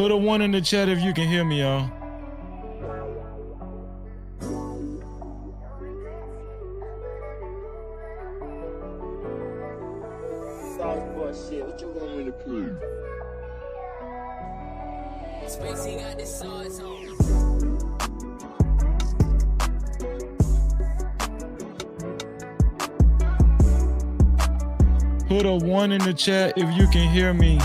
Put a 1 in the chat if you can hear me, y'all. Shit, what you want me to prove? Spacey got the sauce on. Put a 1 in the chat if you can hear me.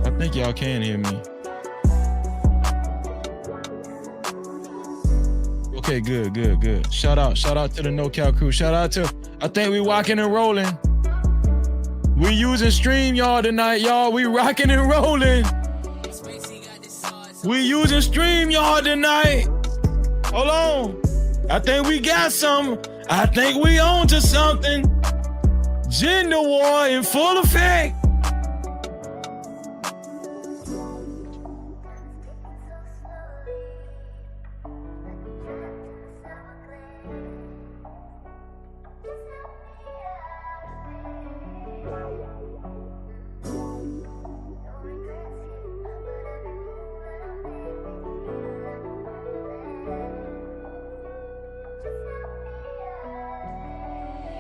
I think y'all can hear me. Okay, good. Shout out to the NoCal crew. Shout out to, I think we rocking and rolling. We using StreamYard tonight, y'all. We rocking and rolling. We using StreamYard tonight. Hold on. I think we got something. I think we on to something. Gender war in full effect.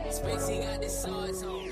Spacey got the sauce on.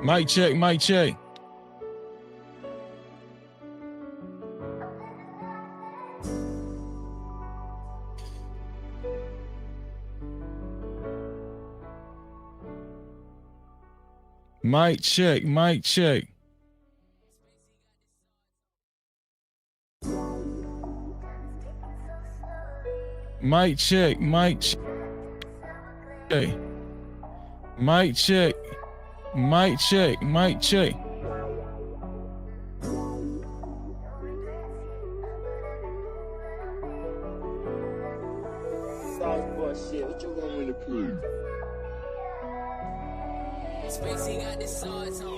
Mic check, mic check. Mic check, mic check. Mic check, mic check. Mic check. Mic check, mic check. Shit, what you want me to prove? Spacey got the sauce on.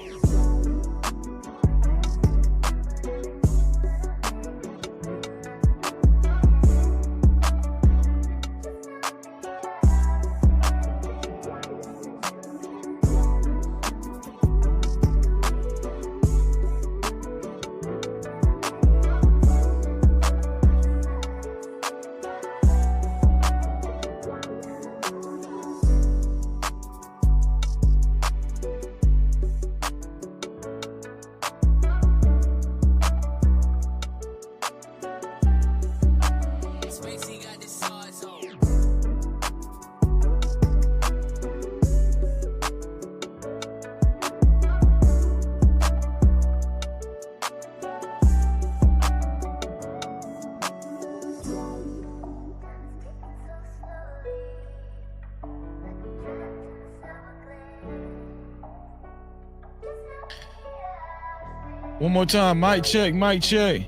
One more time, mic check, mic check.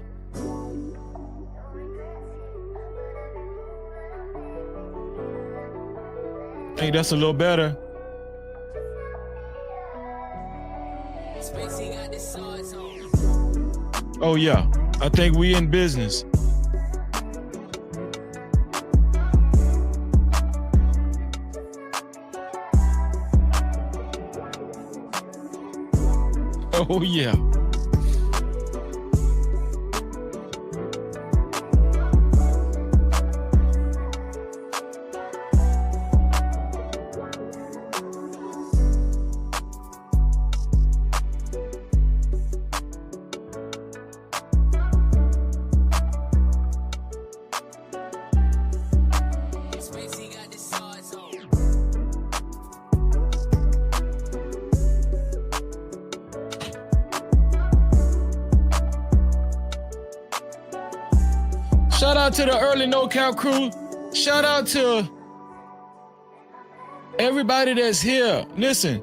I think that's a little better. Oh yeah, I think we in business. Oh yeah. Shout out to the early No Cap crew. Shout out to everybody that's here. Listen,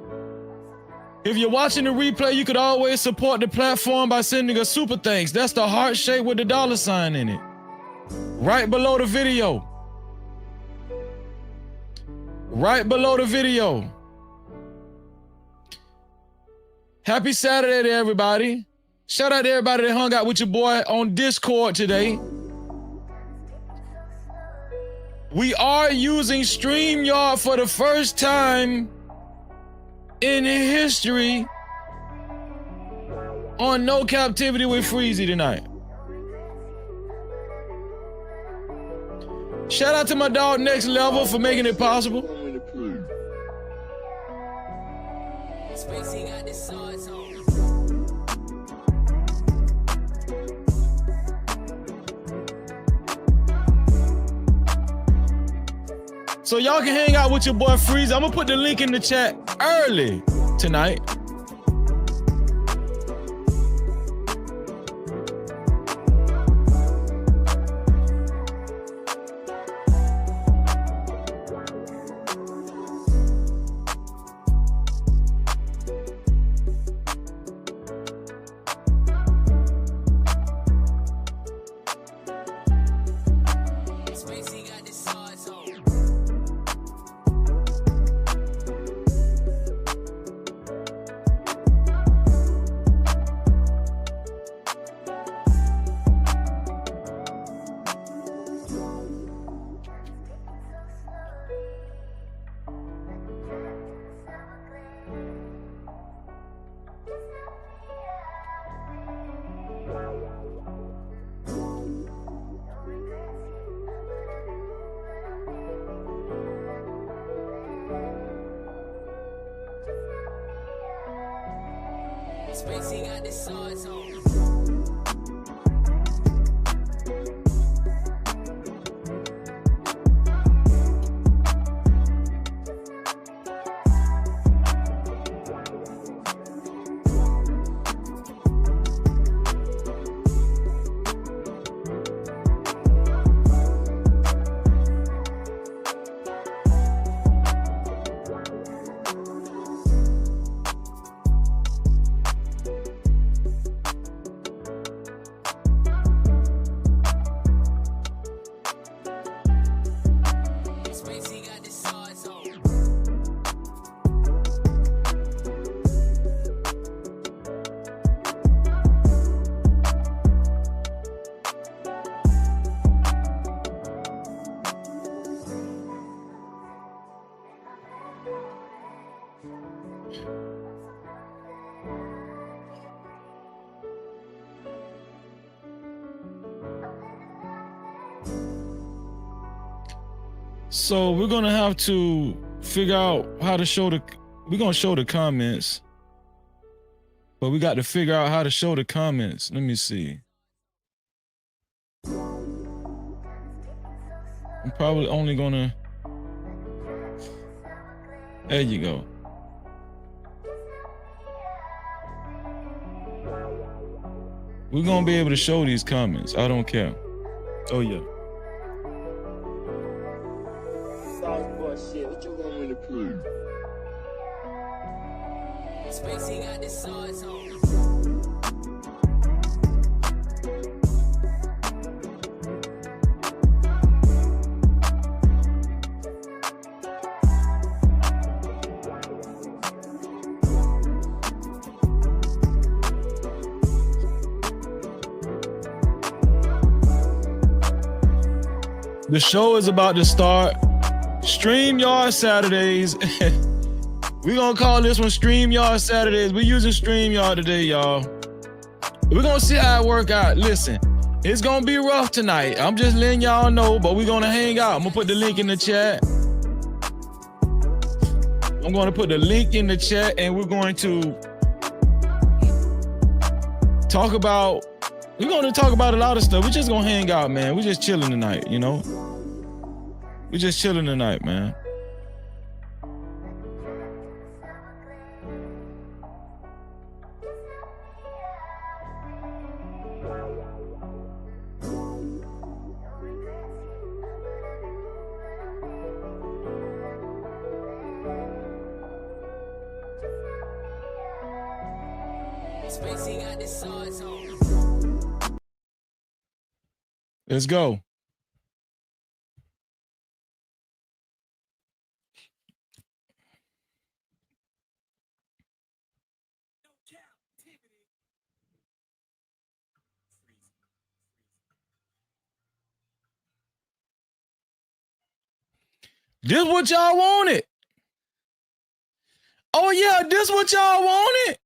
if you're watching the replay, you could always support the platform by sending a super thanks. That's the heart shape with the $sign in it. Right below the video. Right below the video. Happy Saturday to everybody. Shout out to everybody that hung out with your boy on Discord today. We are using StreamYard for the first time in history on No Cap-tivity with Freezy tonight. Shout out to my dog Next Level for making it possible. Spacey got the swords on. So y'all can hang out with your boy Freeze. I'm gonna put the link in the chat early tonight. Spacey got the swords on. Spacey got the swords on. Spacey got the swords on. So we're gonna have to figure out how to show we're gonna show the comments, but we got to figure out how to show the comments. Let me see. I'm probably only gonna, there you go. We're gonna be able to show these comments. I don't care. Oh yeah. Shit, what you want me to prove? Spacey got the swords on. The show is about to start. StreamYard Saturdays. We're gonna call this one StreamYard Saturdays. We're using StreamYard today, y'all. We're gonna see how it work out. Listen, it's gonna be rough tonight. I'm just letting y'all know, but we're gonna hang out. I'm gonna put the link in the chat. I'm gonna put the link in the chat and we're going to talk about, we're gonna talk about a lot of stuff. We're just gonna hang out, man. We're just chilling tonight, you know? We're just chilling tonight, man. Spacey got the swords on. Let's go. This what y'all wanted. Oh yeah, this what y'all wanted.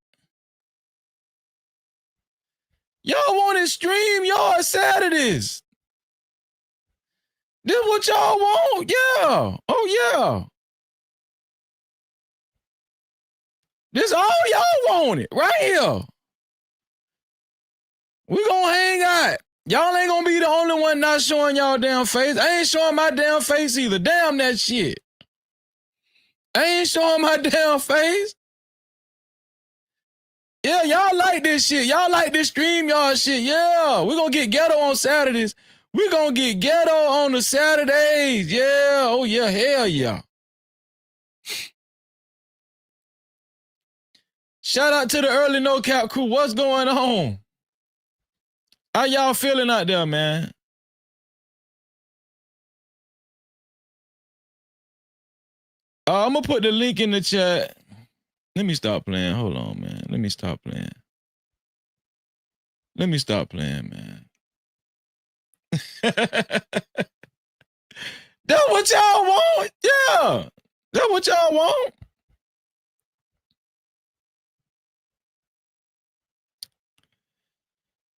Y'all wanted StreamYard Saturdays. This what y'all want. Yeah. Oh yeah. This all y'all wanted right here. We gonna hang out. Y'all ain't gonna be the only one not showing y'all damn face. I ain't showing my damn face either. Damn that shit. I ain't showing my damn face. Yeah, y'all like this shit. Y'all like this StreamYard shit. Yeah, we gonna get ghetto on Saturdays. We gonna get ghetto on the Saturdays. Yeah, oh yeah, hell yeah. Shout out to the early No Cap crew. What's going on? How y'all feeling out there, man? I'm gonna put the link in the chat. Let me stop playing. Hold on, man. Let me stop playing. Let me stop playing, man. That's what y'all want. Yeah. That's what y'all want.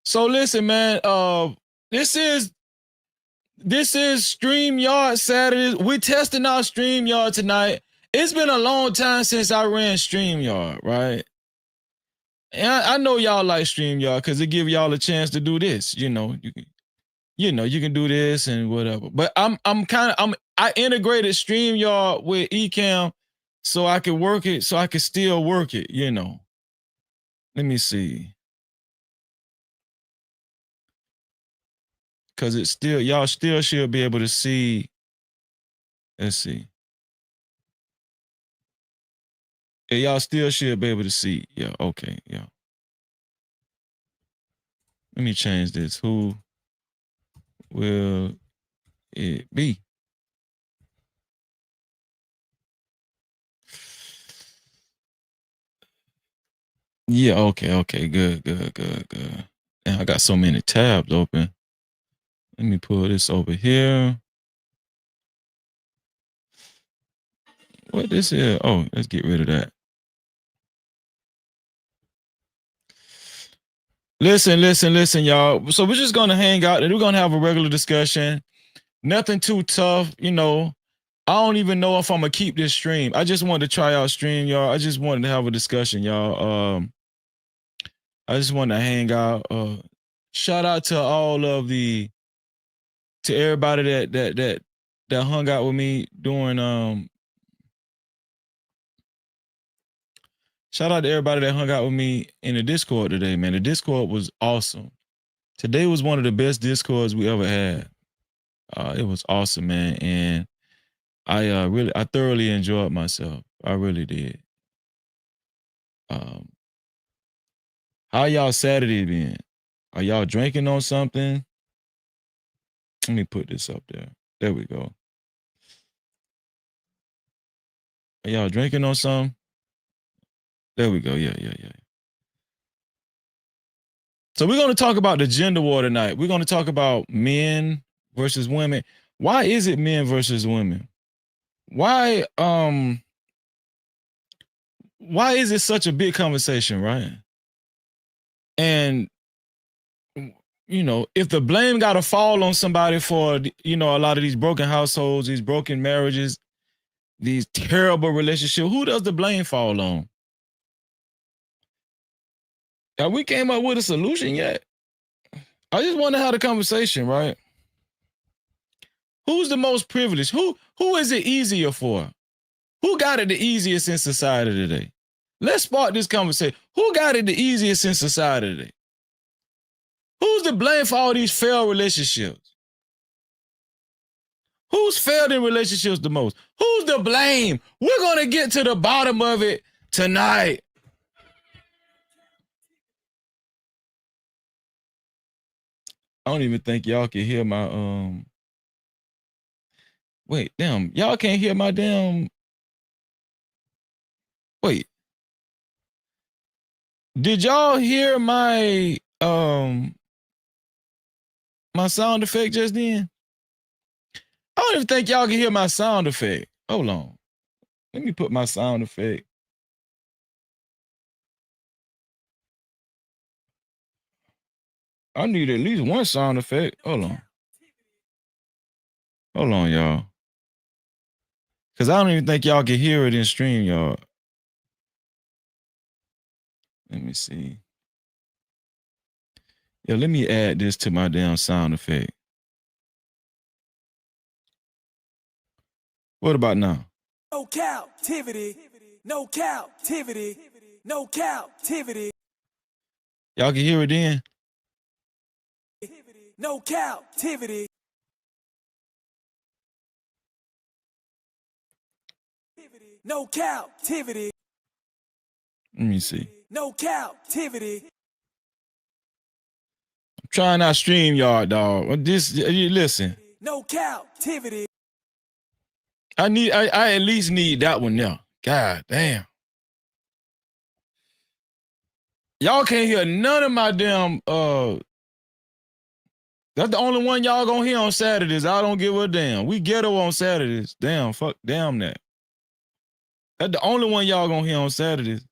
So listen, man. This is StreamYard Saturdays. We're testing out StreamYard tonight. It's been a long time since I ran StreamYard, right? And I know y'all like StreamYard because it give y'all a chance to do this. You can do this and whatever. But I integrated StreamYard with Ecamm so I could work it, so I could still work it, Let me see. Cause it's still, y'all still should be able to see. Let's see. Yeah, y'all still should be able to see. Yeah, okay, yeah. Let me change this. Who will it be? Yeah, okay, good. And I got so many tabs open. Let me pull this over here. What this is? Oh, let's get rid of that. Listen, y'all. So we're just gonna hang out and we're gonna have a regular discussion. Nothing too tough, I don't even know if I'm gonna keep this stream. I just wanted to try out StreamYard. I just wanted to have a discussion, y'all. I just wanted to hang out. Shout out to all of to everybody that hung out with me during shout out to everybody that hung out with me in the Discord today, man. The Discord was awesome. Today was one of the best Discords we ever had. It was awesome, man. And I thoroughly enjoyed myself. I really did. How y'all Saturday been? Are y'all drinking on something? Let me put this up there. There we go. Are y'all drinking on something? There we go. Yeah. So we're going to talk about the gender war tonight. We're going to talk about men versus women. Why is it men versus women? Why is it such a big conversation, right? And if the blame got to fall on somebody for a lot of these broken households, these broken marriages, these terrible relationships, who does the blame fall on? Have we came up with a solution yet? I just want to have a conversation, right? Who's the most privileged? Who is it easier for? Who got it the easiest in society today? Let's spark this conversation. Who got it the easiest in society today? Who's to blame for all these failed relationships? Who's failed in relationships the most? Who's to blame? We're going to get to the bottom of it tonight. I don't even think y'all can hear my wait, damn, y'all can't hear my damn. Wait. Did y'all hear my my sound effect just then? I don't even think y'all can hear my sound effect. Hold on. Let me put my sound effect. I need at least one sound effect. Hold on. Hold on, y'all. Because I don't even think y'all can hear it in StreamYard. Let me see. Yeah, let me add this to my damn sound effect. What about now? No captivity. No captivity. No captivity. Y'all can hear it then? No captivity. No captivity. Let me see. No captivity. I'm trying out StreamYard, dog. Listen. No captivity. I at least need that one now. God damn. Y'all can't hear none of my damn that's the only one y'all gonna hear on Saturdays. I don't give a damn. We ghetto on Saturdays. Damn, fuck, damn that. That's the only one y'all gonna hear on Saturdays.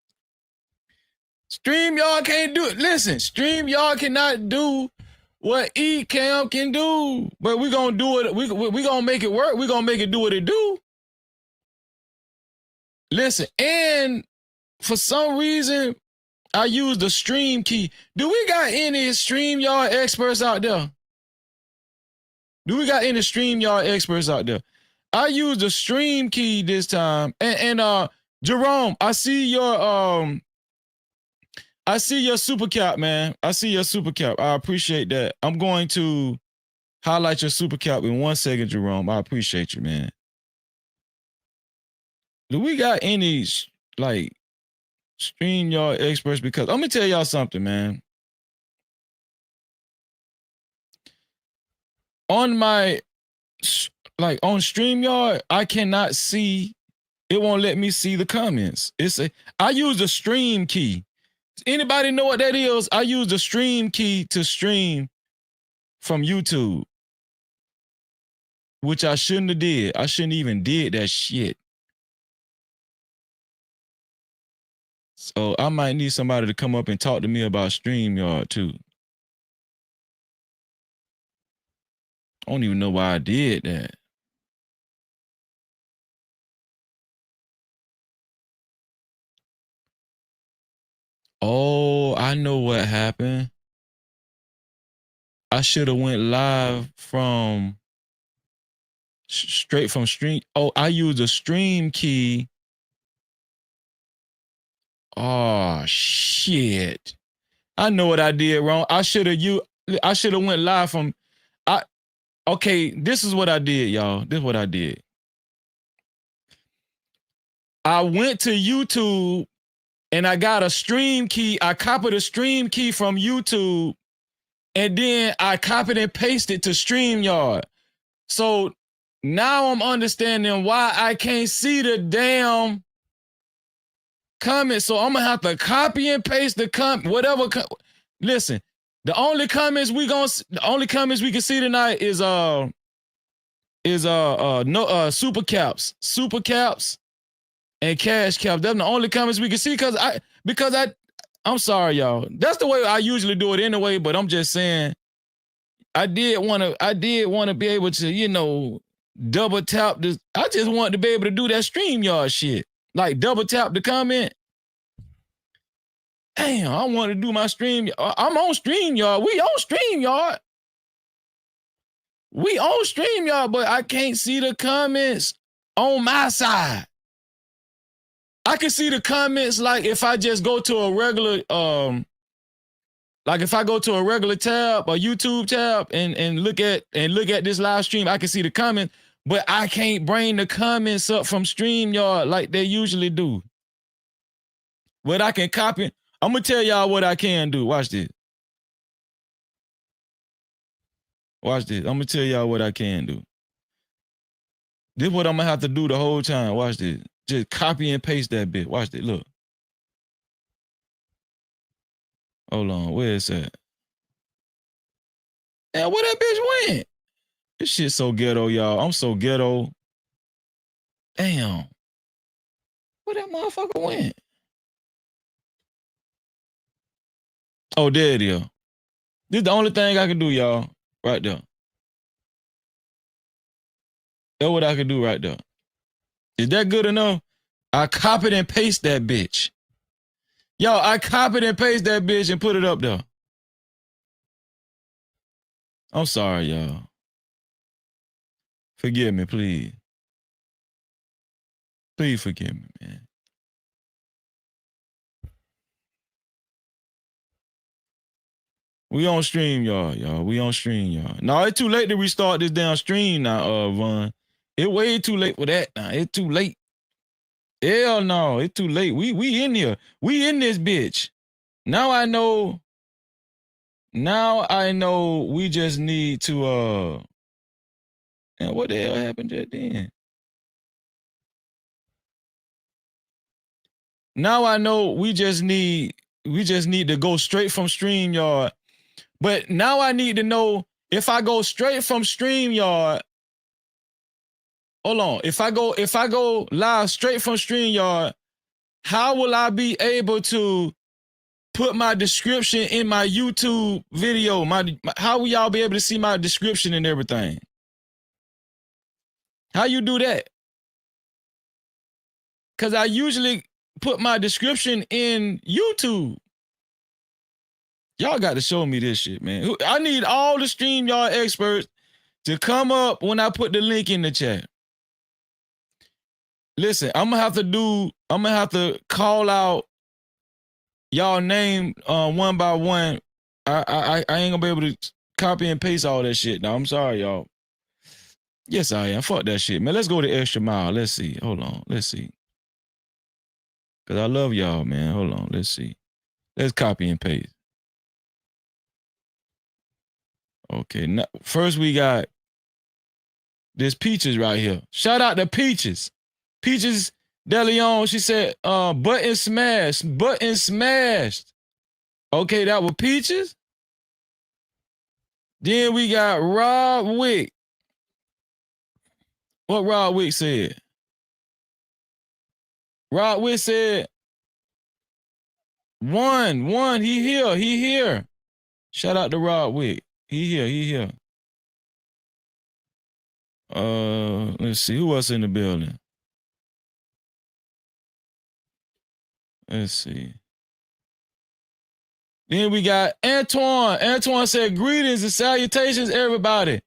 StreamYard can't do it. Listen, StreamYard cannot do what Ecamm can do, but we gonna do it. We gonna make it work. We gonna make it do what it do. Listen, and for some reason, I use the stream key. Do we got any StreamYard experts out there? Do we got any StreamYard experts out there? I used the stream key this time. And Jerome, I see your super cap, man. I see your super cap. I appreciate that. I'm going to highlight your super cap in 1 second, Jerome. I appreciate you, man. Do we got any like StreamYard experts? Because I'm gonna tell y'all something, man. On my on StreamYard, I cannot see. It won't let me see the comments. I use the stream key. Anybody know what that is? I use the stream key to stream from YouTube, which I shouldn't have did. I shouldn't even did that shit. So I might need somebody to come up and talk to me about StreamYard too. I don't even know why I did that. Oh, I know what happened. I should have went live from straight from stream. Oh, I used a stream key. Oh shit. I know what I did wrong. I should have went live from okay, this is what I did, y'all. This is what I did. I went to YouTube and I got a stream key. I copied a stream key from YouTube and then I copied and pasted to StreamYard. So now I'm understanding why I can't see the damn comments. So I'm gonna have to copy and paste the whatever. Listen, the only comments we can see tonight is super caps, and cash caps. That's the only comments we can see because I'm sorry, y'all. That's the way I usually do it anyway. But I'm just saying, I did want to be able to, double tap this. I just wanted to be able to do that StreamYard shit, like double tap the comment. Damn, I want to do my stream. I'm on StreamYard. We on StreamYard. We on StreamYard, but I can't see the comments on my side. I can see the comments like if I just go to a regular, like if I go to a regular tab, a YouTube tab, and look at this live stream, I can see the comments, but I can't bring the comments up from StreamYard like they usually do. What I can copy, I'm gonna tell y'all what I can do. Watch this. Watch this. I'm gonna tell y'all what I can do. This is what I'm gonna have to do the whole time. Watch this. Just copy and paste that bit. Watch this. Look. Hold on. Where is that? And where that bitch went? This shit so ghetto, y'all. I'm so ghetto. Damn. Where that motherfucker went? Oh, there it is. This is the only thing I can do, y'all. Right there. That's what I can do right there. Is that good enough? I copied and paste that bitch. Yo, I copied and paste that bitch and put it up there. I'm sorry, y'all. Forgive me, please. Please forgive me, man. We on StreamYard, y'all. We on StreamYard. No, it's too late to restart this damn stream now, Vaughn. It's way too late for that now. It's too late. Hell no, it's too late. We in here. We in this bitch. Now I know we just need to and what the hell happened just then? Now I know we just need to go straight from StreamYard. But now I need to know if I go straight from StreamYard. Hold on. If I go live straight from StreamYard, how will I be able to put my description in my YouTube video? How will y'all be able to see my description and everything? How you do that? Because I usually put my description in YouTube. Y'all got to show me this shit, man. I need all the StreamYard experts to come up when I put the link in the chat. Listen, I'm gonna have to call out y'all name one by one. I ain't gonna be able to copy and paste all that shit. Now I'm sorry, y'all. Yes, I am. Fuck that shit, man. Let's go the extra mile. Let's see. Hold on. Let's see. Cause I love y'all, man. Hold on. Let's see. Let's copy and paste. Okay. Now, first we got this Peaches right here. Shout out to Peaches. Peaches DeLeon, she said, button smashed. Okay, that was Peaches. Then we got Rob Wick. What Rob Wick said? Rob Wick said, one, he here. Shout out to Rob Wick. He here. Let's see, who else in the building? Let's see. Then we got Antoine. Antoine said, greetings and salutations, everybody.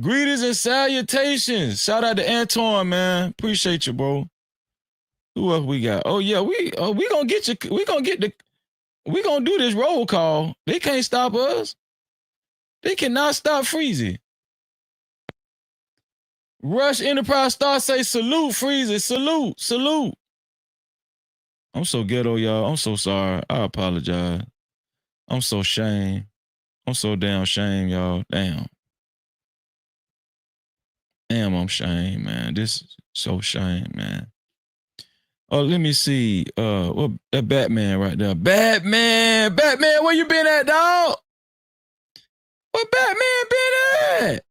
Greetings and salutations. Shout out to Antoine, man. Appreciate you, bro. Who else we got? Oh yeah, we gonna get you. We gonna do this roll call. They can't stop us. They cannot stop Freezy. Rush Enterprise Star say salute, Freezy. Salute. I'm so ghetto, y'all. I'm so sorry. I apologize. I'm so shame. I'm so damn shame, y'all. Damn, I'm shame, man. This is so shame, man. Oh, let me see. What that Batman right there? Batman, where you been at, dog? Where Batman been at?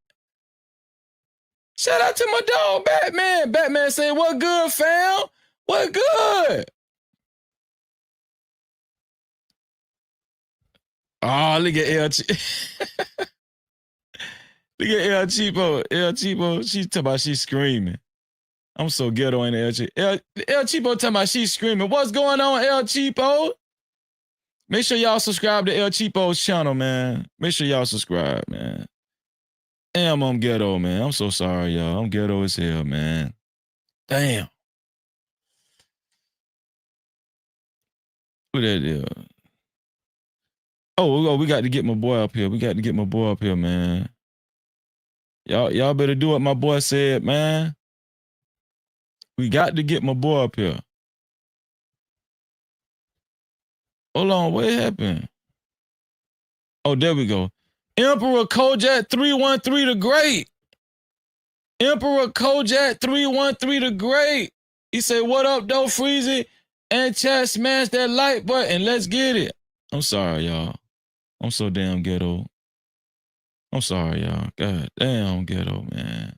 Shout out to my dog, Batman. Batman say, what good, fam? What good? Oh, look at El Look at El Cheapo. El Cheapo, she's talking about she's screaming. I'm so ghetto in El Cheapo. El Cheapo talking about she's screaming. What's going on, El Cheapo? Make sure y'all subscribe to El Cheapo's channel, man. Make sure y'all subscribe, man. Damn, I'm ghetto, man. I'm so sorry, y'all. I'm ghetto as hell, man. Damn. Who that is? Oh, we got to get my boy up here. Man. Y'all better do what my boy said, man. We got to get my boy up here. Hold on, what happened? Oh, there we go. Emperor Kojak 313 the Great. Emperor Kojak 313 the Great. He said, what up, though, Freezy? And chat, smash that like button. Let's get it. I'm sorry, y'all. I'm so damn ghetto. I'm sorry, y'all. God damn ghetto, man.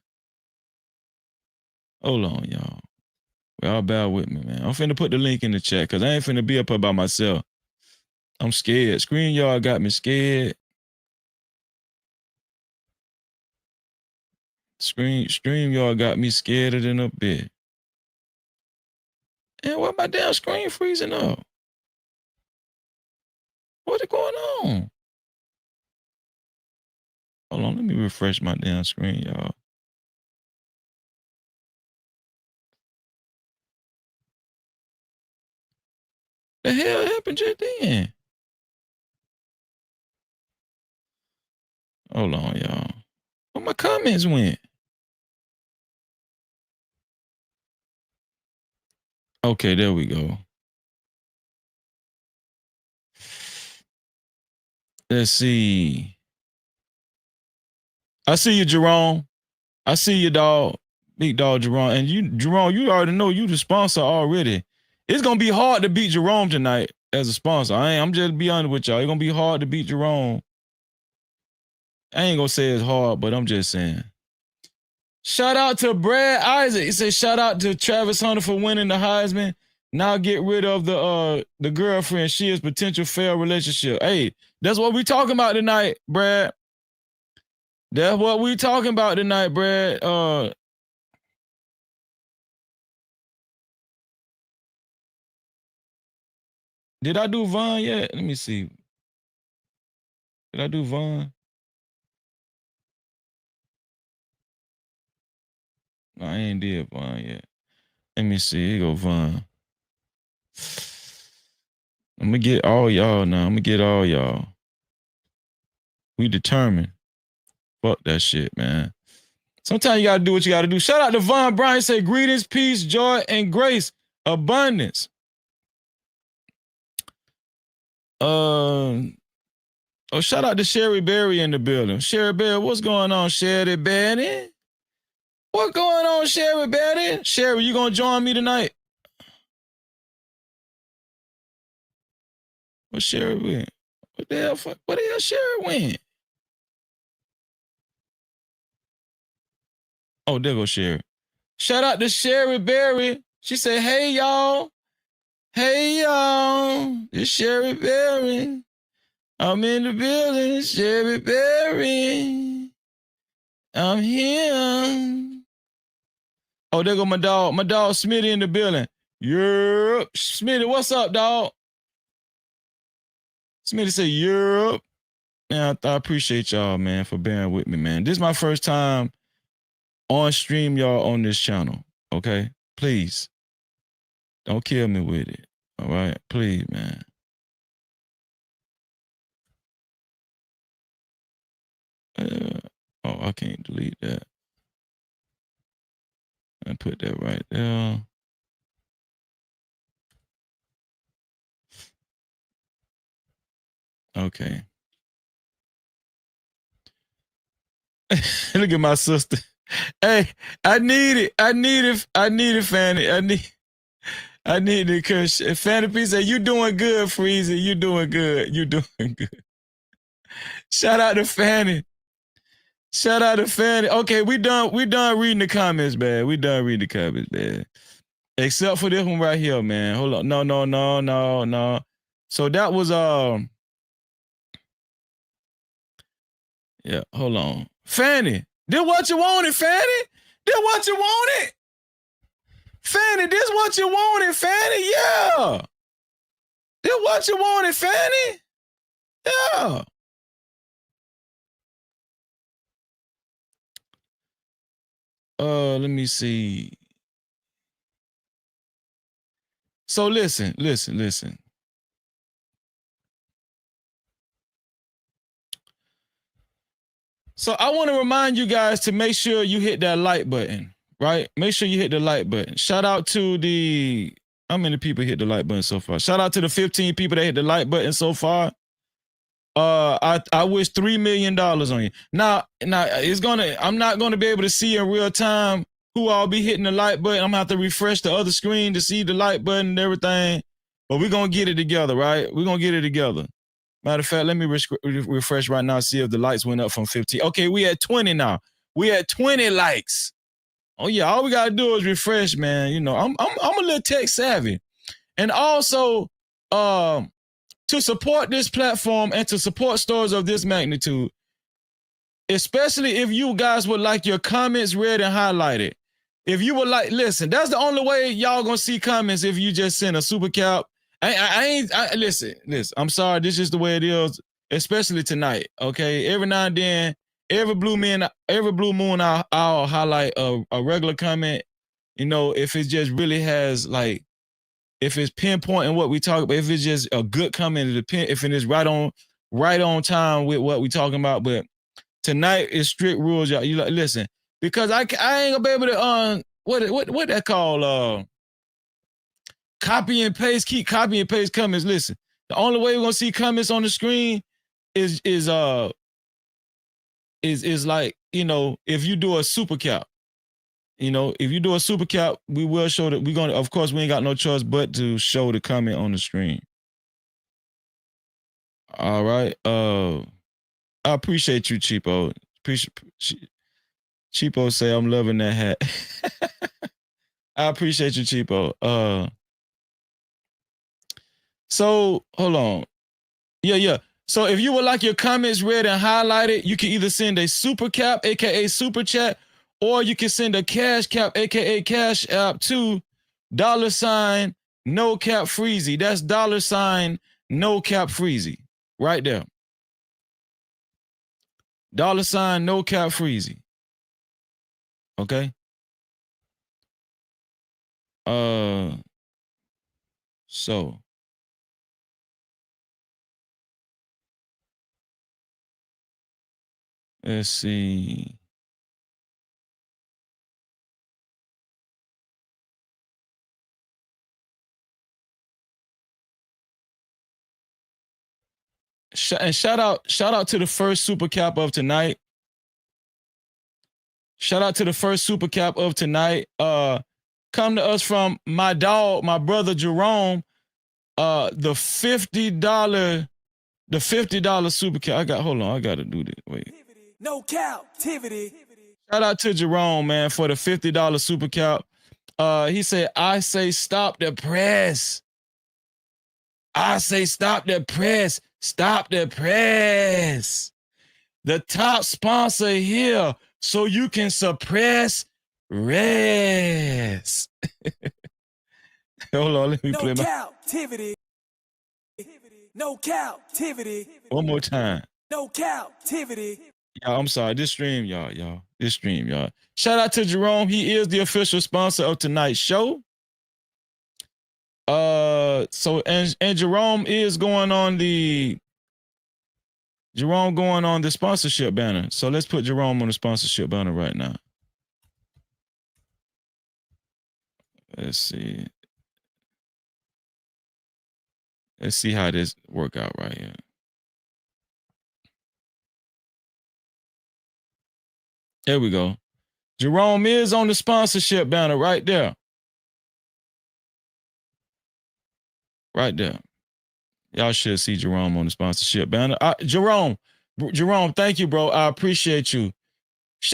Hold on, y'all. Y'all bear with me, man. I'm finna put the link in the chat because I ain't finna be up here by myself. I'm scared. StreamYard got me scared. StreamYard got me scared than a bit. And why my damn screen freezing up? What's going on? Hold on, let me refresh my damn screen, y'all. The hell happened just then? Hold on, y'all. Where my comments went? Okay, there we go. Let's see. I see you, Jerome. I see you, dog. Big dog, Jerome. And you, Jerome, you already know you the sponsor already. It's gonna be hard to beat Jerome tonight as a sponsor. I'm just be honest with y'all. It's gonna be hard to beat Jerome. I ain't gonna say it's hard, but I'm just saying. Shout out to Brad Isaac. He said, shout out to Travis Hunter for winning the Heisman. Now get rid of the girlfriend. She is potential failed relationship. Hey, that's what we talking about tonight, Brad. That's what we talking about tonight, Brad. Did I do Vaughn yet? Let me see. Did I do Vaughn? No, I ain't did Vaughn yet. Let me see. Here go Vaughn. I'm gonna get all y'all now. I'm gonna get all y'all. We determined. Fuck that shit, man. Sometimes you gotta do what you gotta do. Shout out to Von Bryan. Say greetings, peace, joy, and grace, abundance. Shout out to Sherry Berry in the building. Sherry Berry, what's going on, Sherry Berry? What's going on, Sherry Berry? Sherry, you gonna join me tonight? What Sherry went? What the hell Sherry went? Oh, there goes Sherry. Shout out to Sherry Berry. She said, hey, y'all. Hey, y'all. It's Sherry Berry. I'm in the building, Sherry Berry. I'm here. Oh, there go my dog. My dog Smitty in the building. Yep. Smitty, what's up, dog? Smitty say, yep. Man, I appreciate y'all, man, for bearing with me, man. This is my first time on StreamYard on this channel, okay? Please, don't kill me with it, all right? Please, man. I can't delete that. I put that right there. Okay. Look at my sister. Hey, I need it, Fanny. I need it because Fanny P said, you doing good, Freezy. You doing good. You doing good. Shout out to Fanny. Shout out to Fanny. Okay, we done reading the comments, man. We done reading the comments, man. Except for this one right here, man. Hold on. No. So that was yeah, hold on. Fanny, this what you wanted, Fanny? This what you wanted? Fanny, this what you wanted, Fanny? Yeah. This what you wanted, Fanny? Yeah. Let me see. So listen. So I want to remind you guys to make sure you hit that like button, right? Make sure you hit the like button. Shout out to how many people hit the like button so far? Shout out to the 15 people that hit the like button so far. I wish $3 million on you. Now I'm not gonna be able to see in real time who I'll be hitting the like button. I'm gonna have to refresh the other screen to see the like button and everything. But we're gonna get it together, right? We're gonna get it together. Matter of fact, let me refresh right now, see if the likes went up from 15. Okay, we at 20 now. We at 20 likes. Oh yeah, all we gotta do is refresh, man. You know, I'm a little tech savvy. And also, to support this platform and to support stores of this magnitude, especially if you guys would like your comments read and highlighted. If you would like, listen, that's the only way y'all gonna see comments if you just send a super cap. Listen, I'm sorry, this is the way it is, especially tonight. Okay, every now and then, every blue moon, I'll highlight a regular comment. You know, if it just really has like, if it's pinpointing what we talk about, if it's just a good comment, if it is right on time with what we talking about. But tonight is strict rules, y'all. You like, listen, because I ain't gonna be able to what that called copy and paste, keep copy and paste comments. Listen, the only way we're gonna see comments on the screen is like, you know, if you do a super cap. You know, if you do a super cap, we will show that we're gonna, of course, we ain't got no choice but to show the comment on the screen. All right. I appreciate you, Cheapo. Cheapo say I'm loving that hat. I appreciate you, Cheapo. So hold on. Yeah. So if you would like your comments read and highlighted, you can either send a super cap, aka super chat, or you can send a cash cap, aka cash app, to $ no cap freezy. That's $ no cap freezy. Right there. $ no cap freezy. Okay. So let's see. And shout out to the first super cap of tonight. Shout out to the first super cap of tonight. Come to us from my dog, my brother Jerome. The $50 super cap. Hold on, I gotta do this. Wait. No Cap-tivity. Shout out to Jerome, man, for the $50 super cap. He said, I say stop the press. I say stop the press. Stop the press. The top sponsor here, so you can suppress rest. Hold on, let me play my Cap-tivity. No Cap-tivity. one more time. No Cap-tivity. Y'all, I'm sorry. This stream, y'all. This stream, y'all. Shout out to Jerome. He is the official sponsor of tonight's show. So and Jerome is going on the sponsorship banner. So let's put Jerome on the sponsorship banner right now. Let's see. Let's see how this work out right here. There we go. Jerome is on the sponsorship banner right there. Right there. Y'all should see Jerome on the sponsorship banner. Jerome, thank you, bro. I appreciate you.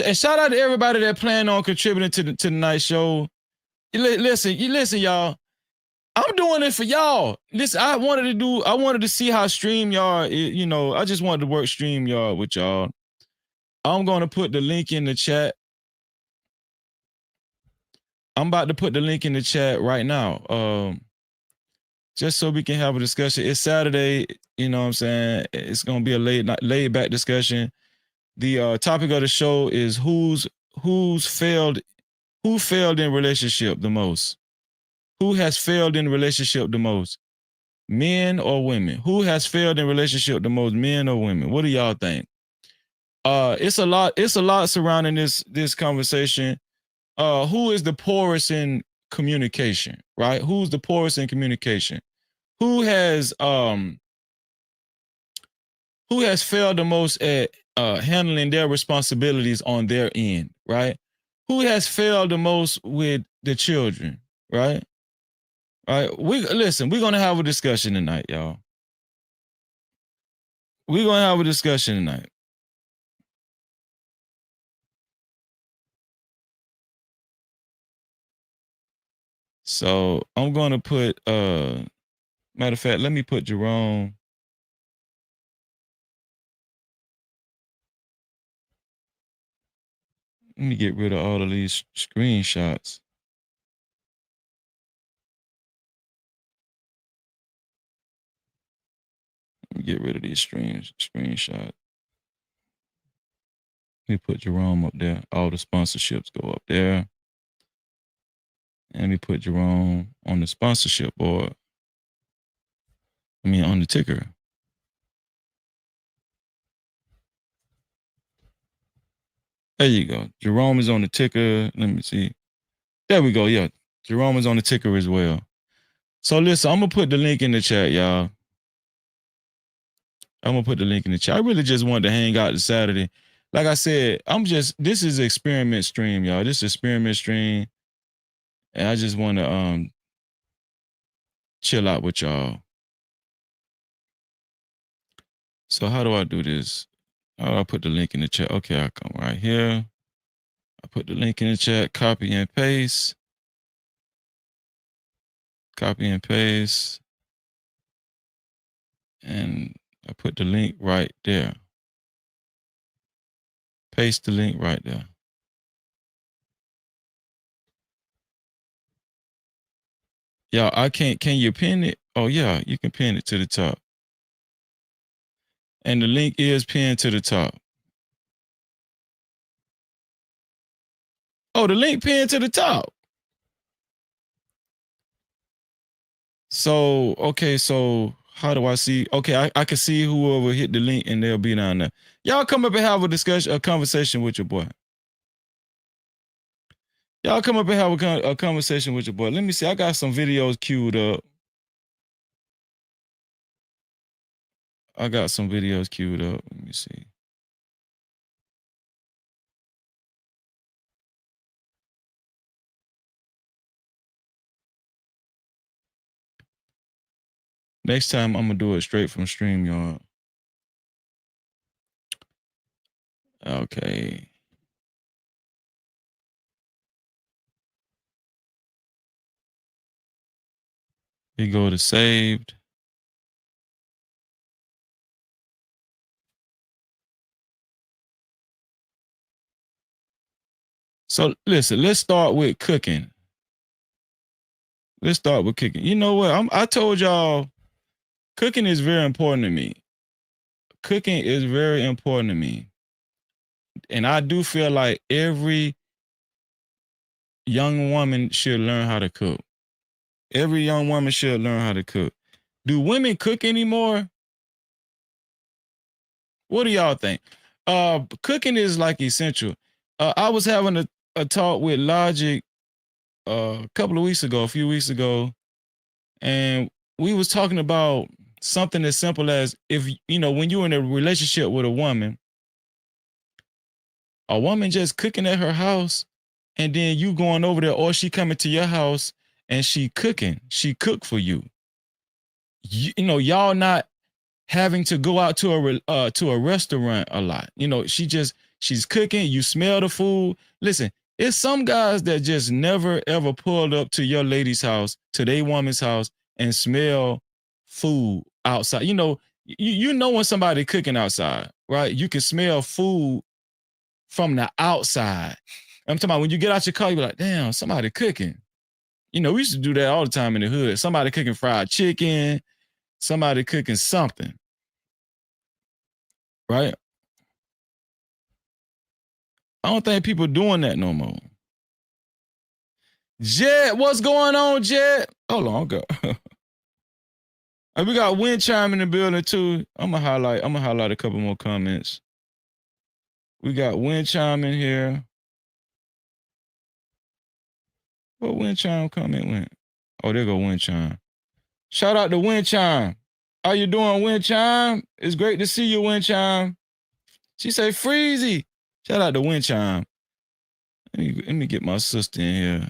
And shout out to everybody that plan on contributing to tonight's show. Listen, y'all. I'm doing it for y'all. Listen, I wanted to see how StreamYard, you know, I just wanted to work StreamYard with y'all. I'm going to put the link in the chat. I'm about to put the link in the chat right now. Just so we can have a discussion. It's Saturday, you know what I'm saying? It's going to be a laid back discussion. The topic of the show is who failed in relationship the most? Who has failed in relationship the most? Men or women? Who has failed in relationship the most, men or women? What do y'all think? It's a lot surrounding this conversation. Who is the poorest in communication, right? Who's the poorest in communication? Who has who has failed the most at handling their responsibilities on their end, right? Who has failed the most with the children, right? All right, we're gonna have a discussion tonight, y'all. We're gonna have a discussion tonight. So I'm gonna put matter of fact, let me put Jerome. Let me get rid of all of these screenshots. Let me get rid of these screenshots. Let me put Jerome up there. All the sponsorships go up there. And let me put Jerome on the sponsorship board. I mean, on the ticker. There you go. Jerome is on the ticker. Let me see. There we go. Yeah. Jerome is on the ticker as well. So listen, I'm going to put the link in the chat, y'all. I'm going to put the link in the chat. I really just wanted to hang out this Saturday. Like I said, this is experiment stream, y'all. This is experiment stream. And I just want to chill out with y'all. So how do I do this? How do I put the link in the chat? Okay, I come right here. I put the link in the chat, copy and paste. Copy and paste. And I put the link right there. Paste the link right there. Y'all, can you pin it? Oh yeah, you can pin it to the top. And the link is pinned to the top. Oh, the link pinned to the top. So, okay, so how do I see? Okay, I can see whoever hit the link and they'll be down there. Y'all come up and have a conversation with your boy. Y'all come up and have a conversation with your boy. Let me see. I got some videos queued up. Let me see. Next time, I'm going to do it straight from StreamYard. Okay. You go to saved. So listen, let's start with cooking. You know what? I told y'all, cooking is very important to me. And I do feel like every young woman should learn how to cook. Do women cook anymore? What do y'all think? Cooking is like essential. I was having a talk with Logic a few weeks ago, and we was talking about something as simple as if, when you're in a relationship with a woman just cooking at her house, and then you going over there, or she coming to your house and she cook for you. Y'all not having to go out to a restaurant a lot. She's cooking, you smell the food. Listen, it's some guys that just never ever pulled up to your lady's house, to their woman's house, and smell food outside. You know when somebody cooking outside, right? You can smell food from the outside. I'm talking about when you get out your car, you're like, damn, somebody cooking. We used to do that all the time in the hood. Somebody cooking fried chicken, somebody cooking something, right? I don't think people doing that no more. Jet, what's going on, Jet? Hold on, go. We got Wind Chime in the building too. I'm gonna highlight a couple more comments. We got Wind Chime in here. What Wind Chime comment went? Oh, there go Wind Chime. Shout out to Wind Chime. How you doing, Wind Chime? It's great to see you, Wind Chime. She say, Freezy. Shout out to Wind Chime. Let me get my sister in here.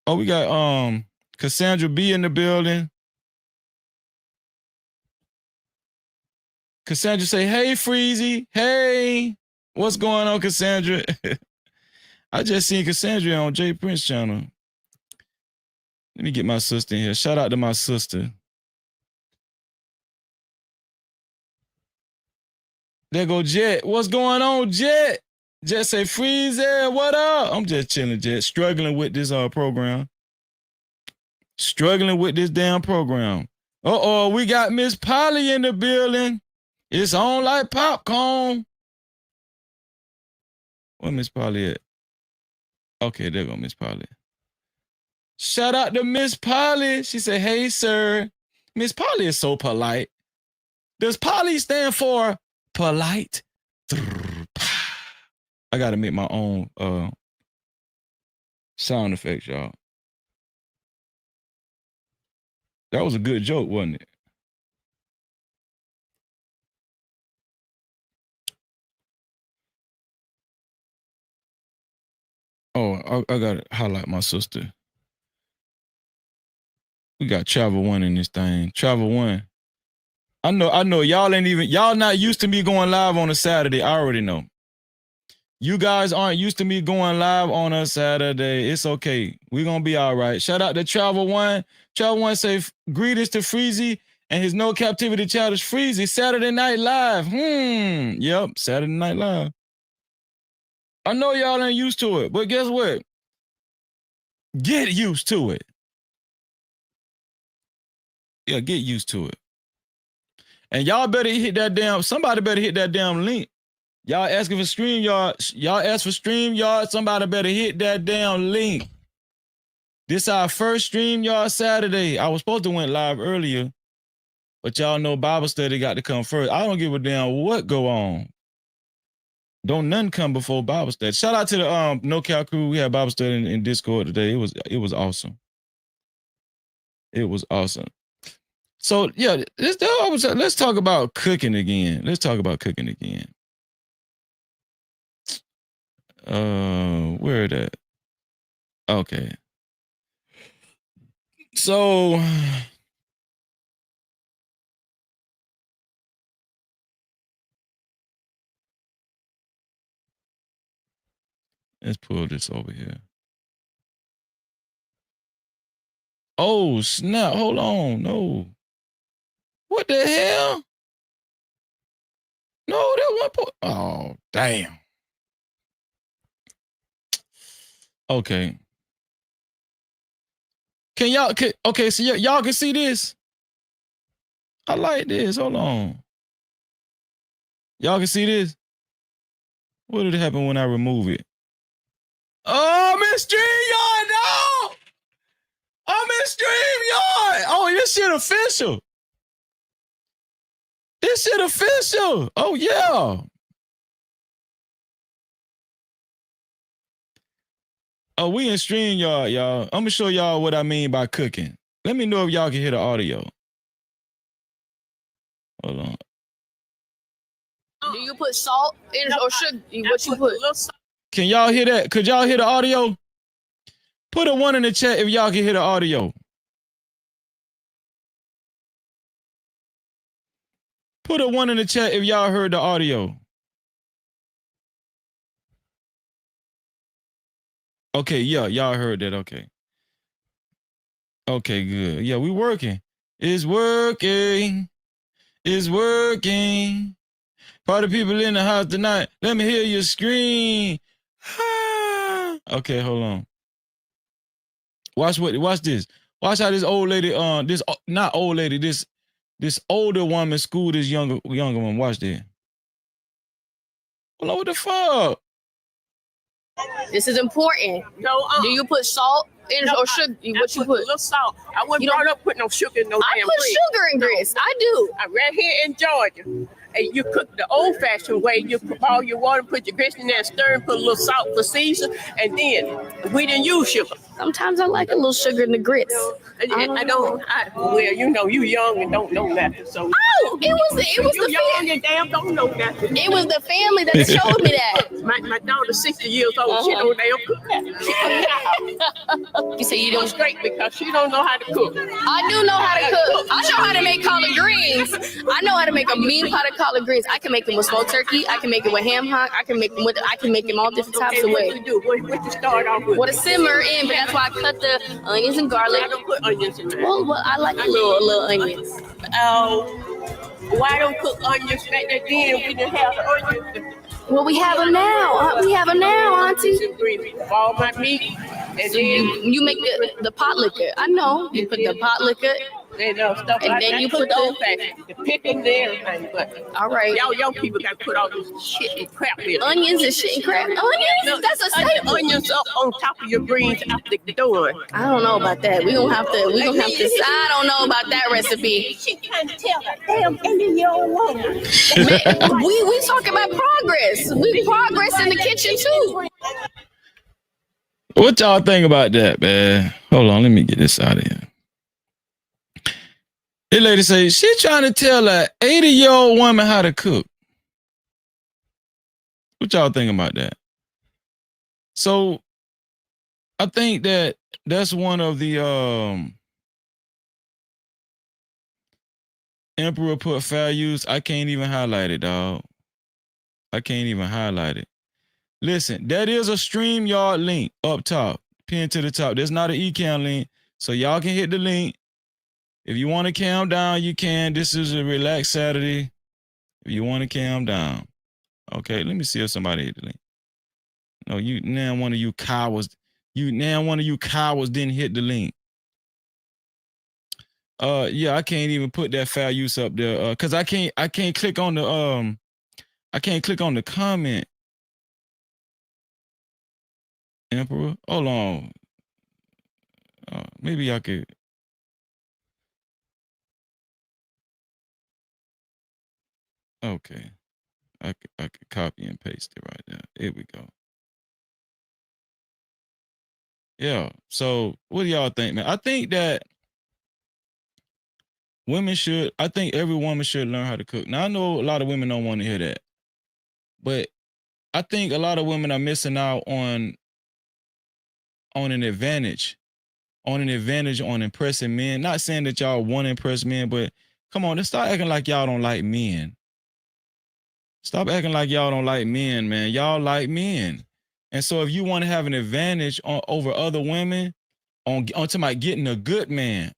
Oh, we got Cassandra B in the building. Cassandra say, hey, Freezy. Hey. What's going on, Cassandra? I just seen Cassandra on Jay Prince channel. Let me get my sister in here. Shout out to my sister. There go Jet. What's going on, Jet? Jet say, Freezy, what up? I'm just chilling, Jet. Struggling with this program. Struggling with this damn program. Uh-oh, we got Miss Polly in the building. It's on like popcorn. Where Miss Polly at? Okay, there go Miss Polly. Shout out to Miss Polly. She said, hey, sir. Miss Polly is so polite. Does Polly stand for polite? I got to make my own sound effects, y'all. That was a good joke, wasn't it? Oh, I got to highlight my sister. We got Travel One in this thing. Travel One. I know y'all not used to me going live on a Saturday. I already know. You guys aren't used to me going live on a Saturday. It's okay. We're going to be all right. Shout out to Travel One. Travel One say greetings to Freezy and his No Captivity Challenge Freezy. Saturday Night Live. Yep, Saturday Night Live. I know y'all ain't used to it, but guess what? Get used to it. Yeah, get used to it. And y'all better hit that damn, somebody better hit that damn link. Y'all asking for StreamYard. Y'all ask for StreamYard. Somebody better hit that damn link. This our first StreamYard Saturday. I was supposed to went live earlier, but y'all know Bible study got to come first. I don't give a damn what go on. Don't none come before Bible study. Shout out to the No Cap crew. We had Bible study in Discord today. It was awesome. It was awesome. So yeah, let's talk about cooking again. Let's talk about cooking again. Where it at? Okay. So let's pull this over here. Oh snap! Hold on, no. What the hell? No, that one. Oh damn. Okay. Can y'all? Okay, so y'all can see this. I like this. Hold on. Y'all can see this. What did happen when I remove it? Oh, I'm in StreamYard now. I'm in StreamYard. Oh, this shit official. This shit official. Oh yeah. Oh, we in StreamYard, y'all. I'm gonna show y'all what I mean by cooking. Let me know if y'all can hear the audio. Hold on. Do you put salt in or sugar? What you put? Can y'all hear that? Could y'all hear the audio? Put a 1 in the chat if y'all can hear the audio. Put a 1 in the chat if y'all heard the audio. Okay, yeah, y'all heard that. Okay. Okay, good. Yeah, we working. It's working. It's working. Party people in the house tonight. Let me hear you scream. Okay, hold on. Watch this. Watch how this old lady, not old lady, this older woman schooled this younger one. Watch that. Hold on, what the fuck? This is important. No, do you put salt in or sugar? What you put? A little salt. I wasn't brought up put no sugar in no I damn put grits. sugar in grits. I do. I'm right here in Georgia. and you cook the old-fashioned way. You put all your water, put your grits in there, stir, and put a little salt for season, and then we didn't use sugar. Sometimes I like a little sugar in the grits. Well, you know, you young and don't know nothing. So it was you the young family. and damn don't know nothing. It was the family that showed me that. My daughter's 60 years old. She don't damn cook that. You say you Don't don't. straight because she don't know how to cook. I do know how to cook. I know how to make collard greens. I know how to make a mean pot of collard greens. I can make them with smoked turkey. I can make it with ham hock. I can make them all different types of What ways. you do? What you start off with? With a simmer in, but that's why I cut the onions and garlic. I don't put onions in there. Well, I like a little onions. Why don't cook onions back then? We didn't have the onions. Well, we have them now. We have them now, Auntie. All my meat, and So you make the pot liquor. I know. You put the pot liquor. and stuff And like then that. you Put put the the- old fashioned, the pickles and everything. But All right. y'all young people got to put all this shit and crap in. Onions and shit and crap. Onions? That's a staple. Onions up on top of your greens after the door. I don't know about that. We gonna have to. I don't know about that recipe. She trying to tell that damn 80-year-old woman. Man, we talking about progress. We progress in the kitchen too. What y'all think about that, man? Hold on, let me get this out of here. This lady say she trying to tell a 80-year-old woman how to cook. What y'all think about that? So I think that's one of the Emperor put fair use. I can't even highlight it, dog. I can't even highlight it. Listen, that is a StreamYard link up top, pinned to the top. There's not an eCam link, so y'all can hit the link. If you want to calm down, you can. This is a relaxed Saturday. If you want to calm down. Okay, let me see if somebody hit the link. No, one of you cowards didn't hit the link. Yeah, I can't even put that fair use up there. Cause I can't click on the comment. Emperor, hold on. Maybe I could. Okay, I could copy and paste it right there. Here we go. Yeah. So, what do y'all think, man? I think that I think every woman should learn how to cook. Now, I know a lot of women don't want to hear that, but I think a lot of women are missing out on an advantage on impressing men. Not saying that y'all want to impress men, but come on, let's start acting like y'all don't like men. Stop acting like y'all don't like men, man. Y'all like men. And so if you want to have an advantage over other women on talking about getting a good man,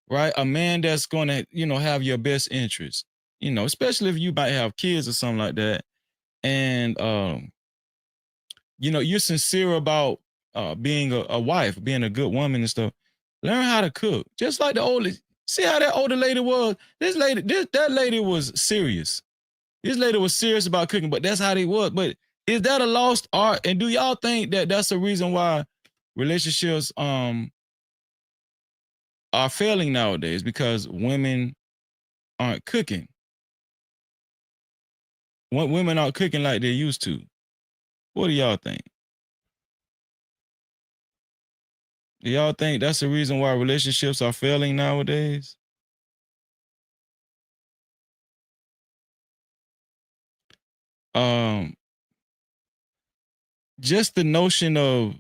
right? A man that's going to, have your best interest, especially if you might have kids or something like that. And, you're sincere about being a wife, being a good woman and stuff. Learn how to cook. Just like see how that older lady was? That lady was serious. This lady was serious about cooking, but that's how they was. But is that a lost art? And do y'all think that that's the reason why relationships are failing nowadays? Because women aren't cooking. Women aren't cooking like they used to. What do y'all think? Do y'all think that's the reason why relationships are failing nowadays? Just the notion of,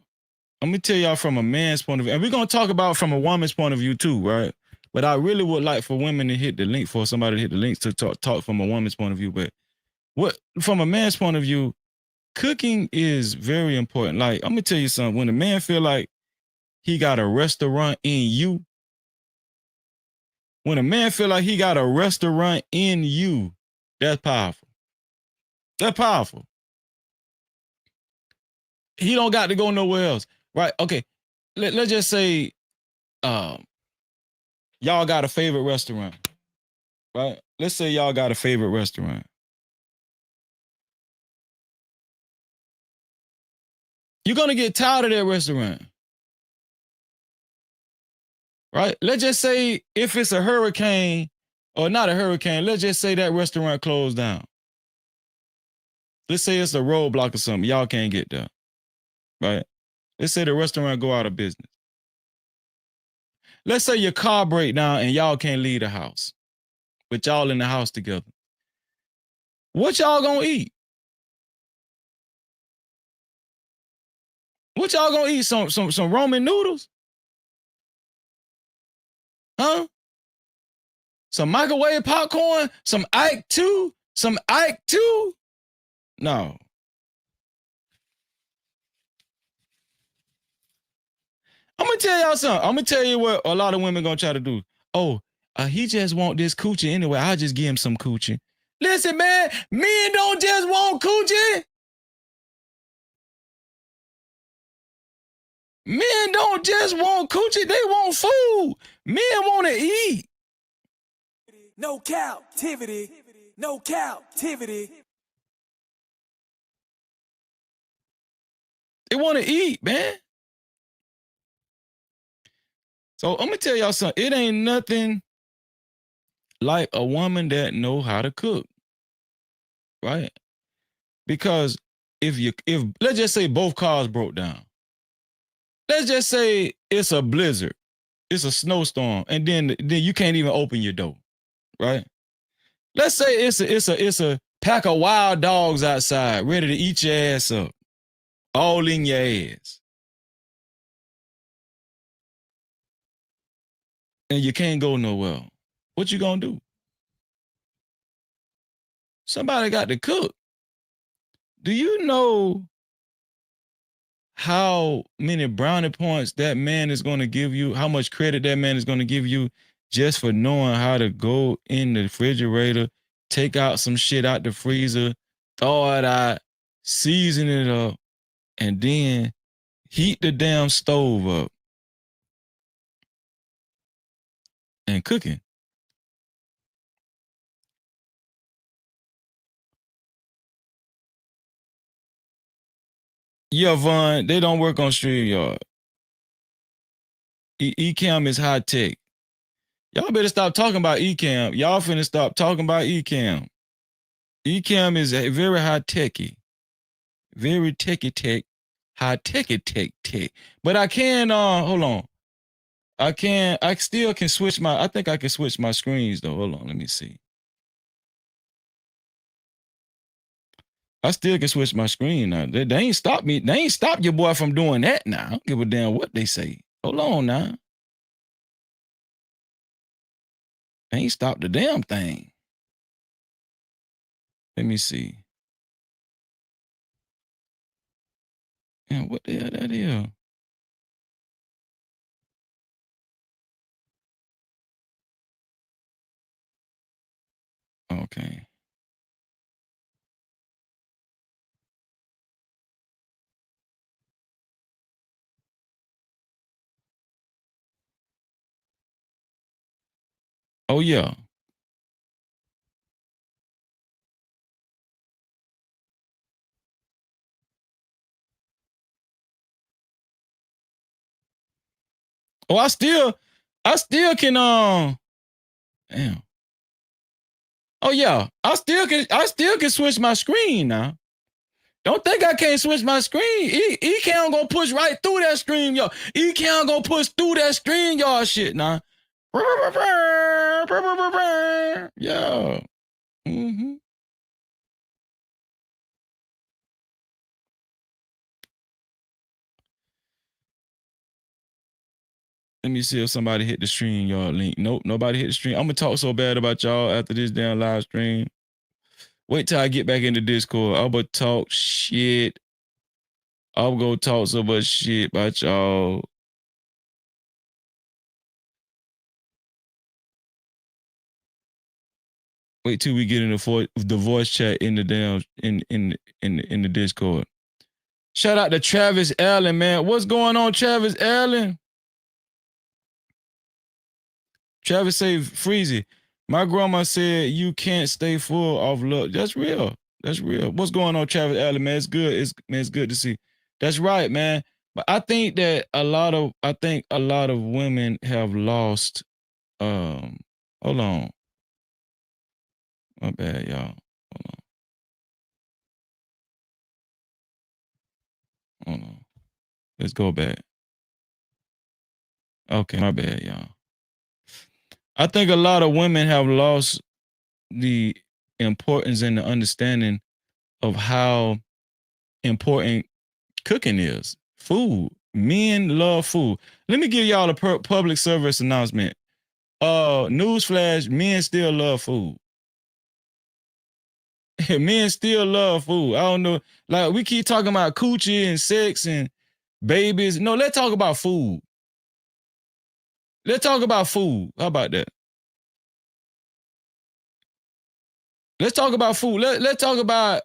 I'm gonna tell y'all from a man's point of view, and we're gonna talk about from a woman's point of view too, right? But I really would like for women to hit the link, for somebody to hit the links to talk from a woman's point of view. But from a man's point of view, cooking is very important. Like, I'm gonna tell you something. When a man feel like he got a restaurant in you, that's powerful. That's powerful. He don't got to go nowhere else, right? Okay, let's just say y'all got a favorite restaurant, right? Let's say y'all got a favorite restaurant. You're going to get tired of that restaurant, right? Let's just say if it's a hurricane or not a hurricane. Let's just say that restaurant closed down. Let's say it's a roadblock or something. Y'all can't get there, right? Let's say the restaurant go out of business. Let's say your car break down and y'all can't leave the house, but y'all in the house together. What y'all gonna eat? What y'all gonna eat? Some Roman noodles? Huh? Some microwave popcorn? Some Ike 2? Some Ike 2? No. I'm gonna tell y'all something. I'm gonna tell you what a lot of women gonna try to do. Oh, he just want this coochie anyway. I'll just give him some coochie. Listen, man, men don't just want coochie. Men don't just want coochie. They want food. Men want to eat. No captivity. No captivity. They want to eat, man. So I'm gonna tell y'all something. It ain't nothing like a woman that know how to cook, right? Because if let's just say both cars broke down. Let's just say it's a blizzard, it's a snowstorm, and then you can't even open your door, right? Let's say it's a pack of wild dogs outside ready to eat your ass up, all in your ass. And you can't go nowhere. What you gonna do? Somebody got to cook. Do you know how many brownie points that man is gonna give you? How much credit that man is gonna give you just for knowing how to go in the refrigerator, take out some shit out the freezer, thaw it out, season it up, and then heat the damn stove up and cooking. Yeah, Vaughn, they don't work on StreamYard. Ecamm is high tech. Y'all better stop talking about Ecamm. Y'all finna stop talking about Ecamm. Ecamm is a very high techy. Very techy tech. High techy tech. But I can, hold on. I still can switch I think I can switch my screens though. Hold on, let me see. I still can switch my screen now. They ain't stopped me. They ain't stopped your boy from doing that now. I don't give a damn what they say. Hold on now. They ain't stopped the damn thing. Let me see. Yeah, what the hell that is? Okay. Oh, yeah. Oh, I still can, damn. Oh, yeah. I still can switch my screen now. Don't think I can't switch my screen. Ecamm gonna push right through that StreamYard. Ecamm gonna push through that StreamYard shit now. Yeah. Mm-hmm. Let me see if somebody hit the StreamYard link. Nope, nobody hit the stream. I'm gonna talk so bad about y'all after this damn live stream. Wait till I get back into Discord. I'm gonna talk shit. I'm gonna talk so much shit about y'all. Wait till we get in the voice chat in the damn in the Discord. Shout out to Travis Allen, man. What's going on, Travis Allen? Travis say Freezy. My grandma said you can't stay full of love. That's real. That's real. What's going on, Travis Allen, man? It's good. It's good to see. That's right, man. But I think that a lot of women have lost. Hold on. My bad, y'all. Hold on. Let's go back. Okay, my bad, y'all. I think a lot of women have lost the importance and the understanding of how important cooking is. Food. Men love food. Let me give y'all a public service announcement. Newsflash, men still love food. Men still love food. I don't know. Like, we keep talking about coochie and sex and babies. No, let's talk about food. Let's talk about food. How about that? Let's talk about food. Let's talk about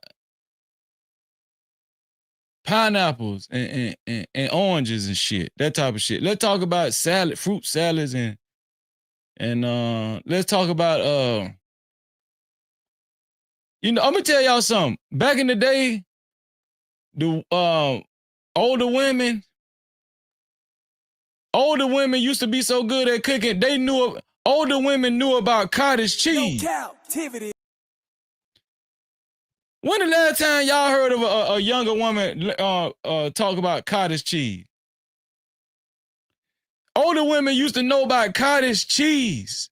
pineapples and oranges and shit. That type of shit. Let's talk about salad, fruit salads and let's talk about you know, I'm gonna tell y'all something. Back in the day, the older women used to be so good at cooking. Older women knew about cottage cheese. No Cap-tivity. When the last time y'all heard of a younger woman talk about cottage cheese? Older women used to know about cottage cheese.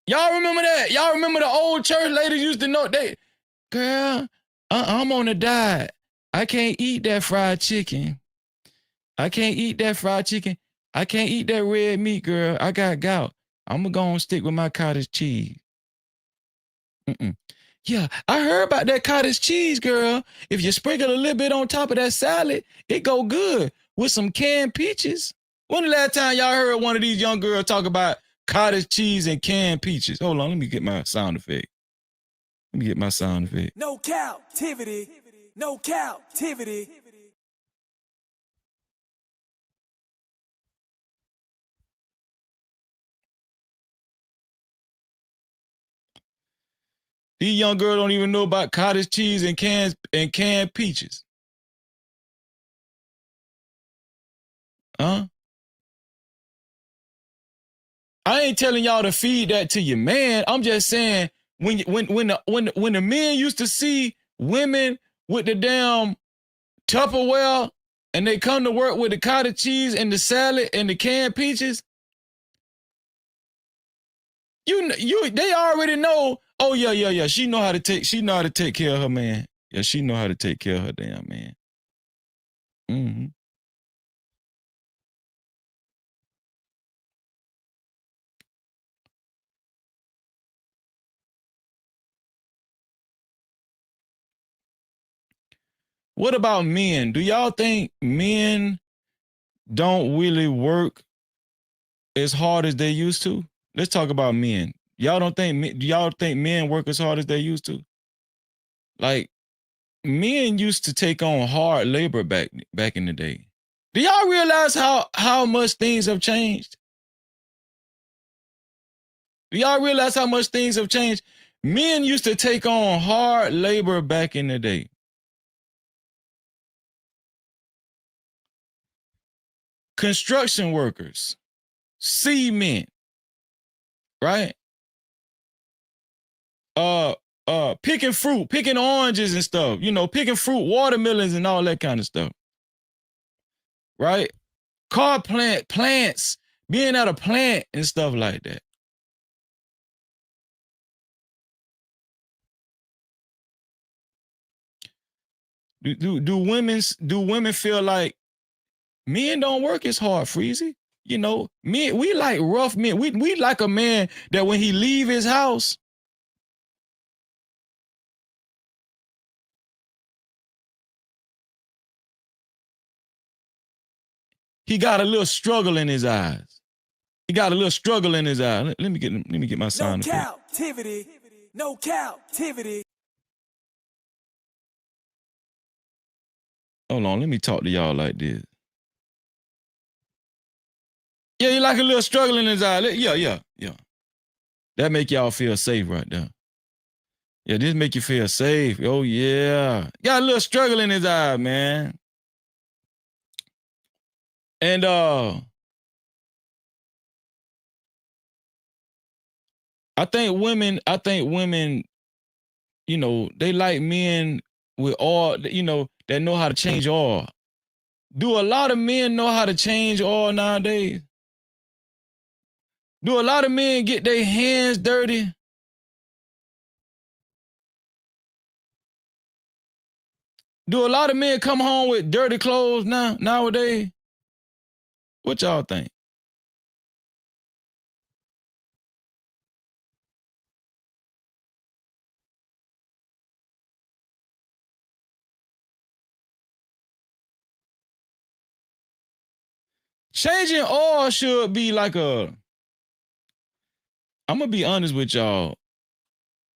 Y'all remember that? Y'all remember the old church ladies used to know girl, I'm on a diet. I can't eat that fried chicken. I can't eat that fried chicken. I can't eat that red meat, girl. I got gout. I'm going to go and stick with my cottage cheese. Yeah, I heard about that cottage cheese, girl. If you sprinkle a little bit on top of that salad, it go good with some canned peaches. When the last time y'all heard one of these young girls talk about cottage cheese and canned peaches? Hold on, let me get my sound effect. No Cap-tivity. No Cap-tivity. These young girls don't even know about cottage cheese and canned peaches. Huh? I ain't telling y'all to feed that to your man. I'm just saying when the men used to see women with the damn Tupperware and they come to work with the cottage cheese and the salad and the canned peaches, they already know. Oh yeah. She know how to take care of her man. Yeah, she know how to take care of her damn man. Mm-hmm. What about men? Do y'all think men don't really work as hard as they used to? Let's talk about men. Do y'all think men work as hard as they used to? Like, men used to take on hard labor back in the day. Do y'all realize how much things have changed? Do y'all realize how much things have changed? Men used to take on hard labor back in the day. Construction workers, cement, right? Picking fruit, picking oranges and stuff, picking fruit, watermelons and all that kind of stuff. Right? Car plants, being at a plant and stuff like that. Do women feel like men don't work as hard, Freezy? Men, we like rough men. We like a man that when he leave his house, he got a little struggle in his eyes. Let me get my sound effect. Cap-tivity. No Cap-tivity. Hold on, let me talk to y'all like this. Yeah, you like a little struggle in his eye. Yeah. That make y'all feel safe right there. Yeah, this make you feel safe. Oh, yeah. Got a little struggle in his eye, man. And I think women, you know, they like men with all, you know, that know how to change all. Do a lot of men know how to change all nowadays? Do a lot of men get their hands dirty? Do a lot of men come home with dirty clothes nowadays? What y'all think? Changing oil should be like I'm gonna be honest with y'all.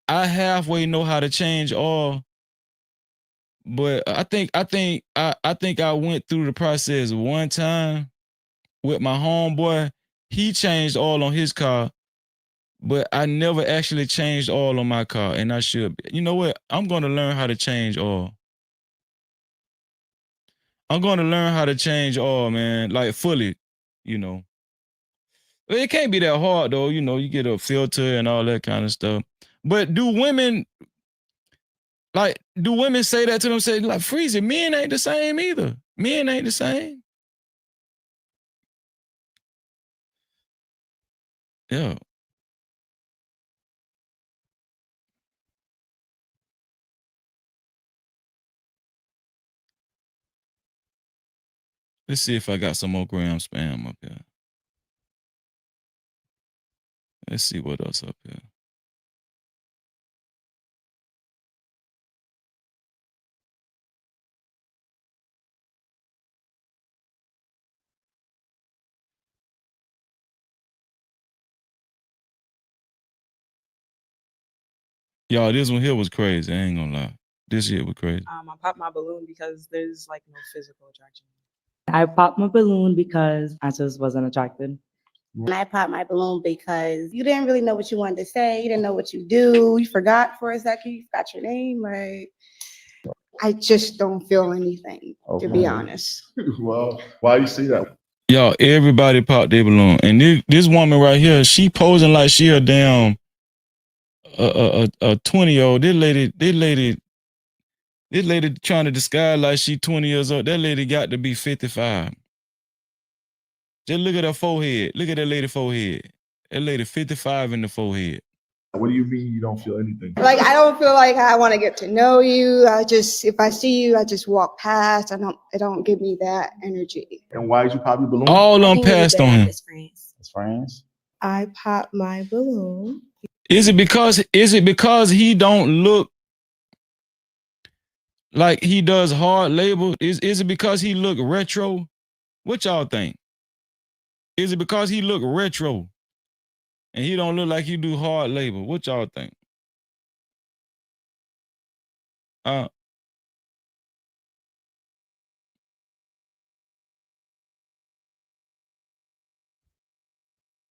I halfway know how to change oil, but I think I went through the process one time with my homeboy. He changed oil on his car, but I never actually changed oil on my car, and I should. You know what? I'm gonna learn how to change oil. I'm gonna learn how to change oil, man, like fully, you know. It can't be that hard though, you know, you get a filter and all that kind of stuff. But do women say that to them? Say, like, freeze it, men ain't the same either. Men ain't the same. Yeah. Let's see if I got some more gram spam up here. Let's see what else up here. Y'all, this one here was crazy. I ain't gonna lie. This shit was crazy. I popped my balloon because there's like no physical attraction. I popped my balloon because I just wasn't attracted. And I popped my balloon because you didn't really know what you wanted to say. You didn't know what you do. You forgot for a second. You forgot your name. Like, I just don't feel anything, to be honest. Well, why you see that? Y'all, everybody popped their balloon. And this woman right here, she posing like she a damn a 20-year-old. This lady trying to disguise like she 20 years old. That lady got to be 55. Just look at her forehead. Look at that lady forehead. That lady 55 in the forehead. What do you mean you don't feel anything? Like, I don't feel like I want to get to know you. If I see you, I just walk past. It don't give me that energy. And why did you pop your balloon? All of them passed on him. As friends? I popped my balloon. Is it because he don't look like he does hard labor? Is it because he look retro? What y'all think? Is it because he look retro and he don't look like he do hard labor? What y'all think?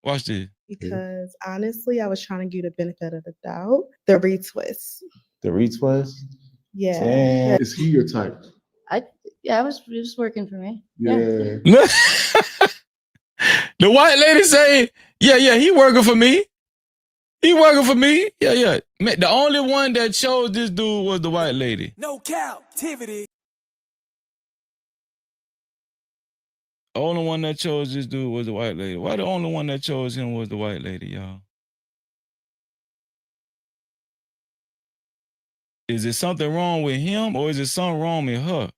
Watch this. Because honestly, I was trying to give the benefit of the doubt. The retwist. The retwist? Yeah. Damn. Is he your type? It was working for me. Yeah. The white lady say, yeah, he working for me. He working for me. Yeah. Man, the only one that chose this dude was the white lady. No Cap-tivity. The only one that chose this dude was the white lady. Why the only one that chose him was the white lady, y'all? Is it something wrong with him or is it something wrong with her?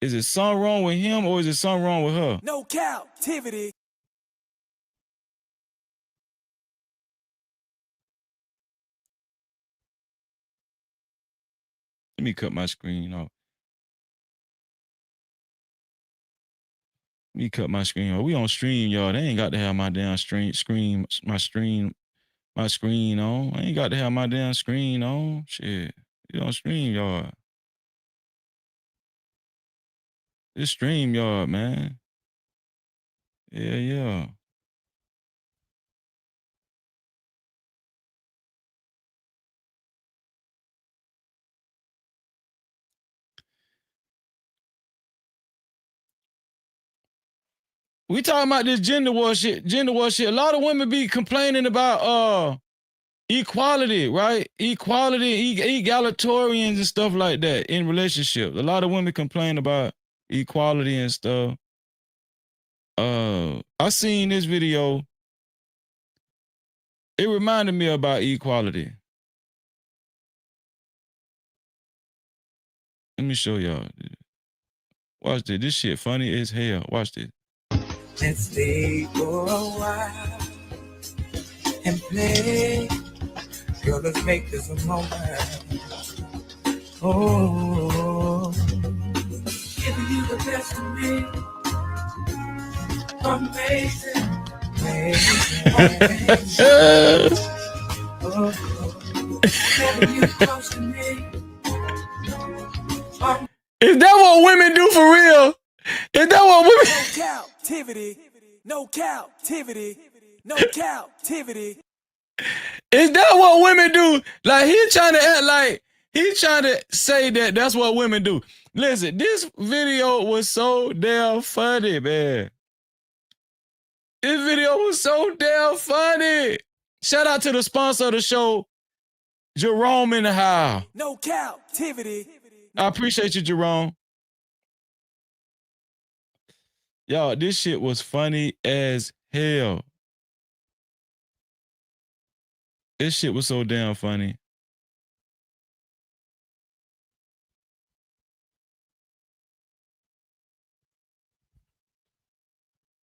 Is it something wrong with him or is it something wrong with her? No Cap-tivity. Let me cut my screen off. We on StreamYard. They ain't got to have my damn screen on. I ain't got to have my damn screen on. Shit. We on StreamYard. It's StreamYard, man. Yeah. we talking about this gender war shit. A lot of women be complaining about equality, right? Equality, egalitarians and stuff like that in relationships. A lot of women complain about equality and stuff. I seen this video. It reminded me about equality. Let me show y'all. Watch this. This shit funny as hell. Watch this. Let's stay for a while and play. Girl, let's make this a moment. Oh, giving you the best of me. Amazing, amazing. Oh, having you close to me. Is that what women do for real? Is that what women? Captivity, no captivity, no captivity. Is that what women do? Like he trying to act like he trying to say that that's what women do. Listen, this video was so damn funny, man. This video was so damn funny. Shout out to the sponsor of the show, Jerome in the house. No captivity. I appreciate you, Jerome. Y'all, this shit was funny as hell. This shit was so damn funny.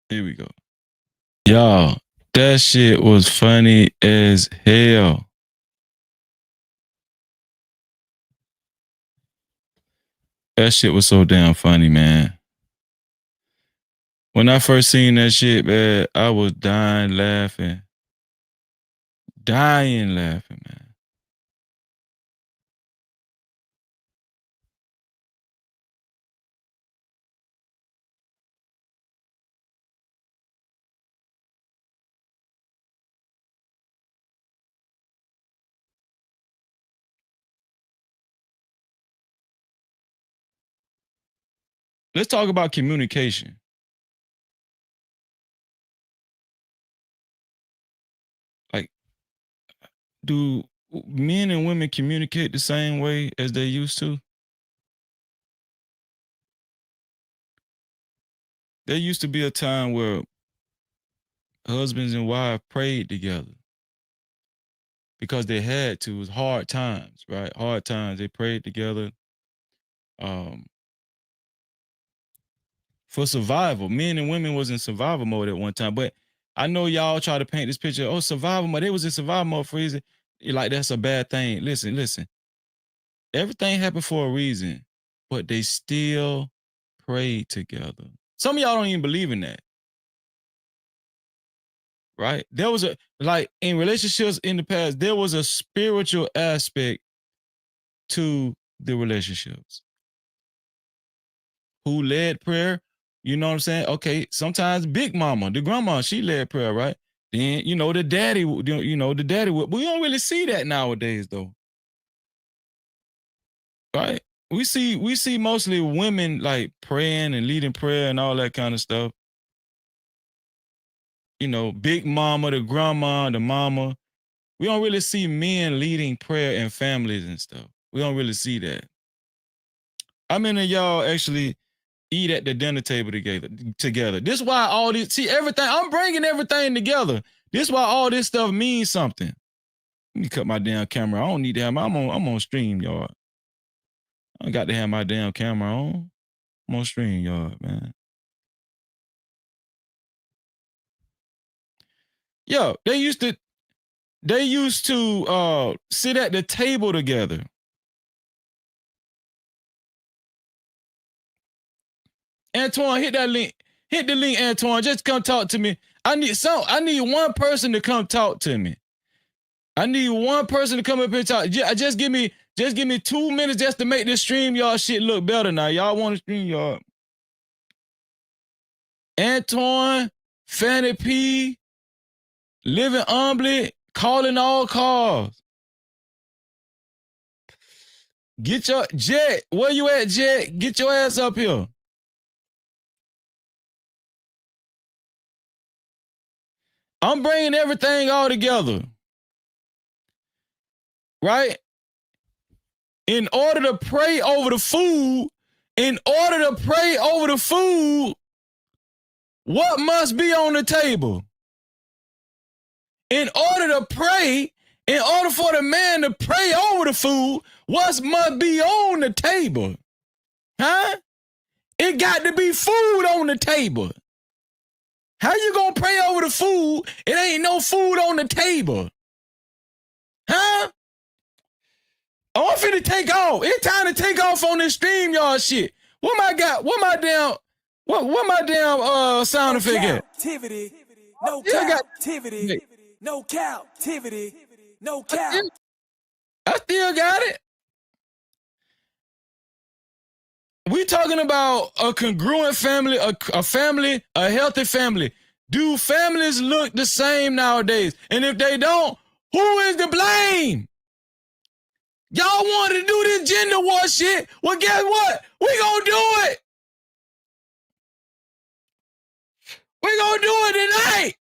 Here we go. Y'all, that shit was funny as hell. That shit was so damn funny, man. When I first seen that shit, man, I was dying laughing. Dying laughing, man. Let's talk about communication. Like, do men and women communicate the same way as they used to? There used to be a time where husbands and wives prayed together because they had to. It was hard times, right? Hard times. They prayed together for survival. Men and women was in survival mode at one time, but I know y'all try to paint this picture. Oh, survival mode. They was in survival mode for a reason. You're like, that's a bad thing. Listen. Everything happened for a reason, but they still prayed together. Some of y'all don't even believe in that. Right? There was like in relationships in the past, there was a spiritual aspect to the relationships. Who led prayer? You know what I'm saying? Okay, sometimes Big Mama, the grandma, she led prayer, right? Then, the daddy, the daddy would. We don't really see that nowadays, though. Right? We see mostly women like praying and leading prayer and all that kind of stuff. Big Mama, the grandma, the mama. We don't really see men leading prayer in families and stuff. We don't really see that. How many of y'all actually eat at the dinner table together? This is why all this, see everything, I'm bringing everything together. This is why all this stuff means something. Let me cut my damn camera. I don't need to have I'm on StreamYard. I got to have my damn camera on. I'm on StreamYard, man. Yo, they used to sit at the table together. Antoine, hit that link. Hit the link, Antoine. Just come talk to me. I need one person to come talk to me. I need one person to come up here and talk. Just give me 2 minutes just to make this StreamYard shit look better now. Y'all want to StreamYard? Antoine, Fanny P, Living Omelet, calling all cars. Get your Jet. Where you at, Jet? Get your ass up here. I'm bringing everything all together. Right? In order to pray over the food, what must be on the table? In order to pray, in order for the man to pray over the food, what must be on the table? Huh? It got to be food on the table. How you gonna pray over the food? It ain't no food on the table. Huh? Oh, I'm finna take off. It's time to take off on this StreamYard shit. What my damn sound effect at? No captivity. No captivity. No cap. I still got it. We talking about a congruent family, a family, a healthy family. Do families look the same nowadays? And if they don't, who is to blame? Y'all wanted to do this gender war shit. Well, guess what? We gonna do it. We gonna do it tonight.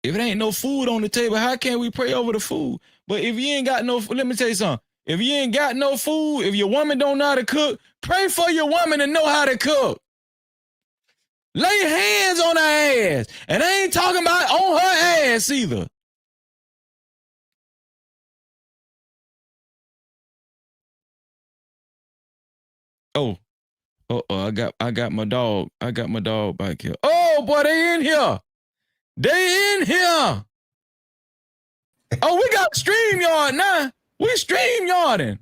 If it ain't no food on the table, how can we pray over the food? But if you ain't got no, let me tell you something. If you ain't got no food, if your woman don't know how to cook, pray for your woman to know how to cook. Lay hands on her ass. And I ain't talking about on her ass either. Oh, I got my dog. I got my dog back here. Oh boy, they in here. They in here. Oh, we got StreamYard now. We StreamYarding.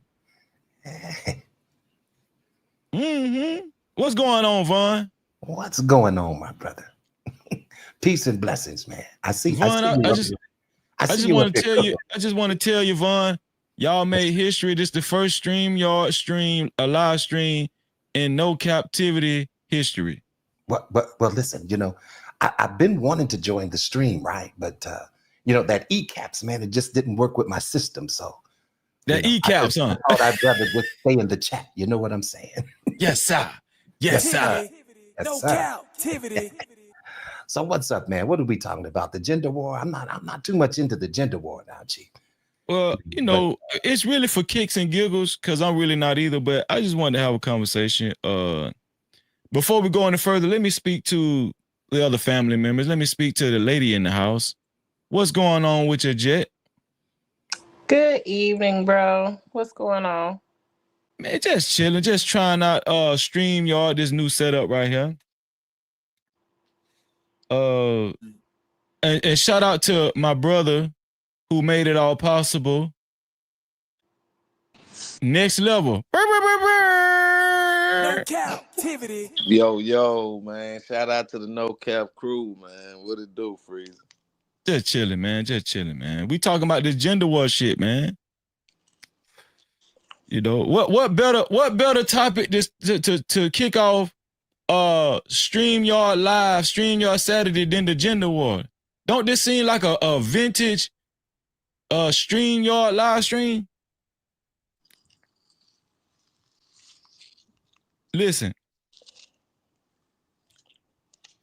What's going on, Vaughn? What's going on, my brother? Peace and blessings, man. Vaughn, I just want to tell you, Vaughn, y'all made history. This is the first StreamYard stream, a live stream in no captivity history. Well, listen, I've been wanting to join the stream, right? But that ECAPS, man, it just didn't work with my system. So that ECAPS, huh? I thought I'd rather just stay in the chat. You know what I'm saying? Yes, sir. Yes, sir. No captivity. So what's up, man? What are we talking about? The gender war? I'm not too much into the gender war now, Chief. Well, it's really for kicks and giggles because I'm really not either. But I just wanted to have a conversation. Before we go any further, let me speak to the other family members. Let me speak to the lady in the house. What's going on with your jet? Good evening, bro. What's going on? Man, just chilling, just trying out StreamYard, this new setup right here. And shout out to my brother who made it all possible. Next level. No captivity. Yo, man. Shout out to the No Cap crew, man. What it do, Freezer? Just chilling, man. Just chilling, man. We talking about this gender war shit, man. What better topic to kick off StreamYard Live, StreamYard Saturday than the gender war? Don't this seem like a vintage StreamYard live stream? Listen.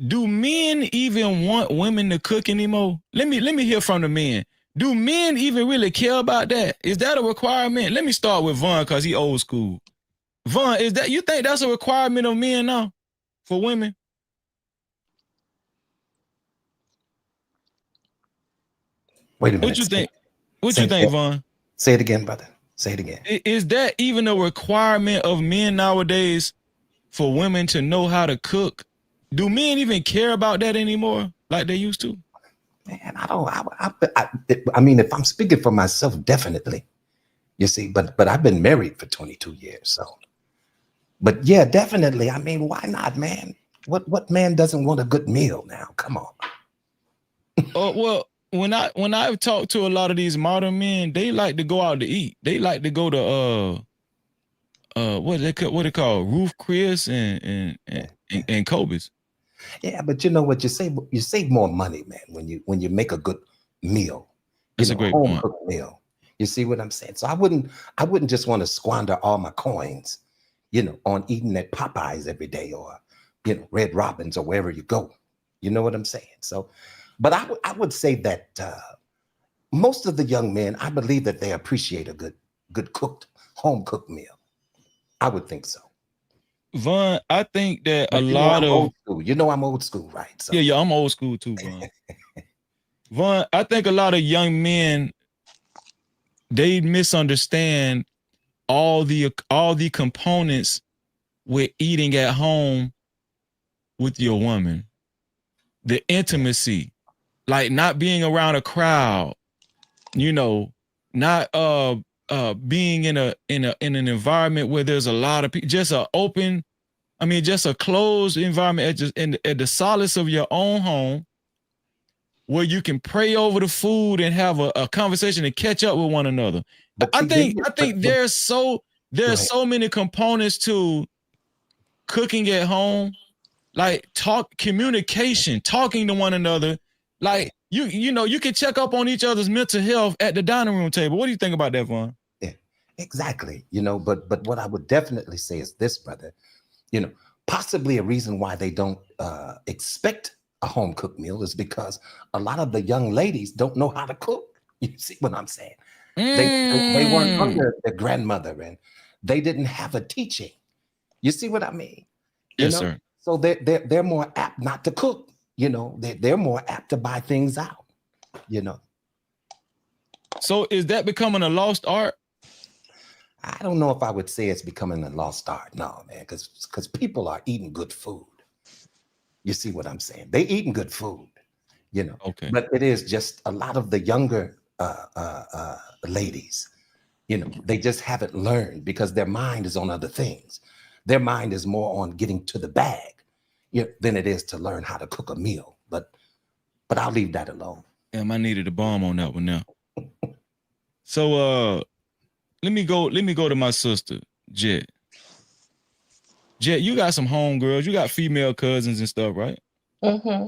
Do men even want women to cook anymore? Let me hear from the men. Do men even really care about that? Is that a requirement? Let me start with Vaughn because he old school. Vaughn, you think that's a requirement of men now for women? Wait a minute. What you think? What you think, Vaughn? Say it again, brother. Say it again. Is that even a requirement of men nowadays for women to know how to cook? Do men even care about that anymore like they used to? Man, I mean, if I'm speaking for myself, definitely. You see, but I've been married for 22 years, so. But yeah, definitely. I mean, why not, man? What man doesn't want a good meal now? Come on. Well, when I've talked to a lot of these modern men, they like to go out to eat. They like to go to what they call Roof Chris and Kobe's. Yeah, but you know what? You save more money, man, when you make a good meal. That's a great point. Meal. You see what I'm saying? So I wouldn't just want to squander all my coins, on eating at Popeyes every day or, Red Robin's or wherever you go. You know what I'm saying? So, but I would say that most of the young men, I believe that they appreciate a good cooked, home cooked meal. I would think so. Vaughn, I think that But a lot I'm of old school. I'm old school, right? So yeah, I'm old school too, Vaughn. Vaughn, I think a lot of young men, they misunderstand all the components with eating at home with your woman. The intimacy, like not being around a crowd, not being in an environment where there's a lot of people, just a closed environment at the solace of your own home, where you can pray over the food and have a conversation and catch up with one another. But I think there's so many components to cooking at home, like communication, talking to one another. Like you can check up on each other's mental health at the dining room table. What do you think about that, Vaughn? Yeah, exactly. But what I would definitely say is this, brother. Possibly a reason why they don't expect a home cooked meal is because a lot of the young ladies don't know how to cook. You see what I'm saying? They weren't under their grandmother and they didn't have a teaching. You see what I mean? Yes, sir. So they're more apt not to cook. They're more apt to buy things out. So is that becoming a lost art? I don't know if I would say it's becoming a lost art. No, man, because people are eating good food. You see what I'm saying? They eating good food, Okay. But it is just a lot of the younger ladies, they just haven't learned because their mind is on other things. Their mind is more on getting to the bag, than it is to learn how to cook a meal. But I'll leave that alone. Damn, I needed a bomb on that one now. So let me go to my sister, Jet. Jet, you got some homegirls, you got female cousins and stuff, right? Mm-hmm.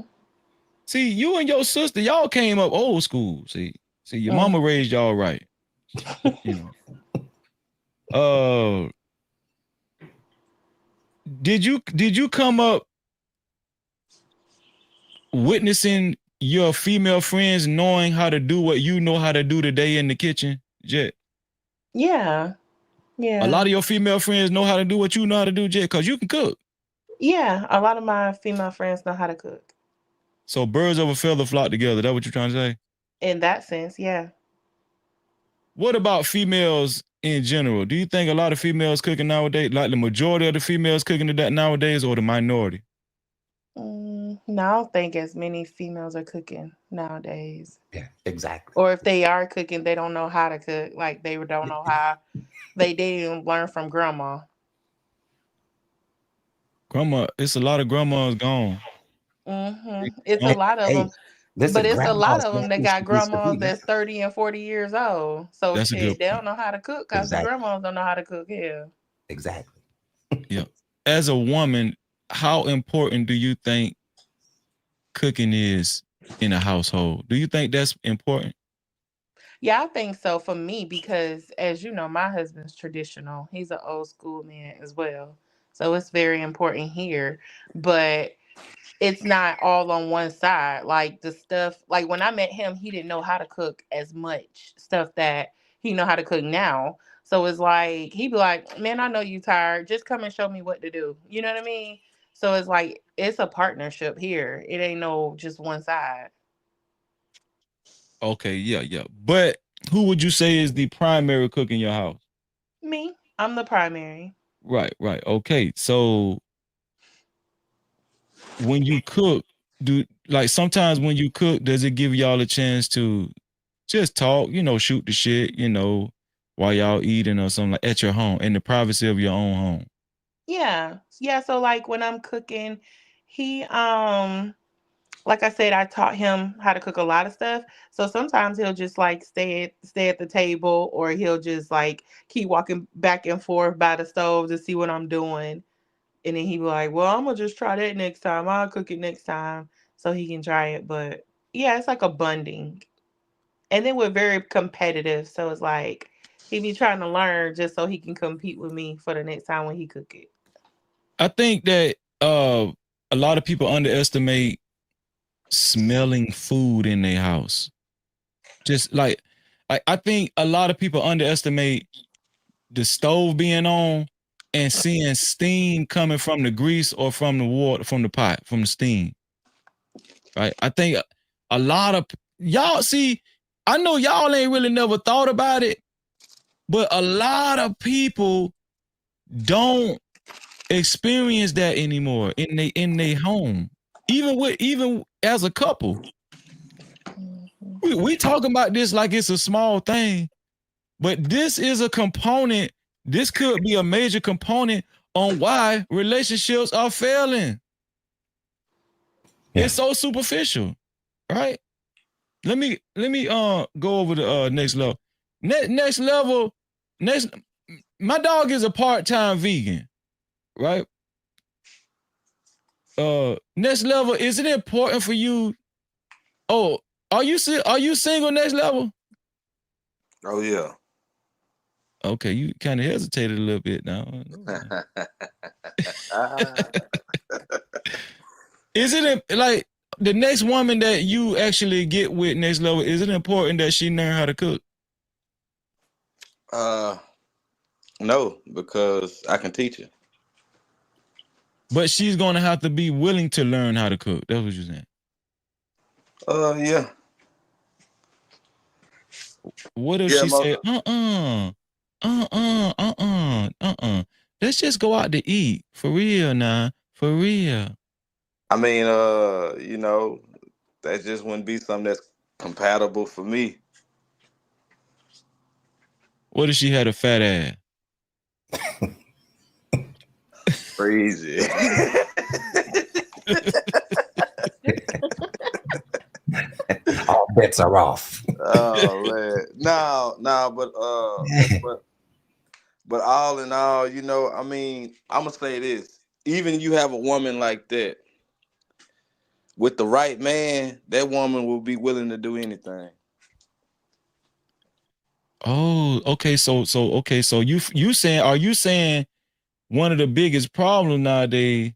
See, you and your sister, y'all came up old school. See, your mama raised y'all right. Did you come up witnessing your female friends knowing how to do what you know how to do today in the kitchen, Jet? Yeah. A lot of your female friends know how to do what you know how to do, Jet, because you can cook. Yeah, a lot of my female friends know how to cook. So birds of a feather flock together. That what you're trying to say? In that sense, yeah. What about females in general? Do you think a lot of females cooking nowadays, like the majority of the females cooking to that nowadays, or the minority? No, I don't think as many females are cooking nowadays. Yeah, exactly. Or if they are cooking, they don't know how to cook. Like they don't know how. They didn't learn from grandma. Grandma, it's a lot of grandmas gone. Mm-hmm. It's a lot of them. Listen, but it's a lot grandmas of them that used got to be grandmas that. that's 30 and 40 years old. So That's a shit, good they point. don't know how to cook because the grandmas don't know how to cook here. Exactly. Yeah. As a woman, how important do you think cooking is in a household? Do you think that's important? Yeah, I think so for me because, as you know, my husband's traditional. He's an old school man as well. So it's very important here. But it's not all on one side. Like the stuff, like when I met him, he didn't know how to cook as much stuff that he know how to cook now. So it's like, he'd be like, man, I know you tired. Just come and show me what to do. You know what I mean? So it's like, it's a partnership here. It ain't no just one side. Okay, yeah. But who would you say is the primary cook in your house? Me, I'm the primary. Right. Okay, so when you cook, sometimes when you cook, does it give y'all a chance to just talk, shoot the shit, while y'all eating or something like at your home, in the privacy of your own home? Yeah. So like when I'm cooking, he like I said, I taught him how to cook a lot of stuff. So sometimes he'll just like stay at the table, or he'll just like keep walking back and forth by the stove to see what I'm doing. And then he be like, well, I'm gonna just try that next time. I'll cook it next time so he can try it. But yeah, it's like a bonding. And then we're very competitive. So it's like He be trying to learn just so he can compete with me for the next time when he cook it. I think that a lot of people underestimate smelling food in their house. Just like I think a lot of people underestimate the stove being on and seeing steam coming from the grease or from the water, from the pot, from the steam. Right? I think a lot of y'all see, I know y'all ain't really never thought about it, but a lot of people don't experience that anymore in their home. Even as a couple. We talking about this like it's a small thing, but this is a component. This could be a major component on why relationships are failing. Yeah. It's so superficial, right? Let me go over the next level. Next level. My dog is a part-time vegan, right? Next level, is it important for you? Oh, are you single next level? Oh yeah. Okay, you kind of hesitated a little bit now. Is it like the next woman that you actually get with next level, is it important that she learn how to cook? No, because I can teach her. But she's gonna have to be willing to learn how to cook. That's what you're saying. Yeah. What if she said, let's just go out to eat. For real now. For real. I mean, you know, that just wouldn't be something that's compatible for me. What if she had a fat ass? Crazy. All bets are off. Oh man. No, but all in all, you know, I mean, I'm gonna say this. Even you have a woman like that, with the right man, that woman will be willing to do anything. Oh, okay. So you saying, are you saying one of the biggest problems nowadays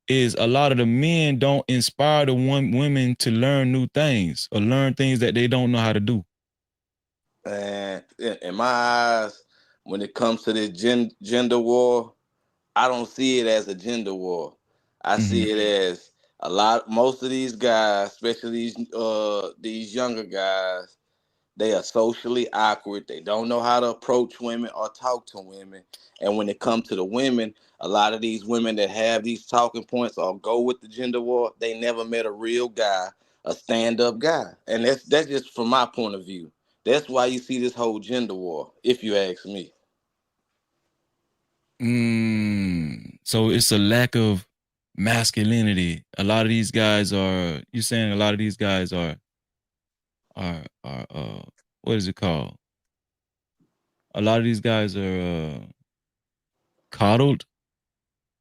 is a lot of the men don't inspire the women to learn new things or learn things that they don't know how to do? And in my eyes, when it comes to this gender war, I don't see it as a gender war. I see it as most of these guys, especially these younger guys, they are socially awkward. They don't know how to approach women or talk to women. And when it comes to the women, a lot of these women that have these talking points or go with the gender war, they never met a real guy, a stand-up guy. And that's just from my point of view. That's why you see this whole gender war, if you ask me. So it's a lack of masculinity. A lot of these guys are, you're saying a lot of these guys are what is it called? A lot of these guys are coddled,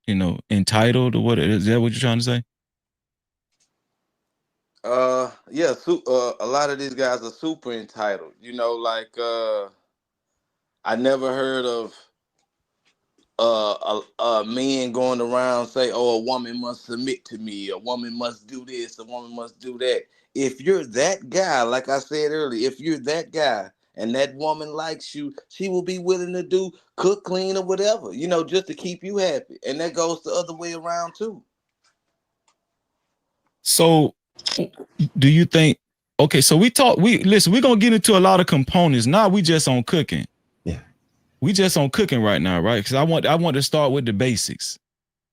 you know, entitled, or what? Is that what you're trying to say? Yeah, a lot of these guys are super entitled. You know, like I never heard of men going around say, "Oh, a woman must submit to me. A woman must do this. A woman must do that." If you're that guy, like I said earlier, if you're that guy and that woman likes you, she will be willing to do cook, clean, or whatever, you know, just to keep you happy. And that goes the other way around too. So do you think, okay, so listen, we're going to get into a lot of components. Now we just on cooking. Yeah. We just on cooking right now, right? Because I want to start with the basics.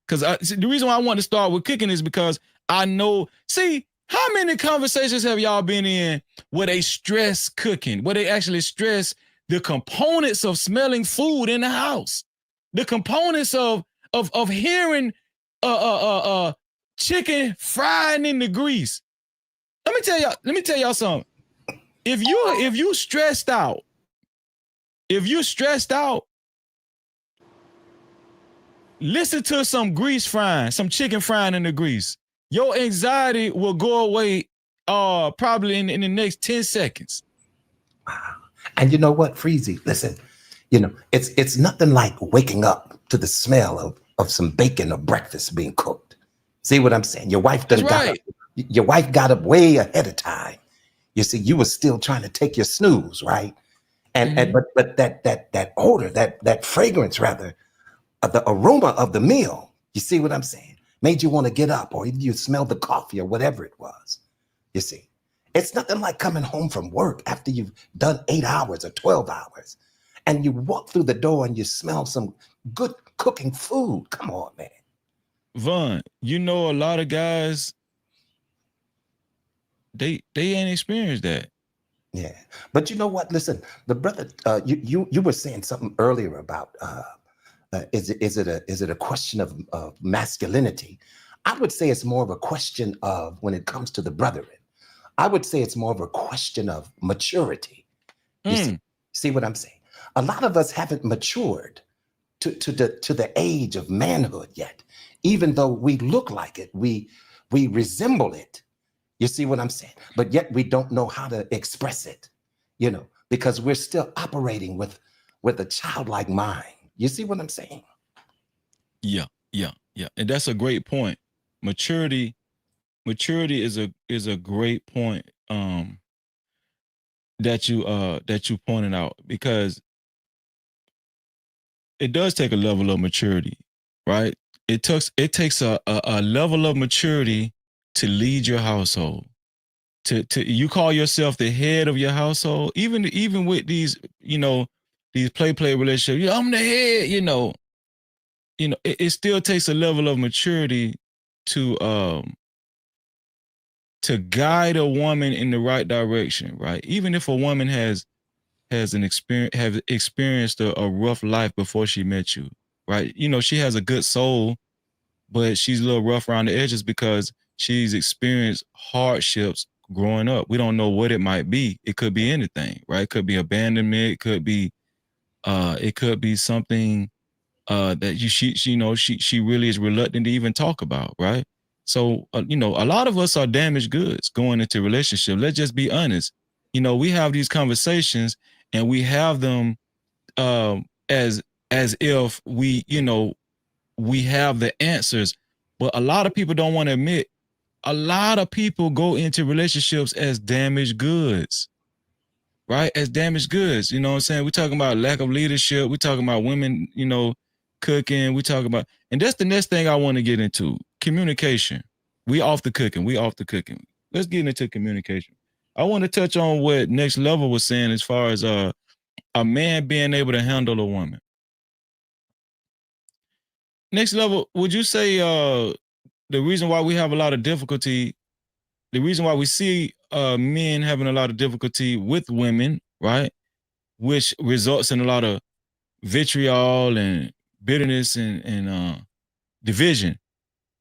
Because the reason why I want to start with cooking is because I know, see, how many conversations have y'all been in where they stress cooking, where they actually stress the components of smelling food in the house, the components of hearing chicken frying in the grease? Let me tell y'all something. If you're stressed out, listen to some grease frying, some chicken frying in the grease. Your anxiety will go away probably in the next 10 seconds. And you know what, Freezy, listen, it's nothing like waking up to the smell of some bacon or breakfast being cooked. See what I'm saying? Your wife That's got right. up. Your wife got up way ahead of time. You see, you were still trying to take your snooze, right? And but that odor, that fragrance rather, the aroma of the meal, you see what I'm saying, made you want to get up, or you smelled the coffee or whatever it was. You see, it's nothing like coming home from work after you've done 8 hours or 12 hours, and you walk through the door and you smell some good cooking food. Come on, man. Vaughn, a lot of guys, they ain't experienced that. Yeah, but you know what? Listen, the brother, you were saying something earlier about is it a question of masculinity? I would say it's more of a question of, when it comes to the brethren, I would say it's more of a question of maturity. You see what I'm saying? A lot of us haven't matured to the age of manhood yet, even though we look like it, we resemble it. You see what I'm saying? But yet we don't know how to express it, because we're still operating with a childlike mind. You see what I'm saying? Yeah. And that's a great point. Maturity is a great point that you pointed out, because it does take a level of maturity, right? It takes a level of maturity to lead your household. To you call yourself the head of your household, even with these, these play relationships. I'm the head, it still takes a level of maturity to guide a woman in the right direction, right? Even if a woman has experienced a rough life before she met you, right? She has a good soul, but she's a little rough around the edges because she's experienced hardships growing up. We don't know what it might be. It could be anything, right? It could be abandonment. It could be something that she really is reluctant to even talk about, right? So a lot of us are damaged goods going into relationship. Let's just be honest. We have these conversations and we have them as if we have the answers, but a lot of people don't want to admit. A lot of people go into relationships as damaged goods, right? As damaged goods. You know what I'm saying? We're talking about lack of leadership. We're talking about women, cooking. We talk about, and that's the next thing I want to get into: communication. We off the cooking. Let's get into communication. I want to touch on what Next Level was saying as far as a man being able to handle a woman. Next Level, would you say the reason why we have a lot of difficulty, the reason why we see men having a lot of difficulty with women, right, which results in a lot of vitriol and bitterness and division,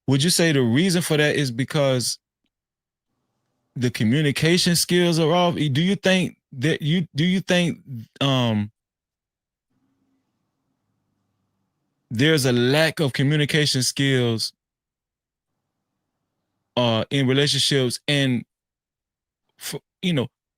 would you say the reason for that is because the communication skills are off? Do you think there's a lack of communication skills in relationships? And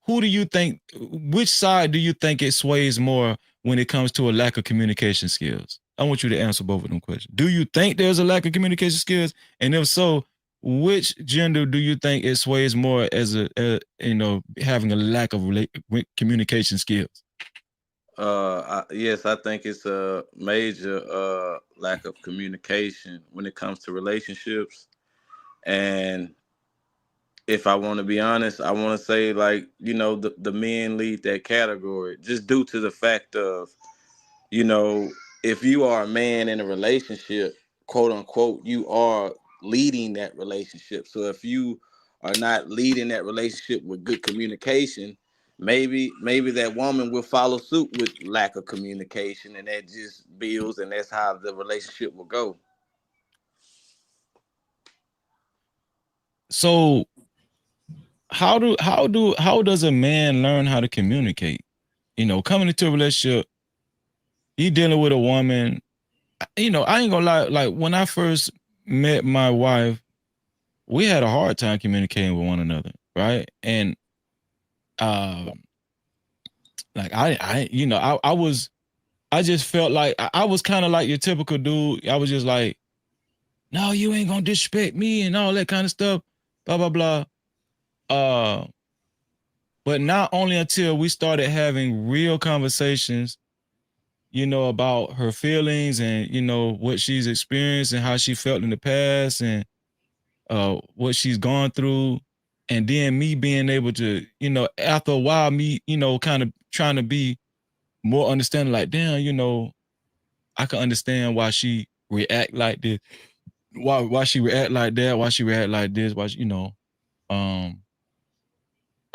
who do you think, which side do you think it sways more when it comes to a lack of communication skills? I want you to answer both of them questions. Do you think there's a lack of communication skills? And if so, which gender do you think it sways more as having a lack of communication skills? Yes, I think it's a major lack of communication when it comes to relationships. And if I want to be honest, I want to say, like, the men lead that category just due to the fact of, if you are a man in a relationship, quote unquote, you are leading that relationship. So if you are not leading that relationship with good communication, maybe that woman will follow suit with lack of communication, and that just builds, and that's how the relationship will go. So how does a man learn how to communicate? Coming into a relationship, you dealing with a woman. I ain't gonna lie. Like, when I first met my wife, we had a hard time communicating with one another, right? And Like I just felt like I was kind of like your typical dude. I was just like, no, you ain't gonna disrespect me and all that kind of stuff, blah, blah, blah. But not only until we started having real conversations, about her feelings and, what she's experienced and how she felt in the past and what she's gone through. And then me being able to, after a while, me, kind of trying to be more understanding, like, damn, I can understand why she react like this, why she react like that, why she react like this, why she,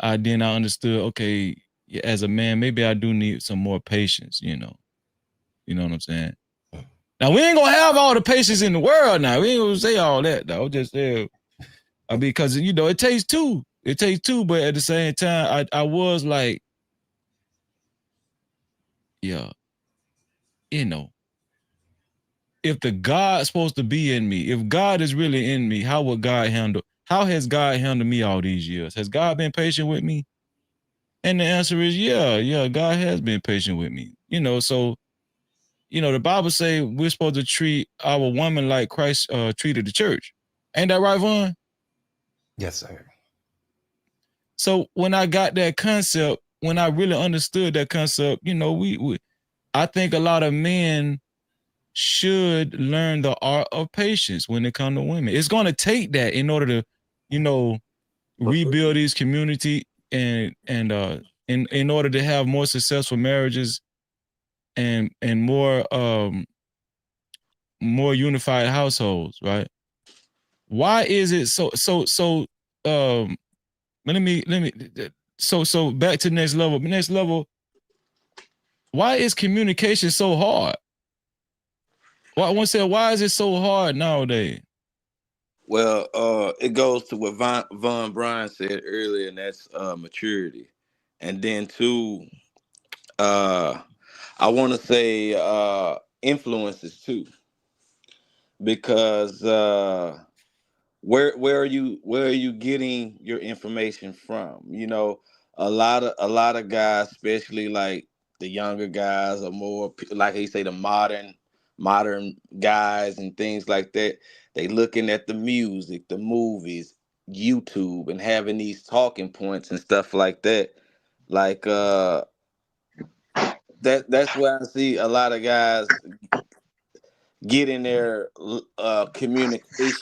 I understood, okay, yeah, as a man, maybe I do need some more patience, You know what I'm saying? Now, we ain't gonna have all the patience in the world now. We ain't gonna say all that, though. Just because, it takes two. It takes two, but at the same time, I was like, yeah, if the God's supposed to be in me, if God is really in me, how has God handled me all these years? Has God been patient with me? And the answer is, yeah, God has been patient with me. So, the Bible say we're supposed to treat our woman like Christ treated the church. Ain't that right, Vaughn? Yes, sir. So when I got that concept, when I really understood that concept, I think a lot of men should learn the art of patience when it comes to women. It's going to take that in order to, rebuild these community and in order to have more successful marriages and more unified households, right? Why is it so let me so back to next level. Why is communication so hard? Why is it so hard nowadays? Well, it goes to what Von Bryan said earlier, and that's maturity. And then two, I want to say influences too, because where are you getting your information from? A lot of guys, especially like the younger guys, are more like he say the modern guys and things like that. They looking at the music, the movies, YouTube, and having these talking points and stuff like that. Like that's where I see a lot of guys getting their communication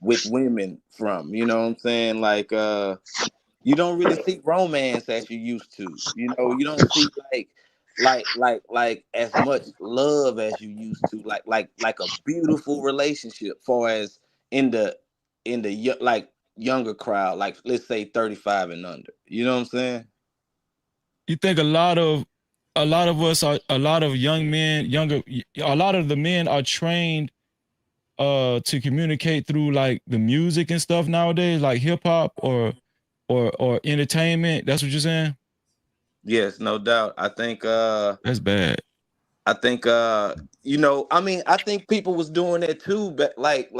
with women from. You know what I'm saying? Like you don't really see romance as you used to. You don't see like as much love as you used to. Like a beautiful relationship, far as in the like younger crowd, like let's say 35 and under. You know what I'm saying? You think a lot of young men, a lot of the men are trained to communicate through like the music and stuff nowadays, like hip hop or entertainment. That's what you're saying? Yes, no doubt. I think that's bad. I think I think people was doing that too, but like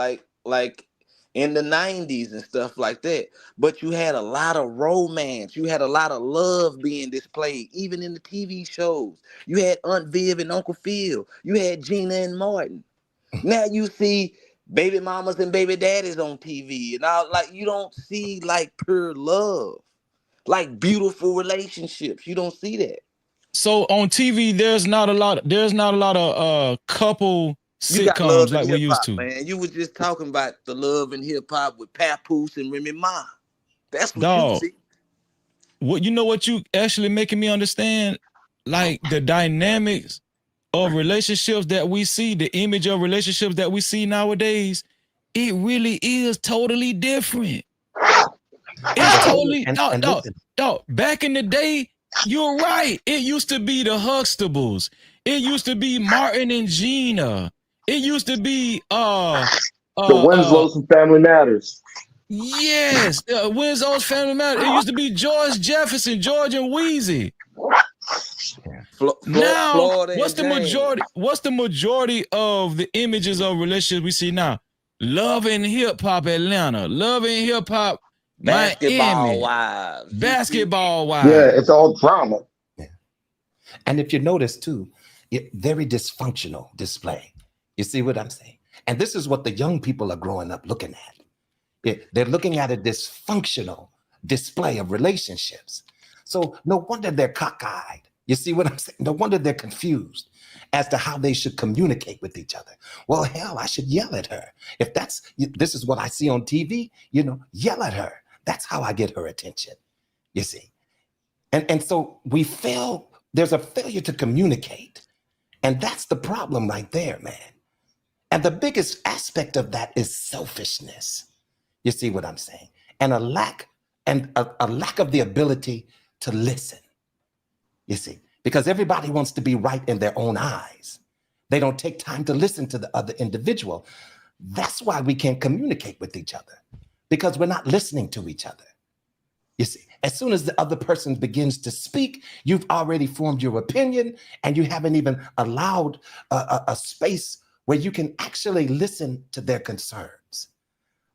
in the 90s and stuff like that. But you had a lot of romance. You had a lot of love being displayed, even in the TV shows. You had Aunt Viv and Uncle Phil. You had Gina and Martin. Now you see baby mamas and baby daddies on TV. And like you don't see like pure love, like beautiful relationships. You don't see that. So on TV, there's not a lot of couple sitcoms like we used to. Man, you was just talking about the love and hip hop with Papoose and Remy Ma. That's what you see. What you actually making me understand, like the dynamics of relationships that we see, the image of relationships that we see nowadays, it really is totally different. It's totally dog. Back in the day, you're right. It used to be the Huxtables. It used to be Martin and Gina. It used to be the Winslow's from Family Matters. Yes, Winslow's Family Matters. It used to be George Jefferson, George and Wheezy. Now, what's the majority of the images of relationships we see now? Love and Hip Hop Atlanta, Love and Hip Hop Basketball Miami. Wives. Basketball Wives. Yeah, it's all drama. And if you notice too, very dysfunctional display. You see what I'm saying? And this is what the young people are growing up looking at. They're looking at a dysfunctional display of relationships. So no wonder they're cockeyed. You see what I'm saying? No wonder they're confused as to how they should communicate with each other. Well, hell, I should yell at her. If this is what I see on TV, yell at her. That's how I get her attention, you see. And so there's a failure to communicate. And that's the problem right there, man. And the biggest aspect of that is selfishness. You see what I'm saying? And a lack of the ability to listen. You see, because everybody wants to be right in their own eyes. They don't take time to listen to the other individual. That's why we can't communicate with each other, because we're not listening to each other. You see, as soon as the other person begins to speak, you've already formed your opinion, and you haven't even allowed a space where you can actually listen to their concerns.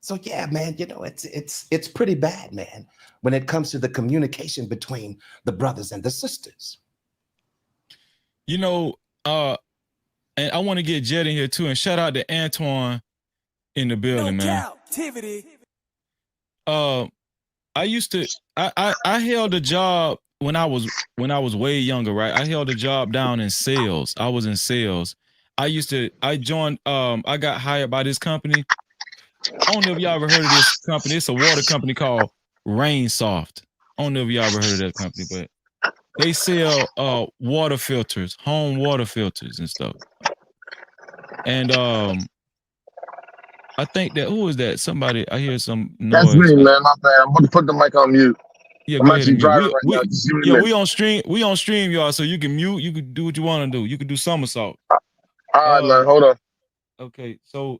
So yeah, man, it's pretty bad, man, when it comes to the communication between the brothers and the sisters. And I want to get Jed in here too, and shout out to Antoine in the building, man. Cap-tivity. I held a job when I was way younger, right? I held a job down in sales. I was in sales. I got hired by this company. I don't know if y'all ever heard of this company. It's a water company called Rainsoft. I don't know if y'all ever heard of that company, but they sell water filters, home water filters and stuff. And I think that, who is that? Somebody, I hear some noise. That's me, man. My bad. I'm going to put the mic on mute. Yeah, I'm actually driving right now. Just give me a minute. we on StreamYard, so you can mute. You can do what you want to do. You can do somersault. All right, man. Hold on. Okay, so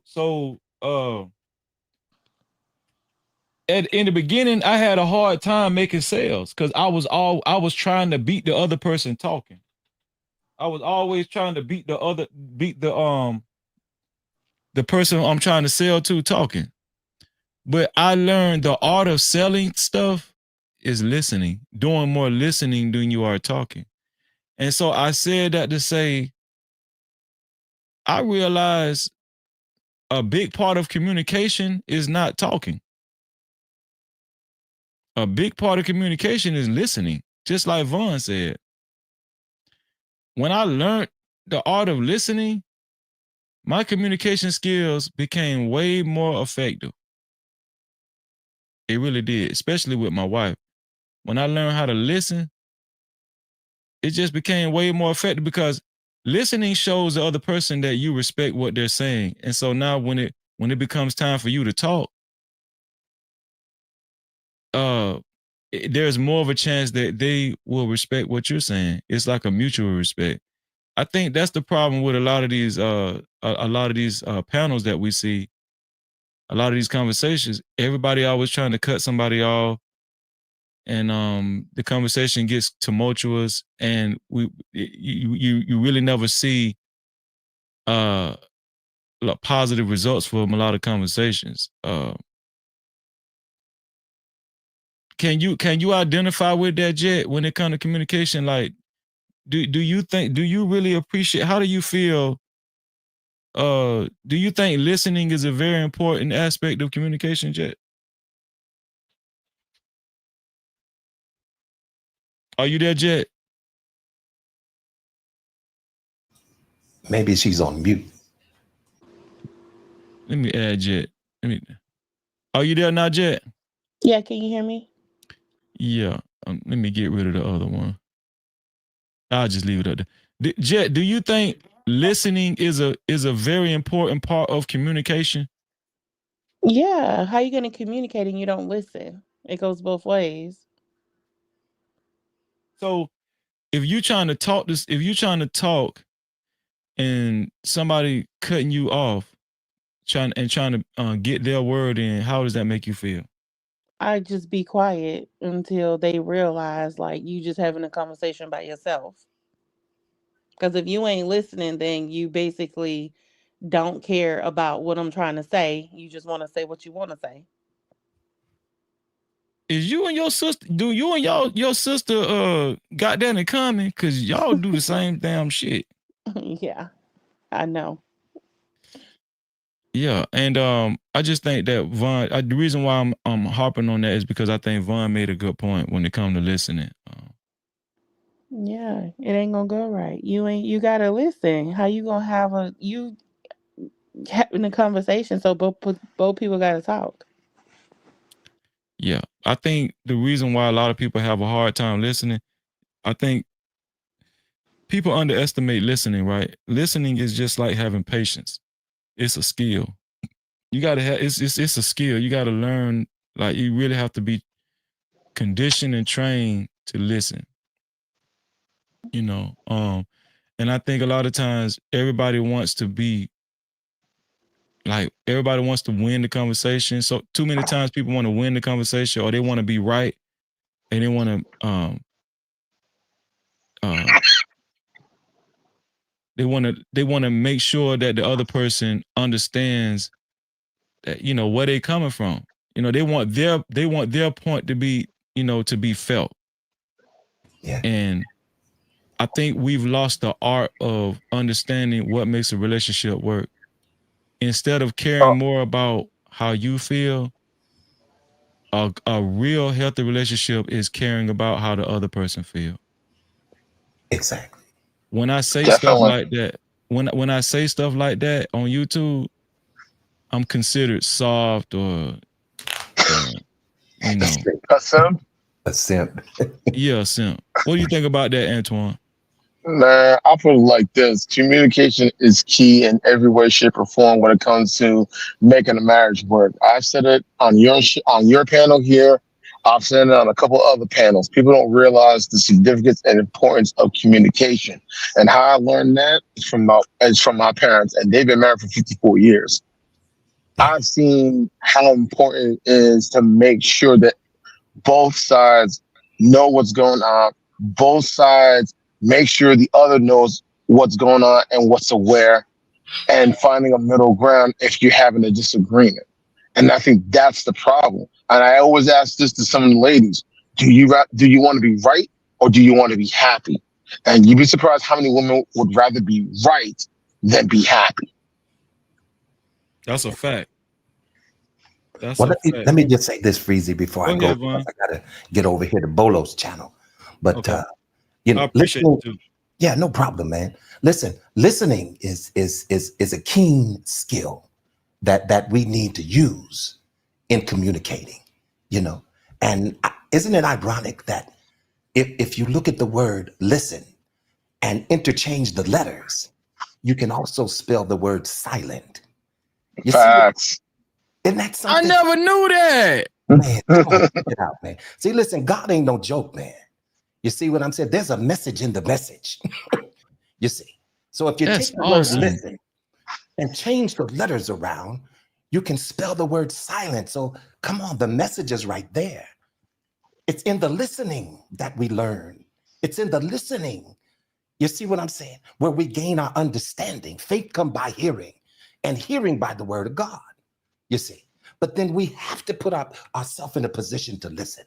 in the beginning, I had a hard time making sales because I was trying to beat the other person talking. I was always trying to beat the person I'm trying to sell to talking. But I learned the art of selling stuff is listening, doing more listening than you are talking. And so I said that to say, I realized a big part of communication is not talking. A big part of communication is listening, just like Vaughn said. When I learned the art of listening, my communication skills became way more effective. It really did, especially with my wife. When I learned how to listen, it just became way more effective because listening shows the other person that you respect what they're saying. And so now when it becomes time for you to talk, there's more of a chance that they will respect what you're saying. It's like a mutual respect. I think that's the problem with a lot of these panels that we see. A lot of these conversations, everybody always trying to cut somebody off, and the conversation gets tumultuous, and you really never see positive results from a lot of conversations. Can you identify with that, Jet, when it comes to communication? Like, do you really appreciate, how do you feel? Do you think listening is a very important aspect of communication, Jet? Are you there, Jet? Maybe she's on mute. Let me add Jet. Are you there now, Jet? Yeah, can you hear me? Yeah. Let me get rid of the other one. I'll just leave it up there. Jet, do you think listening is a very important part of communication? Yeah. How are you going to communicate and you don't listen? It goes both ways. So if you're trying to talk and somebody cutting you off, trying to get their word in, how does that make you feel? I just be quiet until they realize like you just having a conversation by yourself. Because if you ain't listening, then you basically don't care about what I'm trying to say. You just want to say what you want to say. is you and your sister, do you and your sister got that in common? Cause y'all do the same damn shit. Yeah, I know. Yeah, and I just think that Von, the reason why I'm harping on that is because I think Von made a good point when it comes to listening. Yeah, it ain't gonna go right. You gotta listen. How you gonna have having a conversation? So both people gotta talk. Yeah, I think the reason why a lot of people have a hard time listening, I think people underestimate listening, right? Listening is just like having patience. It's a skill. You gotta have it's a skill. You gotta learn, like you really have to be conditioned and trained to listen. You know, and I think a lot of times everybody wants to be like everybody wants to win the conversation. So too many times people want to win the conversation or they want to be right and they want to they want to make sure that the other person understands that, you know, where they coming from. You know, they want their point to be, you know, to be felt. Yeah. And I think we've lost the art of understanding what makes a relationship work. Instead of caring more about how you feel, a real healthy relationship is caring about how the other person feel. Exactly. When I say stuff like that, when I say stuff like that on YouTube, I'm considered soft or you know. A simp? A simp. Yeah, a simp. What do you think about that, Antoine? Man, I put it like this. Communication is key in every way, shape, or form when it comes to making a marriage work. I've said it on your panel here. I've said it on a couple other panels. People don't realize the significance and importance of communication. And how I learned that is from my parents, and they've been married for 54 years. I've seen how important it is to make sure that both sides know what's going on. Both sides make sure the other knows what's going on and what's aware, and finding a middle ground if you're having a disagreement. And I think that's the problem. And I always ask this to some of the ladies: Do you want to be right or do you want to be happy? And you'd be surprised how many women would rather be right than be happy. That's a fact. That's Well, a fact. let me just say this, Freezy, before I go. Ahead, Vaughn. I gotta get over here to Bolo's channel. But Okay. you know, I appreciate listening, you too. yeah, no problem, man. Listening is a keen skill that we need to use in communicating, you know. And isn't it ironic that if you look at the word listen and interchange the letters, you can also spell the word silent. You Facts. Isn't that something? I never knew that. Man, check it out, man. See, listen, God ain't no joke, man. You see what I'm saying? There's a message in the message. You see? So if you That's take the awesome. word listen and change the letters around, you can spell the word silent. So come on, the message is right there. It's in the listening that we learn. It's in the listening. You see what I'm saying? Where we gain our understanding. Faith comes by hearing, and hearing by the word of God. You see? But then we have to put ourselves in a position to listen.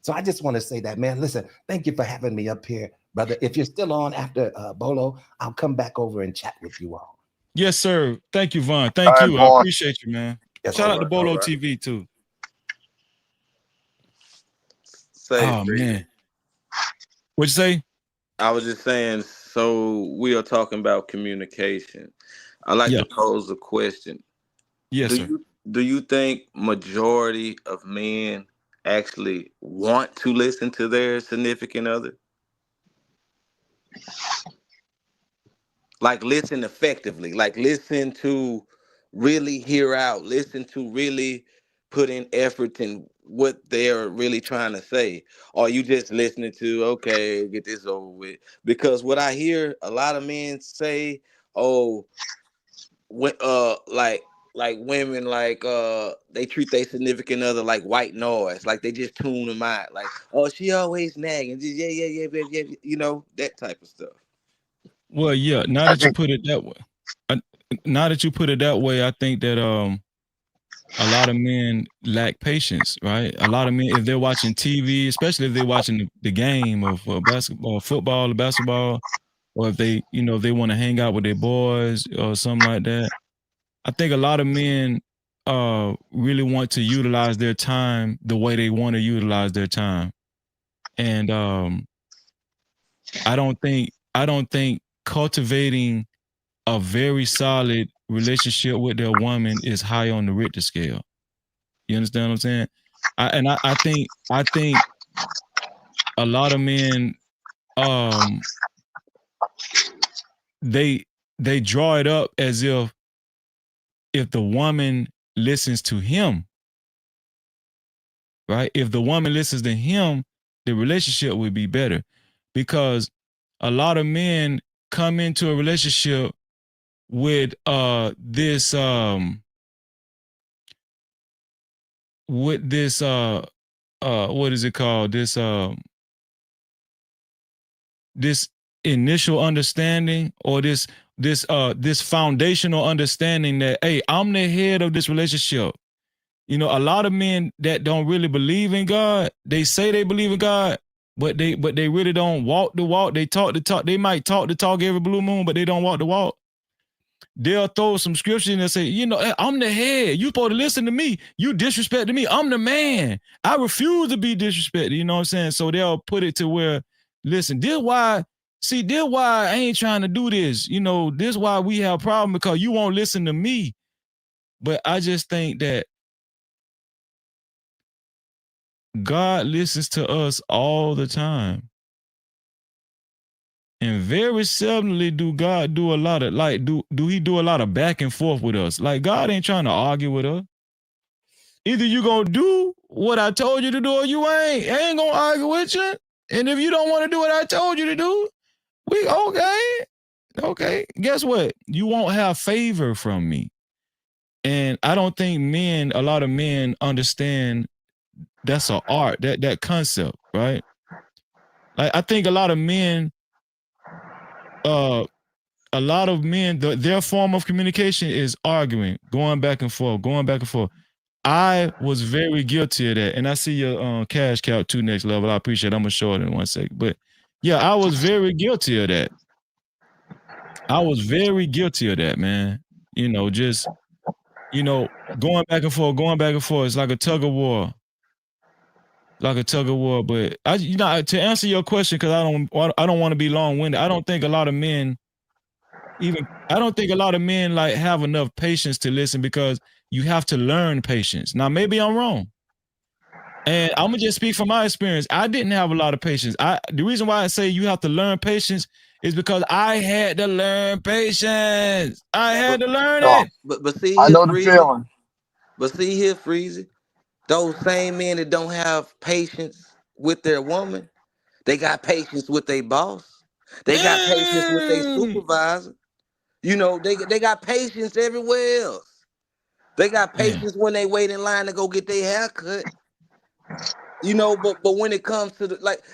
So I just want to say that, man, listen, thank you for having me up here, brother. If you're still on after Bolo, I'll come back over and chat with you all. Yes, sir. Thank you, Vaughn. Thank All you. right, I Vaughn. appreciate you, man. Yes, Shout out to all right, Bolo all right. TV too. Say, Oh Freezy. man. What'd you say? I was just saying, so we are talking about communication. I like to pose a question. Yes, sir. Do you think majority of men actually want to listen to their significant other? Like listen effectively, like listen to really hear out, listen to really put in effort in what they're really trying to say. Or you just listening to, okay, get this over with? Because what I hear a lot of men say, oh, like women, like they treat their significant other like white noise, like they just tune them out, like, oh, she always nagging, just, yeah, you know, that type of stuff. Well, yeah. Now that you put it that way, I think that a lot of men lack patience, right? A lot of men, if they're watching TV, especially if they're watching the game of basketball, football, or basketball, or if they, if they want to hang out with their boys or something like that, I think a lot of men really want to utilize their time the way they want to utilize their time. And I don't think cultivating a very solid relationship with their woman is high on the Richter scale. You understand what I'm saying? I think a lot of men they draw it up as if the woman listens to him, right? If the woman listens to him, the relationship would be better, because a lot of men come into a relationship with this what is it called, this initial understanding, or this foundational understanding that, hey, I'm the head of this relationship. A lot of men that don't really believe in God, they say they believe in God, but they really don't walk the walk. They talk the talk. They might talk the talk every blue moon, but they don't walk the walk. They'll throw some scripture in and say, hey, I'm the head. You supposed to listen to me. You disrespecting me. I'm the man. I refuse to be disrespected. You know what I'm saying? So they'll put it to where, listen, this why I ain't trying to do this. This why we have a problem, because you won't listen to me. But I just think that God listens to us all the time. And very seldomly do God do a lot of, do he do a lot of back and forth with us. Like, God ain't trying to argue with us. Either you gonna do what I told you to do, or you ain't. I ain't gonna argue with you. And if you don't want to do what I told you to do, we okay. Guess what? You won't have favor from me. And I don't think a lot of men understand that's an art, that concept, right? Like, I think a lot of men, their form of communication is arguing, going back and forth. I was very guilty of that. And I see your cash cow 2 next level. I appreciate it. I'm gonna show it in 1 second. But yeah, I was very guilty of that. Man. Just, going back and forth. It's like a tug of war. But to answer your question, because I don't want to be long-winded. I don't think a lot of men like have enough patience to listen, because you have to learn patience. Now, maybe I'm wrong. And I'm gonna just speak from my experience. I didn't have a lot of patience. The reason why I say you have to learn patience is because I had to learn patience. I had to learn it. But see, I know the feeling. But see here, Freezy, those same men that don't have patience with their woman, they got patience with their boss. They got patience with their supervisor. They got patience everywhere else. They got patience when they wait in line to go get their hair cut. But when it comes to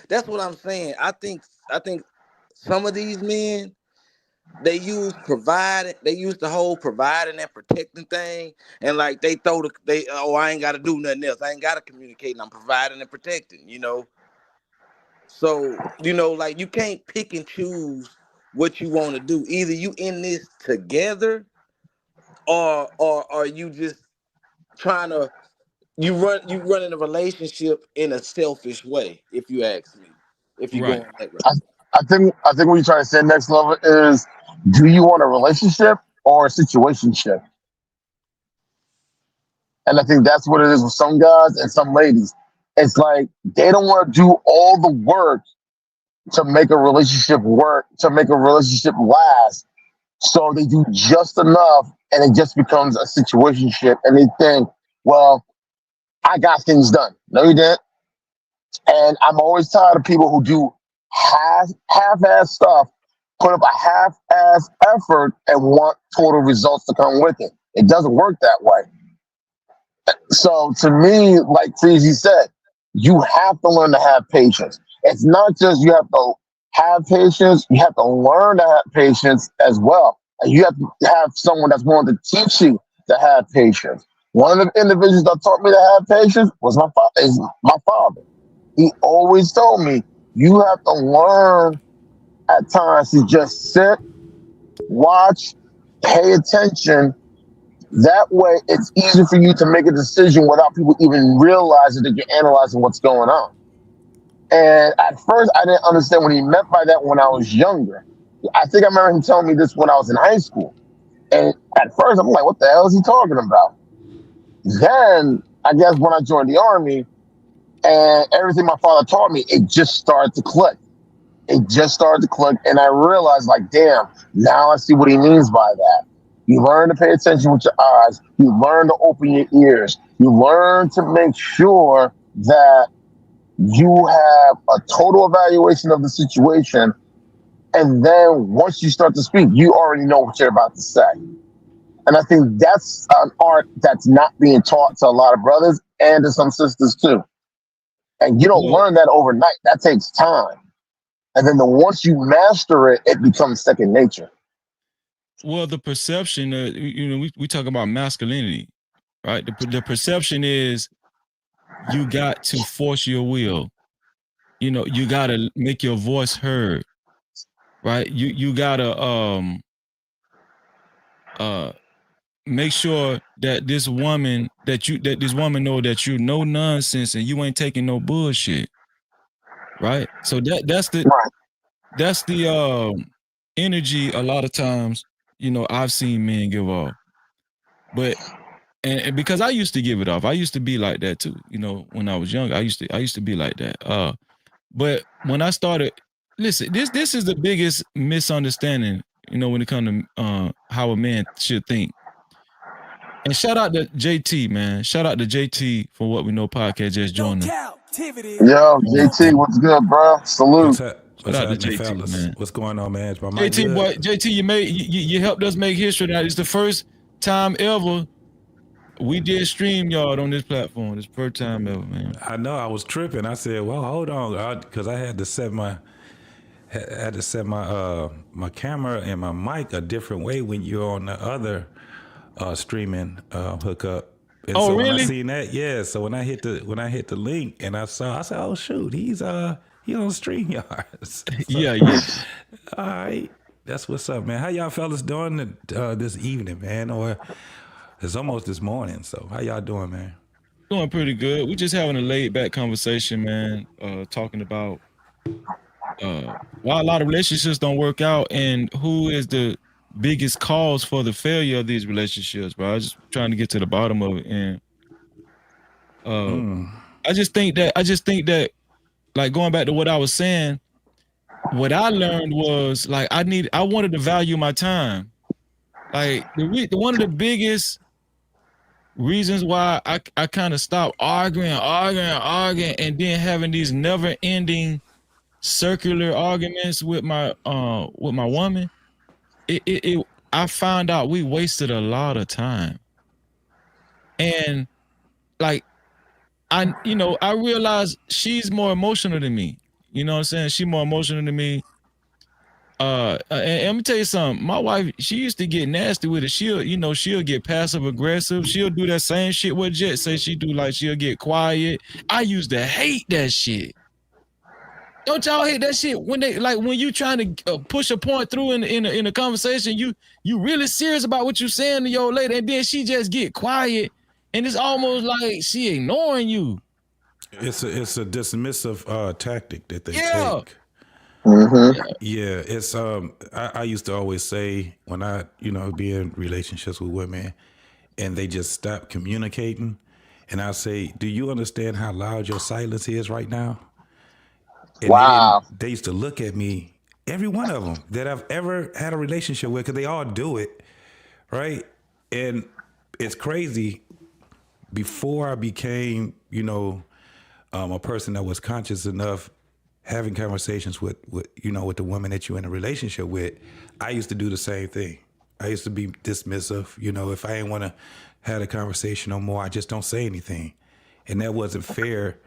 that's what I'm saying. I think some of these men, they use the whole providing and protecting thing, and I ain't gotta do nothing else. I ain't gotta communicate, and I'm providing and protecting, So, you can't pick and choose what you want to do. Either you in this together, or are you just trying to you running a relationship in a selfish way, if you ask me. If you right. go on that way. I think what you're trying to say next level is, do you want a relationship or a situationship? And I think that's what it is with some guys and some ladies. It's like they don't want to do all the work to make a relationship work, to make a relationship last. So they do just enough, and it just becomes a situationship. And they think, well, I got things done. No, you didn't. And I'm always tired of people who do half-ass stuff, put up a half-ass effort, and want total results to come with it. It doesn't work that way. So to me, like Freezy said, you have to learn to have patience. It's not just you have to have patience, you have to learn to have patience as well. And you have to have someone that's willing to teach you to have patience. One of the individuals that taught me to have patience was my father. He always told me, you have to learn at times to just sit, watch, pay attention. That way, it's easy for you to make a decision without people even realizing that you're analyzing what's going on. And at first, I didn't understand what he meant by that when I was younger. I think I remember him telling me this when I was in high school. And at first, I'm like, what the hell is he talking about? Then, I guess when I joined the Army and everything my father taught me, it just started to click. It just started to click. And I realized, like, damn, now I see what he means by that. You learn to pay attention with your eyes. You learn to open your ears. You learn to make sure that you have a total evaluation of the situation. And then once you start to speak, you already know what you're about to say. And I think that's an art that's not being taught to a lot of brothers and to some sisters too. And you don't learn that overnight. That takes time. And then once you master it, it becomes second nature. Well, the perception, we talk about masculinity, right? The perception is you got to force your will. You got to make your voice heard, right? You got to make sure that this woman know that you no nonsense and you ain't taking no bullshit, right? So that's the energy a lot of times I've seen men give off. But and because I used to give it off, I used to be like that too. When I was young, I used to be like that. But when I started, listen, this is the biggest misunderstanding, when it comes to how a man should think. And shout out to JT, man. Shout out to JT for What We Know podcast just joined us. Yo, JT, what's good, bro? Salute. What's happening, fellas? Man. What's going on, man? JT, boy, JT, you helped us make history. Now it's the first time ever we did StreamYard on this platform. It's the first time ever, man. I know. I was tripping. I said, "Well, hold on," because I had to set my my camera and my mic a different way when you're on the other streaming hookup. And so really? When I seen that, yeah. So when I hit the link and I said, "Oh shoot, he's on StreamYard." So, yeah. All right, that's what's up, man. How y'all fellas doing this evening, man? Or it's almost this morning. So how y'all doing, man? Doing pretty good. We're just having a laid back conversation, man. Talking about why a lot of relationships don't work out and who is the biggest cause for the failure of these relationships, bro. I was just trying to get to the bottom of it. And I just think that like going back to what I was saying, what I learned was like I wanted to value my time. Like one of the biggest reasons why I kind of stopped arguing and then having these never ending circular arguments with my woman, I found out we wasted a lot of time. And like I realized she's more emotional than me. You know what I'm saying? She's more emotional than me. And let me tell you something. My wife, she used to get nasty with it. She'll get passive aggressive. She'll do that same shit what Jet say she do. Like she'll get quiet. I used to hate that shit. Don't y'all hate that shit when you trying to push a point through in a conversation? You really serious about what you saying to your lady, and then she just get quiet, and it's almost like she ignoring you. It's a dismissive tactic that they take. Mm-hmm. Yeah, it's I used to always say when I be in relationships with women and they just stop communicating, and I say, "Do you understand how loud your silence is right now?" And wow. They used to look at me, every one of them that I've ever had a relationship with, because they all do it, right? And it's crazy. Before I became, a person that was conscious enough, having conversations with the woman that you're in a relationship with, I used to do the same thing. I used to be dismissive. If I didn't want to have a conversation no more, I just don't say anything. And that wasn't fair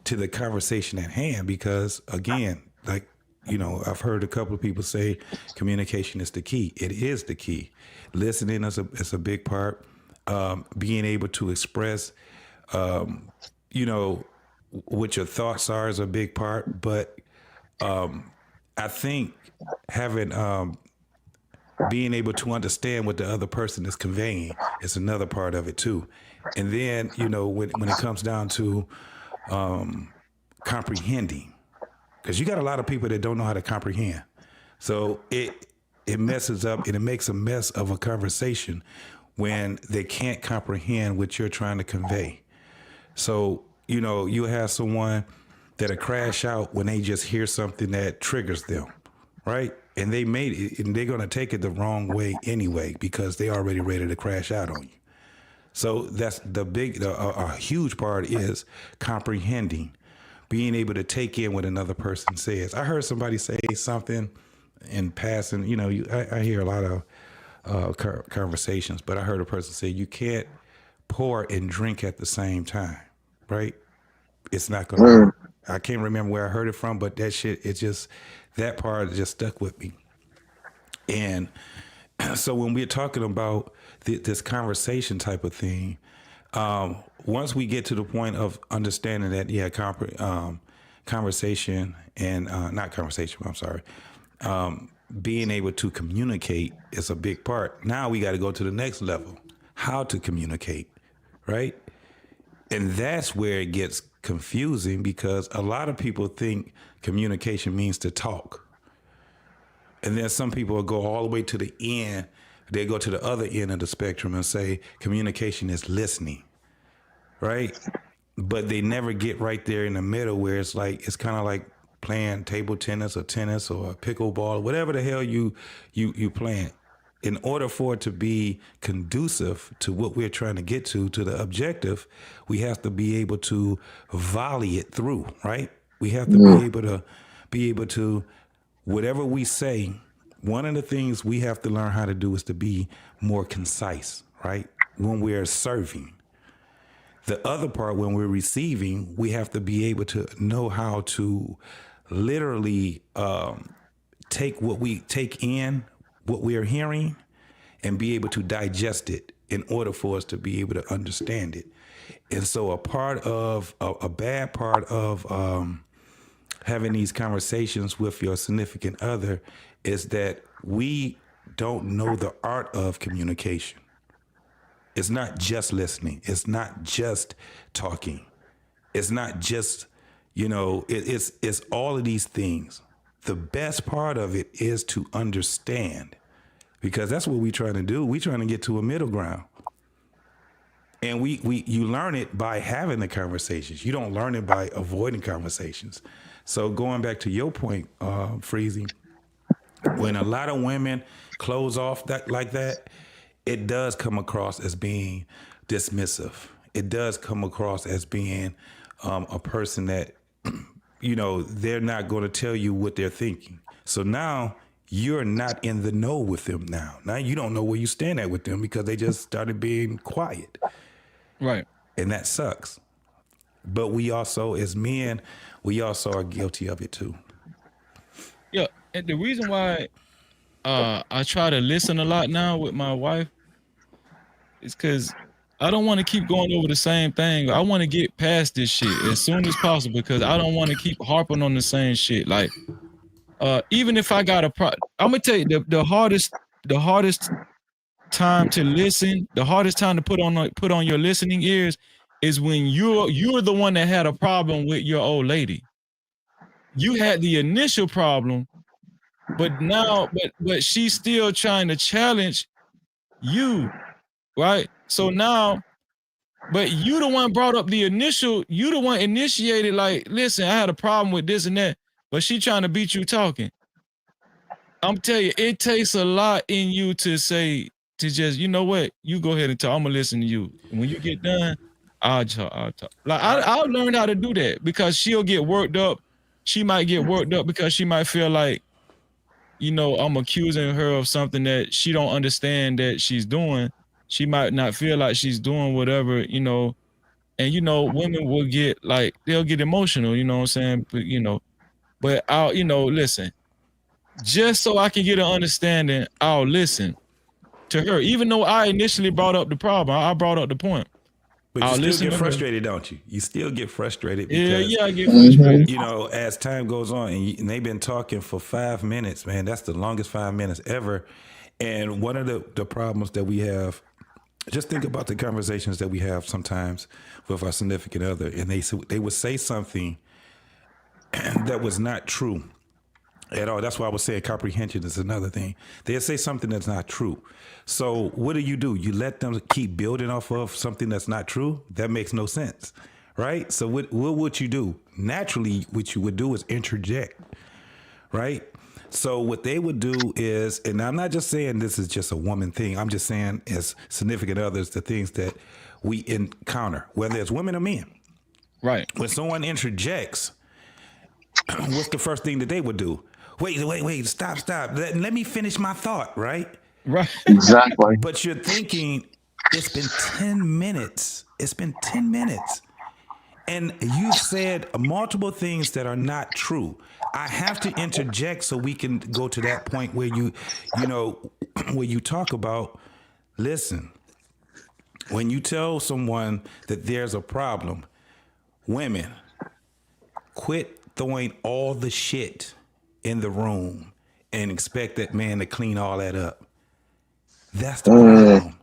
to the conversation at hand, because again, like, I've heard a couple of people say communication is the key. It is the key. Listening is a big part. being able to express, you know, what your thoughts are is a big part. But I think having being able to understand what the other person is conveying is another part of it too. And then, you know, when it comes down to comprehending, because you got a lot of people that don't know how to comprehend. So it messes up and it makes a mess of a conversation when they can't comprehend what you're trying to convey. So, you know, you have someone that'll crash out when they just hear something that triggers them, right? And they made it, and they're gonna take it the wrong way anyway because they already ready to crash out on you. So that's a huge part is comprehending, being able to take in what another person says. I heard somebody say something in passing. You know, I hear a lot of conversations, but I heard a person say you can't pour and drink at the same time, right? It's not gonna work. I can't remember where I heard it from, but that shit, that part just stuck with me. And so when we're talking about this conversation type of thing, once we get to the point of understanding that, conversation and not conversation, I'm sorry, being able to communicate is a big part. Now we got to go to the next level, how to communicate, right? And that's where it gets confusing because a lot of people think communication means to talk. And then some people will go all the way to the end. They go to the other end of the spectrum and say communication is listening, right? But they never get right there in the middle where it's kind of like playing table tennis or pickleball, whatever the hell you playing. In order for it to be conducive to what we're trying to get to the objective, we have to be able to volley it through, right? We have to be able to, whatever we say, one of the things we have to learn how to do is to be more concise, right? When we're serving. The other part, when we're receiving, we have to be able to know how to literally take what we take in, what we are hearing, and be able to digest it in order for us to be able to understand it. And so a bad part of having these conversations with your significant other is that we don't know the art of communication. It's not just listening. It's not just talking. It's not just, it's all of these things. The best part of it is to understand, because that's what we're trying to do. We're trying to get to a middle ground. And you learn it by having the conversations. You don't learn it by avoiding conversations. So going back to your point, Freezy, when a lot of women close off like that, it does come across as being dismissive. It does come across as being a person that, they're not going to tell you what they're thinking. So now you're not in the know with them now. Now you don't know where you stand at with them because they just started being quiet. Right. And that sucks. But we also, as men, we also are guilty of it too. Yeah. And the reason why I try to listen a lot now with my wife is because I don't want to keep going over the same thing. I want to get past this shit as soon as possible because I don't want to keep harping on the same shit. Like, even if I got I'm gonna tell you the hardest time to listen, the hardest time to put on your listening ears is when you're the one that had a problem with your old lady. You had the initial problem, but now, but she's still trying to challenge you, right? So now, but you the one brought up you the one initiated, like, listen, I had a problem with this and that, but she trying to beat you talking. I'm telling you, it takes a lot in you to say, to just, you know what, you go ahead and talk. I'm gonna listen to you. And when you get done, I'll talk. Like I'll learn how to do that because she'll get worked up. She might get worked up because she might feel like, I'm accusing her of something that she don't understand that she's doing. She might not feel like she's doing whatever, and women will get they'll get emotional, you know what I'm saying? But I'll, listen, just so I can get an understanding, I'll listen to her, even though I initially brought up the problem. I brought up the point. But I'll you listen still to get her. frustrated, don't you? You still get frustrated Yeah, because I get frustrated. you know, as time goes on, and they've been talking for 5 minutes, man. That's the longest 5 minutes ever. And one of the problems that we have, just think about the conversations that we have sometimes with our significant other, and they would say something that was not true at all. That's why I was saying comprehension is another thing. They'll say something that's not true. So what do? You let them keep building off of something that's not true? That makes no sense, right? So what would you do? Naturally, what you would do is interject, right? So what they would do is, and I'm not just saying this is just a woman thing. I'm just saying as significant others, the things that we encounter, whether it's women or men. Right. When someone interjects, what's the first thing that they would do? Wait, stop. Let me finish my thought, right? Right. Exactly. But you're thinking, it's been 10 minutes. It's been 10 minutes. And you've said multiple things that are not true. I have to interject so we can go to that point where you where you talk about, listen, when you tell someone that there's a problem, women, quit throwing all the shit in the room and expect that man to clean all that up. That's the problem.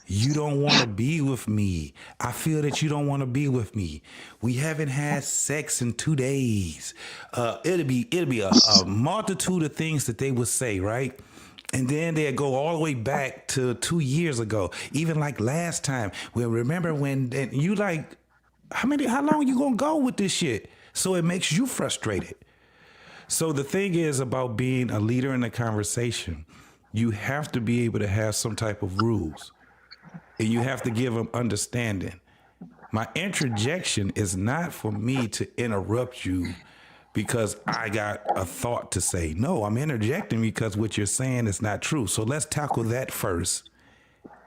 You don't want to be with me. I feel that you don't want to be with me. We haven't had sex in 2 days. It'll be a multitude of things that they would say, right? And then they'll go all the way back to 2 years ago. Even like last time. Well, remember when you like, how long you gonna go with this shit? So it makes you frustrated. So the thing is about being a leader in the conversation, you have to be able to have some type of rules. And you have to give them understanding. My interjection is not for me to interrupt you because I got a thought to say. No, I'm interjecting because what you're saying is not true. So let's tackle that first,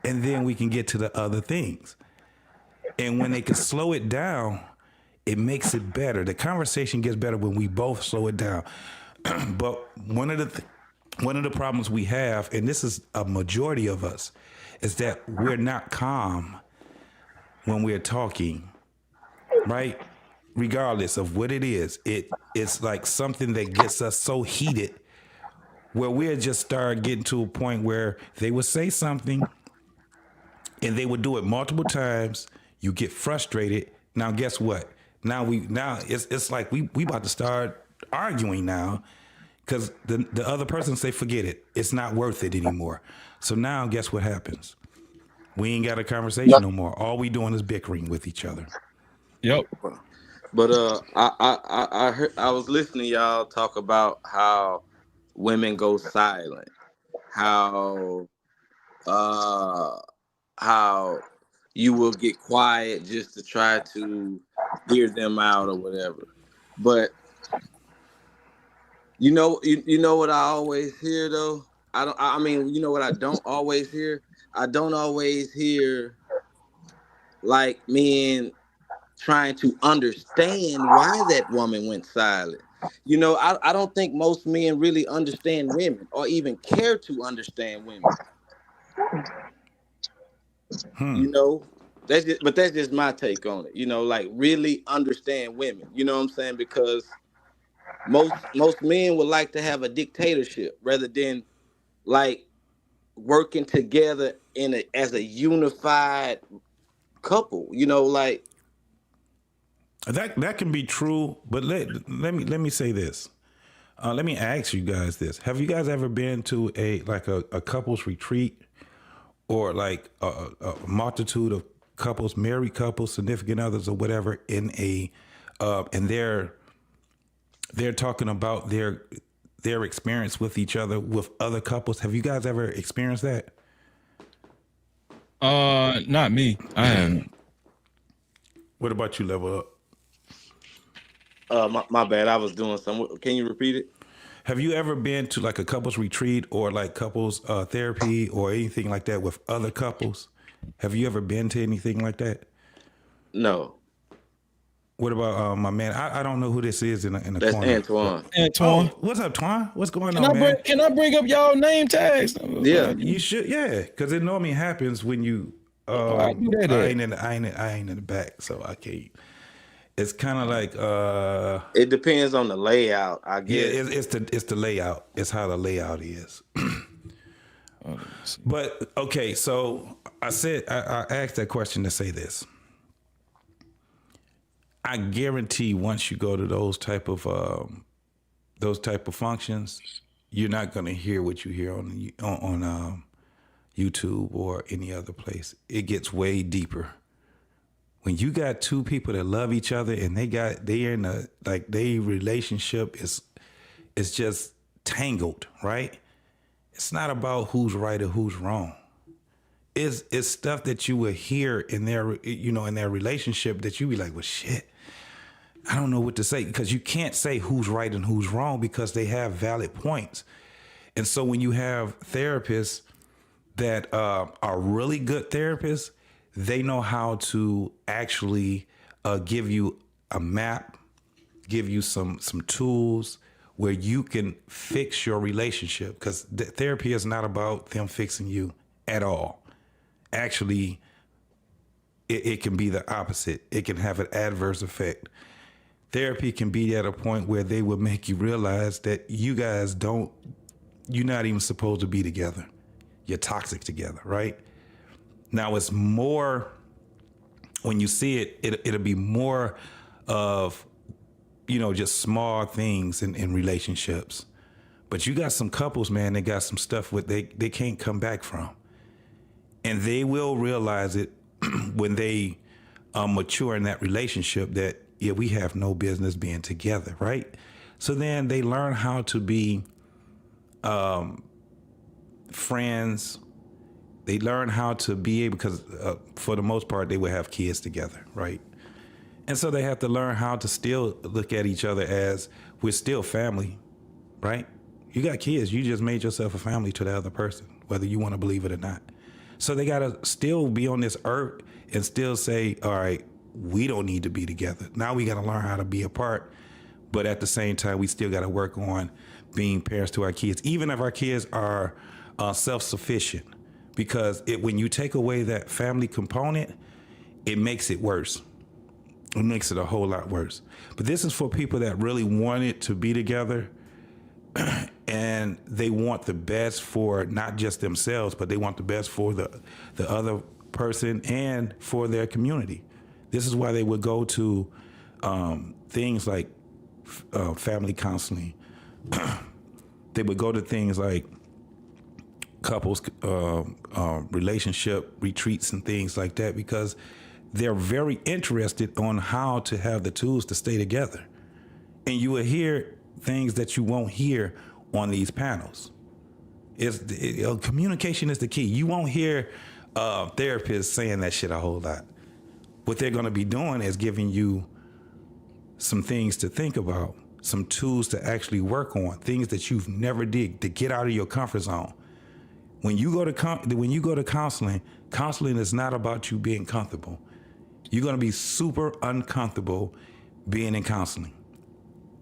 and then we can get to the other things. And when they can slow it down, it makes it better. The conversation gets better when we both slow it down. But one of the problems we have, and this is a majority of us, is that we're not calm when we're talking, right? Regardless of what it is, it's like something that gets us so heated where we'll just start getting to a point where they would say something and they would do it multiple times. You get frustrated. Now, guess what? Now it's like we about to start arguing now because the other person say, forget it. It's not worth it anymore. So now guess what happens? We ain't got a conversation no more. All we doing is bickering with each other. Yep. But I heard, I was listening to y'all talk about how women go silent, how you will get quiet just to try to hear them out or whatever. But you know what I always hear though? I mean, you know what I don't always hear? I don't always hear like men trying to understand why that woman went silent. You know, I don't think most men really understand women or even care to understand women. You know, that's just my take on it. You know, like really understand women. You know what I'm saying? Because most men would like to have a dictatorship rather than like working together as a unified couple. You know, like that can be true, but let me say this. Let me ask you guys this: have you guys ever been to a couples retreat, or like a multitude of couples, married couples, significant others, or whatever, and they're talking about their experience with each other with other couples? Have you guys ever experienced that? Not me. I haven't. What about you, Level Up? My bad. I was doing some. Can you repeat it? Have you ever been to like a couples retreat or like couples therapy or anything like that with other couples? Have you ever been to anything like that? No. What about my man? I don't know who this is in the That's corner. Antoine. Antoine. Oh, what's up, Twan? What's going Can on, man? Can I bring up y'all name tags? Yeah. You should, yeah, because it normally happens when you. I do that I at? ain't in the back, so I can't. It's kind of like It depends on the layout, I guess. yeah, it's the layout. It's how the layout is. But okay, so I asked that question to say this. I guarantee once you go to those type of functions, you're not going to hear what you hear on YouTube or any other place. It gets way deeper. When you got two people that love each other and they're in a their relationship is just tangled, right? It's not about who's right or who's wrong. It's stuff that you will hear in their in their relationship that you be like, well, shit, I don't know what to say, because you can't say who's right and who's wrong because they have valid points. And so when you have therapists that are really good therapists, they know how to actually give you a map, give you some tools where you can fix your relationship, because therapy is not about them fixing you at all. Actually, it can be the opposite. It can have an adverse effect. Therapy can be at a point where they will make you realize that you're not even supposed to be together. You're toxic together, right? Now it's more, when you see it, it'll be more of, just small things in relationships. But you got some couples, man, they got some stuff they can't come back from. And they will realize it when they mature in that relationship that, yeah, we have no business being together, right? So then they learn how to be friends. They learn how to be able, because for the most part, they will have kids together, right? And so they have to learn how to still look at each other as we're still family, right? You got kids, you just made yourself a family to the other person, whether you want to believe it or not. So they got to still be on this earth and still say, all right, we don't need to be together. Now we got to learn how to be apart. But at the same time, we still got to work on being parents to our kids, even if our kids are self-sufficient. Because when you take away that family component, it makes it worse. It makes it a whole lot worse. But this is for people that really wanted to be together and they want the best for not just themselves, but they want the best for the other person and for their community. This is why they would go to things like family counseling. They would go to things like couples relationship retreats and things like that, because they're very interested on how to have the tools to stay together. And you will hear things that you won't hear on these panels. Communication is the key. You won't hear therapists saying that shit a whole lot. What they're going to be doing is giving you some things to think about, some tools to actually work on, things that you've never did to get out of your comfort zone. When you go to counseling, counseling is not about you being comfortable. You're going to be super uncomfortable being in counseling.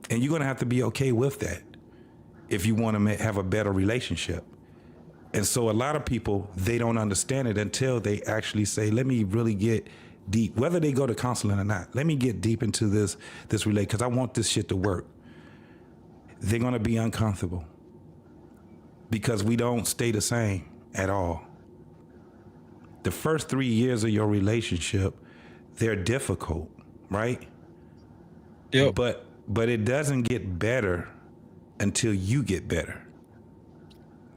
And you're going to have to be okay with that if you want to have a better relationship. And so a lot of people, they don't understand it until they actually say, let me really get deep, whether they go to counseling or not. Let me get deep into this relate, because I want this shit to work. They're going to be uncomfortable because we don't stay the same at all. The first 3 years of your relationship, they're difficult, right? Yep. But it doesn't get better until you get better.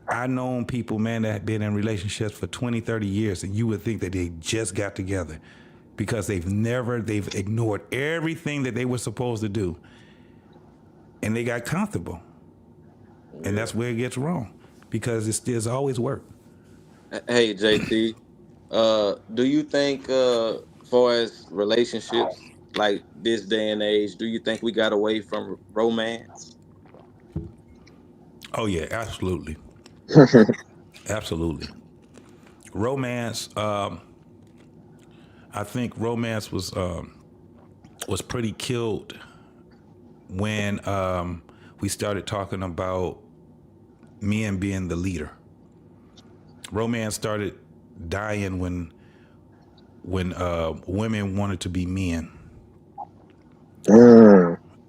I known people, man, that have been in relationships for 20, 30 years, and you would think that they just got together because they've ignored everything that they were supposed to do. And they got comfortable. And that's where it gets wrong, because there's always work. Hey, JT, do you think, far as relationships like this day and age, do you think we got away from romance? Oh yeah, absolutely. Absolutely. Romance, I think romance was was pretty killed when we started talking about men being the leader. Romance started dying when women wanted to be men.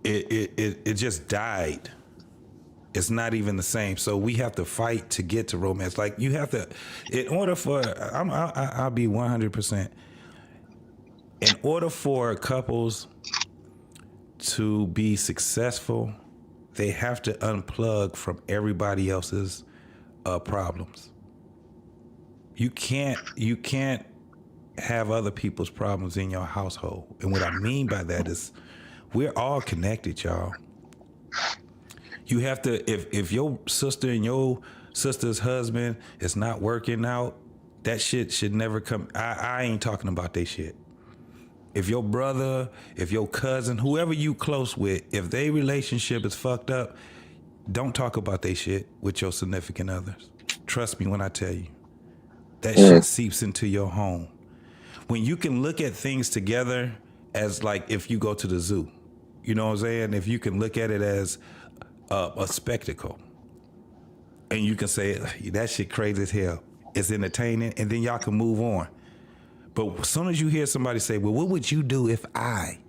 It just died. It's not even the same. So we have to fight to get to romance. Like you have to, in order for, I'll be 100%. In order for couples to be successful, they have to unplug from everybody else's problems. You can't have other people's problems in your household. And what I mean by that is we're all connected, y'all. You have to, if your sister and your sister's husband is not working out, that shit should never come. I ain't talking about that shit. If your brother, if your cousin, whoever you close with, if their relationship is fucked up, don't talk about that shit with your significant others. Trust me when I tell you. That shit seeps into your home. When you can look at things together as like if you go to the zoo, you know what I'm saying? If you can look at it as a spectacle and you can say, that shit crazy as hell. It's entertaining, and then y'all can move on. But as soon as you hear somebody say, well, what would you do if I?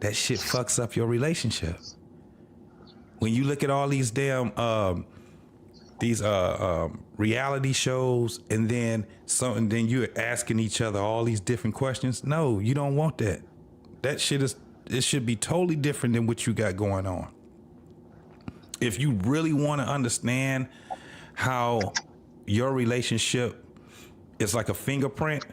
That shit fucks up your relationship. When you look at all these damn reality shows, and then you're asking each other all these different questions. No, you don't want that. That shit it should be totally different than what you got going on. If you really want to understand how your relationship is like a fingerprint,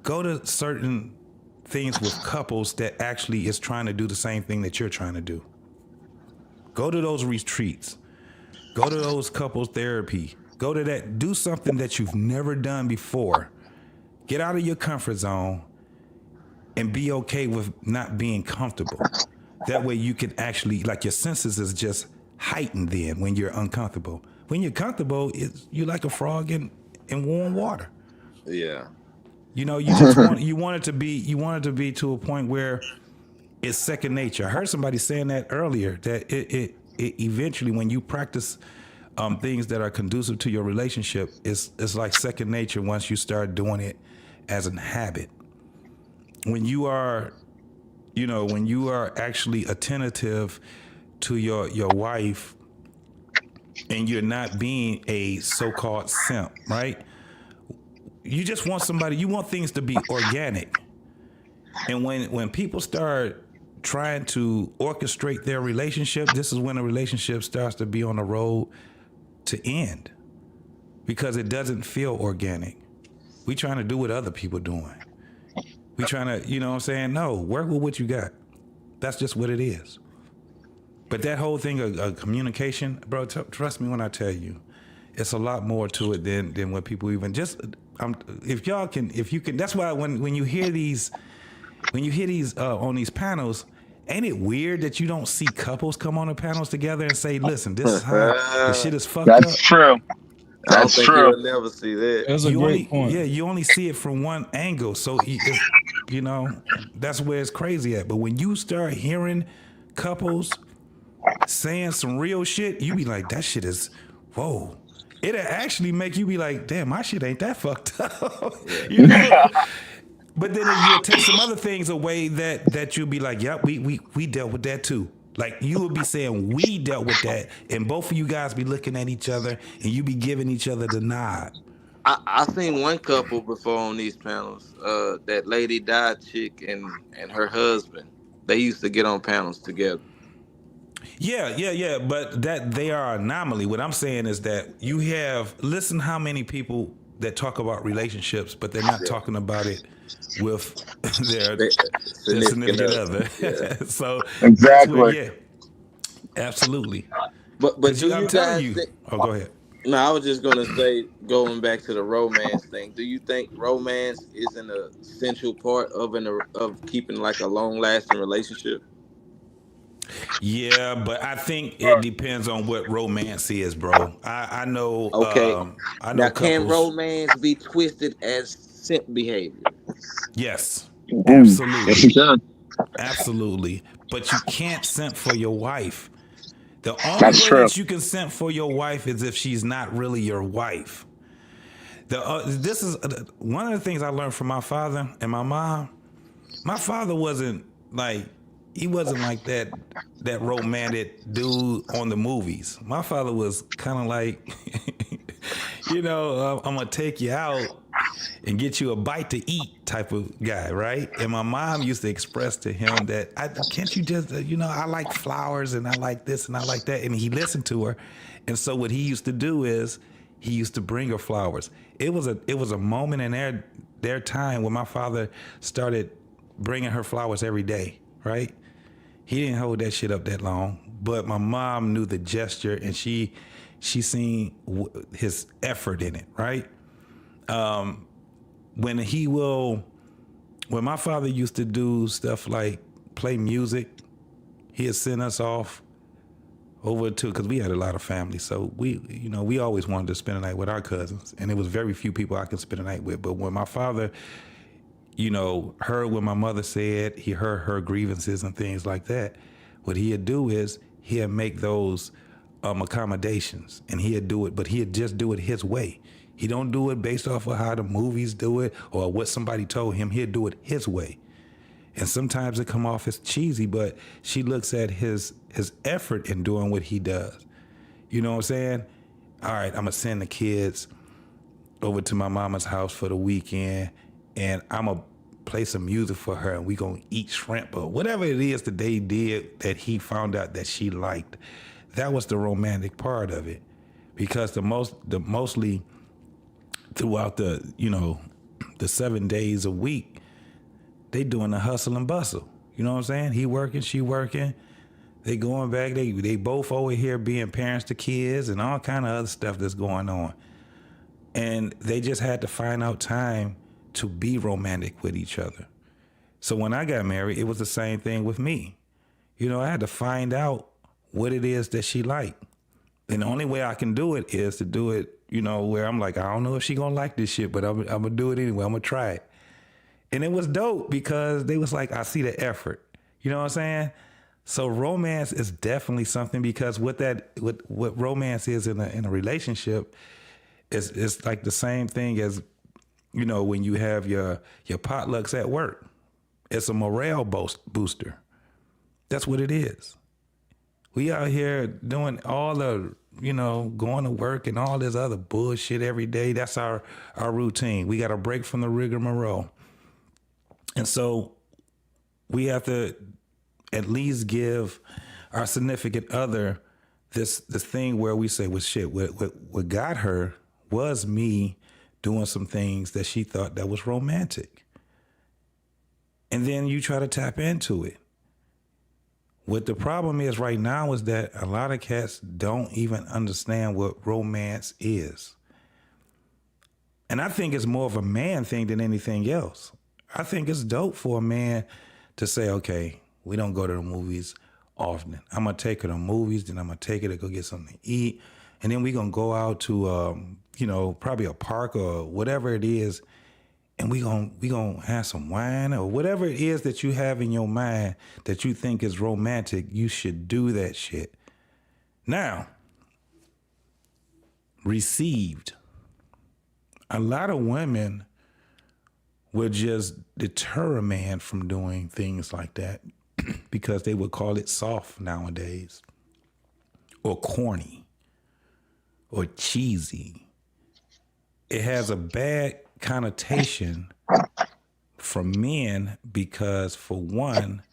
go to certain things with couples that actually is trying to do the same thing that you're trying to do. Go to those retreats. Go to those couples therapy. Go to that. Do something that you've never done before. Get out of your comfort zone and be okay with not being comfortable. That way you can actually, like your senses is just heightened then when you're uncomfortable. When you're comfortable, you're like a frog in warm water. Yeah. You know, you just want it to be to a point where it's second nature. I heard somebody saying that earlier, that it eventually, when you practice things that are conducive to your relationship, it's like second nature once you start doing it as a habit. When you are actually attentive to your wife and you're not being a so-called simp, right? You just want you want things to be organic. And when people start trying to orchestrate their relationship, this is when a relationship starts to be on the road to end, because it doesn't feel organic. We trying to do what other people doing. We trying to, you know what I'm saying? No, work with what you got. That's just what it is. But that whole thing of communication, bro, trust me when I tell you, it's a lot more to it than what people even just. If you can, that's why when you hear these on these panels, ain't it weird that you don't see couples come on the panels together and say, listen, this is how the shit is fucked up? That's true. That's true. You'll never see that. That's a great point. Yeah, you only see it from one angle. So, you know, that's where it's crazy at. But when you start hearing couples saying some real shit, you be like, that shit is, whoa. It'll actually make you be like, damn, my shit ain't that fucked up. You know? But then you'll take some other things away that you'll be like, yep, we dealt with that too. Like you would be saying, we dealt with that, and both of you guys be looking at each other and you be giving each other the nod. I seen one couple before on these panels, that lady died chick and her husband. They used to get on panels together. Yeah. But that they are anomaly. What I'm saying is that you listen how many people that talk about relationships, but they're not talking about it with their significant other. Yeah. So exactly. Absolutely. But do you guys oh, go ahead. No, I was just gonna say, going back to the romance thing. Do you think romance is an essential part of keeping like a long lasting relationship? Yeah, but I think it depends on what romance is, bro. I know. Okay. I know. Now, can romance be twisted as simp behavior? Yes, absolutely. Yes, you can. Absolutely. But you can't simp for your wife. The only That's way true. that you can simp for your wife is if she's not really your wife. This is one of the things I learned from my father and my mom. My father wasn't like that romantic dude on the movies. My father was kind of like, I'm gonna take you out and get you a bite to eat type of guy, right? And my mom used to express to him that, can't you just, I like flowers and I like this and I like that. And he listened to her. And so what he used to do is he used to bring her flowers. It was a moment in their time when my father started bringing her flowers every day, right? He didn't hold that shit up that long, but my mom knew the gesture and she seen his effort in it, right? When my father used to do stuff like play music, he'd send us off over to, because we had a lot of family, so we always wanted to spend a night with our cousins, and there was very few people I could spend a night with. But when my father, heard what my mother said, he heard her grievances and things like that, what he'd do is he'd make those accommodations, and he'd do it, but he'd just do it his way. He don't do it based off of how the movies do it or what somebody told him. He'd do it his way. And sometimes it come off as cheesy, but she looks at his effort in doing what he does. You know what I'm saying? All right, I'm gonna send the kids over to my mama's house for the weekend, and I'm gonna play some music for her, and we gonna eat shrimp or whatever it is that they did that he found out that she liked. That was the romantic part of it, because mostly throughout the 7 days a week, they doing the hustle and bustle. You know what I'm saying? He working, she working. They going back. They both over here being parents to kids and all kind of other stuff that's going on. And they just had to find out time to be romantic with each other. So when I got married, it was the same thing with me. I had to find out what it is that she liked. And the only way I can do it is to do it, where I'm like, I don't know if she gonna like this shit, but I'm gonna do it anyway. I'm gonna try it. And it was dope because they was like, I see the effort. You know what I'm saying? So romance is definitely something, because what romance is in a relationship is like the same thing as, when you have your potlucks at work. It's a morale booster. That's what it is. We out here doing all the, going to work and all this other bullshit every day. That's our routine. We got a break from the rigmarole. And so we have to at least give our significant other this thing where we say, well, shit, what got her was me doing some things that she thought that was romantic. And then you try to tap into it. What the problem is right now is that a lot of cats don't even understand what romance is. And I think it's more of a man thing than anything else. I think it's dope for a man to say, okay, we don't go to the movies often. I'm going to take her to movies, then I'm going to take her to go get something to eat. And then we're going to go out to, probably a park or whatever it is. And we gonna have some wine or whatever it is that you have in your mind that you think is romantic. You should do that shit. Now, received. A lot of women would just deter a man from doing things like that because they would call it soft nowadays, or corny, or cheesy. It has a bad connotation from men because, for one,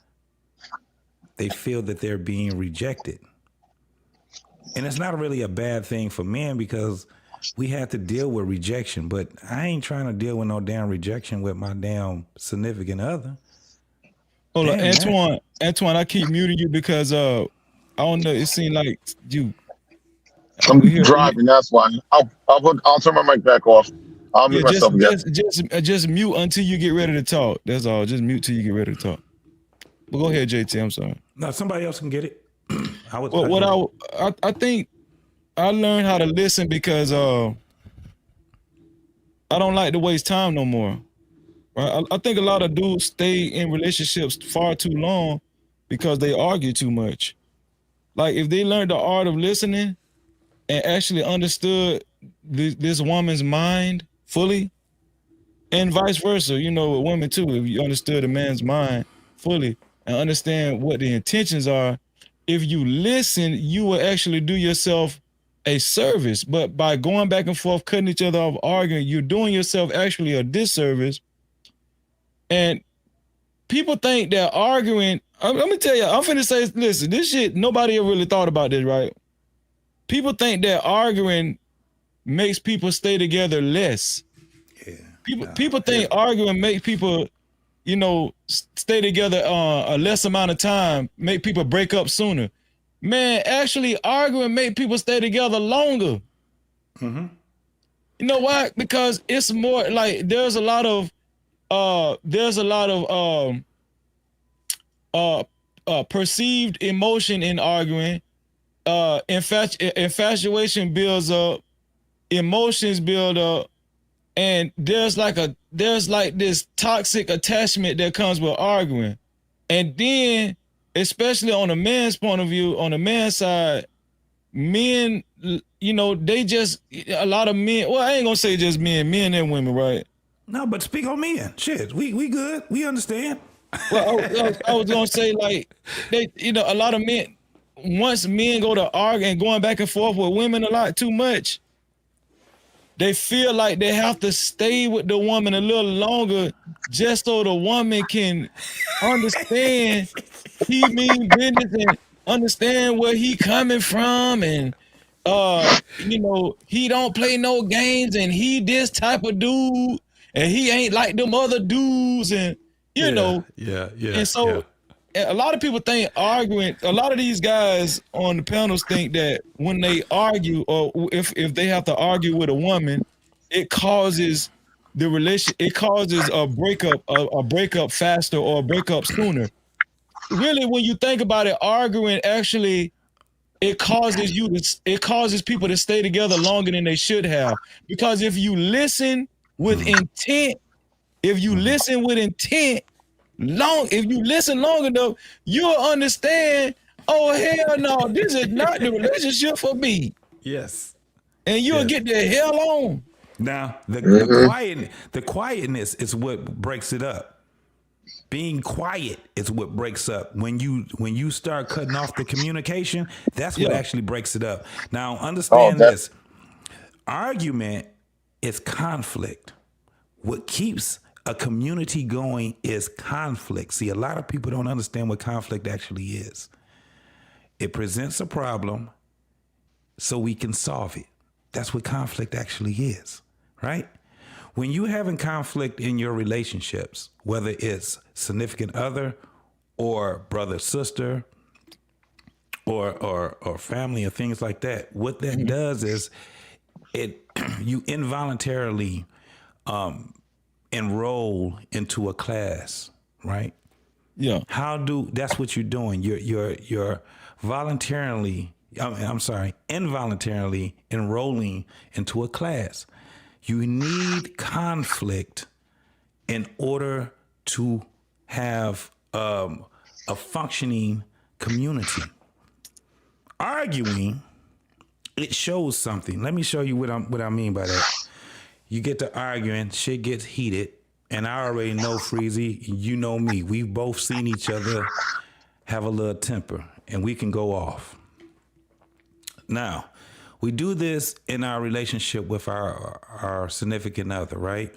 they feel that they're being rejected. And it's not really a bad thing for men because we have to deal with rejection, but I ain't trying to deal with no damn rejection with my damn significant other. Hold on, Damn, Antoine, I keep muting you because I don't know, it seemed like you I'm driving, that's why. I'll turn my mic back off. I'll mute myself again. Just mute until you get ready to talk. That's all. Just mute till you get ready to talk. But go ahead, JT. I'm sorry. No, somebody else can get it. I think I learned how to listen because I don't like to waste time no more. Right? I think a lot of dudes stay in relationships far too long because they argue too much. Like if they learned the art of listening and actually understood this woman's mind fully, and vice versa, you know, with women too, if you understood a man's mind fully and understand what the intentions are, if you listen, you will actually do yourself a service. But by going back and forth, cutting each other off, arguing, you're doing yourself actually a disservice. And people think that arguing, I'm gonna tell you, I'm finna say, listen, this shit, nobody ever really thought about this, right? People think that arguing makes people stay together less. People think arguing makes people, you know, stay together a less amount of time, make people break up sooner. Man, actually arguing make people stay together longer. Mm-hmm. You know why? Because it's more like there's a lot of perceived emotion in arguing. Infatuation builds up, emotions build up, and there's like this toxic attachment that comes with arguing. And then, especially on a man's point of view, on the man's side, men, you know, they just, a lot of men, well, I ain't gonna say just men and women, right? No, but speak on men. Shit, we good. We understand. Well, I was gonna say, like, they, you know, a lot of men, once men go to argue and going back and forth with women a lot too much, they feel like they have to stay with the woman a little longer just so the woman can understand he mean business and understand where he coming from, and you know, he don't play no games and he this type of dude and he ain't like them other dudes, and you know. And so a lot of people think arguing, a lot of these guys on the panels think that when they argue, or if they have to argue with a woman, it causes the relation, it causes a breakup faster or a breakup sooner. Really, when you think about it, arguing actually, it causes people to stay together longer than they should have. Because if you listen with intent, if you listen long enough, you'll understand, oh hell no, this is not the relationship for me. Yes. And you'll get the hell on. Now, the quietness is what breaks it up. Being quiet is what breaks up. When you start cutting off the communication, that's what actually breaks it up. Now, understand this. Argument is conflict. What keeps a community going is conflict. See, a lot of people don't understand what conflict actually is. It presents a problem so we can solve it. That's what conflict actually is, right? When you're having conflict in your relationships, whether it's significant other or brother, sister, or family or things like that, what that does is you involuntarily enroll into a class, right? Yeah. That's what you're doing. You're involuntarily enrolling into a class. You need conflict in order to have a functioning community. Arguing, it shows something. Let me show you what I mean by that. You get to arguing, shit gets heated, and I already know Freezy, you know me. We've both seen each other have a little temper, and we can go off. Now, we do this in our relationship with our significant other, right?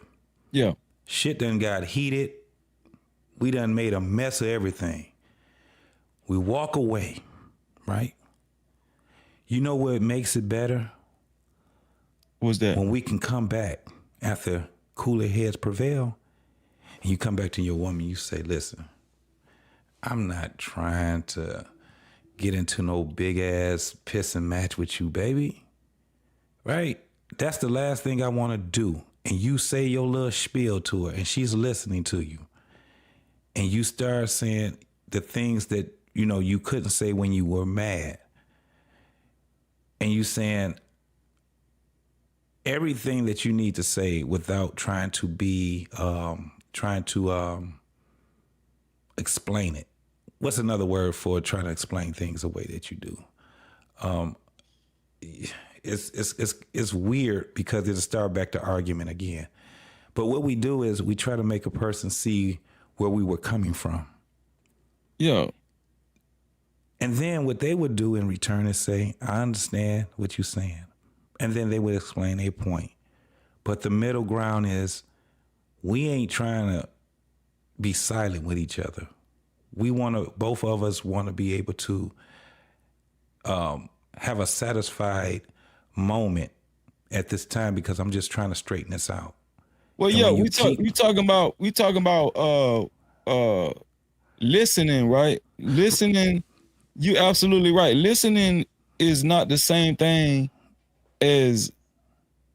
Yeah. Shit done got heated. We done made a mess of everything. We walk away, right? You know what makes it better? What's that? When we can come back after cooler heads prevail, and you come back to your woman, you say, listen, I'm not trying to get into no big ass piss and match with you, baby. Right? That's the last thing I want to do. And you say your little spiel to her and she's listening to you. And you start saying the things that, you know, you couldn't say when you were mad. And you saying everything that you need to say without trying to be trying to explain it. What's another word for trying to explain things the way that you do? It's weird because it'll start back to argument again. But what we do is we try to make a person see where we were coming from. Yeah. And then what they would do in return is say, I understand what you're saying. And then they would explain their point. But the middle ground is we ain't trying to be silent with each other. We want to, both of us want to be able to have a satisfied moment at this time because I'm just trying to straighten this out. Well, And yeah, when we talking about listening, right? Listening, you absolutely right. Listening is not the same thing as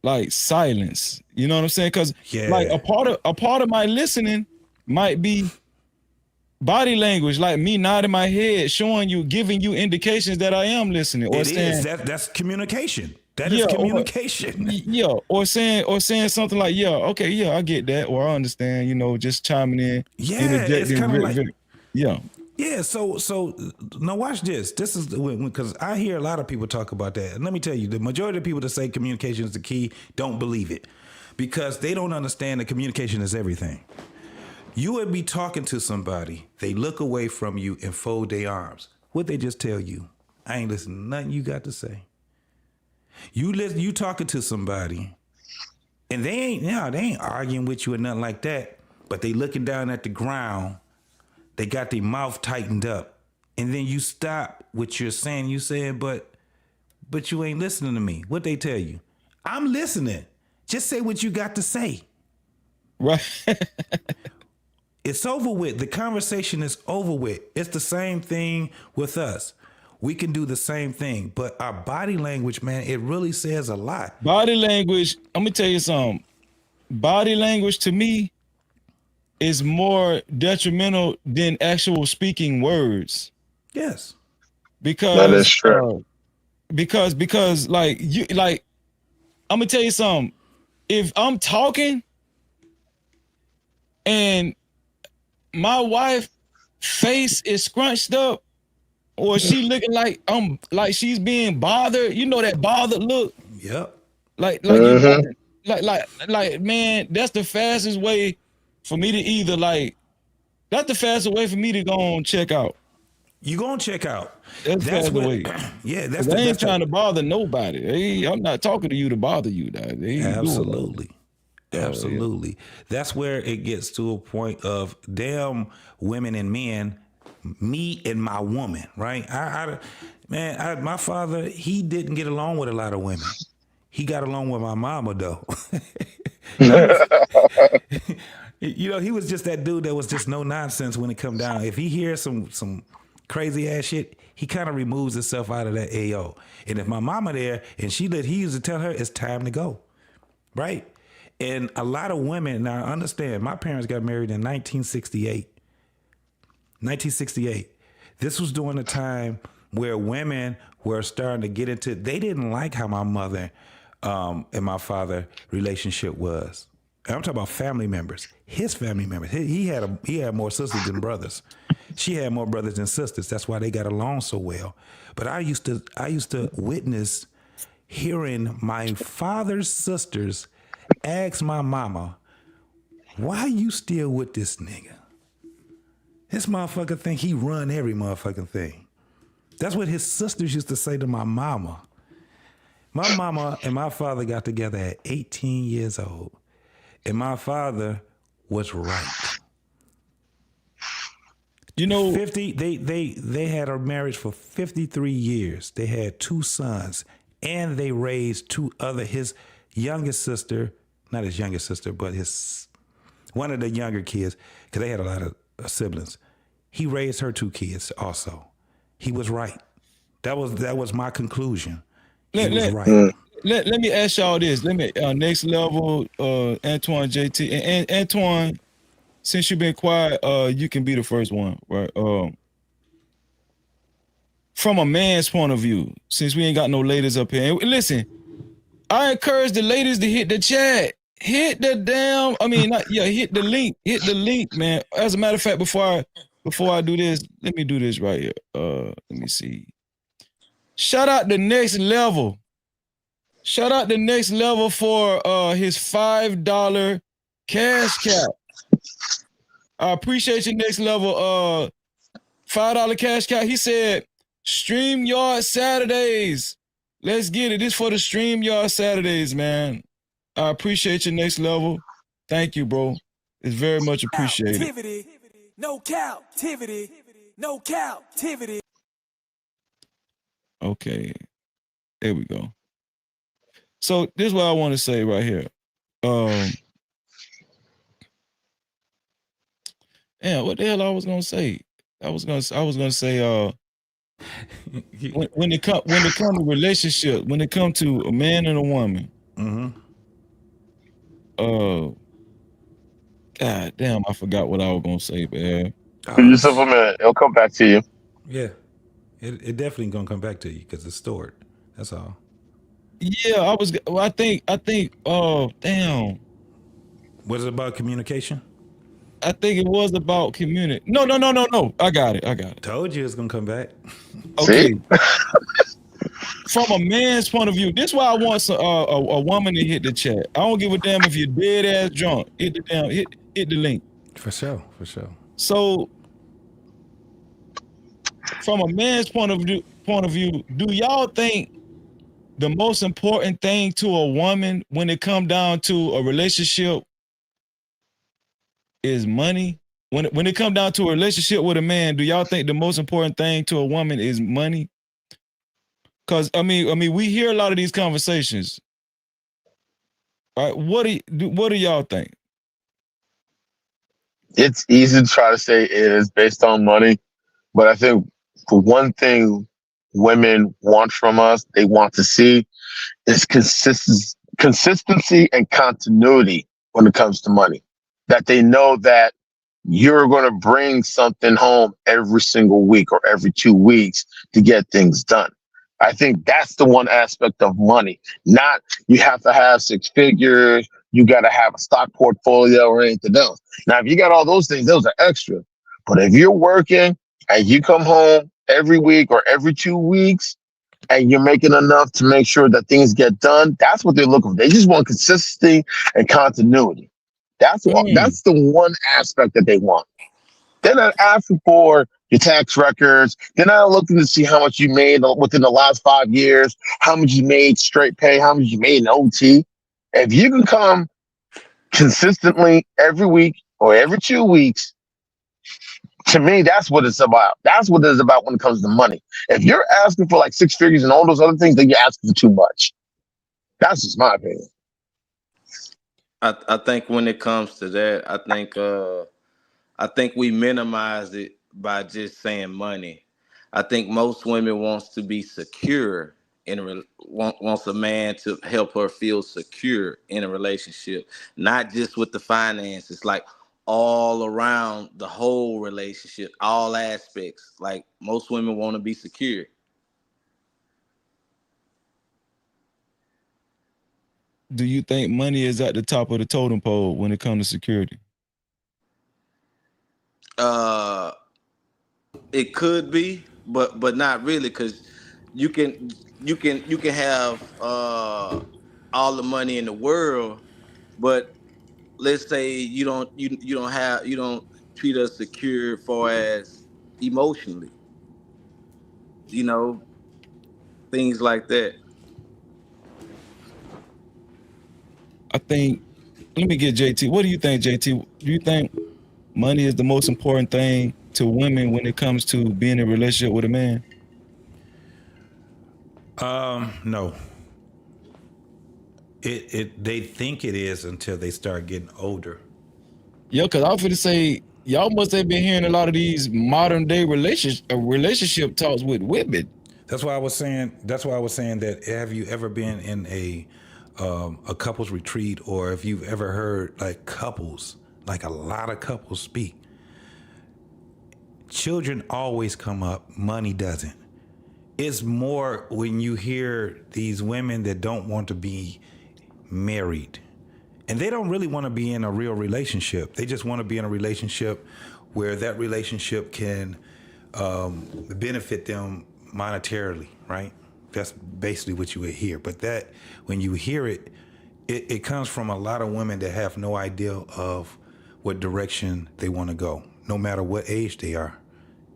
like silence. You know what I'm saying? Because like a part of my listening might be body language, like me nodding my head, showing you, giving you indications that I am listening. Or That's communication. That is communication. Or saying something like, yeah, okay, yeah, I get that, or I understand, you know, just chiming in. Yeah, it's kind of like, yeah. Yeah, so now watch this. This is because I hear a lot of people talk about that. And let me tell you, the majority of people that say communication is the key don't believe it because they don't understand that communication is everything. You would be talking to somebody, they look away from you and fold their arms. What they just tell you? I ain't listening to nothing you got to say. You talking to somebody, and they ain't arguing with you or nothing like that, but they looking down at the ground, they got their mouth tightened up, and then you stop what you're saying. You saying, but you ain't listening to me. What they tell you? I'm listening. Just say what you got to say. Right. It's over with. The conversation is over with. It's the same thing with us. We can do the same thing, but our body language, man, it really says a lot. Body language, I'm gonna tell you something. Body language to me is more detrimental than actual speaking words. Yes. Because that is true. Because like I'm gonna tell you something. If I'm talking and my wife's face is scrunched up, or she looking like she's being bothered, you know that bothered look. Yep. Like man, that's the fastest way for me to either that's the fastest way for me to go and check out. You gonna check out. That's the way. Yeah, I ain't trying to bother nobody. Hey, I'm not talking to you to bother you. Absolutely. Absolutely. That's where it gets to a point of damn women and men, me and my woman, right? My father, he didn't get along with a lot of women. He got along with my mama though. You know, he was just that dude that was just no nonsense when it come down. If he hears some crazy ass shit, he kind of removes himself out of that AO. And if my mama there and he used to tell her it's time to go, right? And a lot of women, now understand, my parents got married in 1968. 1968. This was during a time where women were starting to get into, they didn't like how my mother and my father relationship was. And I'm talking about family members, his family members. He had more sisters than brothers. She had more brothers than sisters. That's why they got along so well. But I used to witness hearing my father's sisters ask my mama, why you still with this nigga? This motherfucker think he run every motherfucking thing. That's what his sisters used to say to my mama. My mama and my father got together at 18 years old. And my father was right. You know, they had a marriage for 53 years. They had 2 sons, and they raised his youngest sister, not his youngest sister, but one of the younger kids, because they had a lot of siblings. He raised her 2 kids also. He was right. That was my conclusion. He was right. Let me ask y'all this. Let me next level, Antoine, JT, and Antoine. Since you've been quiet, you can be the first one, right? From a man's point of view, since we ain't got no ladies up here. And listen, I encourage the ladies to hit the chat. hit the damn. I mean, not, yeah, hit the link. Hit the link, man. As a matter of fact, before I do this, let me do this right here. Let me see. Shout out the Next Level. Shout out the Next Level for his $5 cash cap. I appreciate your Next Level $5 cash cap. He said, StreamYard Saturdays. Let's get it. This for the StreamYard Saturdays, man. I appreciate your Next Level. Thank you, bro. It's very much appreciated. No captivity. No captivity. Okay. There we go. So this is what I want to say right here. Yeah, what the hell I was gonna say? I was gonna say when it come to relationship, when it come to a man and a woman, God damn, I forgot what I was gonna say, man. Give yourself a minute. It'll come back to you. Yeah, it definitely gonna come back to you because it's stored. That's all. Yeah, I think. Damn. Was it about communication? I think it was about community. No. I got it. Told you it's gonna come back. Okay. From a man's point of view, this is why I want a woman to hit the chat. I don't give a damn if you're dead ass drunk. Hit the link. For sure. So, from a man's point of view, do y'all think the most important thing to a woman when it come down to a relationship is money? When it come down to a relationship with a man, do y'all think the most important thing to a woman is money? Because I mean, we hear a lot of these conversations. All right, what do y'all think? It's easy to try to say it is based on money, but I think for one thing women want from us, they want to see is consistency and continuity when it comes to money. That they know that you're going to bring something home every single week or every 2 weeks to get things done. I think that's the one aspect of money. Not you have to have 6 figures, you got to have a stock portfolio or anything else. Now, if you got all those things, those are extra. But if you're working and you come home every week or every 2 weeks and you're making enough to make sure that things get done, that's what they're looking for. They just want consistency and continuity. That's the one aspect that they want. They're not asking for your tax records. They're not looking to see how much you made within the last 5 years, how much you made straight pay, how much you made in OT. If you can come consistently every week or every 2 weeks, to me, that's what it's about. That's what it's about when it comes to money. If you're asking for like 6 figures and all those other things, then you're asking for too much. That's just my opinion. I think when it comes to that, I think we minimize it by just saying money. I think most women wants to be secure wants a man to help her feel secure in a relationship, not just with the finances, like all around the whole relationship, all aspects. Like most women want to be secure. Do you think money is at the top of the totem pole when it comes to security? It could be, but not really, because you can have all the money in the world, but let's say you don't treat us secure far as emotionally, things like that. I think, let me get JT. What do you think, JT? Do you think money is the most important thing to women when it comes to being in a relationship with a man? No. They think it is until they start getting older. Yo, because I was going to say, y'all must have been hearing a lot of these modern day relationship talks with women. That's why I was saying that, have you ever been in a couples retreat, or if you've ever heard like couples, like a lot of couples speak, children always come up, money doesn't. It's more when you hear these women that don't want to be married And they don't really want to be in a real relationship. They just want to be in a relationship where that relationship can benefit them monetarily, right? That's basically what you would hear. But that, when you hear it, it comes from a lot of women that have no idea of what direction they want to go, no matter what age they are.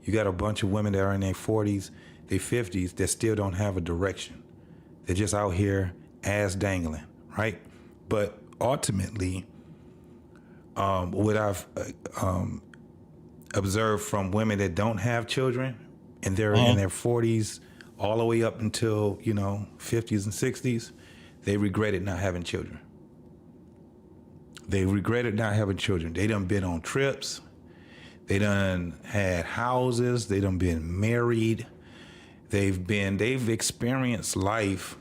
You got a bunch of women that are in their 40s, their 50s, that still don't have a direction. They're just out here ass dangling, right? But ultimately, what I've observed from women that don't have children, and they're in their 40s all the way up until, 50s and 60s, they regretted not having children. They regretted not having children. They done been on trips. They done had houses. They done been married. They've experienced life,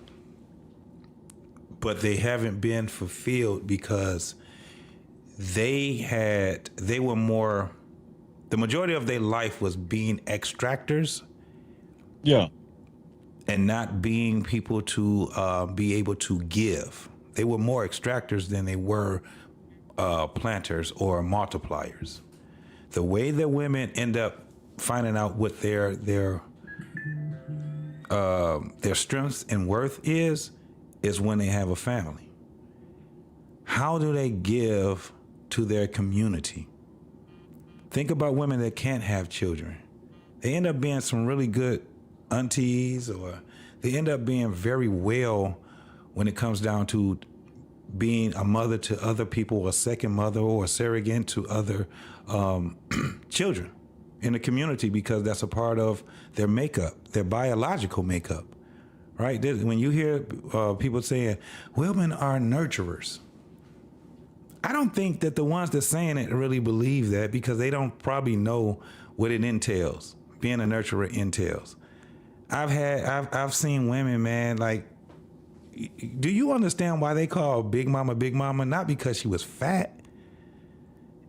but they haven't been fulfilled because the majority of their life was being extractors. Yeah. And not being people to be able to give. They were more extractors than they were planters or multipliers. The way that women end up finding out what their strengths and worth is when they have a family. How do they give to their community? Think about women that can't have children. They end up being some really good aunties, or they end up being very well when it comes down to being a mother to other people, a second mother, or a surrogate to other children in the community, because that's a part of their makeup, their biological makeup, right? When you hear people saying women are nurturers, I don't think that the ones that's saying it really believe that, because they don't probably know what it entails, being a nurturer entails. I've seen women, man, like, do you understand why they call Big Mama? Not because she was fat.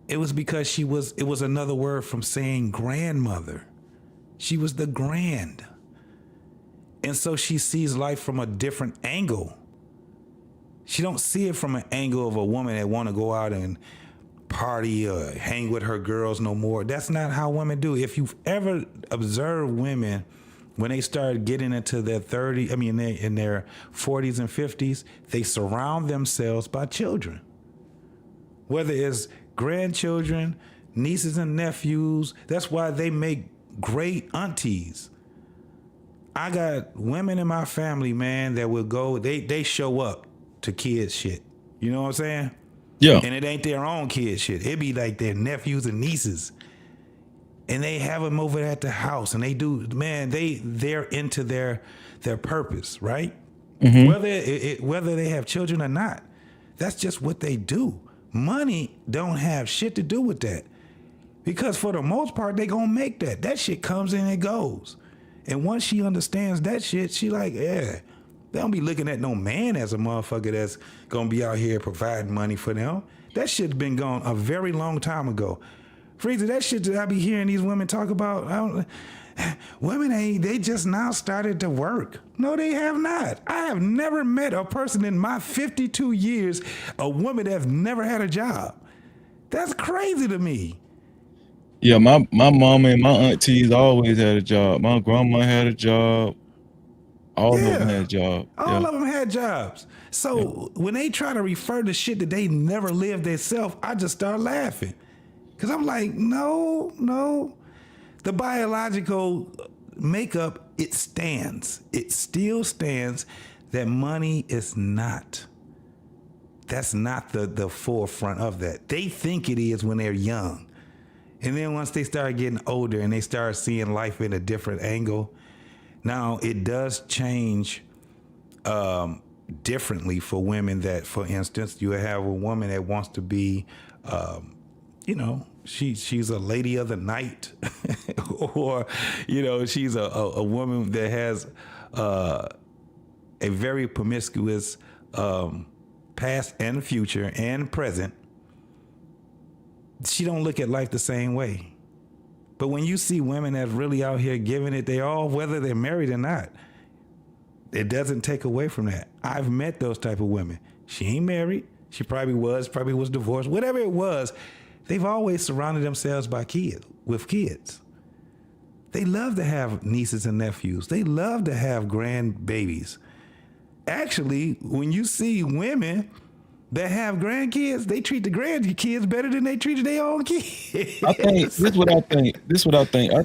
It was because it was another word from saying grandmother. She was the grand. And so she sees life from a different angle. She don't see it from an angle of a woman that want to go out and party or hang with her girls no more. That's not how women do. If you've ever observed women when they start getting into their in their 40s and 50s, they surround themselves by children. Whether it's grandchildren, nieces and nephews, that's why they make great aunties. I got women in my family, man, that will go, they show up to kids shit. You know what I'm saying? Yeah. And it ain't their own kid shit. It be like their nephews and nieces. And they have them over at the house, and they do, man, they're into their purpose, right? Mm-hmm. Whether they have children or not, that's just what they do. Money don't have shit to do with that, because for the most part, they gonna make that. That shit comes and it goes. And once she understands that shit, she like, yeah, they don't be looking at no man as a motherfucker that's gonna be out here providing money for them. That shit's been gone a very long time ago. Freezer, that shit that I be hearing these women talk about, they just now started to work. No, they have not. I have never met a person in my 52 years, a woman that's never had a job. That's crazy to me. Yeah, my mama and my aunties always had a job. My grandma had a job. All of them had a job. All of them had jobs. So when they try to refer to shit that they never lived themselves, I just start laughing. Because I'm like, no. The biological makeup, it stands. It still stands that money is not. That's not the forefront of that. They think it is when they're young. And then once they start getting older and they start seeing life in a different angle, now it does change differently for women. That, for instance, you have a woman that wants to be she's a lady of the night, or, she's a woman that has a very promiscuous past and future and present. She don't look at life the same way. But when you see women that's really out here giving it they all, whether they're married or not, it doesn't take away from that. I've met those type of women. She ain't married. She probably was divorced, whatever it was. They've always surrounded themselves with kids. They love to have nieces and nephews. They love to have grandbabies. Actually, when you see women that have grandkids, they treat the grandkids better than they treated their own kids. I think this is what I think. I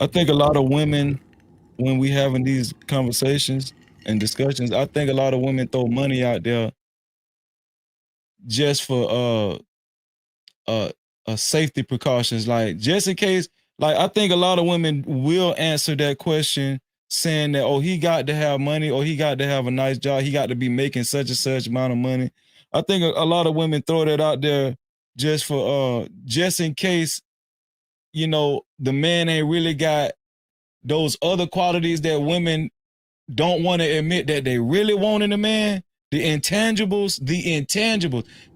think a lot of women, when we having these conversations and discussions, I think a lot of women throw money out there just for safety precautions, like just in case. Like I think a lot of women will answer that question saying that, oh, he got to have money, or he got to have a nice job, he got to be making such and such amount of money. I think a lot of women throw that out there just for just in case, you know, the man ain't really got those other qualities that women don't want to admit that they really want in a man. The intangibles.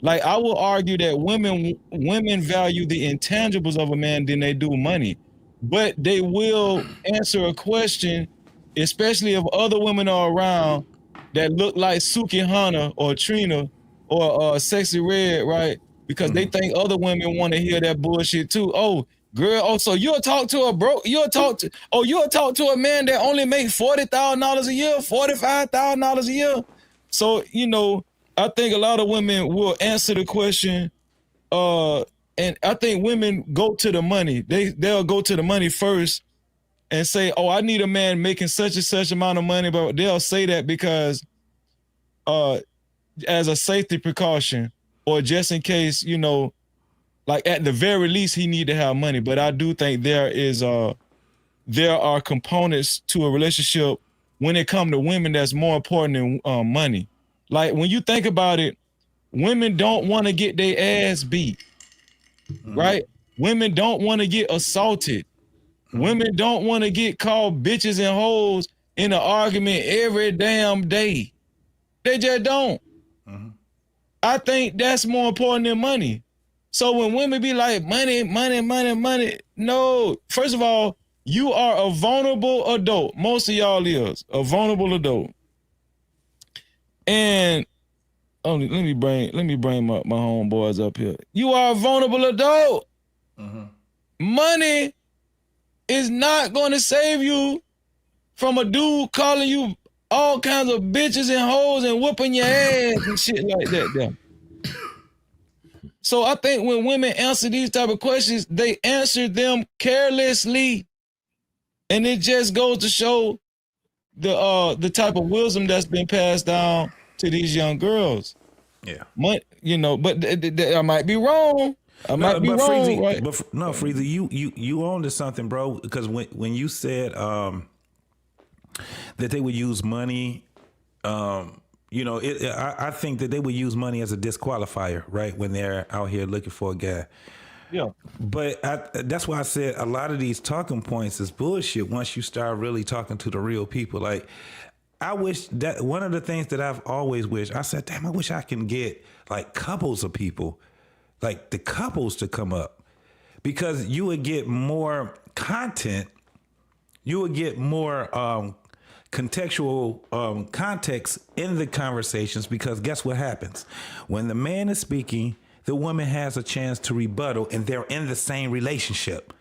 Like I will argue that women value the intangibles of a man than they do money, but they will answer a question, especially if other women are around that look like Suki Hana or Trina or Sexy Red, right? Because they think other women want to hear that bullshit too. Oh, girl, oh, so you'll talk to a you'll talk to a man that only makes $40,000 a year, $45,000 a year. So, you know, I think a lot of women will answer the question, and I think women go to the money. They'll go to the money first and say, oh, I need a man making such and such amount of money, but they'll say that because as a safety precaution, or just in case, you know, like at the very least he need to have money. But I do think there are components to a relationship when it comes to women that's more important than money. Like when you think about it, women don't want to get their ass beat, right? Women don't want to get assaulted. Women don't want to get called bitches and hoes in an argument every damn day. They just don't. I think that's more important than money. So when women be like, money, no. First of all, you are a vulnerable adult. Most of y'all is a vulnerable adult. And let me bring my homeboys up here. You are a vulnerable adult. Money is not going to save you from a dude calling you all kinds of bitches and hoes and whooping your ass and shit like that there. So I think when women answer these type of questions, they answer them carelessly. And it just goes to show the type of wisdom that's been passed down to these young girls. Yeah. You know, but I might be wrong. Freezy, right? But no, Freezy, you on to something, bro. Because when you said that they would use money, you know, I think that they would use money as a disqualifier, right? When they're out here looking for a guy. Yeah. But that's why I said a lot of these talking points is bullshit once you start really talking to the real people. Like, I wish that one of the things that I've always wished, I said, damn, I wish I can get like couples of people, like the couples to come up, because you would get more content. You would get more contextual context in the conversations, because guess what happens? When the man is speaking, the woman has a chance to rebuttal, and they're in the same relationship.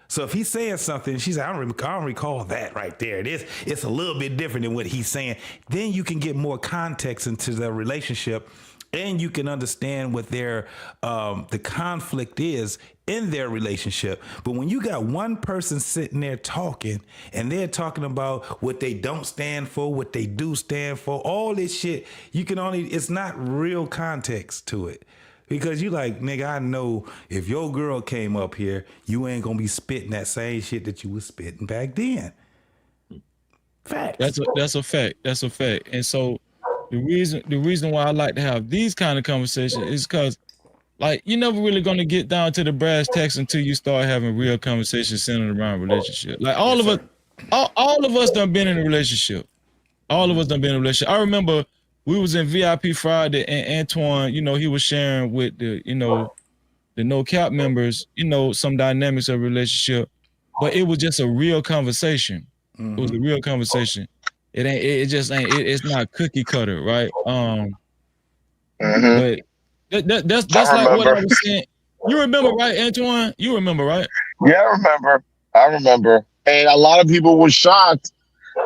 So if he's saying something, she's like, I don't recall that right there. It's a little bit different than what he's saying. Then you can get more context into the relationship, and you can understand what their the conflict is in their relationship. But when you got one person sitting there talking, and they're talking about what they don't stand for, what they do stand for, all this shit, it's not real context to it. Because you like, nigga, I know if your girl came up here, you ain't gonna be spitting that same shit that you was spitting back then. Fact. That's a fact. That's a fact. And so the reason why I like to have these kind of conversations is because, like, you're never really gonna get down to the brass tacks until you start having real conversations centered around relationship. Like all of us done been in a relationship. All of us done been in a relationship. I remember we was in VIP Friday, and Antoine, you know, he was sharing with the No Cap members, you know, some dynamics of relationship, but it was just a real conversation. It was a real conversation. It's not cookie cutter, right? Mhm. But that's I like what I remember. was saying. You remember, right, Antoine? You remember, right? Yeah, I remember. I remember. And a lot of people were shocked.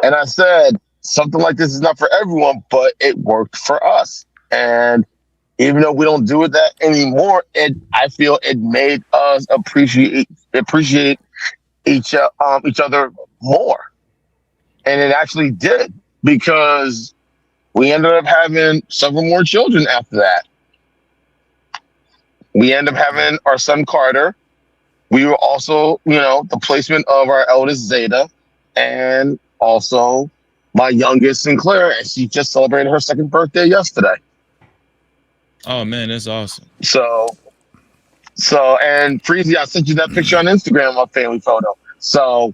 And I said, something like this is not for everyone, but it worked for us. And even though we don't do it that anymore, I feel it made us appreciate each other more. And it actually did, because we ended up having several more children after that. We ended up having our son Carter. We were also, the placement of our eldest Zeta, and also my youngest Sinclair, and she just celebrated her second birthday yesterday. Oh man, that's awesome. So and Freezy, I sent you that picture on Instagram of family photo. So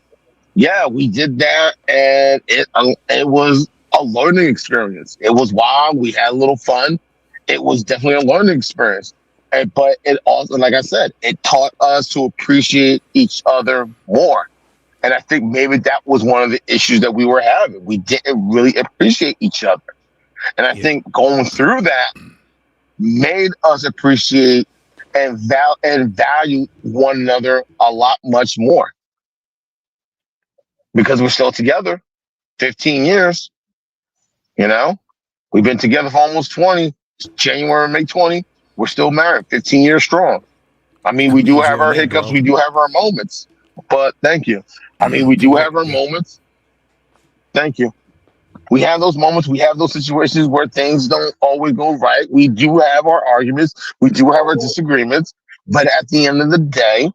yeah, we did that, and it was a learning experience. It was wild. We had a little fun. It was definitely a learning experience. But it also, like I said, it taught us to appreciate each other more. And I think maybe that was one of the issues that we were having. We didn't really appreciate each other. And I think going through that made us appreciate and value one another a lot much more. Because we're still together 15 years, We've been together for almost 20. January, May 20. We're still married, 15 years strong. I mean, we do have our hiccups. We do have our moments. But thank you. I mean, we do have our moments. Thank you. We have those moments. We have those situations where things don't always go right. We do have our arguments. We do have our disagreements. But at the end of the day,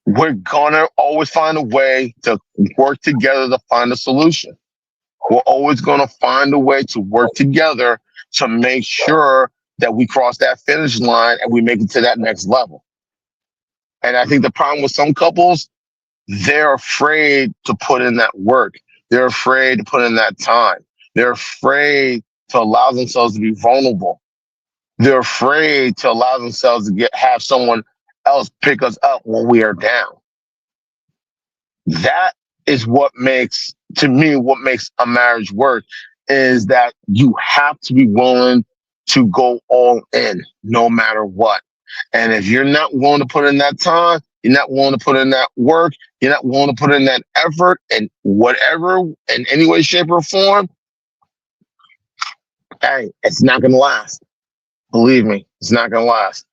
we're going to always find a way to work together to find a solution. We're always going to find a way to work together to make sure that we cross that finish line and we make it to that next level. And I think the problem with some couples, they're afraid to put in that work. They're afraid to put in that time. They're afraid to allow themselves to be vulnerable. They're afraid to allow themselves to have someone else pick us up when we are down. That is what makes a marriage work, is that you have to be willing to go all in no matter what. And if you're not willing to put in that time, you're not willing to put in that work, you're not willing to put in that effort and whatever, in any way, shape, or form, hey, it's not going to last. Believe me, it's not going to last.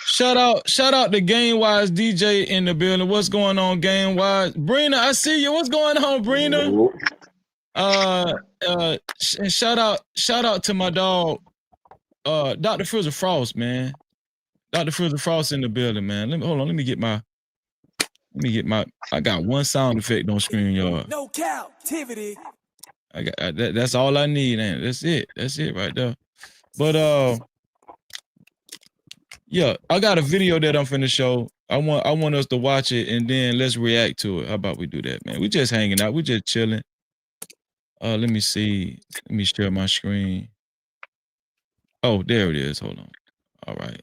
Shout out to Game Wise DJ in the building. What's going on, Game Wise? Brina, I see you. What's going on, Brina? And shout out to my dog, Dr. Frizzle Frost, man. Dr. Frizzle Frost in the building, man. Let me get my I got one sound effect on StreamYard. No Cap-tivity. I got that's all I need, and that's it right there. But yeah, I got a video that I'm finna show. I want us to watch it and then let's react to it. How about we do that, man? We just hanging out, we just chilling. Let me see. Let me share my screen. Oh, there it is. Hold on. All right.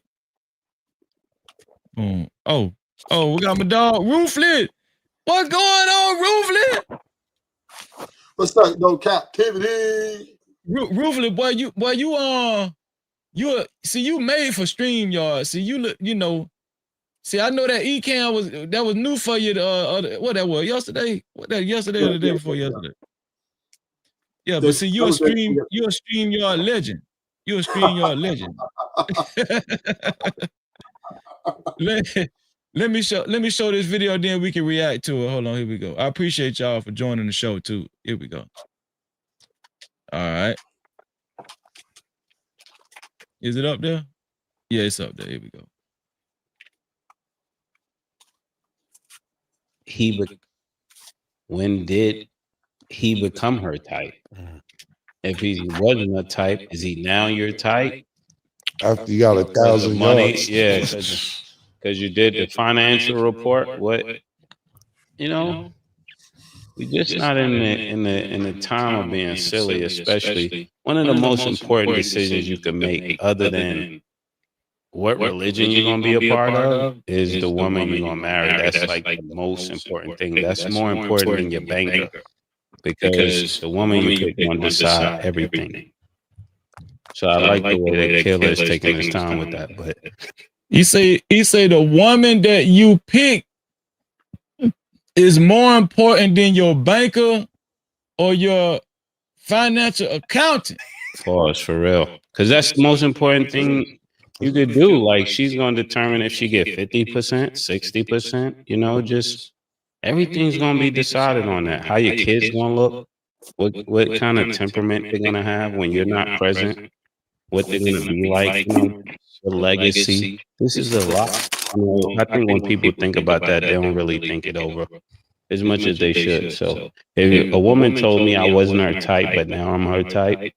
Boom. Oh, we got my dog Rooflet. What's going on, Rooflet? What's up, no Cap-tivity? Rooflet, boy, you made for StreamYard. See, you look, see, I know that Ecamm was new for you. What that was yesterday? What that yesterday or the day before yesterday? Yeah, but see, you're a StreamYard legend. You're a StreamYard legend. Let me show this video, then we can react to it. Hold on, here we go. I appreciate y'all for joining the show too. Here we go. All right. Is it up there? Yeah, it's up there. Here we go. When did he become her type? If he wasn't a type, is he now your type? After you got 1,000 money, yards. yeah, because you did the financial report. What, we just not in the time of being silly. Especially one of the most important decisions you can make, other than what religion you're gonna be a part of, is the woman you're gonna marry. That's like the most important thing. That's more important than your banker, because the woman you pick gonna decide everything. So I like the way that Killer is taking his time with that. But he say the woman that you pick is more important than your banker or your financial accountant. pause for real, because that's the most important thing you could do. Like, she's going to determine if she get 50%, 60%. You know, just everything's going to be decided on that. How your kids going to look, what kind of temperament they're going to have when you're not present, what they're going to be like, you know, the legacy. This is a lot. You know, I think when people think about that, they don't really think it over as much as they should. So if a woman told me I wasn't her type, but now I'm her type,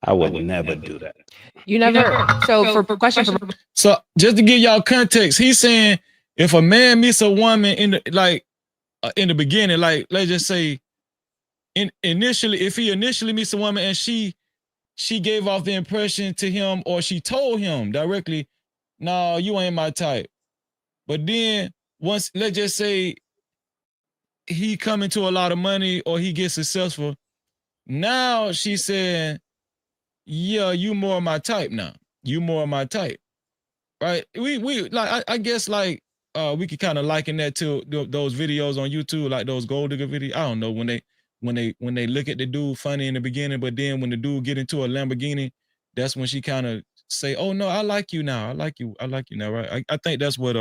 I would never do that. You never. So for question for So just to give y'all context, he's saying if a man meets a woman in the beginning, like let's just say, if he initially meets a woman and she gave off the impression to him, or she told him directly, "No, you ain't my type." But then once, let's just say, he come into a lot of money or he gets successful, now she said, "Yeah, you more my type now. You more my type." Right? We like I guess like we could kind of liken that to those videos on YouTube, like those gold digger videos. I don't know, when they look at the dude funny in the beginning, but then when the dude get into a Lamborghini, that's when she kind of say, "Oh no, I like you now. I like you now." Right? I think that's what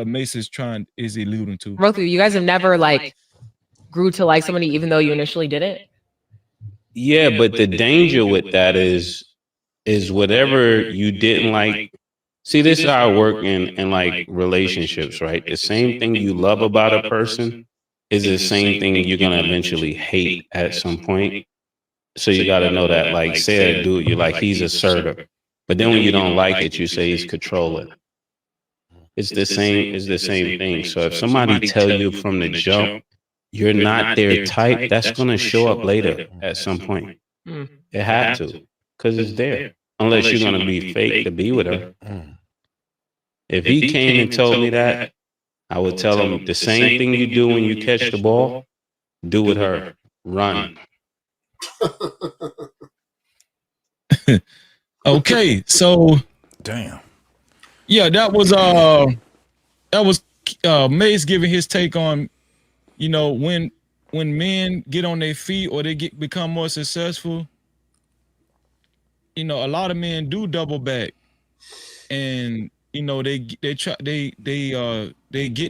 Mace is alluding to. both of you, you guys have never like grew to like somebody even though you initially didn't. Yeah, but the danger with that is whatever you didn't like. See, this is how I work in like relationships, right? The same thing you love about a person is the same thing you're gonna eventually hate at some point. So you got to know that. Like, say a dude, you're like, he's assertive, but then when you don't like it, you say he's controlling. It's the same thing. So if somebody tell you from the jump you're not their type, that's gonna show up later at some point. It had to, because it's there. Unless you're gonna be fake to be with her. If he came and told me that, I would tell him the same thing you do when you catch the ball, do with her. Run. Okay, so damn. Yeah, that was Mace giving his take on, you know, when men get on their feet or they become more successful, you know, a lot of men do double back, and you know they get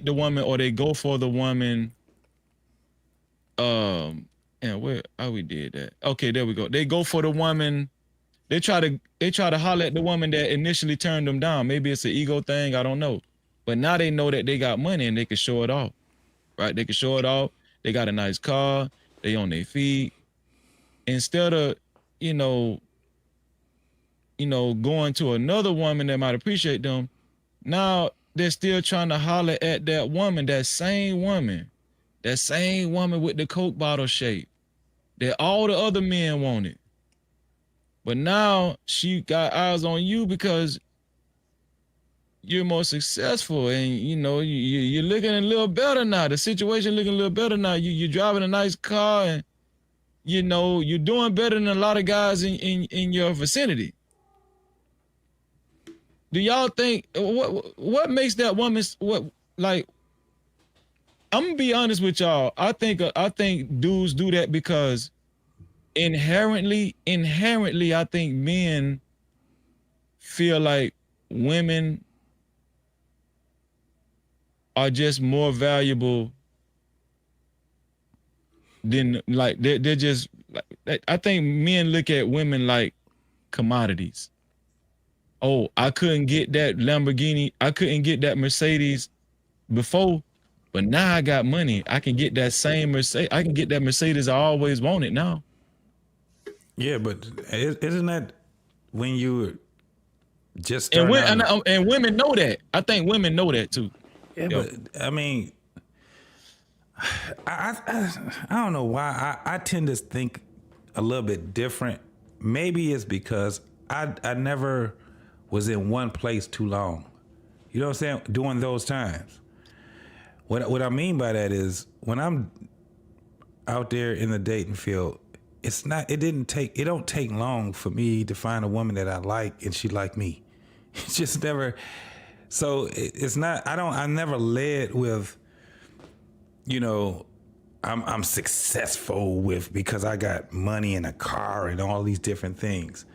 the woman, or they go for the woman. And where we did that? Okay, there we go. They go for the woman. They try to holler at the woman that initially turned them down. Maybe it's an ego thing, I don't know. But now they know that they got money and they can show it off, right? They can show it off. They got a nice car. They on their feet. Instead of, you know, going to another woman that might appreciate them, now they're still trying to holler at that woman, that same woman with the Coke bottle shape that all the other men wanted. But now she got eyes on you because you're more successful, and you know you're looking a little better now. The situation looking a little better now. You're driving a nice car, and you know you're doing better than a lot of guys in your vicinity. Do y'all think what makes that woman like? I'm gonna be honest with y'all. I think dudes do that because inherently, I think men feel like women are just more valuable than, like, they're just like, I think men look at women like commodities. Oh, I couldn't get that Lamborghini, I couldn't get that Mercedes before, but now I got money. I can get that same Mercedes. I can get that Mercedes I always wanted now. Yeah, but isn't that when you just and women know that. I think women know that too. Yeah, but I mean, I don't know why I tend to think a little bit different. Maybe it's because I never was in one place too long. You know what I'm saying? During those times. What I mean by that is when I'm out there in the dating field, it don't take long for me to find a woman that I like and she like me. It's just never. So it's not. I never led with, I'm successful with because I got money and a car and all these different things.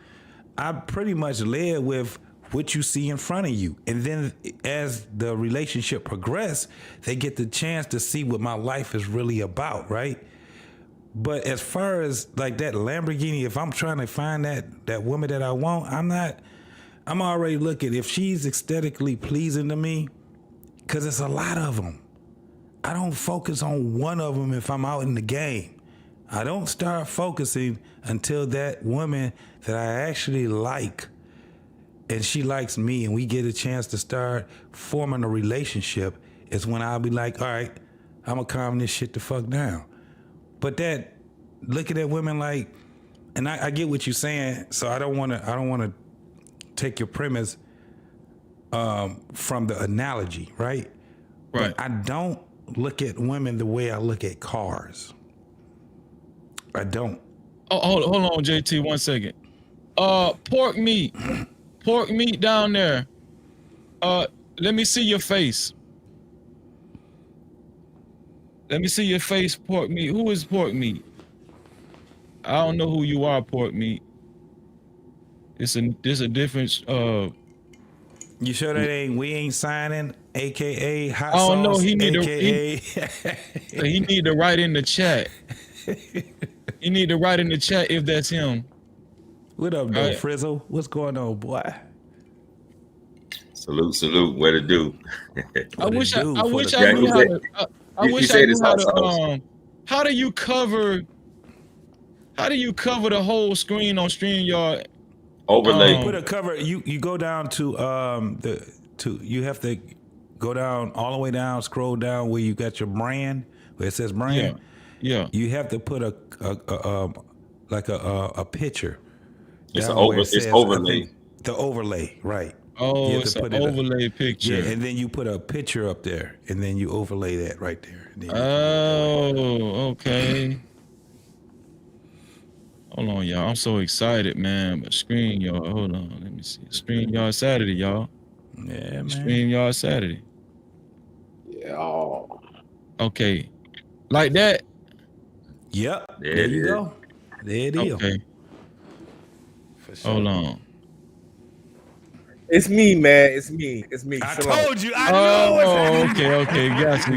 I pretty much led with what you see in front of you. And then as the relationship progressed, they get the chance to see what my life is really about, right? But as far as like that Lamborghini, if I'm trying to find that woman that I want, I'm already looking, if she's aesthetically pleasing to me, because it's a lot of them. I don't focus on one of them if I'm out in the game. I don't start focusing until that woman that I actually like and she likes me and we get a chance to start forming a relationship is when I'll be like, all right, I'm gonna calm this shit the fuck down. But that, looking at women like, and I get what you're saying, so I don't wanna take your premise from the analogy, right? Right. But I don't look at women the way I look at cars. I don't. Oh, hold on, JT, 1 second. Pork meat down there. Let me see your face. Let me see your face, pork meat. Who is pork meat? I don't know who you are, pork meat. There's a difference. You sure that we ain't signing, aka hot I don't sauce, know. He need aka need to write in the chat. You need to write in the chat if that's him. What up, though, Frizzle? What's going on, boy? Salute. What it do? I wish I knew how to. I wish I knew how to. How do you cover the whole screen on StreamYard? Overlay. Put a cover. You go down to you have to go down all the way down, scroll down where you got your brand, where it says brand. Yeah. You have to put a picture. It's overlay. The overlay, right? Oh, it's an overlay picture. Yeah, and then you put a picture up there, and then you overlay that right there. Oh, okay. Hold on, y'all. I'm so excited, man. But StreamYard, hold on. Let me see. StreamYard Saturday, y'all. Yeah, man. StreamYard Saturday. Yeah. Okay. Like that? Yep. There you go. There it is. Okay. Sure. Hold on. It's me, man. It's me. I told you. I know. Okay. Gotcha.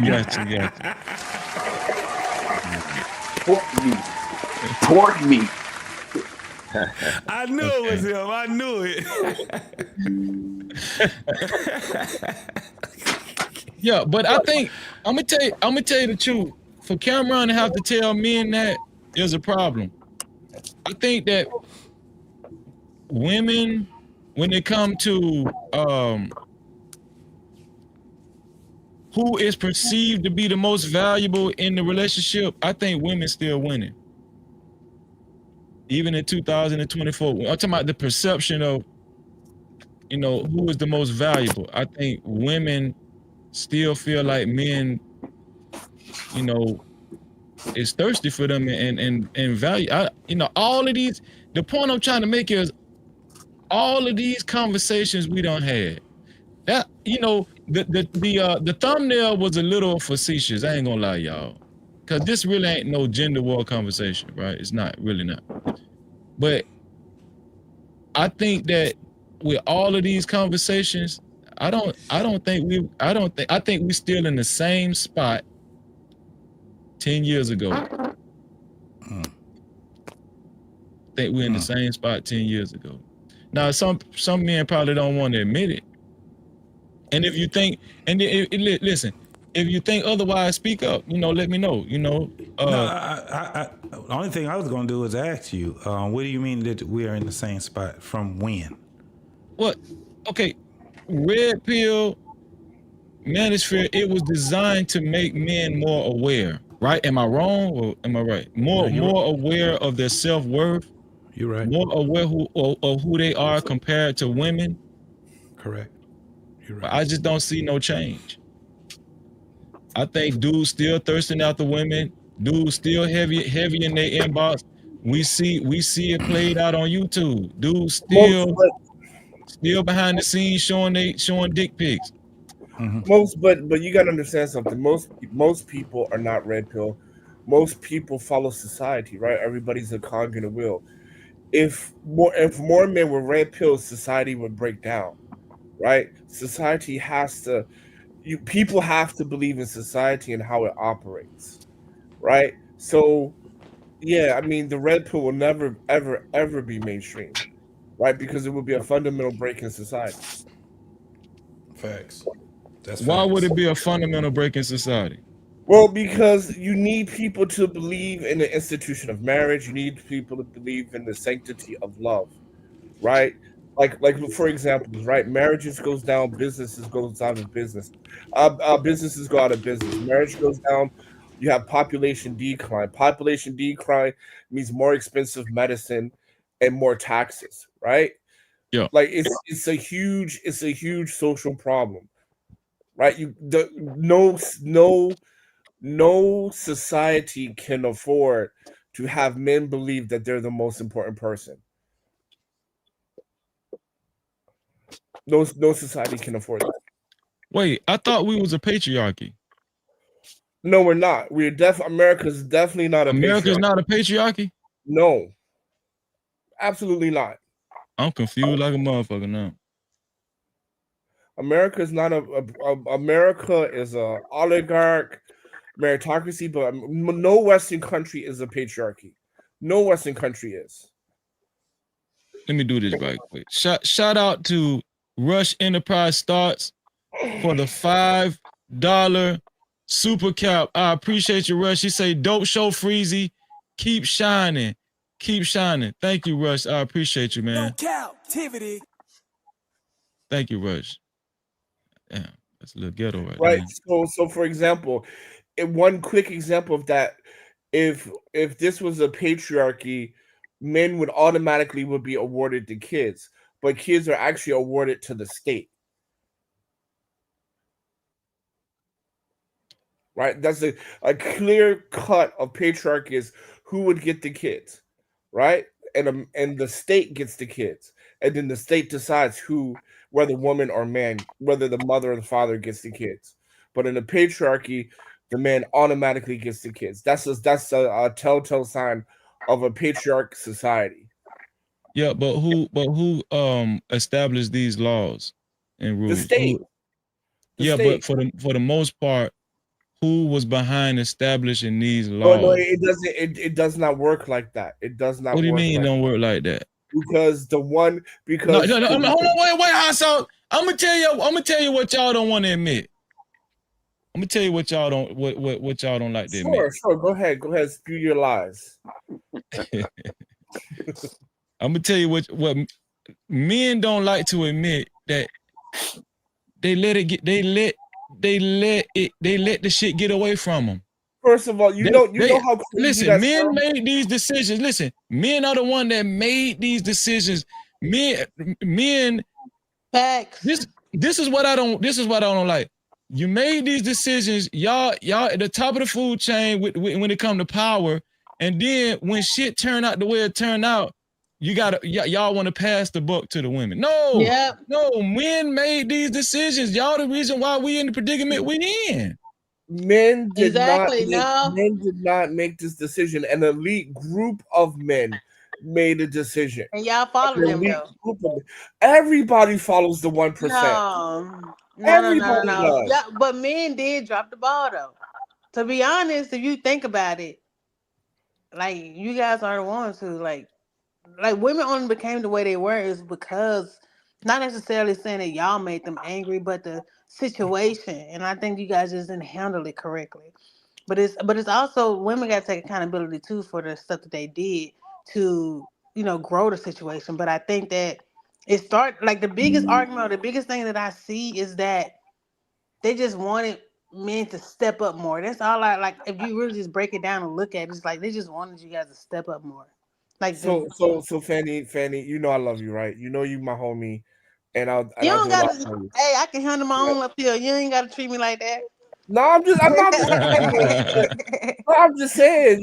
Pork meat. I knew it was him. I knew it. Yeah, but I think I'm gonna tell you the truth. For Cameron to have to tell men that is a problem. I think that women, when it come to who is perceived to be the most valuable in the relationship, I think women still winning. Even in 2024, I'm talking about the perception of, who is the most valuable. I think women still feel like men, is thirsty for them and value. All of these, the point I'm trying to make is all of these conversations we don't have. That, the thumbnail was a little facetious. I ain't gonna lie, y'all. Cause this really ain't no gender war conversation, right? It's not, really not. But I think that with all of these conversations, I think we're still in the same spot 10 years ago. I think we're in the same spot 10 years ago. Now, some men probably don't want to admit it. And if you think, listen, if you think otherwise, speak up. Let me know. The only thing I was going to do is ask you, what do you mean that we are in the same spot? From when? What? Okay, Red Pill Manosphere, it was designed to make men more aware, right? Am I wrong or am I right? More aware of their self-worth. You're right. More aware of who they are compared to women. Correct. You're right. But I just don't see no change. I think dudes still thirsting after women. Dudes still heavy in their inbox. We see it played out on YouTube. Dudes still behind the scenes showing dick pics. But you gotta understand something. Most people are not red pill. Most people follow society, right? Everybody's a cog in a wheel. If more men were red pills, society would break down, right? Society has to. People have to believe in society and how it operates, right? So, yeah, I mean, the red pill will never, ever, ever be mainstream, right? Because it would be a fundamental break in society. Facts. Why would it be a fundamental break in society? Well, because you need people to believe in the institution of marriage. You need people to believe in the sanctity of love, right? Like for example, right? Marriages goes down, businesses goes out of business. Businesses go out of business. Marriage goes down. You have population decline. Population decline means more expensive medicine and more taxes, right? Yeah. Like it's a huge social problem, right? No society can afford to have men believe that they're the most important person. No society can afford that. Wait, I thought we was a patriarchy. No, we're not. America's definitely not a America's patriarchy. not a patriarchy? No. Absolutely not. I'm confused like a motherfucker now. America is not America is a oligarch meritocracy, but no Western country is a patriarchy. No Western country is. Let me do this right quick. Shout out to Rush Enterprise Starts for the $5 super cap. I appreciate you, Rush. He say, dope show, Freezy. Keep shining. Keep shining. Thank you, Rush. I appreciate you, man. Cap-tivity. Thank you, Rush. Damn, that's a little ghetto Right. there. So for example, one quick example of that, if this was a patriarchy, men would automatically be awarded to kids, but kids are actually awarded to the state. Right? That's a clear cut of patriarchy is who would get the kids, right? And the state gets the kids, and then the state decides whether woman or man, whether the mother or the father gets the kids. But in the patriarchy, the man automatically gets the kids. That's a telltale sign of a patriarch society. Yeah, but who established these laws and rules? The state. But for the most part, who was behind establishing these No, laws? it doesn't. It does not work like that. It does not. What do you mean it like don't work like that? Because No, hold on, wait, Hassan. I'm gonna tell you what y'all don't want to admit. I'm gonna tell you what y'all don't what y'all don't like to admit. Sure. Go ahead, spew your lies. I'm gonna tell you what men don't like to admit, that they let the shit get away from them. First of all, you know how crazy listen, men made these decisions. Listen, men are the one that made these decisions. Men Facts. This is what I don't like. You made these decisions, y'all at the top of the food chain when it come to power, and then when shit turned out the way it turned out, y'all want to pass the buck to the women. No, men made these decisions. Y'all the reason why we in the predicament we in. Men did not make this decision. An elite group of men made a decision. And y'all follow them though. Everybody follows the 1%. No. Yeah, but men did drop the ball though. To be honest, if you think about it, like you guys are the ones who like women only became the way they were is because, not necessarily saying that y'all made them angry, but the situation. And I think you guys just didn't handle it correctly. But it's also, women got to take accountability too for the stuff that they did to, grow the situation. But I think that it started, like the biggest argument or the biggest thing that I see is that they just wanted men to step up more. That's all I like. If you really just break it down and look at it, it's like they just wanted you guys to step up more. Like so Fanny, you know I love you, right? You know you my homie, and I can handle my own appeal. You ain't gotta treat me like that. No, I'm not. No, I'm just saying.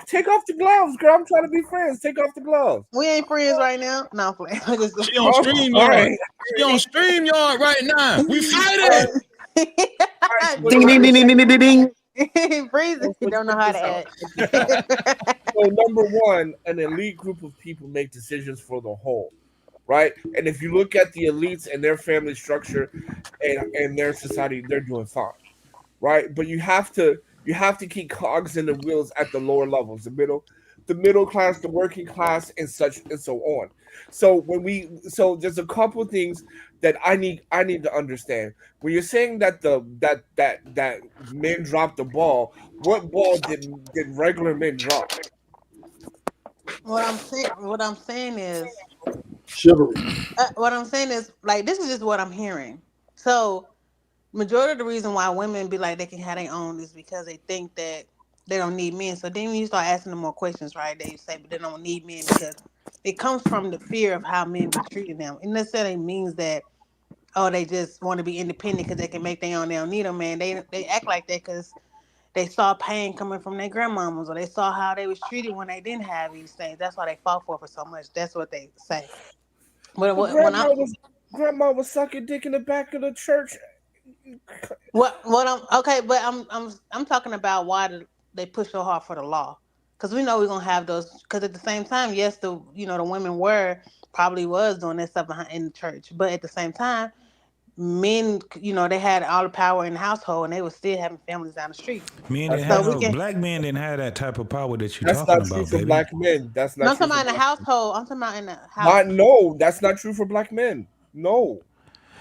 Take off the gloves, girl. I'm trying to be friends. Take off the gloves. We ain't friends right now. No, I'm playing. She on All StreamYard. right. She on StreamYard right now. We fighting. Ding, ding, ding, ding, ding, ding, ding. Breezy, you don't know how to Check act. So number one, an elite group of people make decisions for the whole, right? And if you look at the elites and their family structure and their society, they're doing fine, right? But you have to keep cogs in the wheels at the lower levels, the middle class, the working class, and such and so on. So there's a couple of things that I need to understand. When you're saying that that men dropped the ball, what ball did regular men drop? What I'm saying is, Chivalry. what I'm saying is, like, this is just what I'm hearing. So, majority of the reason why women be like they can have their own is because they think that they don't need men. So then when you start asking them more questions, right? They say, but they don't need men because it comes from the fear of how men be treating them. It necessarily means that, oh, they just want to be independent because they can make their own. They don't need a man. They act like that because they saw pain coming from their grandmamas, or they saw how they was treated when they didn't have these things. That's why they fought for so much. That's what they say. But Grandma was sucking dick in the back of the church. But I'm talking about why they push so hard for the law, because we know we're gonna have those. Because at the same time, yes, the women probably was doing that stuff in the church, but at the same time, men, they had all the power in the household, and they were still having families down the street. Black men didn't have that type of power that you're talking about, True for baby. black men. That's not. No, I'm true talking about in the household. I'm talking about in the house. No, that's not true for black men. No.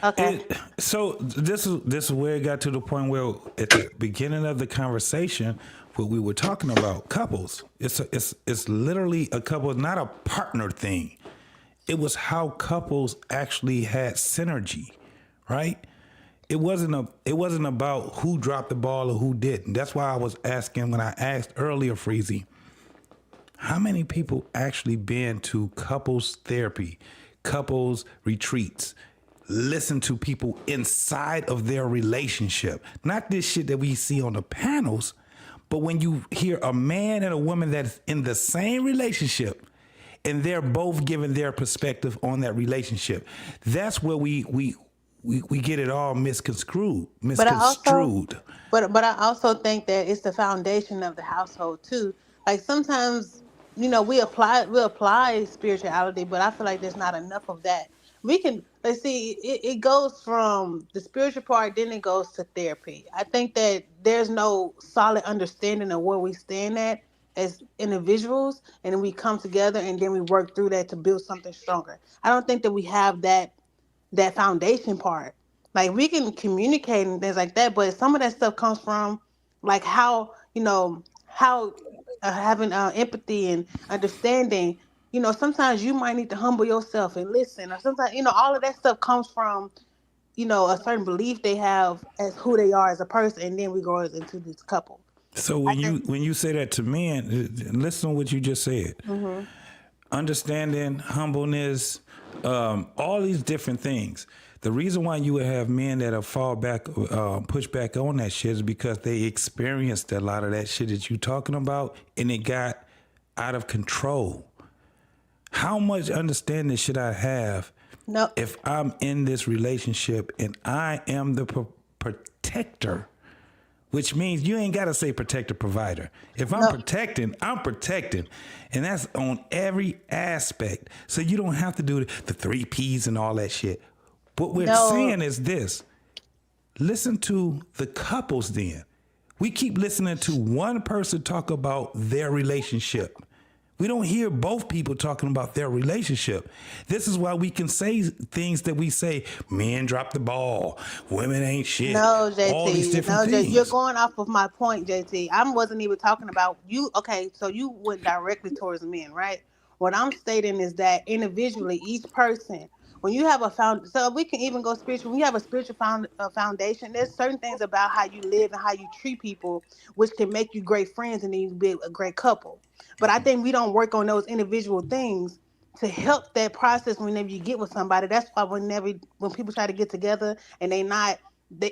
Okay. So this is where it got to the point where at the beginning of the conversation, what we were talking about, couples. It's literally a couple, not a partner thing. It was how couples actually had synergy, right? It wasn't about who dropped the ball or who didn't. That's why I was asking when I asked earlier, Freezy, how many people actually been to couples therapy, couples retreats, listen to people inside of their relationship? Not this shit that we see on the panels, but when you hear a man and a woman that's in the same relationship and they're both giving their perspective on that relationship, that's where we get it all misconstrued. But I also think that it's the foundation of the household too. Like sometimes, we apply spirituality, but I feel like there's not enough of that. It goes from the spiritual part, then it goes to therapy. I think that there's no solid understanding of where we stand at as individuals, and then we come together and then we work through that to build something stronger. I don't think that we have that foundation part. Like we can communicate and things like that, but some of that stuff comes from like how having empathy and understanding. Sometimes you might need to humble yourself and listen, or sometimes all of that stuff comes from a certain belief they have as who they are as a person, and then we go into this couple. So when you say that to men, listen to what you just said. Mm-hmm. Understanding, humbleness, all these different things. The reason why you would have men that have push back on that shit is because they experienced a lot of that shit that you talking about, and it got out of control. How much understanding should I have if I'm in this relationship and I am the protector? Which means you ain't got to say protector, provider. If I'm protecting, I'm protecting. And that's on every aspect. So you don't have to do the 3 Ps and all that shit. What we're saying is this. Listen to the couples then. We keep listening to one person talk about their relationship. We don't hear both people talking about their relationship. This is why we can say things that we say, men drop the ball, women ain't shit. No, JT. All these different things. You're going off of my point, JT. I wasn't even talking about you. Okay, so you went directly towards men, right? What I'm stating is that individually, each person, when you have so we can even go spiritual. When you have a spiritual foundation, there's certain things about how you live and how you treat people, which can make you great friends and then you be a great couple. But I think we don't work on those individual things to help that process whenever you get with somebody. That's why when people try to get together and they not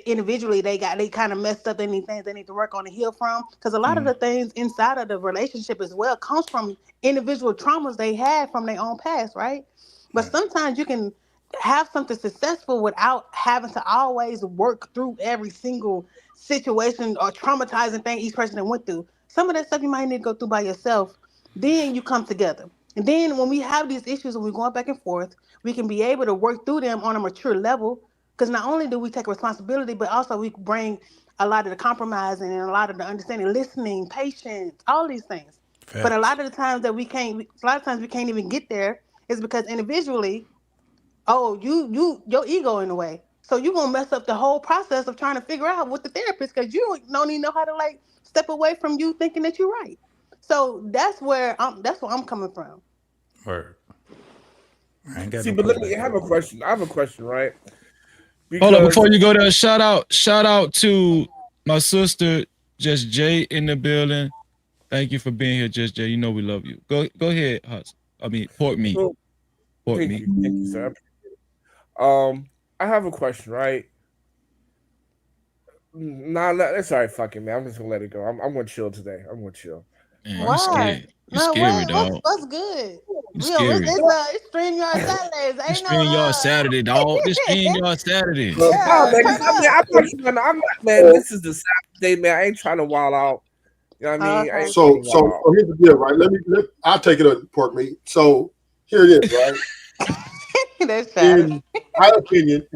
individually they kind of messed up. They need things they need to work on and heal from. Because a lot of the things inside of the relationship as well comes from individual traumas they had from their own past, right? But sometimes you can have something successful without having to always work through every single situation or traumatizing thing each person that went through. Some of that stuff you might need to go through by yourself. Then you come together. And then when we have these issues and we're going back and forth, we can be able to work through them on a mature level. Because not only do we take responsibility, but also we bring a lot of the compromising and a lot of the understanding, listening, patience, all these things. But a lot of the times that we can't even get there is because individually, your ego in the way. So you're gonna mess up the whole process of trying to figure out with the therapist because you don't even know how to like step away from you thinking that you're right. So that's where I'm coming from. Word. I ain't got See, no but let me pushback. I have a question. I have a question, right? Hold on, before you go there, shout out to my sister, Just Jay in the building. Thank you for being here, Just Jay. You know we love you. Go ahead, Hudson. I mean, pork meat. So, Pork thank meat. you, sir. I have a question, right? Nah, that's all right. Fuck it, man. I'm just gonna let it go. I'm gonna chill today. I'm gonna chill. Man, Why? you scared. You No, scary, dog. what's good? You scary. It's StreamYard Saturdays. This Ain't no StreamYard Saturday, dog. This StreamYard Saturday. Nah, man, turn I'm not trying to, I'm not, man. This is the Saturday, man. I ain't trying to wild out. You know what I mean? I ain't So trying to wild out. here's the deal, right? I'll take it on pork meat. So here it is, right? That's sad. In my opinion,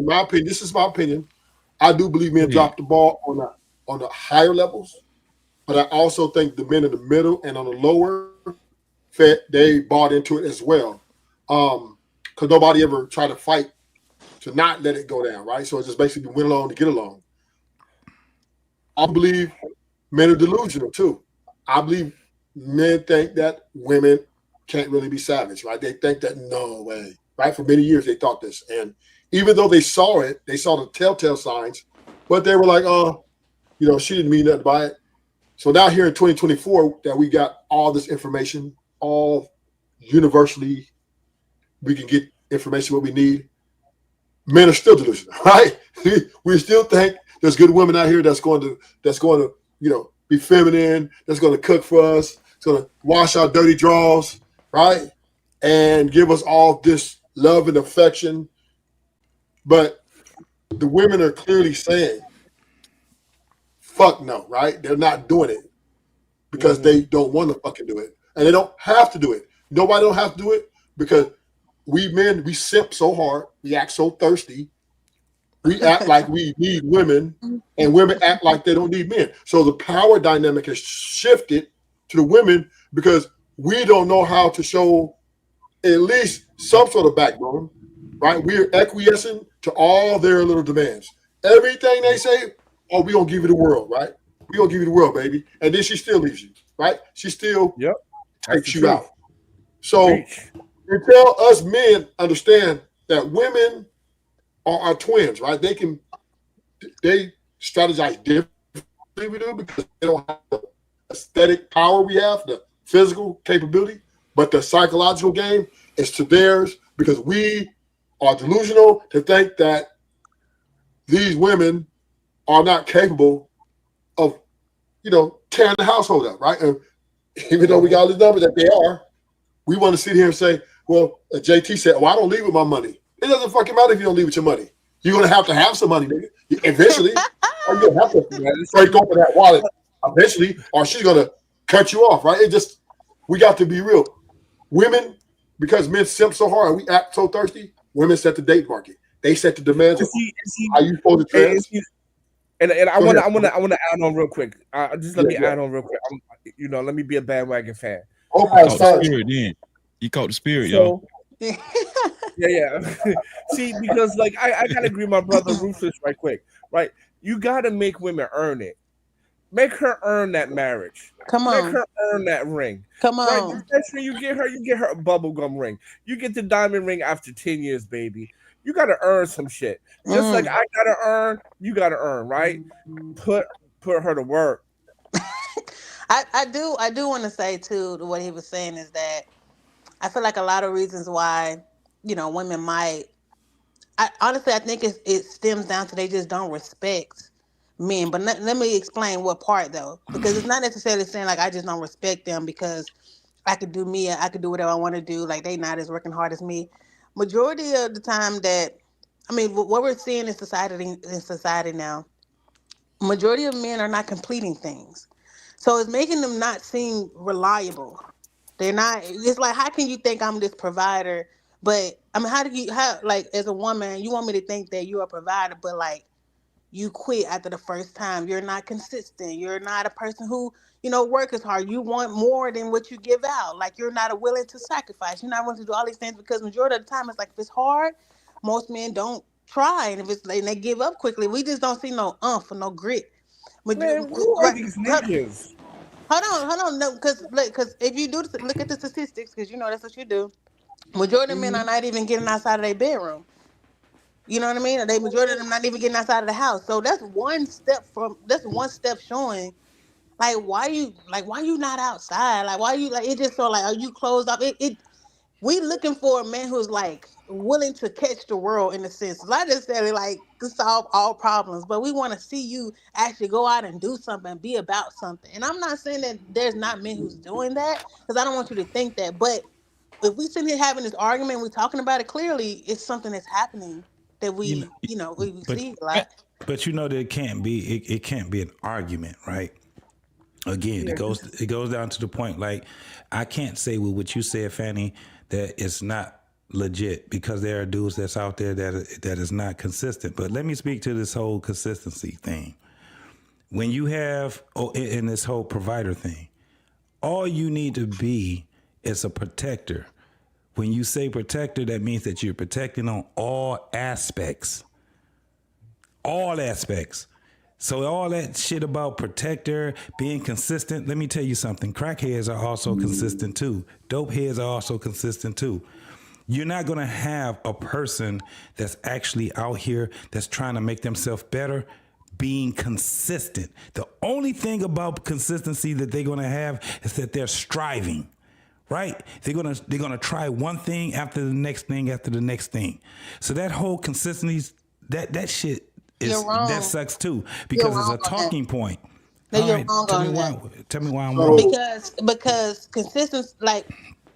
this is my opinion. I do believe men drop the ball on the higher levels, but I also think the men in the middle and on the lower they bought into it as well. Because nobody ever tried to fight to not let it go down, right? So it's just basically went along to get along. I believe men are delusional too. I believe men think that women can't really be savage, right? They think that no way, right? For many years they thought this, and even though they saw it, they saw the telltale signs, but they were like, oh, she didn't mean nothing by it. So now here in 2024 that we got all this information, all universally, we can get information what we need. Men are still delusional, right? We still think there's good women out here that's going to be feminine, that's going to cook for us, it's going to wash our dirty drawers, right? And give us all this love and affection. But the women are clearly saying, fuck no, right? They're not doing it because they don't want to fucking do it. And they don't have to do it. Nobody don't have to do it because we men, we simp so hard, we act so thirsty, we act like we need women, and women act like they don't need men. So the power dynamic has shifted to the women because we don't know how to show at least some sort of backbone, right? We're acquiescing to all their little demands. Everything they say, oh, we're going to give you the world, right? We're going to give you the world, baby. And then she still leaves you, right? She still takes you out. So until us men understand that women are our twins, right? They strategize differently we do because they don't have the aesthetic power we have, the physical capability, but the psychological game is to theirs because we are delusional to think that these women are not capable of, tearing the household up, right? And even though we got all the numbers that they are, we want to sit here and say, well, JT said, I don't leave with my money. It doesn't fucking matter if you don't leave with your money. You're going to have some money, nigga. Eventually, you're going to have to break open that wallet eventually, or she's going to cut you off, right? We got to be real. Women, because men simp so hard, we act so thirsty, women set the date market. They set the demands of how you supposed to trans. And I want to add on real quick. Let me add on real quick. Let me be a bandwagon fan. You caught the spirit, then. You caught the spirit, y'all. Yeah. See, because I gotta agree with my brother Rufus right quick. Right, you gotta make women earn it. Make her earn that marriage. Come on. Make her earn that ring. Come on. Right? Especially you get her a bubblegum ring. You get the diamond ring after 10 years, baby. You gotta earn some shit. Just like I gotta earn, you gotta earn, right? Put her to work. I do want to say too, what he was saying is that I feel like a lot of reasons why, women might honestly, I think it stems down to they just don't respect men. But let me explain what part though, because it's not necessarily saying like I just don't respect them because I could do me, I could do whatever I want to do. Like they not as working hard as me. Majority of the time that, I mean, what we're seeing in society now, majority of men are not completing things, so it's making them not seem reliable. They're not. It's like, how can you think I'm this provider? But I mean, how like as a woman, you want me to think that you're a provider, but like you quit after the first time. You're not consistent. You're not a person who, works hard. You want more than what you give out. Like you're not willing to sacrifice. You're not willing to do all these things because majority of the time it's like if it's hard, most men don't try, and if it's and they give up quickly. We just don't see no or no grit. Man, who are these niggas? Hold on, no, because if you do look at the statistics, because that's what you do. Majority of men are not even getting outside of their bedroom. You know what I mean? They majority of them not even getting outside of the house. So that's one step showing, like why you not outside? Like why you like it just so like are you closed off? We looking for a man who's like willing to catch the world in a sense. Not necessarily like to solve all problems, but we want to see you actually go out and do something, be about something. And I'm not saying that there's not men who's doing that, because I don't want you to think that. But if we sit here having this argument, we're talking about it clearly, it's something that's happening that we see a lot. But that it can't be an argument, right? Again, it goes down to the point. Like I can't say with what you said, Fanny, that it's not legit, because there are dudes that's out there that is not consistent. But let me speak to this whole consistency thing. When you have in this whole provider thing, all you need to be is a protector. When you say protector, that means that you're protecting on all aspects. All aspects. So all that shit about protector, being consistent, let me tell you something. Crackheads are also consistent too. Dope heads are also consistent too. You're not going to have a person that's actually out here that's trying to make themselves better being consistent. The only thing about consistency that they're going to have is that they're striving. Right? They're gonna try one thing after the next thing after the next thing. So that whole consistency, that shit that sucks too, because it's a talking point. No, you're wrong on that. Tell me why I'm wrong. Because consistency, like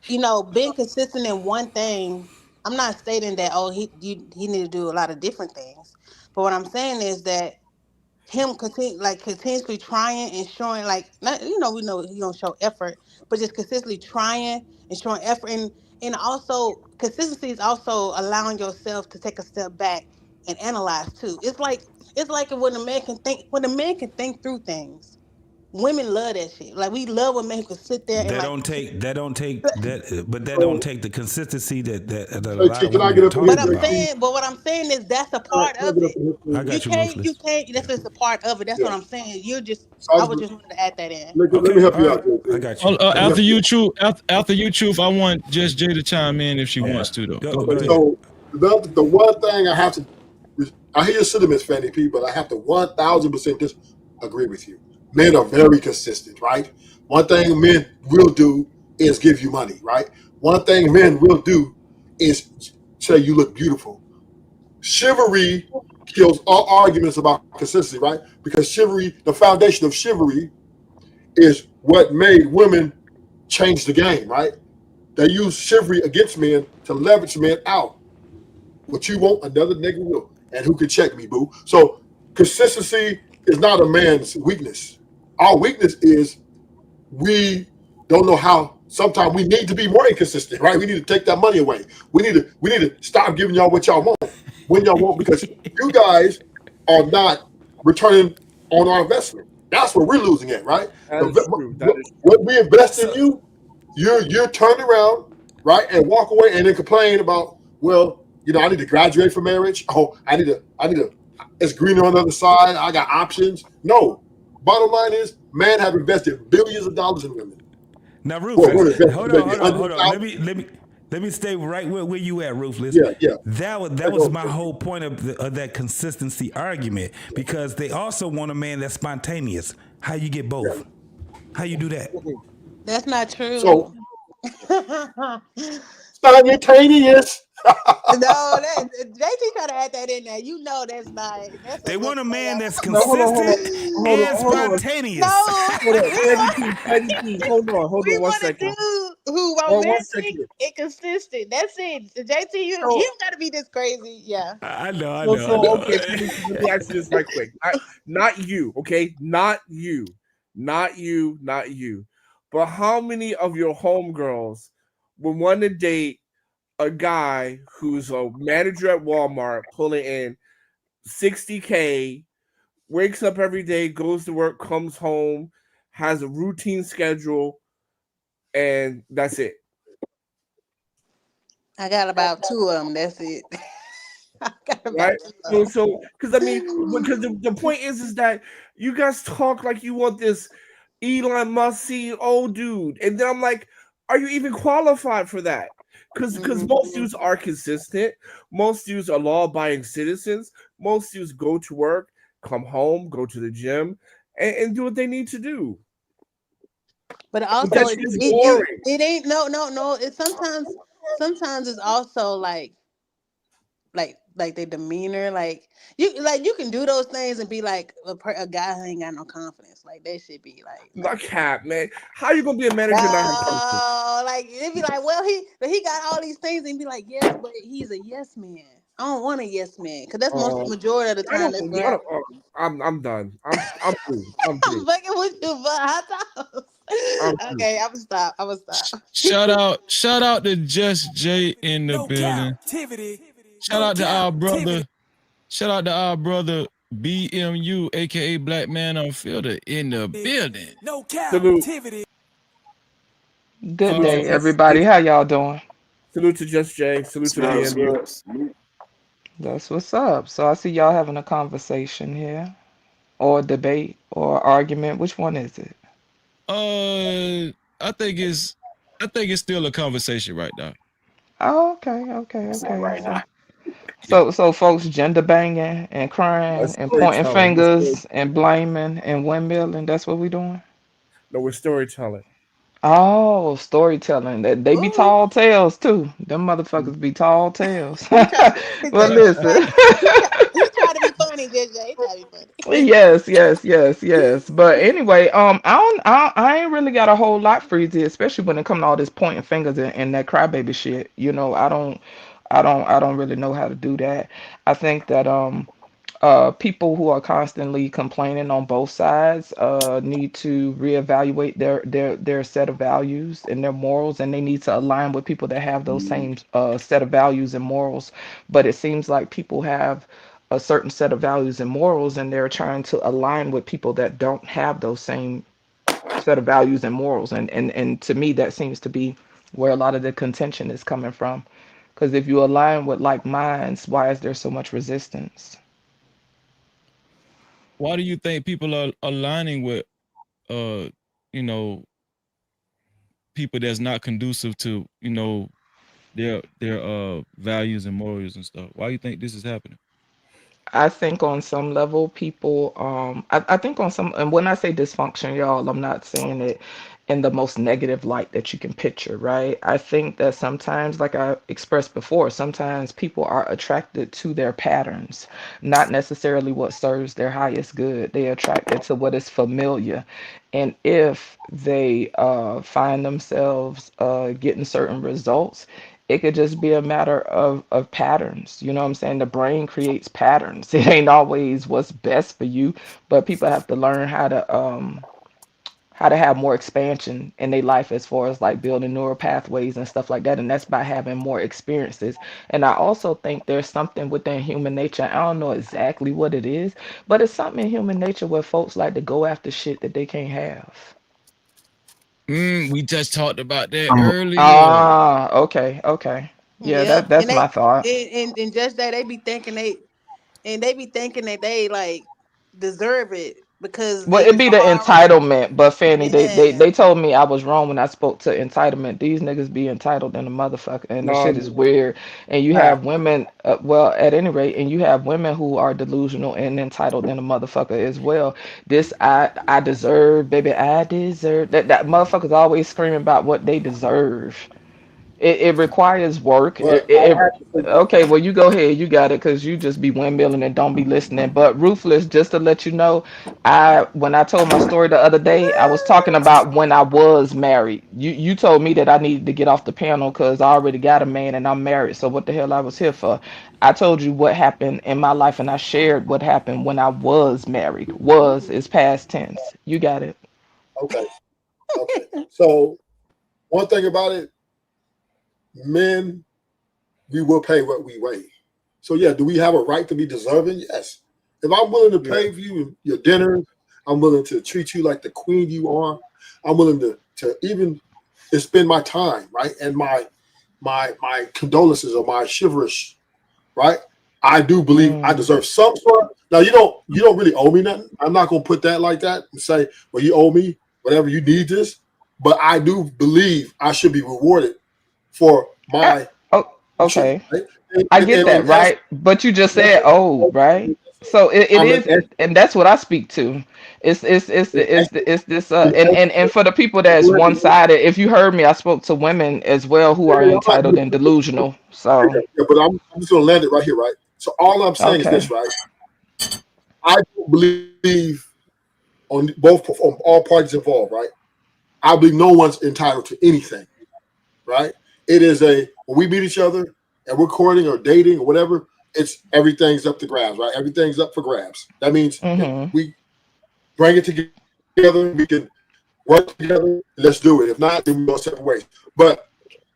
being consistent in one thing. I'm not stating that he need to do a lot of different things, but what I'm saying is that him continuously trying and showing we know he don't show effort, but just consistently trying and showing effort, and also consistency is also allowing yourself to take a step back and analyze too. It's like when a man can think through things. Women love that shit. Like we love when men can sit there and don't take the consistency that a lot of Can I women get up talk here? about. But what I'm saying is that's a part of it. I got you, You can't. That's just a part of it. That's what I'm saying. I was just wanted to add that in. Let me help you out. I got you. After you, Truth, I want Just Jay to chime in if she wants to, though. Go ahead. So the one thing I have to, I hear your sentiments, Fanny P, but I have to 1,000% disagree with you. Men are very consistent, right? One thing men will do is give you money, right? One thing men will do is say you look beautiful. Chivalry kills all arguments about consistency, right? Because chivalry, the foundation of chivalry is what made women change the game, right? They use chivalry against men to leverage men out. What you want, another nigga will. And who can check me, boo? So consistency is not a man's weakness. Our weakness is we don't know how. Sometimes we need to be more inconsistent, right? We need to take that money away. We need to stop giving y'all what y'all want when y'all want, because you guys are not returning on our investment. That's what we're losing at, right? That is true. What we invest in you, you're turning around, right, and walk away and then complain about, well, I need to graduate from marriage. Oh, I need to. It's greener on the other side. I got options. No. Bottom line is, men have invested billions of dollars in women. Now, Rufus, hold on. Let me stay right where you at, Ruthless. Yeah. That was my whole point of that consistency argument, because they also want a man that's spontaneous. How you get both? How you do that? That's not true. So simultaneous. No, that JT try to add that in there. You know that's not. That's They a want little a man player. that's No, hold on, consistent and spontaneous. No, hold on. we Patty want P, Patty P. Hold on we 1 want a second. dude who Hold on 1 romantic second. and consistent. That's it. JT, you So, you gotta be this crazy. Yeah. I know, I so, know, I so know. okay, Patty P, let me ask you this right quick. Not you, okay? Not you. Not you, not you. But how many of your homegirls would want to date a guy who's a manager at Walmart pulling in $60K, wakes up every day, goes to work, comes home, has a routine schedule, and that's it? I got about 2 of them. That's it. I got about Right? 2 of So, because I mean, them. because the point is that you guys talk like you want this Elon Musk CEO dude, and then I'm like, are you even qualified for that? Because most dudes are consistent, most dudes are law-abiding citizens, most dudes go to work, come home, go to the gym, and do what they need to do. But also, That shit is boring. it ain't no. It's sometimes it's also like their demeanor. Like you can do those things and be like a guy who ain't got no confidence. Like that should be like Not cap, man. How you gonna be a manager and not have confidence? oh, like it'd be like, well, he got all these things and be like, yes, but he's a yes man. I don't want a yes man because that's majority of the time that's what happens. I'm done. I'm through. I'm through. I'm fucking with you, but hot toast. Okay, I'm gonna stop. Shout out to Just Jay in the building. Shout out to our brother. Shout out to our brother BMU, aka Black Man on Filter, in the building. Salute. Good day, everybody. How y'all doing? Salute to Just Jay. Salute to BMU. That's what's up. So I see y'all having a conversation here, or a debate, or argument. Which one is it? I think it's still a conversation right now. Oh, okay. So folks gender banging and crying and pointing fingers and blaming and windmilling. That's what we doing? No, we're storytelling. Oh, storytelling. They be tall tales too. Them motherfuckers be tall tales. Well, listen. He tried to be funny, JJ. He tried to be funny. Yes. But anyway, I ain't really got a whole lot for you, especially when it comes to all this pointing fingers and that crybaby shit. You know, I don't really know how to do that. I think that people who are constantly complaining on both sides need to reevaluate their set of values and their morals, and they need to align with people that have those same set of values and morals. But it seems like people have a certain set of values and morals, and they're trying to align with people that don't have those same set of values and morals. And to me, that seems to be where a lot of the contention is coming from. Because if you align with like minds, why is there so much resistance? Why do you think people are aligning with, you know, people that's not conducive to, you know, their values and morals and stuff? Why do you think this is happening? I think on some level, people, I think on some, and when I say dysfunction, y'all, I'm not saying it in the most negative light that you can picture, right? I think that sometimes, like I expressed before, sometimes people are attracted to their patterns, not necessarily what serves their highest good. They are attracted to what is familiar. And if they find themselves getting certain results, it could just be a matter of patterns. You know what I'm saying? The brain creates patterns. It ain't always what's best for you, but people have to learn how to have more expansion in their life as far as like building neural pathways and stuff like that. And that's by having more experiences. And I also think there's something within human nature. I don't know exactly what it is, but it's something in human nature where folks like to go after shit that they can't have. We just talked about that earlier. Okay. Yeah, Yeah, that's my thought. and just that they be thinking that they like deserve it because Well, they it'd was be the hard. entitlement, but Fanny, Yeah. they told me I was wrong when I spoke to entitlement. These niggas be entitled in a motherfucker, and the No, shit is weird. And you have women, well, at any rate, and you have women who are delusional and entitled in a motherfucker as well. This I deserve, baby, I deserve. That motherfuckers always screaming about what they deserve. It requires work. But I have to say, Okay, well, you go ahead. You got it, because you just be windmilling and don't be listening. But Ruthless, just to let you know, when I told my story the other day, I was talking about when I was married. You told me that I needed to get off the panel because I already got a man and I'm married. So what the hell I was here for? I told you what happened in my life, and I shared what happened when I was married. Was is past tense. You got it. okay, okay. So one thing about it, men, we will pay what we weigh. So yeah, do we have a right to be deserving? Yes. If I'm willing to pay for you your dinner, I'm willing to treat you like the queen you are. I'm willing to even spend my time, right? And my condolences or my chivalrous, right? I do believe I deserve some sort. Now you don't really owe me nothing. I'm not gonna put that like that and say, well, you owe me whatever, you need this. But I do believe I should be rewarded for my Okay. right? I get that, right? But you just said, "Oh," right? So it I'm is, and that's what I speak to. It's this and for the people that's one sided. If you heard me, I spoke to women as well who are entitled and delusional. So yeah, but I'm just gonna land it right here, right? So all I'm saying is okay, this, right? I don't believe on all parties involved, right? I believe no one's entitled to anything, right? It is when we meet each other and we're courting or dating or whatever, it's everything's up to grabs, right? Everything's up for grabs. That means if we bring it together, we can work together. Let's do it. If not, then we go separate ways. But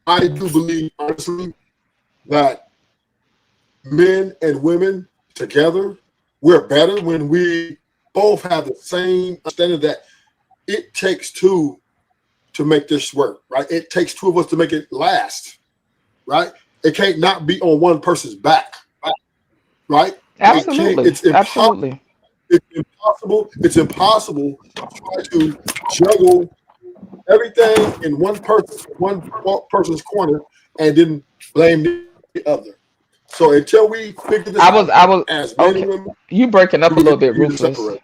I do believe, honestly, that men and women together, we're better when we both have the same understanding that it takes two to make this work, right? It takes two of us to make it last, right? It can't not be on one person's back, right? absolutely, It's impossible. absolutely. It's impossible to try to juggle everything in one person's corner and then blame the other. So until we figure this I was out as men okay. and women, You breaking up a we little bit, need to Ruthless. separate.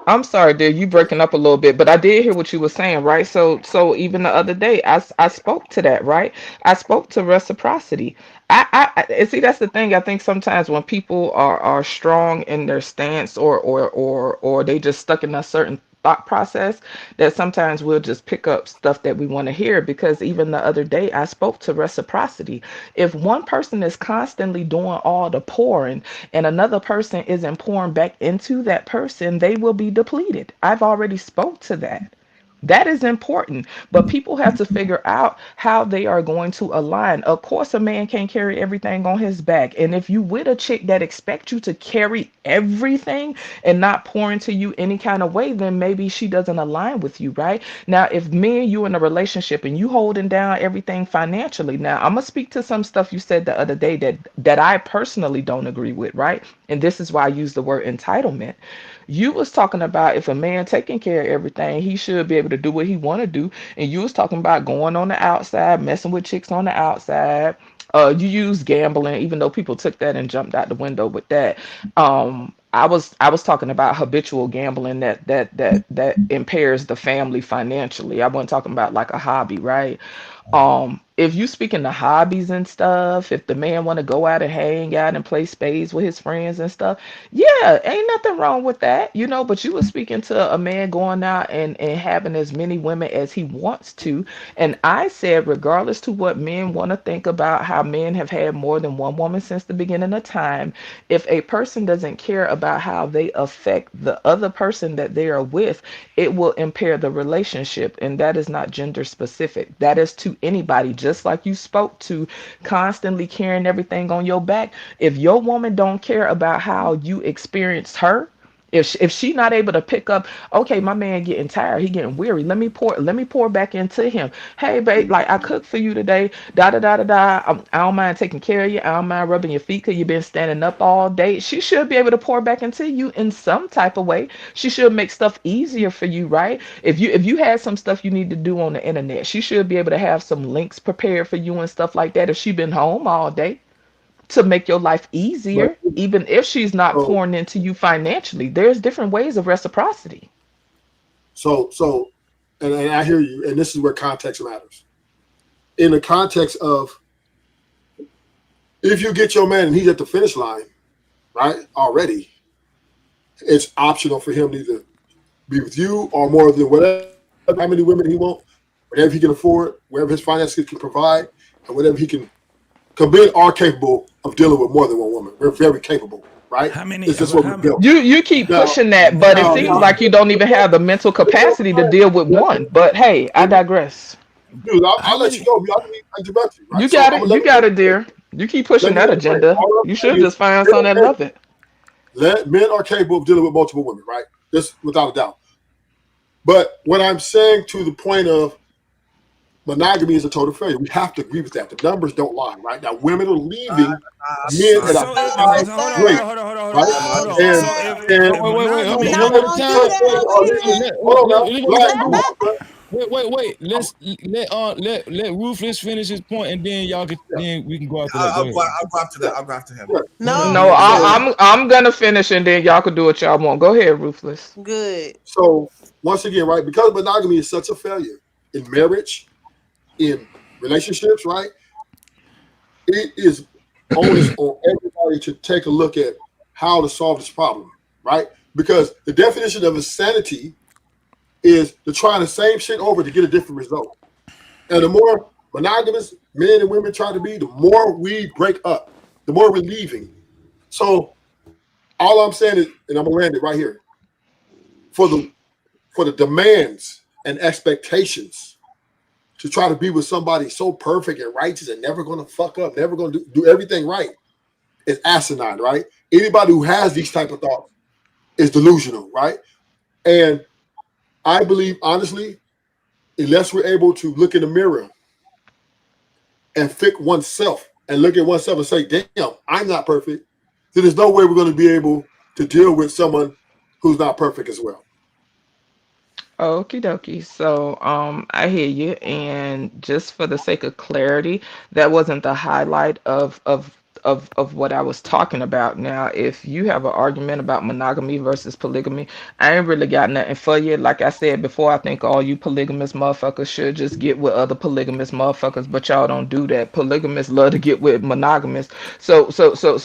I'm sorry, dear. You breaking up a little bit, but I did hear what you were saying, right? So even the other day, I spoke to that, right? I spoke to reciprocity. And see, that's the thing. I think sometimes when people are strong in their stance, or they just stuck in a certain thought process, that sometimes we'll just pick up stuff that we want to hear. Because even the other day, I spoke to reciprocity. If one person is constantly doing all the pouring and another person isn't pouring back into that person, they will be depleted. I've already spoke to that. That is important, but people have to figure out how they are going to align. Of course, a man can't carry everything on his back. And if you with a chick that expects you to carry everything and not pour into you any kind of way, then maybe she doesn't align with you, right? Now, if me and you in a relationship and you holding down everything financially, now I'm gonna speak to some stuff you said the other day that I personally don't agree with, right? And this is why I use the word entitlement. You was talking about if a man taking care of everything, he should be able to do what he want to do. And you was talking about going on the outside, messing with chicks on the outside. You use gambling, even though people took that and jumped out the window with that. I was talking about habitual gambling that impairs the family financially. I wasn't talking about like a hobby, right? If you speaking to hobbies and stuff, if the man want to go out and hang out and play spades with his friends and stuff, yeah, ain't nothing wrong with that, but you were speaking to a man going out and having as many women as he wants to. And I said, regardless to what men want to think about how men have had more than one woman since the beginning of time, if a person doesn't care about how they affect the other person that they are with, it will impair the relationship. And that is not gender specific. That is to anybody, just like you spoke to constantly carrying everything on your back. If your woman don't care about how you experienced her, if she not able to pick up, okay, my man getting tired, he getting weary. Let me pour back into him. Hey, babe, like I cooked for you today. Da da da da da. I don't mind taking care of you. I don't mind rubbing your feet because you've been standing up all day. She should be able to pour back into you in some type of way. She should make stuff easier for you, right? If you had some stuff you need to do on the internet, she should be able to have some links prepared for you and stuff like that. If she been home all day, to make your life But easier, even if she's not so pouring into you financially. There's different ways of reciprocity. so and I hear you, and this is where context matters. in the context of if you get your man and he's at the finish line, right, already, it's optional for him to either be with you or more than whatever, how many women he wants, whatever he can afford, whatever his finances can provide, and whatever he can. Because men are capable of dealing with more than one woman. We're very capable, right? How many? It's just what we're built. You keep Now- pushing that, but it now- seems like you don't even have the mental capacity to deal with one. But hey, I digress. Dude, I'll let you go. I interrupt you, right? You So got I'ma it. let You got it, dear. You keep pushing let me that agenda. all I'm You saying should is just find men someone that are love it. Men are capable of dealing with multiple women, right? This without a doubt. But what I'm saying to the point of monogamy is a total failure. We have to agree with that. The numbers don't lie, right? Now women are leaving men at a high rate, right? And Wait, one one at at a a time. time. Hold on now. Black, Wait. Let Ruthless finish his point, and then then we can go after that. I'll Go go ahead. after that. I'll go after him. No, I'm gonna finish and then y'all can do what y'all want. Go ahead, Ruthless. Good. So once again, right, because monogamy is such a failure in marriage, in relationships, right? It is onus on everybody to take a look at how to solve this problem, right? Because the definition of insanity is to try the same shit over to get a different result. And the more monogamous men and women try to be, the more we break up, the more we're leaving. So all I'm saying is, and I'm gonna land it right here, for the demands and expectations to try to be with somebody so perfect and righteous and never gonna fuck up, never gonna do everything right, is asinine, right? Anybody who has these type of thoughts is delusional, right? And I believe, honestly, unless we're able to look in the mirror and fix oneself and look at oneself and say, damn, I'm not perfect, then there's no way we're going to be able to deal with someone who's not perfect as well. Okie dokie. So I hear you. And just for the sake of clarity, that wasn't the highlight of what I was talking about. Now, if you have an argument about monogamy versus polygamy, I ain't really got nothing for you. Like I said before, I think all you polygamous motherfuckers should just get with other polygamous motherfuckers, but y'all don't do that. Polygamists love to get with monogamous. So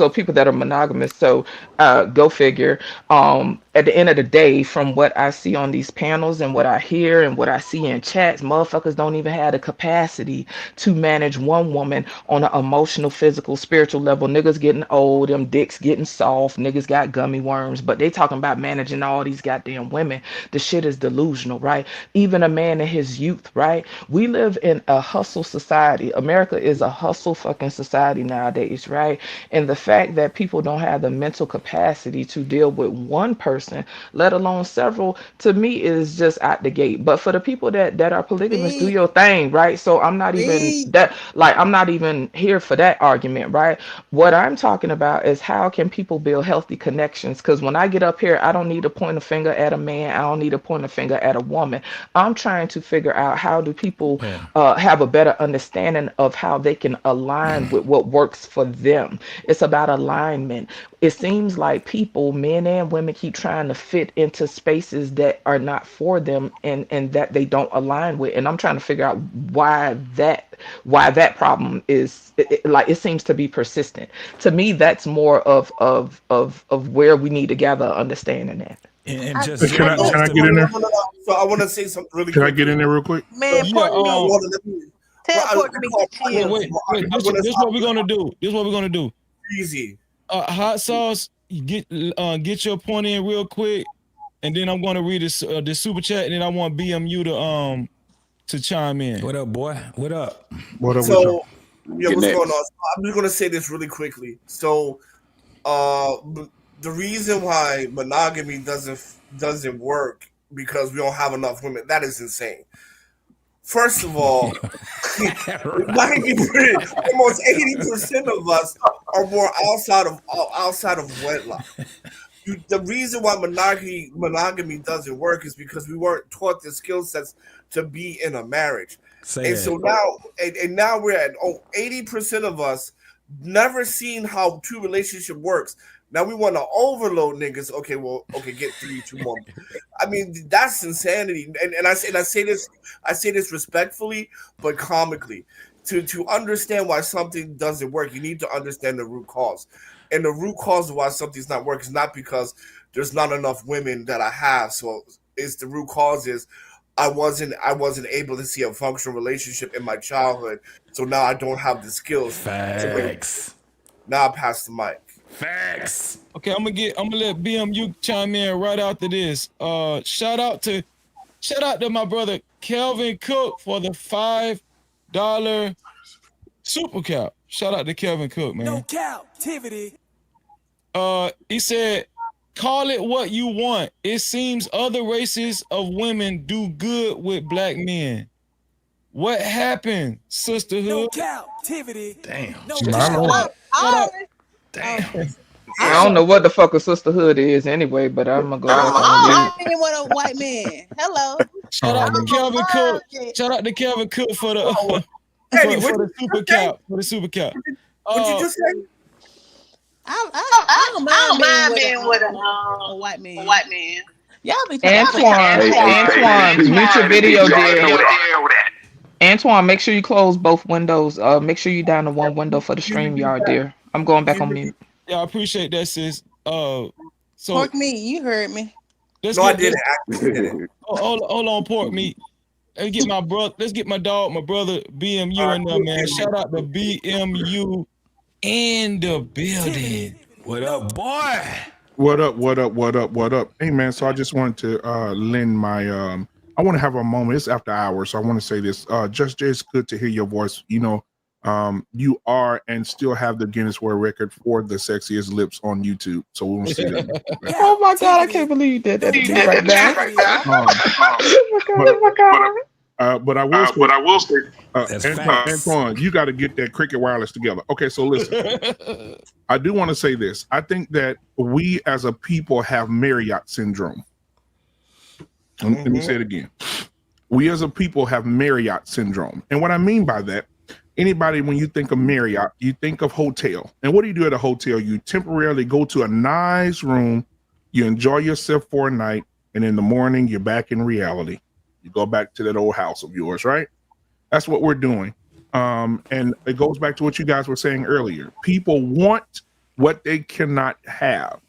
people that are monogamous. So go figure. At the end of the day, from what I see on these panels and what I hear and what I see in chats, motherfuckers don't even have the capacity to manage one woman on an emotional, physical, spiritual level. Niggas getting old, them dicks getting soft, niggas got gummy worms, but they talking about managing all these goddamn women. The shit is delusional, right? Even a man in his youth, right? We live in a hustle society. America is a hustle fucking society nowadays, right? And the fact that people don't have the mental capacity to deal with one person, let alone several, to me is just out the gate. But for the people that are polygamous, do your thing, right? So I'm not even that, like, I'm not even here for that argument, right? What I'm talking about is how can people build healthy connections? Because when I get up here, I don't need to point a finger at a man, I don't need to point a finger at a woman. I'm trying to figure out how do people have a better understanding of how they can align with what works for them. It's about alignment. It seems like people, men and women, keep trying to fit into spaces that are not for them and that they don't align with. And I'm trying to figure out why that problem is like, it seems to be persistent. To me, that's more of where we need to gather understanding at. And just Can I get in there? No. So I want to say something really Can quick. I get in there real quick? Man, tell Port to be chill. Wait. This is what we're gonna do. Easy. Hot sauce. Get your point in real quick, and then I'm gonna read this super chat, and then I want BMU to chime in. What up, boy? What up? So, yeah, what's Get going next. on? I'm just gonna say this really quickly. So, the reason why monogamy doesn't work because we don't have enough women, that is insane. First of all, 90%, almost 80% of us are born outside of wedlock. The reason why monogamy doesn't work is because we weren't taught the skill sets to be in a marriage. So now we're at 80% of us never seen how true relationship works. Now we want to overload niggas. Okay, get 2 more. I mean, that's insanity. And I say this respectfully, but comically. to understand why something doesn't work, you need to understand the root cause. And the root cause of why something's not working is not because there's not enough women that I have. So it's the root cause is I wasn't able to see a functional relationship in my childhood. So now I don't have the skills. Facts. Now I pass the mic. Facts. Okay, I'm gonna let BMU chime in right after this. Shout out to my brother Kelvin Cook for the $5 super cap. Shout out to Kelvin Cook, man. No Cap-tivity. He said, call it what you want. It seems other races of women do good with black men. What happened, sisterhood? No Cap-tivity. Damn. No Damn. I don't know what the fuck a sisterhood is anyway, but I'm gonna go back on mute. I mean, what a white man. Hello. Shout out to Kelvin Cook. Shout out to Kelvin Cook for the for the super cap. For the super cap. What you just say? I don't mind being with a white man. Y'all be Antoine, mute your video, dear. Antoine, make sure you close both windows. Make sure you down to one window for the StreamYard, dear. I'm going back on mute. Yeah, I appreciate that, sis. So Pork meat, you heard me. I didn't. Hold on, pork meat. Let's get my brother. Let's get my dog, my brother BMU in there, man. Shout out to BMU in the building. What up, boy? What up? Hey, man, so I just wanted to lend my I want to have a moment. It's after hours, so I want to say this. Just it's good to hear your voice. You know, you are and still have the Guinness World Record for the sexiest lips on YouTube. So we want to see that. Oh my God, I can't believe you did that to me right now. Oh my God. But I will say, That's Antoine, you got to get that Cricket Wireless together. Okay, so listen, I do want to say this. I think that we as a people have Marriott syndrome. Let me say it again. We as a people have Marriott syndrome. And what I mean by that, anybody, when you think of Marriott, you think of hotel. And what do you do at a hotel? You temporarily go to a nice room, you enjoy yourself for a night, and in the morning, you're back in reality. You go back to that old house of yours, right? That's what we're doing. And it goes back to what you guys were saying earlier. People want what they cannot have.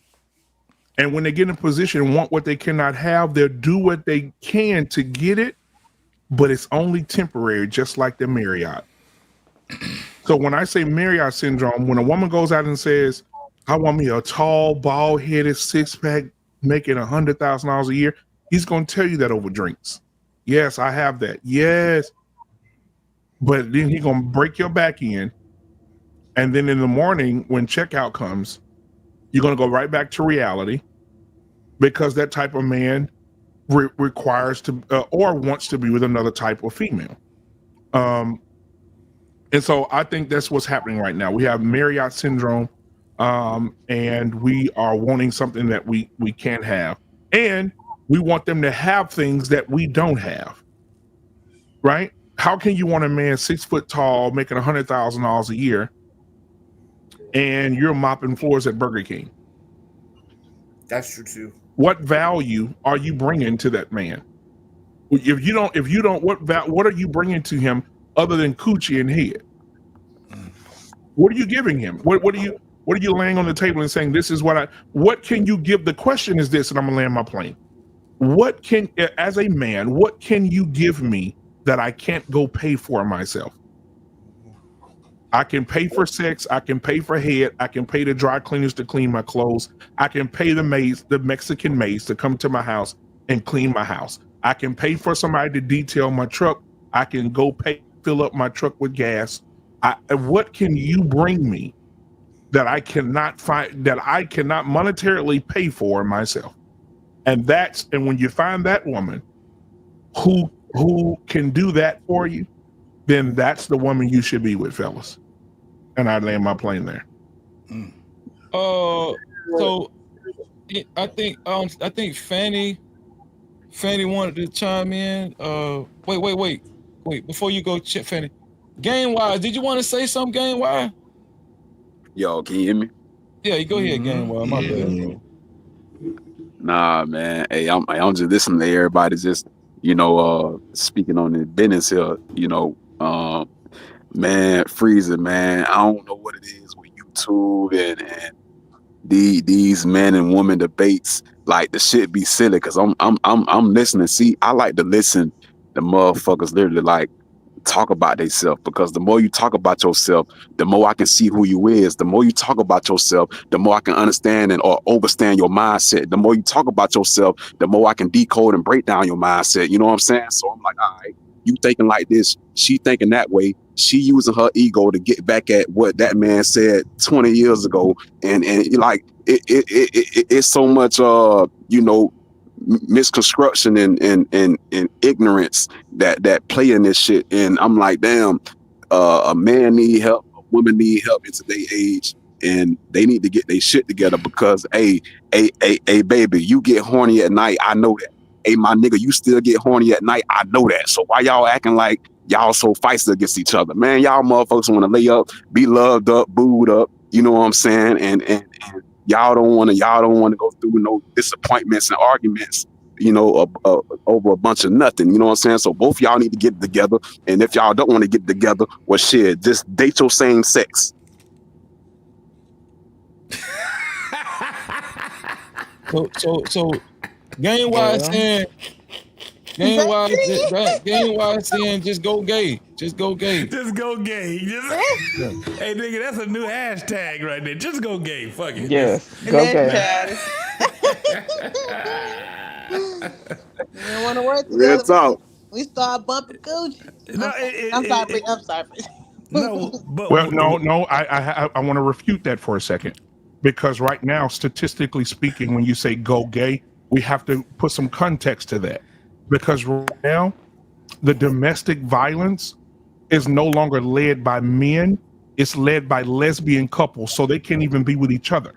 And when they get in a position and want what they cannot have, they'll do what they can to get it, but it's only temporary, just like the Marriott. So when I say Marriott syndrome, when a woman goes out and says, I want me a tall, bald-headed, six-pack, making $100,000 a year, he's going to tell you that over drinks. Yes, I have that. Yes. But then he's going to break your back in. And then in the morning, when checkout comes, you're going to go right back to reality, because that type of man requires to or wants to be with another type of female. And so I think that's what's happening right now. We have Marriott syndrome, and we are wanting something that we can't have. And we want them to have things that we don't have, right? How can you want a man 6 foot tall, making $100,000 a year, and you're mopping floors at Burger King? That's true too. What value are you bringing to that man? If you don't, what are you bringing to him other than coochie and head? What are you giving him? What are you laying on the table and saying, this is what can you give? The question is this, and I'm gonna land my plane. As a man, what can you give me that I can't go pay for myself? I can pay for sex, I can pay for head, I can pay the dry cleaners to clean my clothes, I can pay the maids, the Mexican maids, to come to my house and clean my house. I can pay for somebody to detail my truck. I can go fill up my truck with gas. What can you bring me that I cannot monetarily pay for myself? And when you find that woman who can do that for you, then that's the woman you should be with, fellas. And I land my plane there. So I think Fanny wanted to chime in. Wait, before you go, Fanny. Game Wise, did you want to say something, Game Wise? Yo, can you hear me? Yeah, you go ahead, Game Wise. My bad. Nah, man. Hey, I'm just listening to everybody just, speaking on the business here, man, freezing, man. I don't know what it is with YouTube and these men and women debates. Like the shit be silly because I'm listening. See, I like to listen to motherfuckers literally like talk about themselves, because the more you talk about yourself, the more I can see who you is. The more you talk about yourself, the more I can understand and or overstand your mindset. The more you talk about yourself, the more I can decode and break down your mindset. You know what I'm saying? So I'm like, all right, you thinking like this, she thinking that way, she using her ego to get back at what that man said 20 years ago, and like it's so much you know, misconstruction and ignorance that play in this shit. And I'm like, damn, a man need help, a woman need help in today's age, and they need to get their shit together, because hey baby, you get horny at night, I know that. Hey my nigga, you still get horny at night, I know that. So why y'all acting like y'all so feisty against each other? Man, y'all motherfuckers want to lay up, be loved up, booed up, you know what I'm saying? And y'all don't want to go through no disappointments and arguments, you know, over a bunch of nothing. You know what I'm saying? So both y'all need to get together. And if y'all don't want to get together, well, shit, just date your same sex. So game wise saying, just go gay. Just go gay. Just go gay. Hey nigga, that's a new hashtag right there. Just go gay. Fuck it. Yes, go gay. We don't want to work Real together. talk. We start bumping Gucci. No, I'm sorry. No, but well, no. I want to refute that for a second, because right now, statistically speaking, when you say go gay, we have to put some context to that, because right now, the domestic violence is no longer led by men; it's led by lesbian couples, so they can't even be with each other.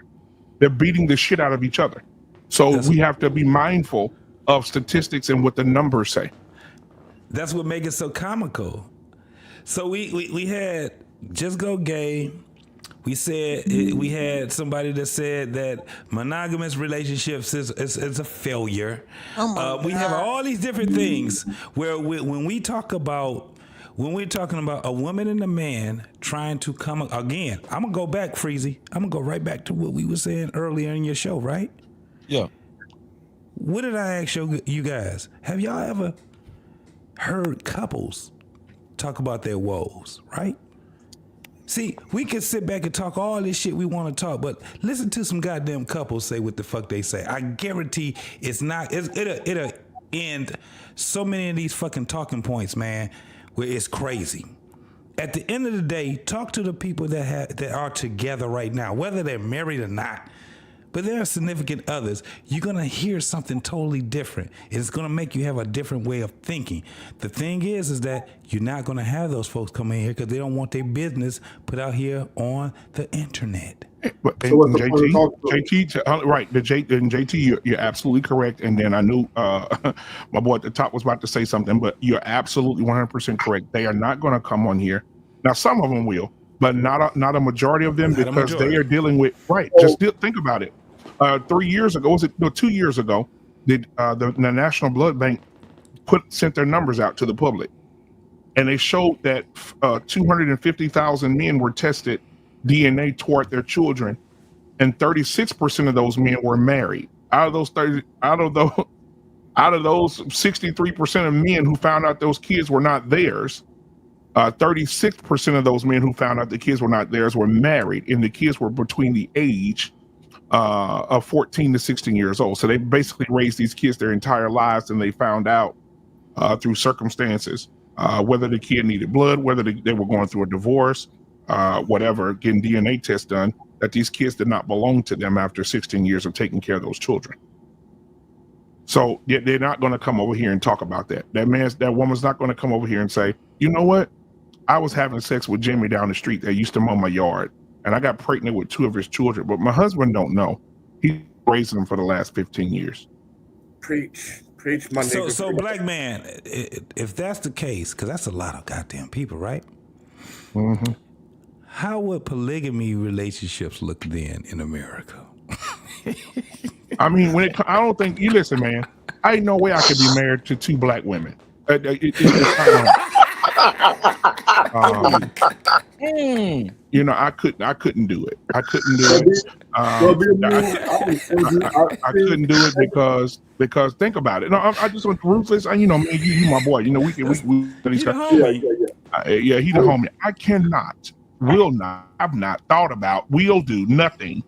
They're beating the shit out of each other. So we have to be mindful of statistics and what the numbers say. That's what makes it so comical. So we had just go gay. We said we had somebody that said that monogamous relationships is a failure. Oh my we have God. all these different things where when we're talking about a woman and a man trying to come again. I'm gonna go back, Freezy. I'm gonna go right back to what we were saying earlier in your show, right? Yeah. What did I ask you guys? Have y'all ever heard couples talk about their woes, right? See, we can sit back and talk all this shit we want to talk, but listen to some goddamn couples say what the fuck they say. I guarantee it'll end so many of these fucking talking points, man, where it's crazy. At the end of the day, talk to the people that are together right now, whether they're married or not. But there are significant others. You're going to hear something totally different. It's going to make you have a different way of thinking. The thing is that you're not going to have those folks come in here because they don't want their business put out here on the internet. But JT, right? JT, you're absolutely correct. And then I knew my boy at the top was about to say something, but you're absolutely 100% correct. They are not going to come on here. Now, some of them will, but not a majority of them, because they are dealing with Just think about it. 3 years ago, 2 years ago, the National Blood Bank sent their numbers out to the public, and they showed that 250,000 men were tested DNA toward their children, and 36% of those men were married. Out of those 63% of men who found out those kids were not theirs, 36% of those men who found out the kids were not theirs were married, and the kids were between the age of 14 to 16 years old. So they basically raised these kids their entire lives, and they found out through circumstances whether the kid needed blood, whether they were going through a divorce, whatever, getting DNA tests done, that these kids did not belong to them after 16 years of taking care of those children. So they're not going to come over here and talk about that. That woman's not going to come over here and say, you know what? I was having sex with Jimmy down the street that used to mow my yard, and I got pregnant with 2 of his children, but my husband don't know. He raised them for the last 15 years. Preach, my nigga. So black man, if that's the case, because that's a lot of goddamn people, right? Mm-hmm. How would polygamy relationships look then in America? I mean, I don't think, you listen, man, I ain't no way I could be married to 2 black women. It's not You know, I couldn't do it. I couldn't do it. I couldn't do it because think about it. No, I just want Rufus. You know, man, you my boy. You know, we these guys. Yeah, he's a homie. I cannot, will not, have not thought about, will do nothing.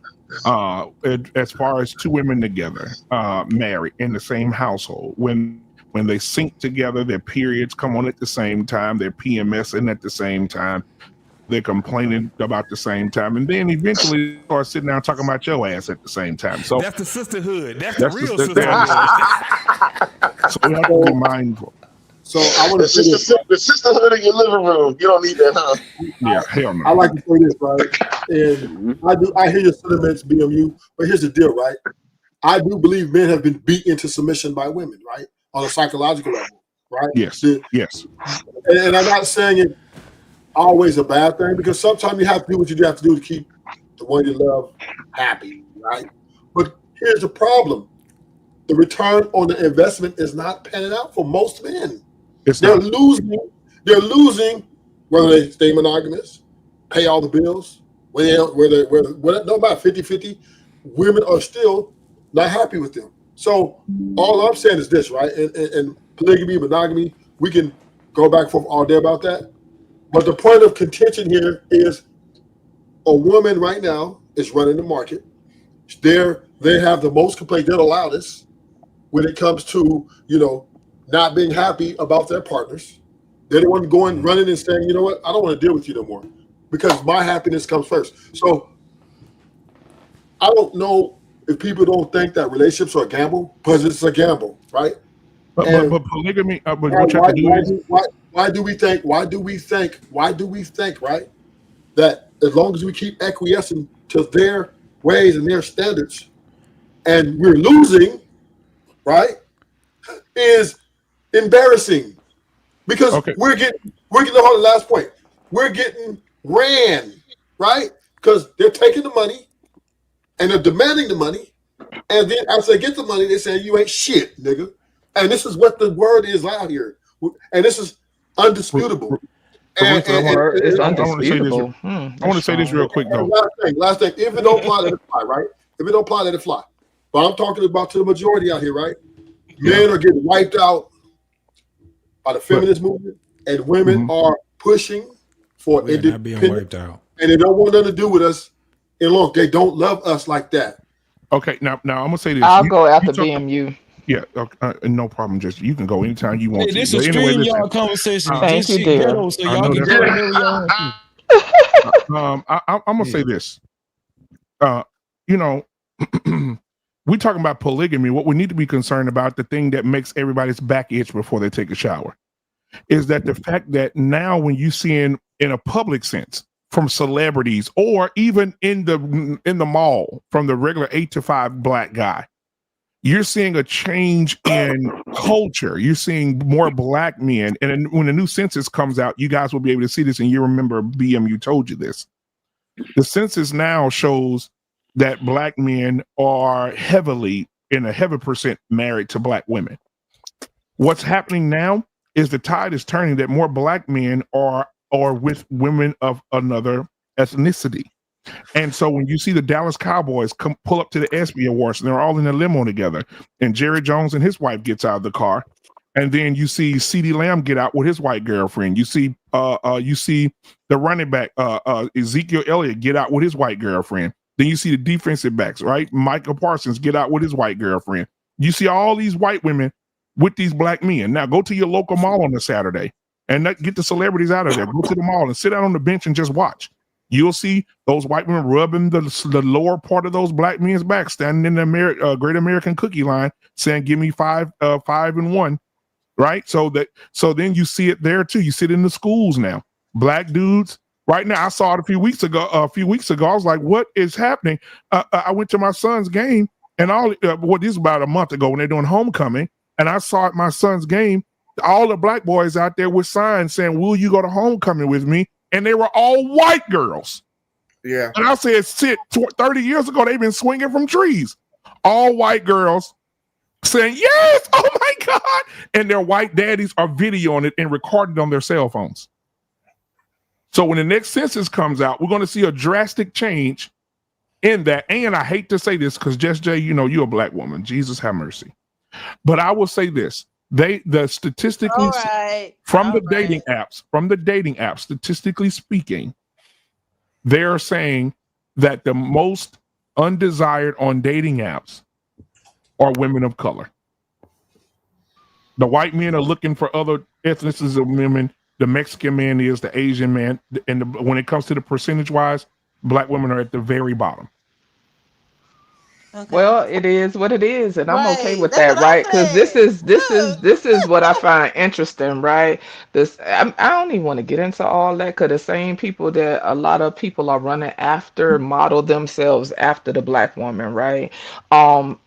As far as two women together, married in the same household, when they sync together, their periods come on at the same time, they're PMSing at the same time, they're complaining about the same time, and then eventually start sitting down talking about your ass at the same time. So that's the sisterhood. That's the real sisterhood. So we have to be mindful. So I want to say this. The sisterhood in your living room. You don't need that, huh? Yeah, hell no. I like to say this, right? And I hear your sentiments, BMU, but here's the deal, right? I do believe men have been beat into submission by women, right? On a psychological level, right? Yes. Yes. And I'm not saying it always a bad thing, because sometimes you have to do what you have to do to keep the one you love happy, right? But here's the problem. The return on the investment is not panning out for most men. They're losing whether they stay monogamous, pay all the bills, whether no matter 50-50, women are still not happy with them. So all I'm saying is this, right? And polygamy, monogamy, we can go back and forth all day about that. But the point of contention here is a woman right now is running the market. They have the most complaints. They're the loudest when it comes to, you know, not being happy about their partners. They're the one running and saying, you know what, I don't want to deal with you no more because my happiness comes first. So I don't know if people don't think that relationships are a gamble, because it's a gamble, right? But polygamy, but what you have to do is why do we think, right, that as long as we keep acquiescing to their ways and their standards, and we're losing, right, is embarrassing, because we're getting the last point. We're getting ran, right? Because they're taking the money and they're demanding the money, and then as they get the money, they say you ain't shit, nigga. And this is what the word is out here, and this is undisputable. It's undisputable. I want to say this real quick though. Last thing. If it don't apply, let it fly, right? If it don't apply, let it fly. But I'm talking about to the majority out here, right? Men are getting wiped out by the feminist movement, and women are pushing for independence. Being wiped out. And they don't want nothing to do with us. And look, they don't love us like that. Okay, now I'm gonna say this. I'll go after BMU. Yeah, no problem. Just you can go anytime you want. Hey, this is StreamYard conversation. Thank you, dear. So y'all can go wherever y'all want to. I'm gonna say this. You know, we're talking about polygamy. What we need to be concerned about, the thing that makes everybody's back itch before they take a shower, is that the fact that now when you see in a public sense from celebrities, or even in the mall from the regular 8 to 5 black guy, you're seeing a change in culture. You're seeing more black men. And when the new census comes out, you guys will be able to see this. And you remember BMU told you this. The census now shows that black men are heavy percent married to black women. What's happening now is the tide is turning, that more black men are with women of another ethnicity. And so when you see the Dallas Cowboys pull up to the ESPY Awards, and they're all in a limo together, and Jerry Jones and his wife gets out of the car, and then you see CeeDee Lamb get out with his white girlfriend. You see the running back Ezekiel Elliott get out with his white girlfriend. Then you see the defensive backs, right? Michael Parsons get out with his white girlfriend. You see all these white women with these black men. Now go to your local mall on a Saturday and get the celebrities out of there. Go to the mall and sit down on the bench and just watch. You'll see those white women rubbing the lower part of those black men's back, standing in the Great American Cookie line, saying, "Give me 5 and 1," right? So then you see it there too. You see it in the schools now. Black dudes. Right now, I saw it a few weeks ago. I was like, "What is happening?" I went to my son's game, and this is about a month ago when they're doing homecoming, and I saw at my son's game all the black boys out there with signs saying, "Will you go to homecoming with me?" And they were all white girls. Yeah. And I said, 30 years ago, they've been swinging from trees. All white girls saying, "Yes, oh my God." And their white daddies are videoing it and recording it on their cell phones. So when the next census comes out, we're going to see a drastic change in that. And I hate to say this because Just Jay, you know, you're a black woman. Jesus have mercy. But I will say this: the statistically All right. from All the dating apps, statistically speaking, they are saying that the most undesired on dating apps are women of color. The white men are looking for other ethnicities of women. The Mexican man is, the Asian man, and when it comes to the percentage wise, black women are at the very bottom. Okay. Well, it is what it is, and I'm okay Right. with That's that, what I right? Because said. this is what I find interesting, right? I don't even want to get into all that because the same people that a lot of people are running after model themselves after the black woman, right?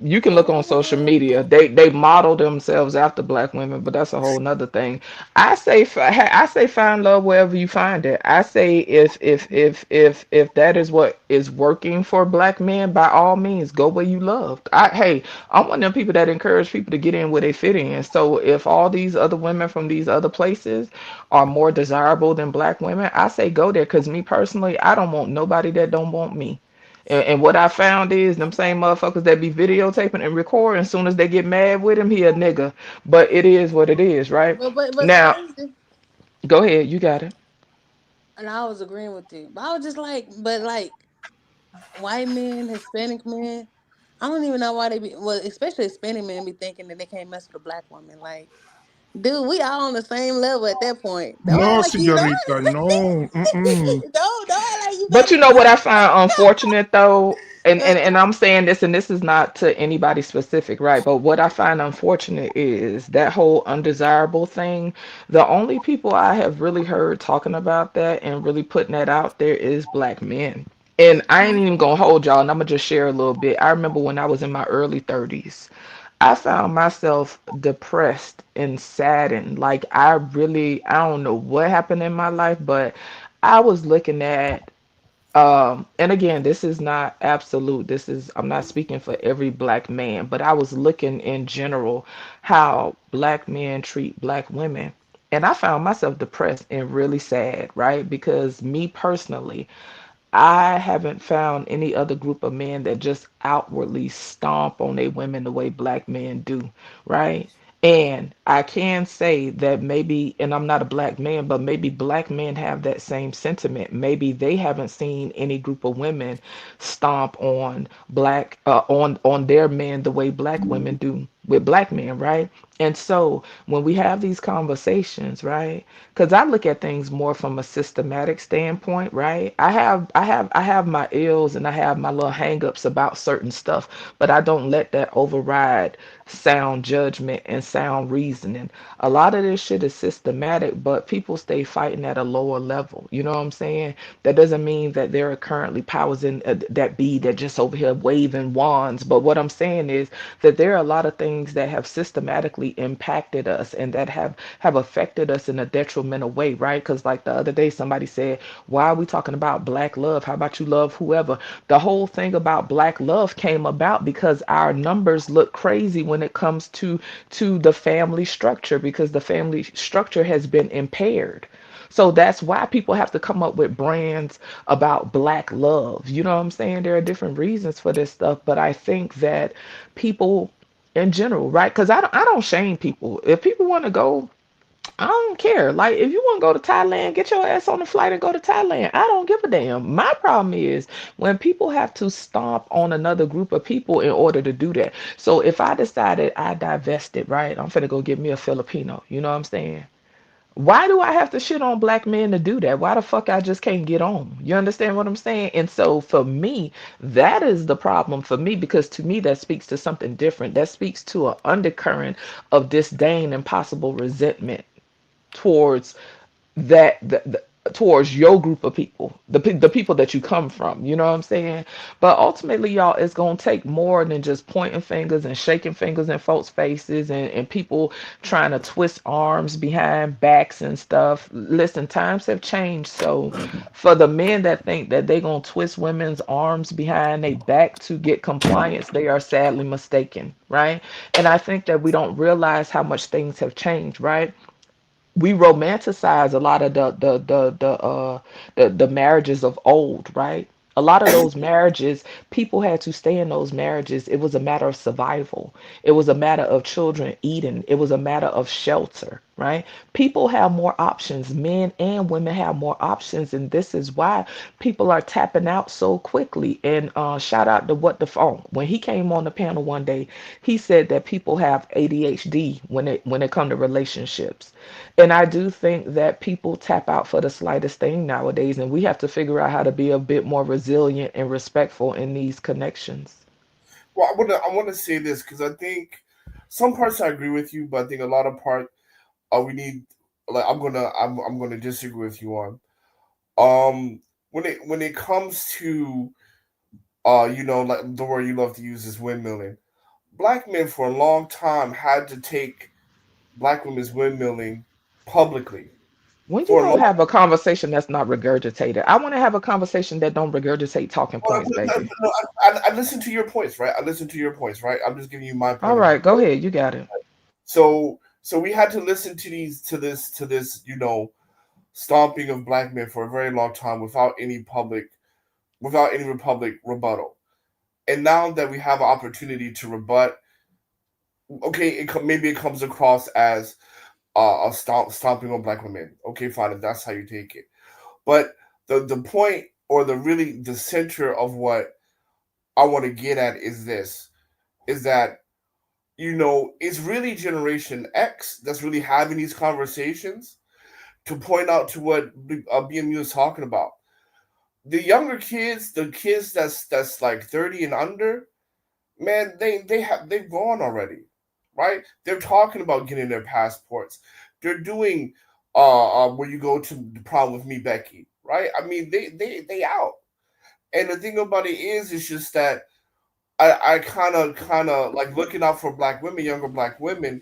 You can look on social media; they model themselves after black women, but that's a whole nother thing. I say find love wherever you find it. I say if that is what is working for black men, by all means, go where you loved. I'm one of them people that encourage people to get in where they fit in. So if all these other women from these other places are more desirable than black women, I say go there. Because me personally, I don't want nobody that don't want me. And what I found is them same motherfuckers that be videotaping and recording, as soon as they get mad with him, he a nigga. But it is what it is, right? But Now, go ahead, you got it. and I was agreeing with you. But I was just like, but like white men, Hispanic men, I don't even know why they be well, especially Hispanic men be thinking that they can't mess with a black woman. Like, dude, we all on the same level at that point. Don't No, act like you don't. señorita, no. Mm-mm. Don't act like you But better you than know what I me. find unfortunate though, and I'm saying this, and this is not to anybody specific, right? But what I find unfortunate is that whole undesirable thing. The only people I have really heard talking about that and really putting that out there is black men. And I ain't even gonna hold y'all, and I'm gonna just share a little bit. I remember when I was in my early 30s, I found myself depressed and saddened. Like I don't know what happened in my life, but I was looking at and again, this is not absolute. I'm not speaking for every black man, but I was looking in general how black men treat black women. And I found myself depressed and really sad, right? Because me personally, I haven't found any other group of men that just outwardly stomp on their women the way black men do, right? And I can say that maybe, and I'm not a black man, but maybe black men have that same sentiment. Maybe they haven't seen any group of women stomp on on their men the way black women do with black men, right? And so when we have these conversations, right? Because I look at things more from a systematic standpoint, right? I have my ills and I have my little hangups about certain stuff, but I don't let that override sound judgment and sound reasoning. A lot of this shit is systematic, but people stay fighting at a lower level. You know what I'm saying? That doesn't mean that there are currently powers in that be that just over here waving wands. But what I'm saying is that there are a lot of things that have systematically impacted us and that have affected us in a detrimental way, right? Because like the other day, somebody said, "Why are we talking about black love? How about you love whoever?" The whole thing about black love came about because our numbers look crazy when it comes to the family structure because the family structure has been impaired. So that's why people have to come up with brands about black love. You know what I'm saying? There are different reasons for this stuff, but I think that people in general, right? Because I don't shame people. If people want to go, I don't care. Like, if you want to go to Thailand, get your ass on the flight and go to Thailand. I don't give a damn. My problem is when people have to stomp on another group of people in order to do that. So if I decided I divested, right, I'm finna go get me a Filipino. You know what I'm saying? Why do I have to shit on black men to do that? Why the fuck I just can't get on? You understand what I'm saying? And so for me, that is the problem for me because to me that speaks to something different. That speaks to an undercurrent of disdain and possible resentment towards towards your group of people, the people that you come from. You know what I'm saying? But ultimately, y'all, it's gonna take more than just pointing fingers and shaking fingers in folks' faces and people trying to twist arms behind backs and stuff. Listen, times have changed. So for the men that think that they gonna twist women's arms behind their back to get compliance, they are sadly mistaken, right? And I think that we don't realize how much things have changed, right? we romanticize a lot of the marriages of old, right? A lot of those marriages, people had to stay in those marriages. It was a matter of survival. It was a matter of children eating. It was a matter of shelter, right? People have more options. Men and women have more options, and this is why people are tapping out so quickly. And shout out to What the Phone. When he came on the panel one day, he said that people have ADHD when it come to relationships. And I do think that people tap out for the slightest thing nowadays, and we have to figure out how to be a bit more resilient and respectful in these connections. Well, I wanna say this because I think some parts I agree with you, but I think a lot of part we need like I'm gonna disagree with you on. When it comes to like the word you love to use is windmilling. Black men for a long time had to take black women's windmilling publicly When you for a gonna long. have a conversation that's not regurgitated? I want to have a conversation that don't regurgitate talking Well, points, baby. no, I listen to your points, right? I listen to your points, right? I'm just giving you my All point of view. right, go ahead. You got it. So we had to listen to this stomping of black men for a very long time without any public rebuttal. And now that we have an opportunity to rebut, okay, maybe it comes across as stomping on black women. Okay, fine, if that's how you take it. But the point or the center of what I want to get at is this: is that it's really Generation X that's really having these conversations to point out to what BMU is talking about. The younger kids, the kids that's like 30 and under, man, they've gone already, right? They're talking about getting their passports. They're doing where you go to the prom with me, Becky, right? I mean, they out. And the thing about it is, it's just that I kind of like looking out for black women, younger black women,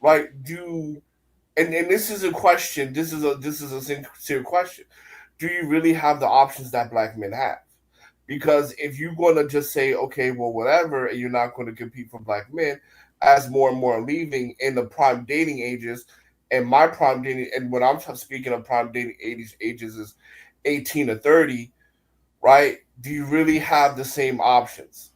right? And this is a question. This is a sincere question. Do you really have the options that black men have? Because if you're going to just say, okay, well, whatever, and you're not going to compete for black men, as more and more are leaving in the prime dating ages, and my prime dating, and when I'm speaking of prime dating ages is 18 to 30, right? Do you really have the same options?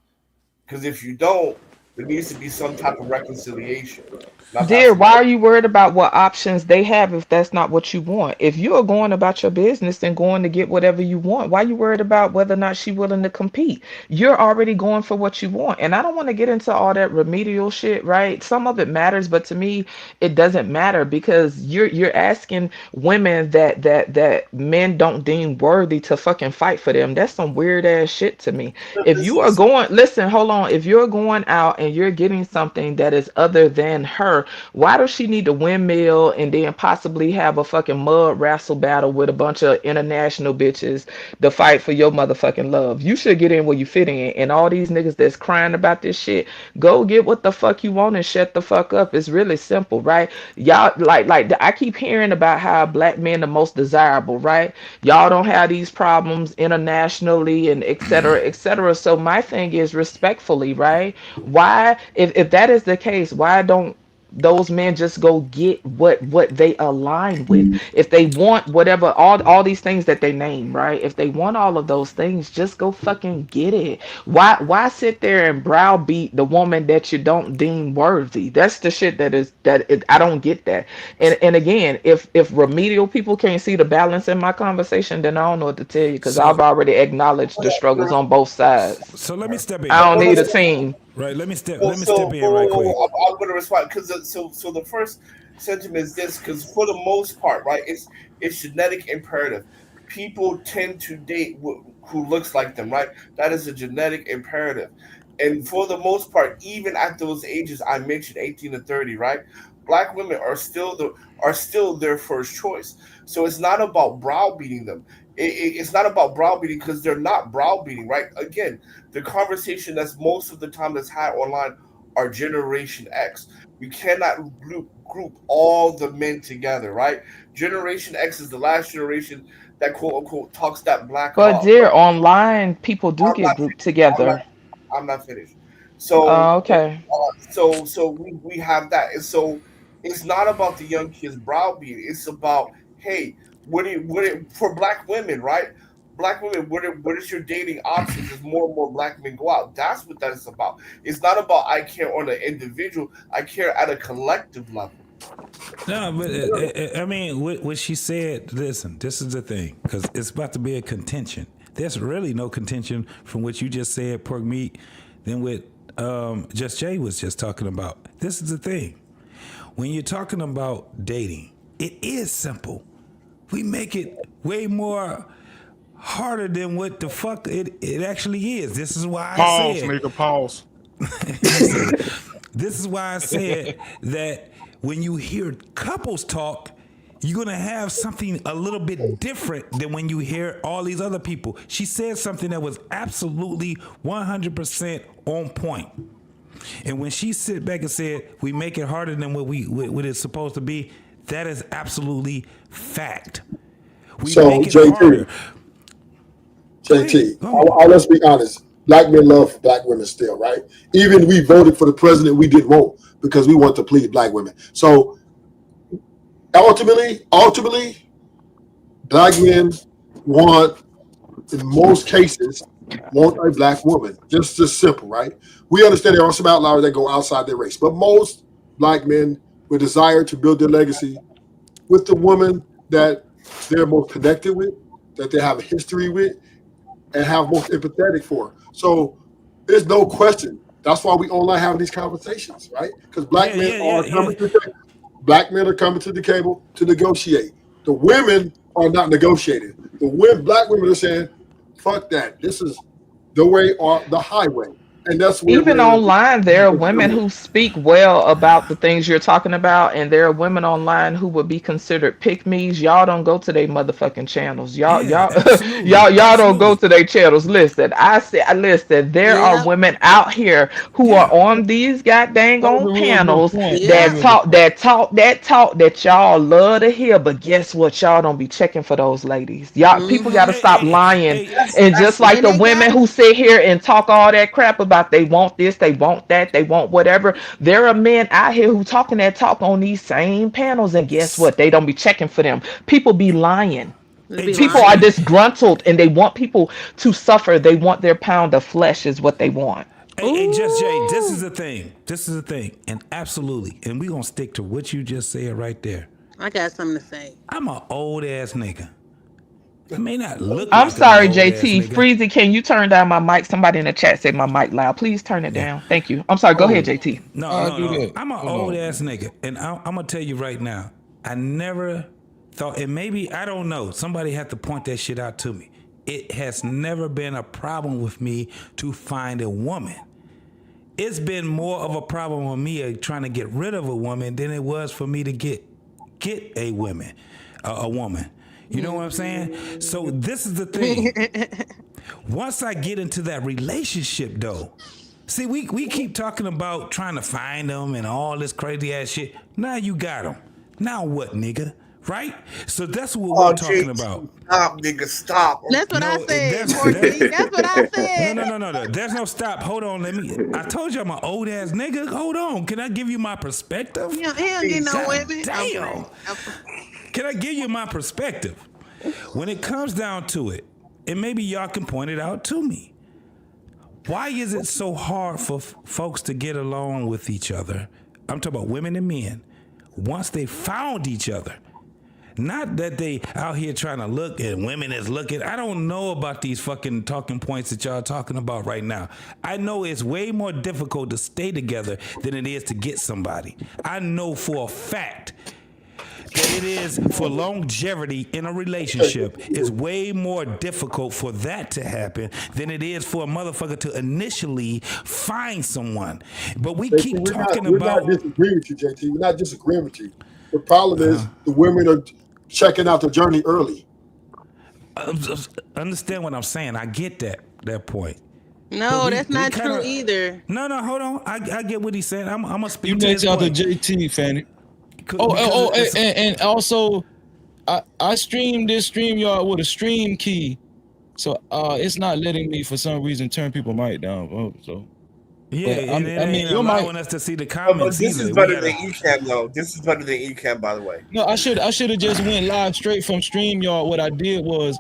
Because if you don't, there needs to be some type of reconciliation. Not Dear, passing why judgment. are you worried about what options they have if that's not what you want? If you are going about your business and going to get whatever you want, why are you worried about whether or not she's willing to compete? You're already going for what you want. And I don't want to get into all that remedial shit, right? Some of it matters, but to me, it doesn't matter because you're asking women that men don't deem worthy to fucking fight for them. That's some weird ass shit to me. If you are going, listen, hold on. If you're going out and you're getting something that is other than her, why does she need to windmill and then possibly have a fucking mud wrestle battle with a bunch of international bitches to fight for your motherfucking love? You should get in where you fit in. And all these niggas that's crying about this shit, go get what the fuck you want and shut the fuck up. It's really simple, right? Y'all like I keep hearing about how black men are most desirable, right? Y'all don't have these problems internationally and et cetera, et cetera. So my thing is respectfully, right? Why, if that is the case, why don't those men just go get what they align with? If they want whatever, all these things that they name, right? If they want all of those things, just go fucking get it. Why sit there and browbeat the woman that you don't deem worthy? That's the shit I don't get that. And again, if remedial people can't see the balance in my conversation, then I don't know what to tell you because I've So already acknowledged the struggles on both sides. so let me step I in. don't need a team. Right, let me step So, let me step in right quick. I'm going to respond because so the first sentiment is this because for the most part, right, it's genetic imperative. People tend to date who looks like them, right? That is a genetic imperative, and for the most part, even at those ages I mentioned, 18 to 30, right, black women are still their first choice. So it's not about browbeating them. It's not about browbeating because they're not browbeating, right? Again, the conversation that's most of the time that's had online are Generation X. We cannot group all the men together, right? Generation X is the last generation that quote unquote talks that black But talk. dear, online people do I'm get not grouped finished. together. I'm not finished. So Okay. so we have that, and so It's not about the young kids browbeating. It's about, hey, for black women, right? Black women, what is your dating options as more and more black men go out? That's what that is about. It's not about I care on an individual. I care at a collective level. No, but I mean, what she said, listen, this is the thing, because it's about to be a contention. There's really no contention from what you just said, Pork Meat, than what Just Jay was just talking about. This is the thing. When you're talking about dating, it is simple. We make it way more harder than what the fuck it actually is. This is why I said. Nigga, pause. This is why I said that when you hear couples talk, you're going to have something a little bit different than when you hear all these other people. She said something that was absolutely 100% on point. And when she sit back and said, we make it harder than what it's supposed to be, that is absolutely fact. We make it harder. JT, let's be honest. Black men love black women still, right? Even we voted for the president we didn't want because we want to please black women. So ultimately, black men want, in most cases, want a black woman. Just simple, right? We understand there are some outliers that go outside their race, but most black men with desire to build their legacy with the woman that they're most connected with, that they have a history with, and have most empathetic for. So there's no question. That's why we online having these conversations, right? Because black men are coming to the table. Black men are coming to the table to negotiate. The women are not negotiating. Black women are saying, fuck that. This is the way or the highway. And that's where even online, there are women who speak well about the things you're talking about, and there are women online who would be considered pick-me's. Y'all don't go to their motherfucking channels. Y'all don't go to their channels. Listen, there are women out here who are on these goddamn on panels that talk that y'all love to hear, but guess what? Y'all don't be checking for those ladies. Y'all people gotta stop lying. And just like the women who sit here and talk all that crap about they want this, they want that, they want whatever. There are men out here who talking that talk on these same panels, and guess what? They don't be checking for them. People be lying. People are disgruntled and they want people to suffer. They want their pound of flesh is what they want. Hey, Just Jay, this is the thing. And absolutely, and we gonna stick to what you just said right there. I got something to say. I'm an old ass nigga. I may not look. I'm sorry, JT. Freezy, can you turn down my mic? Somebody in the chat said my mic loud. Please turn it down. Thank you. I'm sorry. Go ahead, JT. No. I'm an old ass nigga, and I'm gonna tell you right now. I never thought, and maybe I don't know. Somebody had to point that shit out to me. It has never been a problem with me to find a woman. It's been more of a problem with me trying to get rid of a woman than it was for me to get a woman. You know what I'm saying? So this is the thing. Once I get into that relationship, though, see, we keep talking about trying to find them and all this crazy ass shit. Now you got them. Now what, nigga? Right? So that's what we're talking about. Stop, nigga, stop. That's what I said. That's what I said. No. There's no stop. Hold on. I told you I'm an old ass nigga. Hold on. Can I give you my perspective? He don't get no women. Damn. Can I give you my perspective? When it comes down to it, and maybe y'all can point it out to me, why is it so hard for folks to get along with each other? I'm talking about women and men. Once they found each other, not that they out here trying to look and women is looking. I don't know about these fucking talking points that y'all talking about right now. I know it's way more difficult to stay together than it is to get somebody. I know for a fact that it is for longevity in a relationship. It's way more difficult for that to happen than it is for a motherfucker to initially find someone. But we keep talking about. We're not disagreeing with you, JT. We're not disagreeing with you. The problem is the women are checking out the journey early. Understand what I'm saying? I get that point. No, that's not true either. No, hold on. I get what he's saying. I'm gonna speak. You next out to JT, Fanny. And also, I streamed this StreamYard with a stream key, so it's not letting me for some reason turn people mic down. So Yeah, But and it I mean, ain't you might. allowing us to see the But comments this either. is We better gotta. than Ecamm though. This is better than Ecamm, by the way. No, I should have just went live straight from StreamYard. What I did was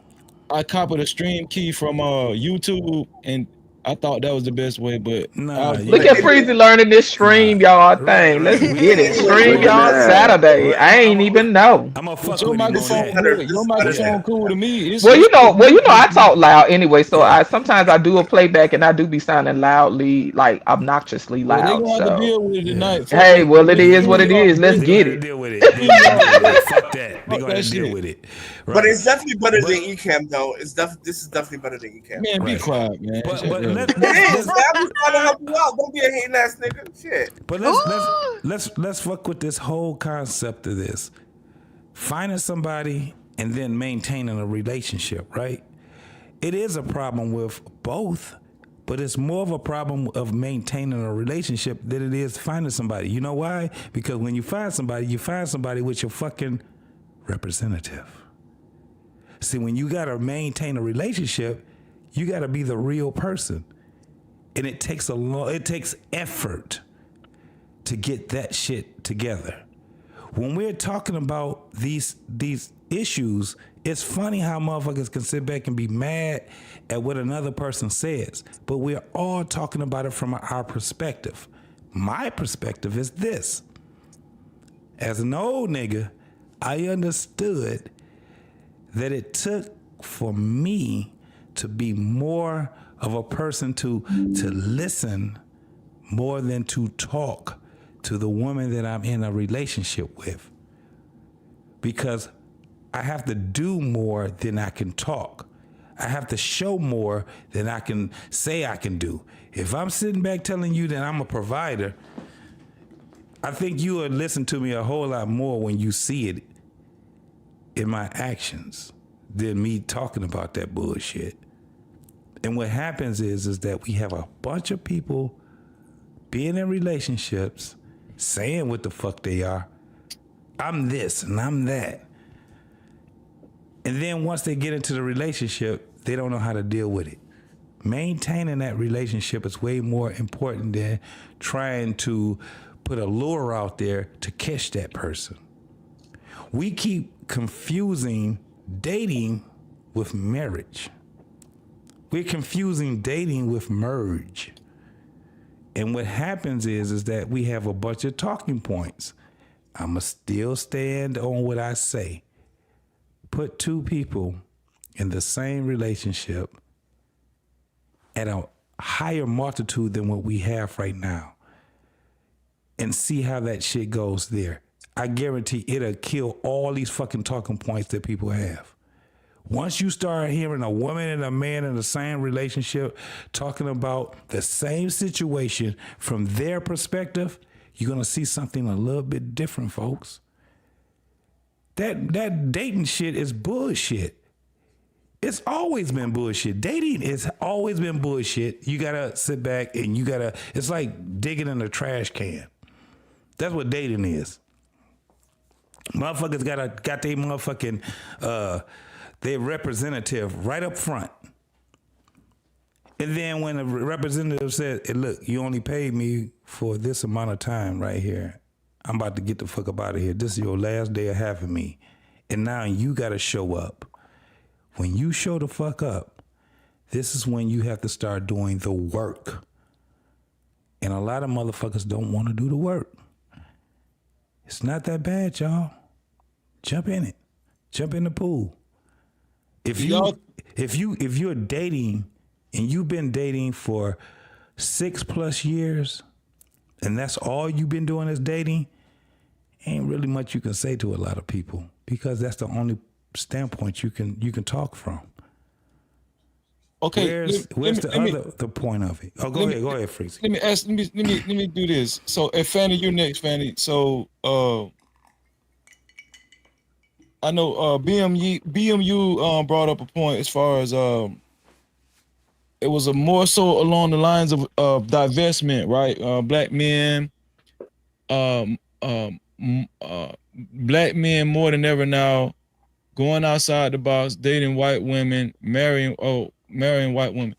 I copied a stream key from YouTube, and I thought that was the best way. But Nah, Look at Freezy learning this StreamYard thing. Let's get it. StreamYard Saturday. I ain't even know. I'm gonna But fuck your with him on microphone, that. look, your microphone cool to me. Well, I talk loud anyway, so I sometimes I do a playback and I do be sounding loudly, like obnoxiously Well, they loud. gonna have to So, deal with it tonight. hey, well, it is what it is. Let's They get gotta it. deal with it. They gotta deal with it. Fuck that. They Fuck gotta that deal shit. with it. But it's definitely better than Ecamm though. This is definitely better than Ecamm. Man, be quiet, man. But Shut up. let's It is. Man, I'm just trying to help you out. Don't be a hating ass nigga. Shit. But let's fuck with this whole concept of this. Finding somebody and then maintaining a relationship, right? It is a problem with both, but it's more of a problem of maintaining a relationship than it is finding somebody. You know why? Because when you find somebody with your fucking representative. See, when you gotta maintain a relationship, you gotta be the real person. And it takes effort to get that shit together. When we're talking about these issues, it's funny how motherfuckers can sit back and be mad at what another person says, but we're all talking about it from our perspective. My perspective is this. As an old nigga, I understood that it took for me to be more of a person to listen more than to talk to the woman that I'm in a relationship with. Because I have to do more than I can talk. I have to show more than I can say I can do. If I'm sitting back telling you that I'm a provider, I think you would listen to me a whole lot more when you see it in my actions than me talking about that bullshit. And what happens is that we have a bunch of people being in relationships, saying what the fuck they are. I'm this and I'm that. And then once they get into the relationship, they don't know how to deal with it. Maintaining that relationship is way more important than trying to put a lure out there to catch that person. We keep confusing dating with marriage. We're confusing dating with merge. And what happens is that we have a bunch of talking points. I'ma still stand on what I say. Put two people in the same relationship at a higher multitude than what we have right now and see how that shit goes there. I guarantee it'll kill all these fucking talking points that people have. Once you start hearing a woman and a man in the same relationship talking about the same situation from their perspective, you're gonna see something a little bit different, folks. That dating shit is bullshit. It's always been bullshit. Dating has always been bullshit. You gotta sit back and it's like digging in a trash can. That's what dating is. Motherfuckers got their motherfucking their representative right up front. And then when the representative said, hey, look, you only paid me for this amount of time right here. I'm about to get the fuck up out of here. This is your last day of having me. And now you got to show up. When you show the fuck up, this is when you have to start doing the work. And a lot of motherfuckers don't want to do the work. It's not that bad, y'all. Jump in it. Jump in the pool. If you're dating and you've been dating for 6+ years, and that's all you've been doing is dating, ain't really much you can say to a lot of people because that's the only standpoint you can talk from. Okay, where's the point of it? Oh, go ahead, Freezy. Let me do this. So, Fanny, you're next, Fanny. So, I know BMU brought up a point as far as it was a more so along the lines of divestment, right? Black men, black men more than ever now going outside the box, dating white women, marrying white women.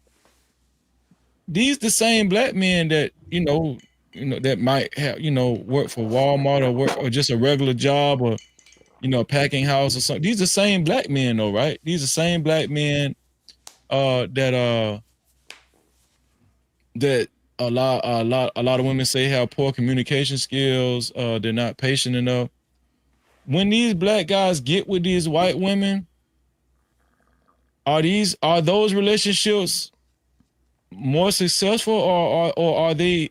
These the same black men that that might have, work for Walmart or work or just a regular job or, a packing house or something. These are the same black men though, right? These are the same black men that a lot of women say have poor communication skills, they're not patient enough. When these black guys get with these white women, are those relationships more successful or are they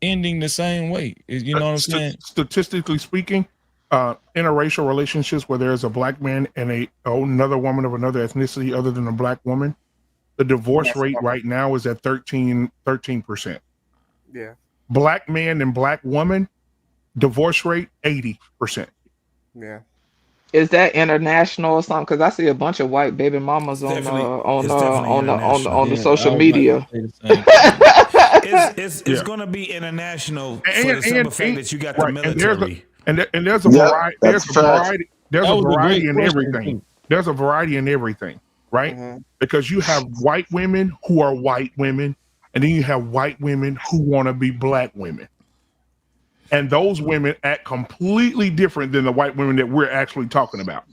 ending the same way? You know what I'm saying? Statistically speaking, interracial relationships where there's a black man and another woman of another ethnicity other than a black woman, the divorce rate right now is at 13%. Yeah. Black man and black woman, divorce rate 80%. Yeah. Is that international or something? Because I see a bunch of white baby mamas on the social media. It's going to be international for the simple fact that you got the military. And there's a variety. There's a variety in everything. There's a variety in everything, right? Because you have white women who are white women, and then you have white women who want to be black women. And those women act completely different than the white women that we're actually talking about.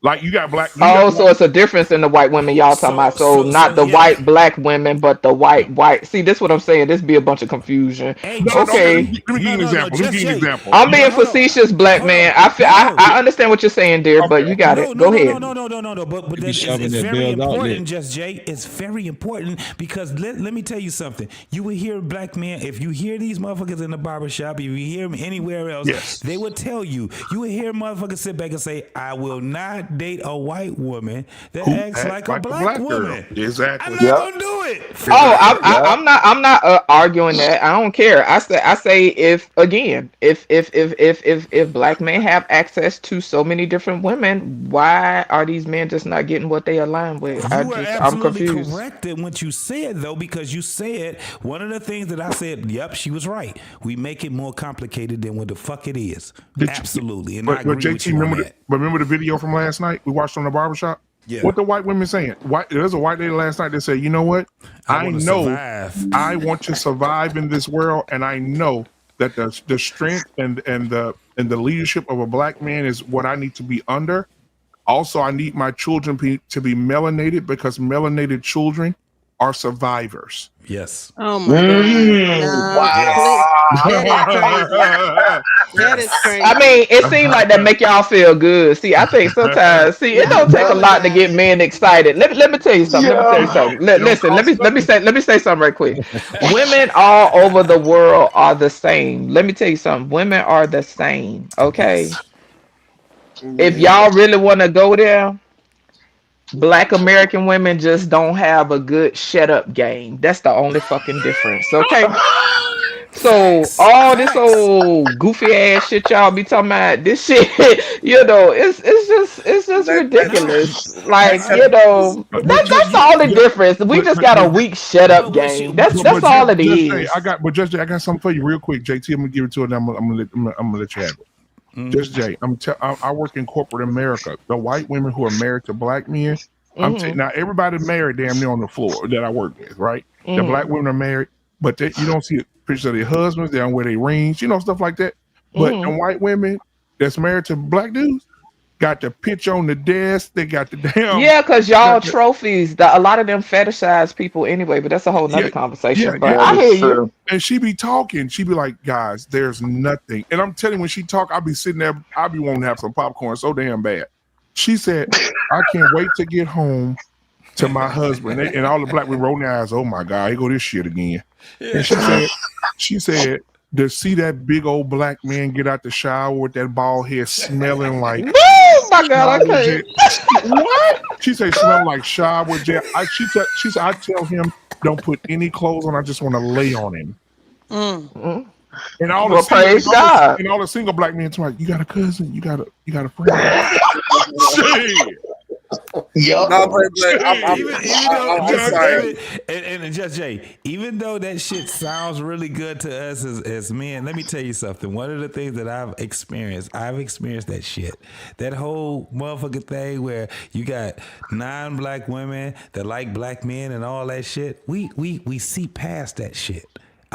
Like you got black. So it's a difference in the white women y'all talking about. So not the white black women, but the white. See, this is what I'm saying. This be a bunch of confusion. Okay. Let me give you an example. I'm being facetious, black man. I understand what you're saying, dear, but you got it. Go ahead. No. But it's very important, Just Jay. It's very important because let me tell you something. You will hear black men, if you hear these motherfuckers in the barbershop, if you hear them anywhere else, they will tell you. You will hear motherfuckers sit back and say, I will not date a white woman that acts like a black woman. Exactly. I'm not gonna do it. I'm not arguing that. I don't care. I say if black men have access to so many different women, why are these men just not getting what they align with? You are I'm absolutely confused. correct in what you said, though, because you said one of the things that I said. Yep, she was right. We make it more complicated than what the fuck it is. Absolutely, and I agree with you on that. Remember the video from last night we watched on the barbershop? Yeah. What the white women saying? There's a white lady last night that said, you know what? I know I want to survive in this world, and I know that the strength and the leadership of a black man is what I need to be under. Also, I need my children to be melanated because melanated children are survivors. Yes. Oh my God. That is crazy. I mean, it seems like that make y'all feel good. See, I think sometimes, it don't take a lot to get men excited. Let me tell you something. Listen, let me say something right quick. Women all over the world are the same. Let me tell you something. Women are the same. Okay. If y'all really want to go there, Black American women just don't have a good shut up game. That's the only fucking difference. Okay. So all this old goofy ass shit y'all be talking about, this shit, it's just ridiculous. Like, that's the only difference. We just got a weak shut up game. That's all it is. I got something for you real quick, JT. I'm gonna give it to her. I'm gonna let you have it. Just Jay, I work in corporate America. The white women who are married to black men, now everybody married damn near on the floor that I work with, right? The black women are married, but you don't see pictures of their husbands. They don't wear their rings, stuff like that. But the white women that's married to black dudes got the pitch on the desk. They got the damn because y'all trophies. A lot of them fetishize people anyway, but that's a whole nother conversation. But I hear you. And she be talking. She be like, guys, there's nothing. And I'm telling you, when she talk, I'll be sitting there. I'll be wanting to have some popcorn so damn bad. She said, I can't wait to get home to my husband. And all the black women roll their eyes. Oh my God, here go this shit again. And she said, to see that big old black man get out the shower with that bald head smelling like oh my God, I can't. What? She said smelling like shower gel. She said I tell him don't put any clothes on. I just want to lay on him. And all the single black men tell me, you got a cousin, you got a friend. And Just Jay, even though that shit sounds really good to us as men, let me tell you something. One of the things that I've experienced that shit. That whole motherfucking thing where you got non-black women that like black men and all that shit. We see past that shit.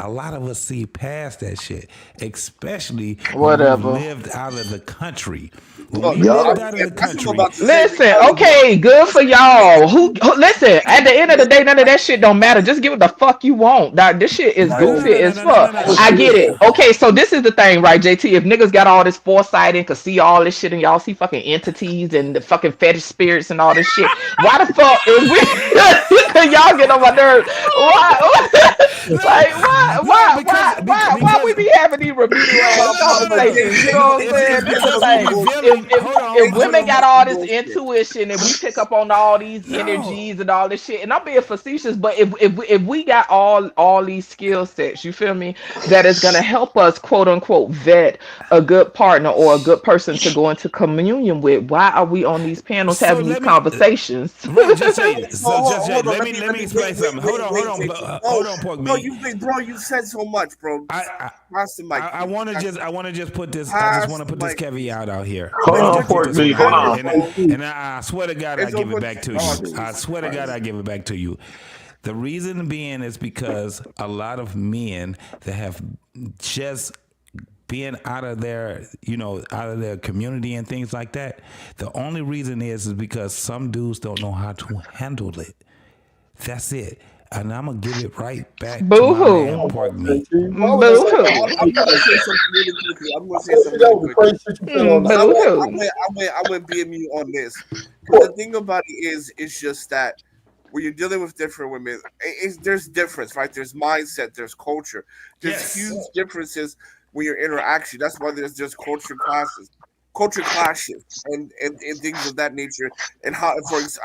a lot of us see past that shit, especially when Whatever. we've lived out of the country. When Look, we lived out of the that's what I'm country, about to say. Listen, okay, good for y'all. Listen, at the end of the day, none of that shit don't matter. Just give it the fuck you want. Dog, this shit is goofy as fuck. I get it. Okay, so this is the thing, right, JT? If niggas got all this foresight and could see all this shit and y'all see fucking entities and the fucking fetish spirits and all this shit, why the fuck is we y'all get on my nerves? Why? Like, why we be having these remedial ass conversations? You know what I'm saying? This is like, if women got all this intuition and we pick up on all these energies and all this shit, and I'm being facetious, but if we got all these skill sets, you feel me, that is gonna help us quote unquote vet a good partner or a good person to go into communion with, why are we on these panels having these conversations? Right, just say, let me explain something. Hold on, Pork No, Meat. you said so much, bro. I want to just put this. I just want to put this caveat out here. Hold on, Pork Meat. Hold on. And I swear to God, I give it back to you. I swear to God, I give it back to you. The reason being is because a lot of men that have just been out of their, out of their community and things like that. The only reason is because some dudes don't know how to handle it. That's it. And I'm gonna give it right back Boo to my hoo. man, Pork Meat. I'm gonna say something really quickly. I'm gonna say something really quickly. I went BMU on this. The thing about it is, it's just that when you're dealing with different women, there's difference, right? There's mindset, there's culture, there's huge differences when you're interacting. That's why there's just culture clashes, and things of that nature. And how,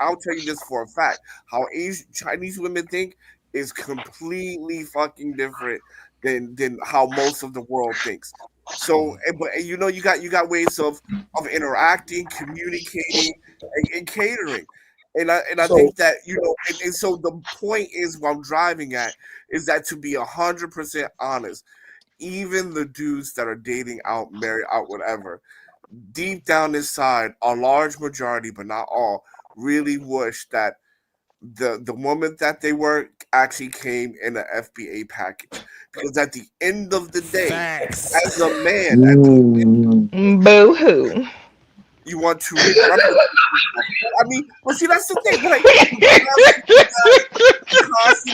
I'll tell you this for a fact: how Chinese women think is completely fucking different than how most of the world thinks. So, but you got ways of interacting, communicating, and catering. And I think that, and so the point is, what I'm driving at is that, to be 100% honest, even the dudes that are dating out, married out, whatever, deep down inside, a large majority, but not all, really wish that the woman that they were actually came in an FBA package. Because at the end of the day, as a man, Boo hoo. you want to but see, that's the thing. Like,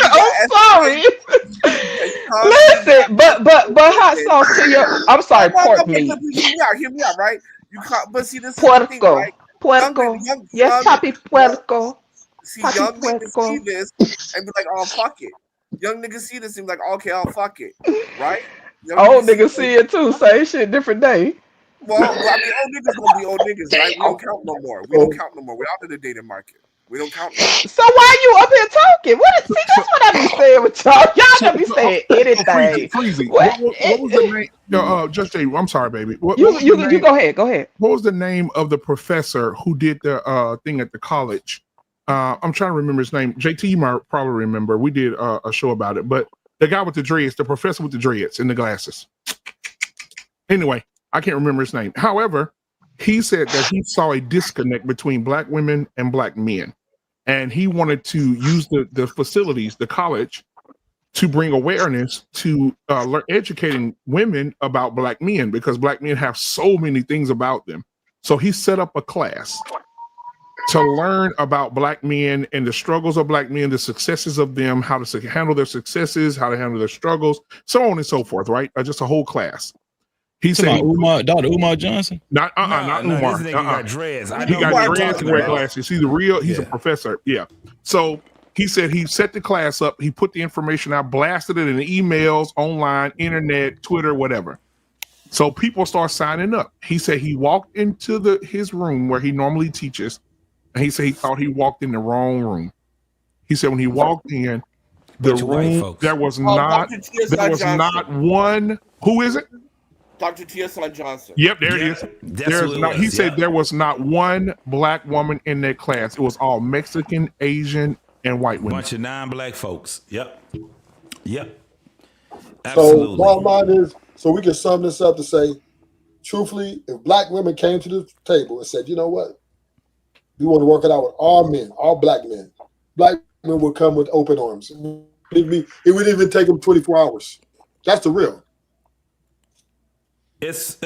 I'm sorry. Listen, but hot sauce to your. I'm sorry, pork meat. Hear me out, right? You can't. But see, this is the thing, Puerco, right? puerco. Yes, papi puerco. See, young niggas see this and be like, "Oh, fuck it." Young niggas see this and be like, "Okay, I'll fuck it," right? Old niggas see it too. Same shit, different day. Well, I mean, old niggas gonna be old niggas, right? We don't count no more. We're out of the dating market. We don't count no more. So why you up here talking? See, that's what I be saying with y'all. Y'all don't be saying anything. Freezy. What was the name? No, Just Jay, I'm sorry, baby. You go ahead. Go ahead. What was the name of the professor who did the thing at the college? I'm trying to remember his name. JT, you might probably remember. We did a show about it, but the guy with the dreads, the professor with the dreads and the glasses. Anyway, I can't remember his name. However, he said that he saw a disconnect between black women and black men. And he wanted to use the facilities, the college, to bring awareness to educating women about black men, because black men have so many things about them. So he set up a class to learn about black men and the struggles of black men, the successes of them, how to handle their successes, how to handle their struggles, so on and so forth, right? Just a whole class. He said Dr. Umar Johnson? Not Umar. This nigga got dreads. He got dreads and wear glasses. He's a professor. Yeah. So he said he set the class up. He put the information out, blasted it in the emails, online, internet, Twitter, whatever. So people start signing up. He said he walked into his room where he normally teaches, and he said he thought he walked in the wrong room. He said when he walked in the room, there was not one. Who is it? Dr. T.S.I. Johnson. Yep, there it is. He said there was not one black woman in that class. It was all Mexican, Asian, and white women. Bunch of non-black folks. Yep. Absolutely. So bottom line is, so we can sum this up to say, truthfully, if black women came to the table and said, you know what, we want to work it out with all men, all black men, black men would come with open arms. It wouldn't even take them 24 hours. That's the real. It's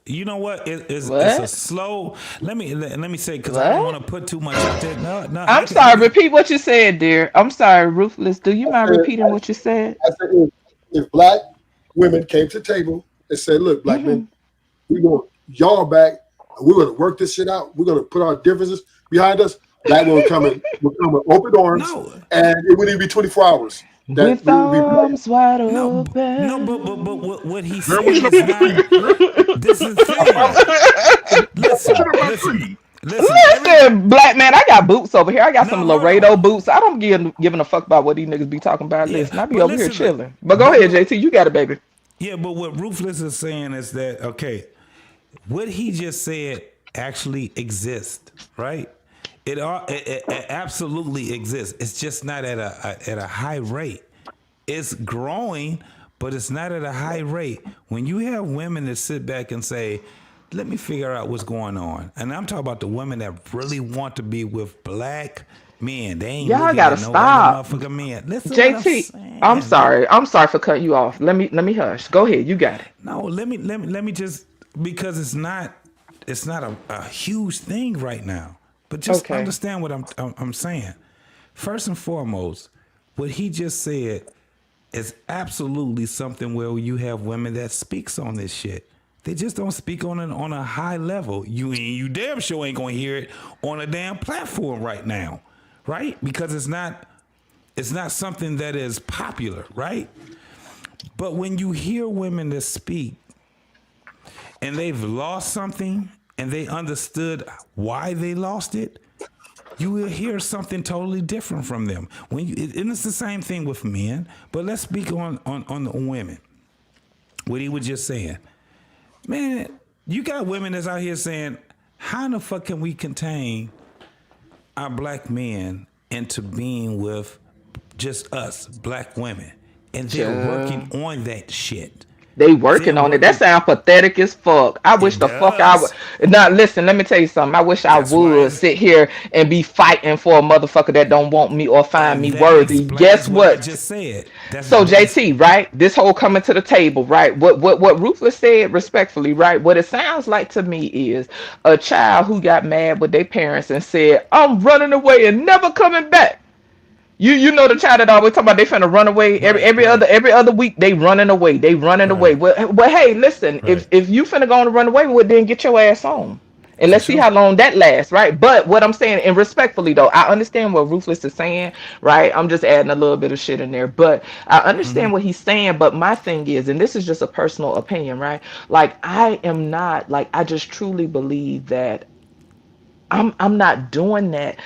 you know what? It's a What? slow. Let me say, because I don't want to put too much out there. No, I'm sorry. Repeat what you said, dear. I'm sorry, Ruthless. Do you mind repeating what you said? I said if black women came to the table and said, "Look, black men, we're going y'all back, and we're going to work this shit out. We're going to put our differences behind us." Black women will come with open arms, and it wouldn't even be 24 hours. With arms wide open. But what he said is not. This is the thing. Listen, black man, I got boots over here. I got some Laredo boots. I don't giving a fuck about what these niggas be talking about. Listen, I be over here chilling. But go ahead, JT. You got it, baby. Yeah, but what Ruthless is saying is that, okay, what he just said actually exists, right? It absolutely exists. It's just not at a high rate. It's growing, but it's not at a high rate. When you have women that sit back and say, let me figure out what's going on. And I'm talking about the women that really want to be with black men. They ain't y'all looking gotta at no stop. other motherfucking men. Listen JT, I'm sorry. I'm sorry for cutting you off. Let me hush. Go ahead. You got it. No, let me just, because it's not a huge thing right now. But just understand what I'm saying. First and foremost, what he just said is absolutely something where you have women that speaks on this shit. They just don't speak on a high level. You damn sure ain't gonna hear it on a damn platform right now, right? Because it's not something that is popular, right? But when you hear women that speak and they've lost something and they understood why they lost it, you will hear something totally different from them. And it's the same thing with men, but let's speak on the women. What he was just saying. Man, you got women that's out here saying, how in the fuck can we contain our black men into being with just us, black women? And they're working on that shit. They working on it. That sound pathetic as fuck. I wish the fuck I would. Now listen, let me tell you something. I wish I would sit here and be fighting for a motherfucker that don't want me or find me worthy. Guess what? I just said. So JT, right? This whole coming to the table, right? What Ruthless said respectfully, right? What it sounds like to me is a child who got mad with their parents and said, "I'm running away and never coming back." You know the child that always talk about they finna run away every other week they running away. Well, hey, listen, if you finna go on to run away, well then get your ass home. And let's see how long that lasts, right? But what I'm saying, and respectfully though, I understand what Ruthless is saying, right? I'm just adding a little bit of shit in there, but I understand what he's saying. But my thing is, and this is just a personal opinion, right? Like I am not, like I just truly believe that I'm not doing that.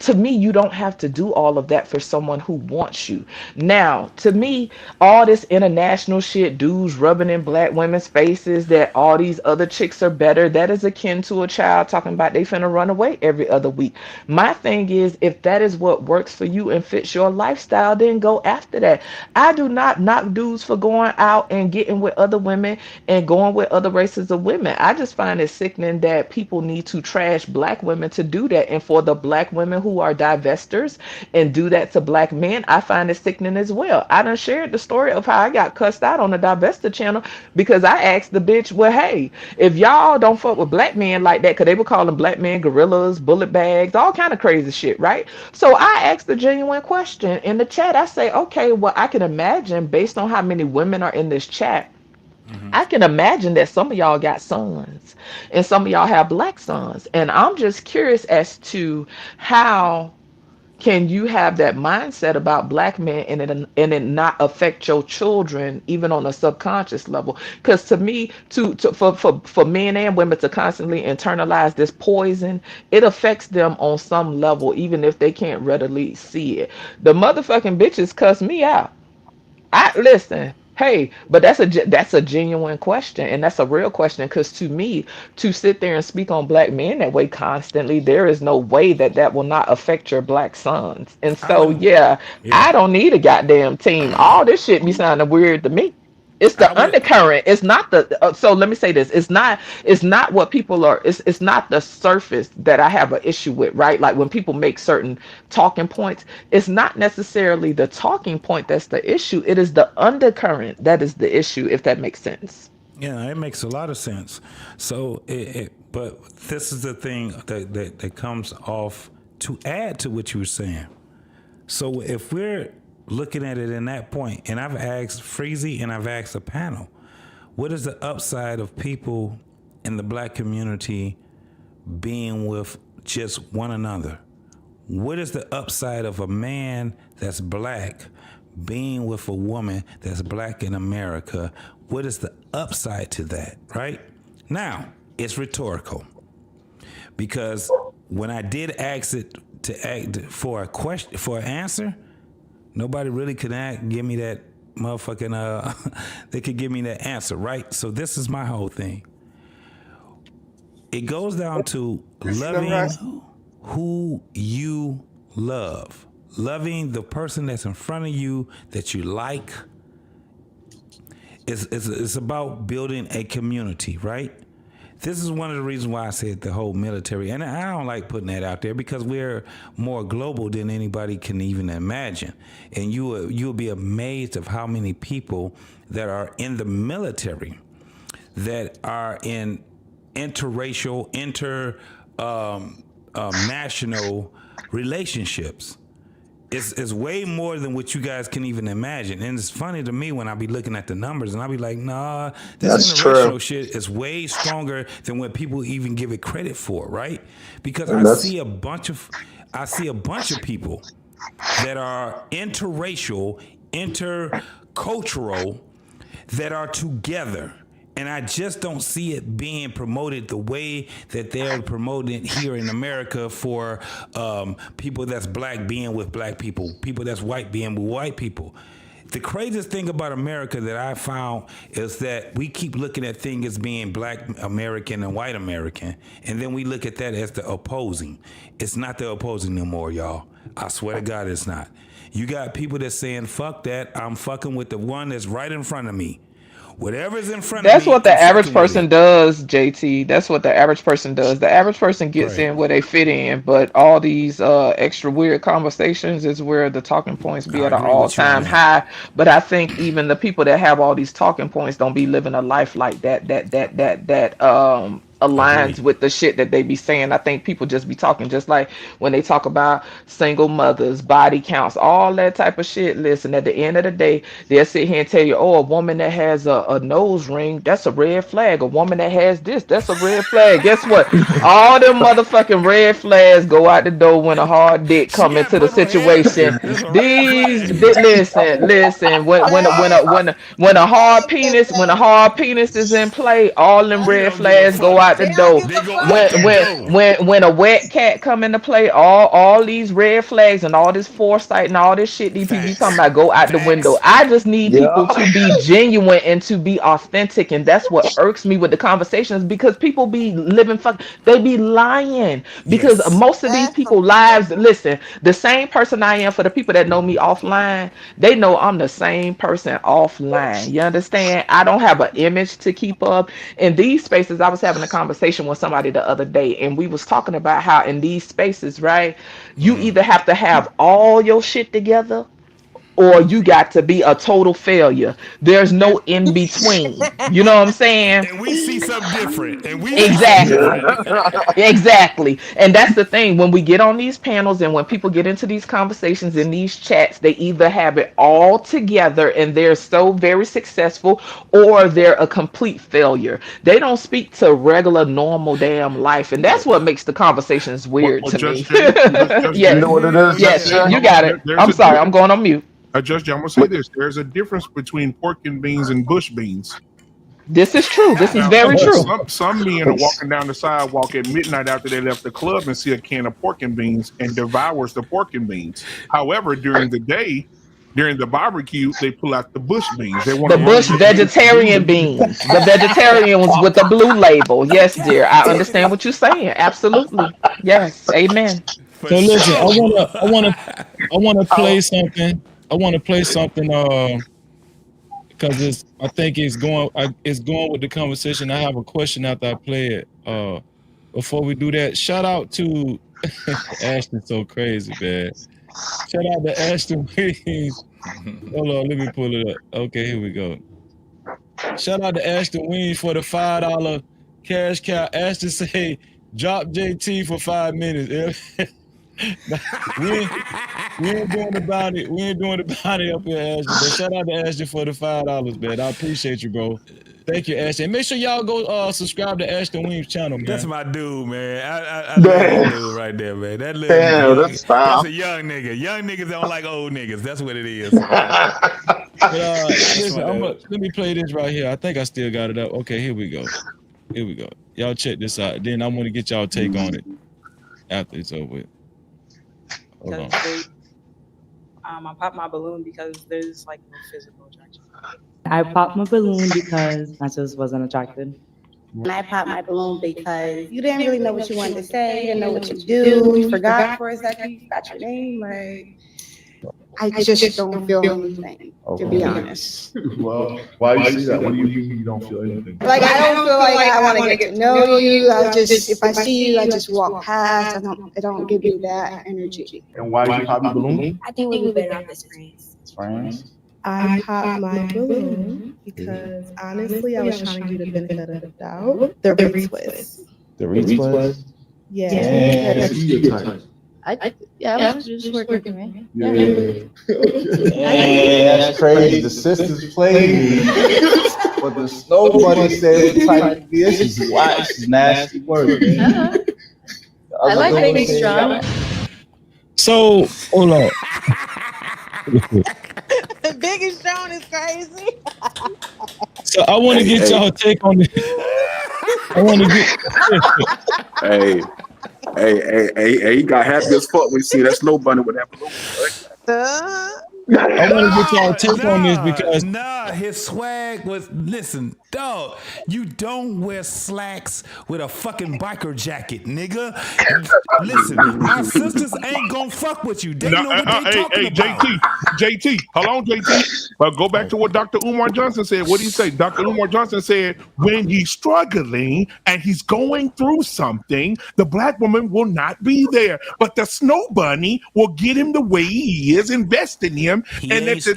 To me, you don't have to do all of that for someone who wants you. Now, to me, all this international shit, dudes rubbing in black women's faces that all these other chicks are better, that is akin to a child talking about they finna run away every other week. My thing is, if that is what works for you and fits your lifestyle, then go after that. I do not knock dudes for going out and getting with other women and going with other races of women. I just find it sickening that people need to trash black women to do that. And for the black women who are divestors and do that to black men, I find it sickening as well. I done shared the story of how I got cussed out on the divestor channel because I asked the bitch, well, hey, if y'all don't fuck with black men like that, because they were calling black men gorillas, bullet bags, all kind of crazy shit, right? So I asked a genuine question in the chat. I say, okay, well, I can imagine based on how many women are in this chat, I can imagine that some of y'all got sons and some of y'all have black sons. And I'm just curious as to how can you have that mindset about black men and it not affect your children even on a subconscious level? Because to me, for men and women to constantly internalize this poison, it affects them on some level, even if they can't readily see it. The motherfucking bitches cuss me out. I listen. Hey, but that's a genuine question, and that's a real question. Because to me, to sit there and speak on black men that way constantly, there is no way that will not affect your black sons. And so, yeah, I don't need a goddamn team. All this shit be sounding weird to me. It's the undercurrent. It's not the. So let me say this. It's not. It's not what people are. It's not the surface that I have an issue with, right? Like when people make certain talking points, it's not necessarily the talking point that's the issue. It is the undercurrent that is the issue. If that makes sense. Yeah, it makes a lot of sense. So, but this is the thing that comes off to add to what you were saying. So if we're looking at it in that point, and I've asked Freezy and I've asked the panel, what is the upside of people in the black community being with just one another? What is the upside of a man that's black being with a woman that's black in America? What is the upside to that, right? Now, it's rhetorical. Because when I did ask it to act for a question, for an answer, nobody really could give me that motherfucking, they could give me that answer, right? So this is my whole thing. It goes down to loving who you love. Loving the person that's in front of you that you like. It's about building a community, right? This is one of the reasons why I said the whole military, and I don't like putting that out there because we're more global than anybody can even imagine. And you'll be amazed of how many people that are in the military that are in interracial, national relationships. It's way more than what you guys can even imagine. And it's funny to me when I be looking at the numbers and I be like, nah, this interracial shit is way stronger than what people even give it credit for, right? Because I see a bunch of people that are interracial, intercultural, that are together. And I just don't see it being promoted the way that they're promoting it here in America for people that's black being with black people, people that's white being with white people. The craziest thing about America that I found is that we keep looking at things as being black American and white American, and then we look at that as the opposing. It's not the opposing no more, y'all. I swear to God it's not. You got people that's saying, fuck that, I'm fucking with the one that's right in front of me. Whatever's in front of me. That's what the average person does, JT. That's what the average person does. The average person gets in where they fit in, but all these extra weird conversations is where the talking points be at an all-time high. But I think even the people that have all these talking points don't be living a life like that aligns with the shit that they be saying. I think people just be talking, just like when they talk about single mothers, body counts, all that type of shit. Listen, at the end of the day, they'll sit here and tell you, oh, a woman that has a nose ring, that's a red flag. A woman that has this, that's a red flag. Guess what? All them motherfucking red flags go out the door when a hard dick come into the situation. Listen, when a hard penis is in play, all them red flags go out the door. When a wet cat come into play, all these red flags and all this foresight and all this shit these people talking about go out the window. I just need people to be genuine and to be authentic, and that's what irks me with the conversations, because people be living they be lying, because most of these people lives, listen, the same person I am, for the people that know me offline, they know I'm the same person offline. You understand? I don't have an image to keep up. In these spaces, I was having a conversation with somebody the other day, and we was talking about how in these spaces, right, you either have to have all your shit together or you got to be a total failure. There's no in between. You know what I'm saying? And we see something different. Exactly. And that's the thing. When we get on these panels and when people get into these conversations in these chats, they either have it all together and they're so very successful, or they're a complete failure. They don't speak to regular, normal damn life. And that's what makes the conversations weird to me. You know what it is? Yes, you got it. I'm sorry. I'm going on mute. Judge, I'm gonna say this: there's a difference between pork and beans and bush beans. This is true. This is very true. Some men are walking down the sidewalk at midnight after they left the club and see a can of pork and beans and devours the pork and beans. However, during the day, during the barbecue, they pull out the bush beans. They want the bush vegetarian beans, the vegetarian ones with the blue label. Yes, dear. I understand what you're saying. Absolutely. Yes. Amen. So listen, I wanna play something. I want to play something because I think it's going with the conversation. I have a question after I play it. Before we do that, shout out to Ashton. So crazy, man. Shout out to Ashton Wings. Hold on, let me pull it up. Okay, here we go. Shout out to Ashton Wings for the $5 cash cow. Ashton say, drop JT for 5 minutes. we ain't doing the bounty. We ain't doing the bounty up here, Ashton. But shout out to Ashton for the $5, man. I appreciate you, bro. Thank you, Ashton. And make sure y'all go subscribe to Ashton Williams' channel, man. That's my dude, man. I love that dude right there, man. That little that's a young nigga. Young niggas don't like old niggas. That's what it is. But, listen, let me play this right here. I think I still got it up. Okay, here we go. Here we go. Y'all check this out. Then I'm gonna get y'all take on it after it's over with. Hold on. I popped my balloon because there's like no physical attraction. I popped my balloon because I just wasn't attracted. And I popped my balloon because you didn't really know what you wanted to say, you didn't know what you do, you forgot for a second, you forgot your name. Like, I just don't feel anything, to be honest. Well, why you say that? What do you mean you don't feel anything? Like, I don't feel like I want to get to know you. I just, if I see you, I just walk past. I don't give you that energy. And why did you pop your balloon? I think we would better off as friends. Friends? I popped my balloon because honestly, I was trying to give the benefit of the doubt. The retwist. The retwist? Yeah. Yeah, see your type. I was just working for me. Yeah. That's crazy. The sisters played me, but there's nobody said the type of this is why she's nasty work. I like being strong. So hold on. Big and strong is crazy. So I want to get y'all take on this. I want to get. Hey, he got happy as fuck when he see that snow bunny with that balloon. I want to get y'all take on this because his swag was, listen, dog, you don't wear slacks with a fucking biker jacket, nigga. Listen, my sisters ain't gonna fuck with you. They know what they talking about. JT, hold on, JT. But go back to what Dr. Umar Johnson said. What did he say? Dr. Umar Johnson said, when he's struggling and he's going through something, the black woman will not be there. But the snow bunny will get him the way he is, invest in him. And that's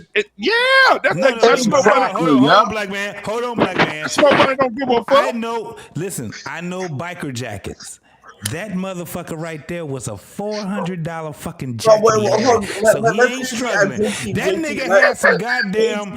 Hold on, black man. Hold on, black man. Somebody don't give a fuck. I know biker jackets. That motherfucker right there was a $400 fucking jacket. So he ain't struggling. That nigga had some goddamn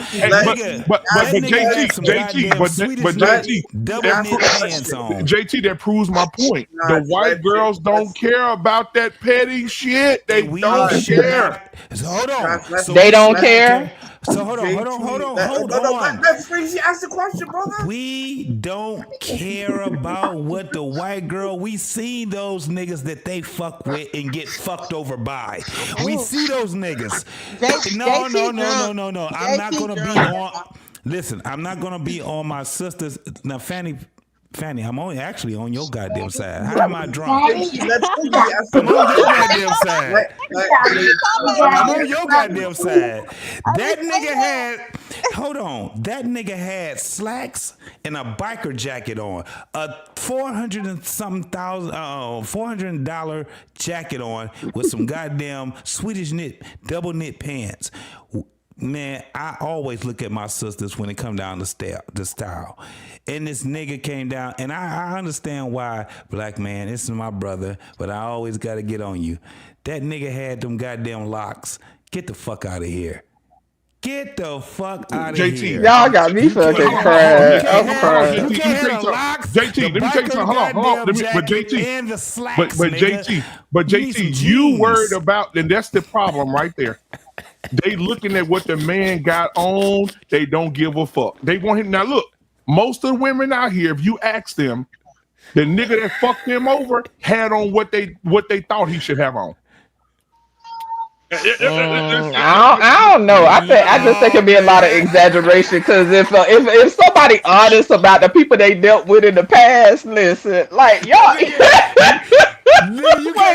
JT, that proves my point. The white girls don't care about that petty shit. They don't care. So hold on. They don't care. So hold on. That's crazy. Ask the question, brother. We don't care about what the white girl. We see those niggas that they fuck with and get fucked over by. We see those niggas. No. I'm not gonna be on. Listen, I'm not gonna be on my sisters. Now, Fanny, I'm actually on your goddamn side. How am I drunk? I'm on your goddamn side. I'm on your goddamn side. That nigga had slacks and a biker jacket on, a $400 jacket on with some goddamn Swedish double knit pants. Man, I always look at my sisters when it come down to style. And this nigga came down, and I understand why, black man, this is my brother, but I always got to get on you. That nigga had them goddamn locks. Get the fuck out of here. Get the fuck out of here. Y'all got me fucking crying. I'm crying. JT, let me tell you something. Hold on. But JT, you worried about, and that's the problem right there. They looking at what the man got on. They don't give a fuck. They want him. Now look, most of the women out here, if you ask them, the nigga that fucked them over had on what they thought he should have on. I don't know. I just think it'd be a lot of exaggeration because if somebody honest about the people they dealt with in the past, listen, like y'all.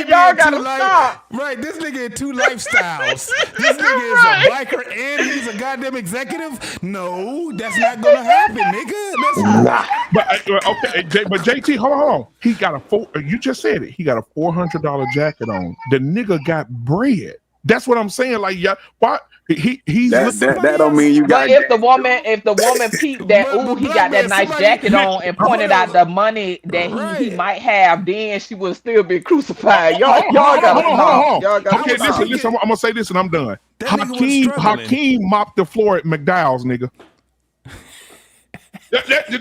Y'all gotta stop. Right, this nigga in two lifestyles. This nigga is a biker and he's a goddamn executive? No, that's not gonna happen, nigga. That's not. But okay, but JT, hold on. He got you just said it. He got a $400 jacket on. The nigga got bread. That's what I'm saying. Like, yeah, what? He's that don't mean you got. But if the woman peeped that, ooh, he got that nice jacket on and pointed out the money that he might have, then she would still be crucified. Y'all got okay, listen. I'm gonna say this and I'm done. Hakeem mopped the floor at McDowell's, nigga.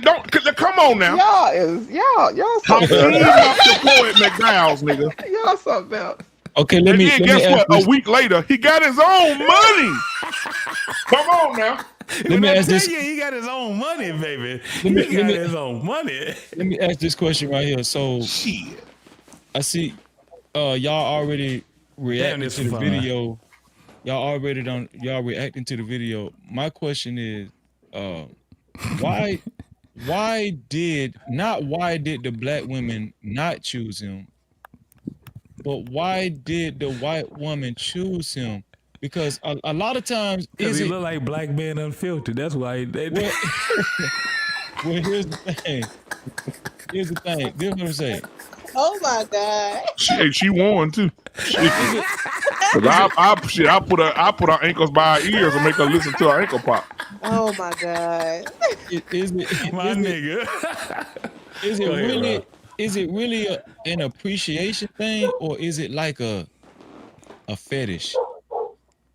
Don't come on now. Y'all Hakeem mopped the floor at McDowell's, nigga. Y'all something else. Okay, let me guess what? A week later, he got his own money. Come on now. Let me ask this. He got his own money, baby. His own money. Let me ask this question right here. So, I see y'all already reacting to the video. Y'all reacting to the video. My question is, why did the black women not choose him? But why did the white woman choose him? Because a lot of times, he look like Black Man Unfiltered. That's why they. Well, here's the thing. This is what I'm saying. Oh my God. She won too. I put our ankles by her ears and make her listen to her ankle pop. Oh my God. Is it really an appreciation thing, or is it like a fetish?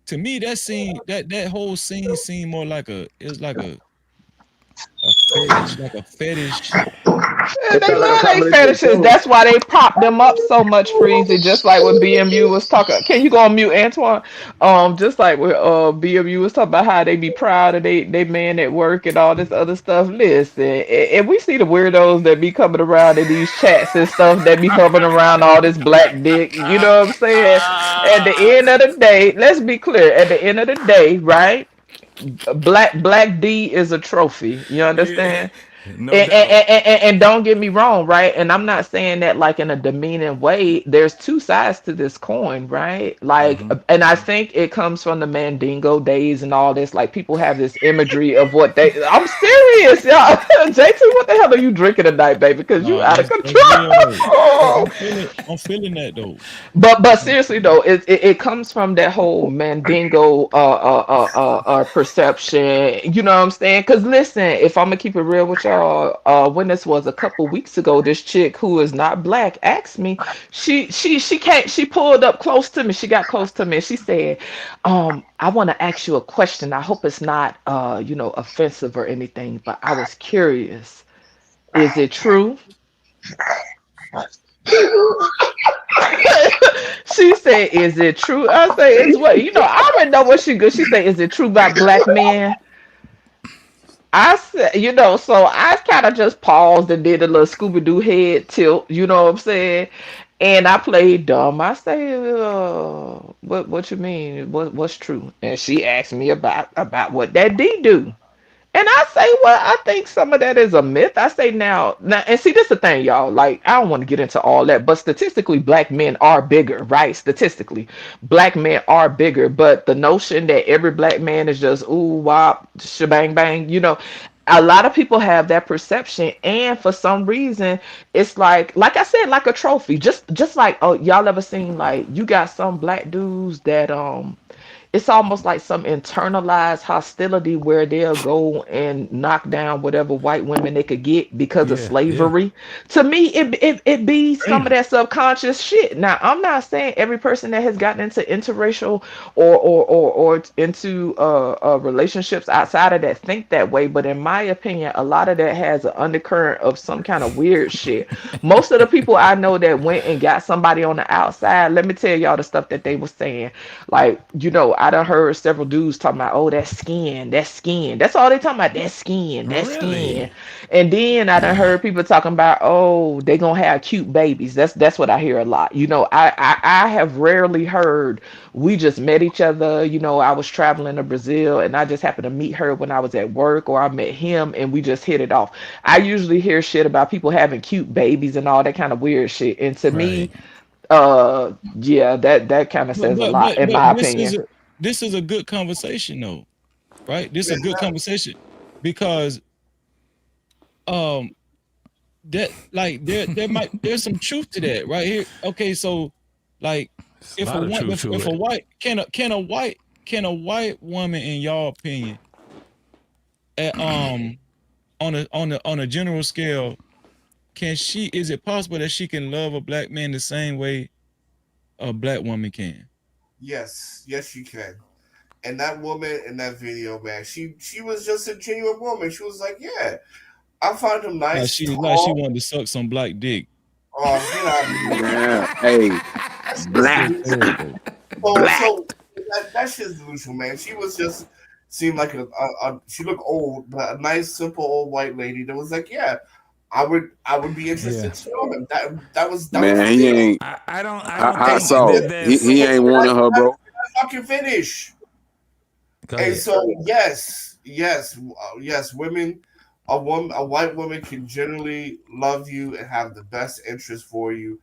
To me, that whole scene seemed more like a fetish, like a fetish. They love their fetishes. That's why they pop them up so much, Freezy. Just like what BMU was talking. Can you go on mute, Antoine? Just like what BMU was talking about how they be proud of they man at work and all this other stuff. Listen, and we see the weirdos that be coming around in these chats and stuff that be coming around all this black dick. You know what I'm saying? At the end of the day, let's be clear. At the end of the day, right? Black D is a trophy. You understand? No and don't get me wrong, right? And I'm not saying that like in a demeaning way. There's two sides to this coin, right? Like, and I think it comes from the Mandingo days and all this. Like, people have this imagery of what they. I'm serious, y'all. JT, what the hell are you drinking tonight, baby? Because you out of control. I'm feeling that though. But seriously though, it comes from that whole Mandingo perception. You know what I'm saying? Because listen, if I'm gonna keep it real with y'all, when this was a couple weeks ago, this chick who is not black asked me. She pulled up close to me. She got close to me and she said, I want to ask you a question. I hope it's not offensive or anything, but I was curious. Is it true? She said, is it true? I say, it's what, I already know what she good. She said, is it true about black men? I said, so I kind of just paused and did a little Scooby-Doo head tilt, you know what I'm saying? And I played dumb. I say, what you mean? What's true? And she asked me about what that D do. And I say, well, I think some of that is a myth. I say now, and see, this is the thing, y'all. Like, I don't want to get into all that, but statistically, black men are bigger, right? Statistically, black men are bigger. But the notion that every black man is just ooh, wop, shebang, bang, a lot of people have that perception, and for some reason, it's like I said, like a trophy. Just like, oh, y'all ever seen like you got some black dudes that it's almost like some internalized hostility where they'll go and knock down whatever white women they could get because of slavery. Yeah. To me, it be some of that subconscious shit. Now, I'm not saying every person that has gotten into interracial or into relationships outside of that think that way, but in my opinion, a lot of that has an undercurrent of some kind of weird shit. Most of the people I know that went and got somebody on the outside, let me tell y'all the stuff that they were saying. Like, I done heard several dudes talking about, oh, that skin. That's all they talking about, that skin, skin. And then I done heard people talking about, oh, they gonna have cute babies. That's what I hear a lot. I have rarely heard we just met each other. I was traveling to Brazil and I just happened to meet her when I was at work, or I met him and we just hit it off. I usually hear shit about people having cute babies and all that kind of weird shit. And to me, that kind of says a lot in my opinion. This is a good conversation though. right? This is a good conversation because that like there's some truth to that right here. Okay, so like if a white can a white woman, in y'all opinion, at, on a general scale, is it possible that she can love a black man the same way a black woman can? Yes, she can. And that woman in that video, man, she was just a genuine woman. She was like, yeah, I find him nice. Like she wanted to suck some black dick. Oh, get out of here. Yeah, hey, black. So that shit's delusional, man. She was just seemed like she looked old, but a nice, simple old white lady that was like, yeah, I would be interested to know him. That was Man, he ain't. I don't think he ain't wanting her, bro. I can finish. And so yes, women, a white woman can generally love you and have the best interest for you,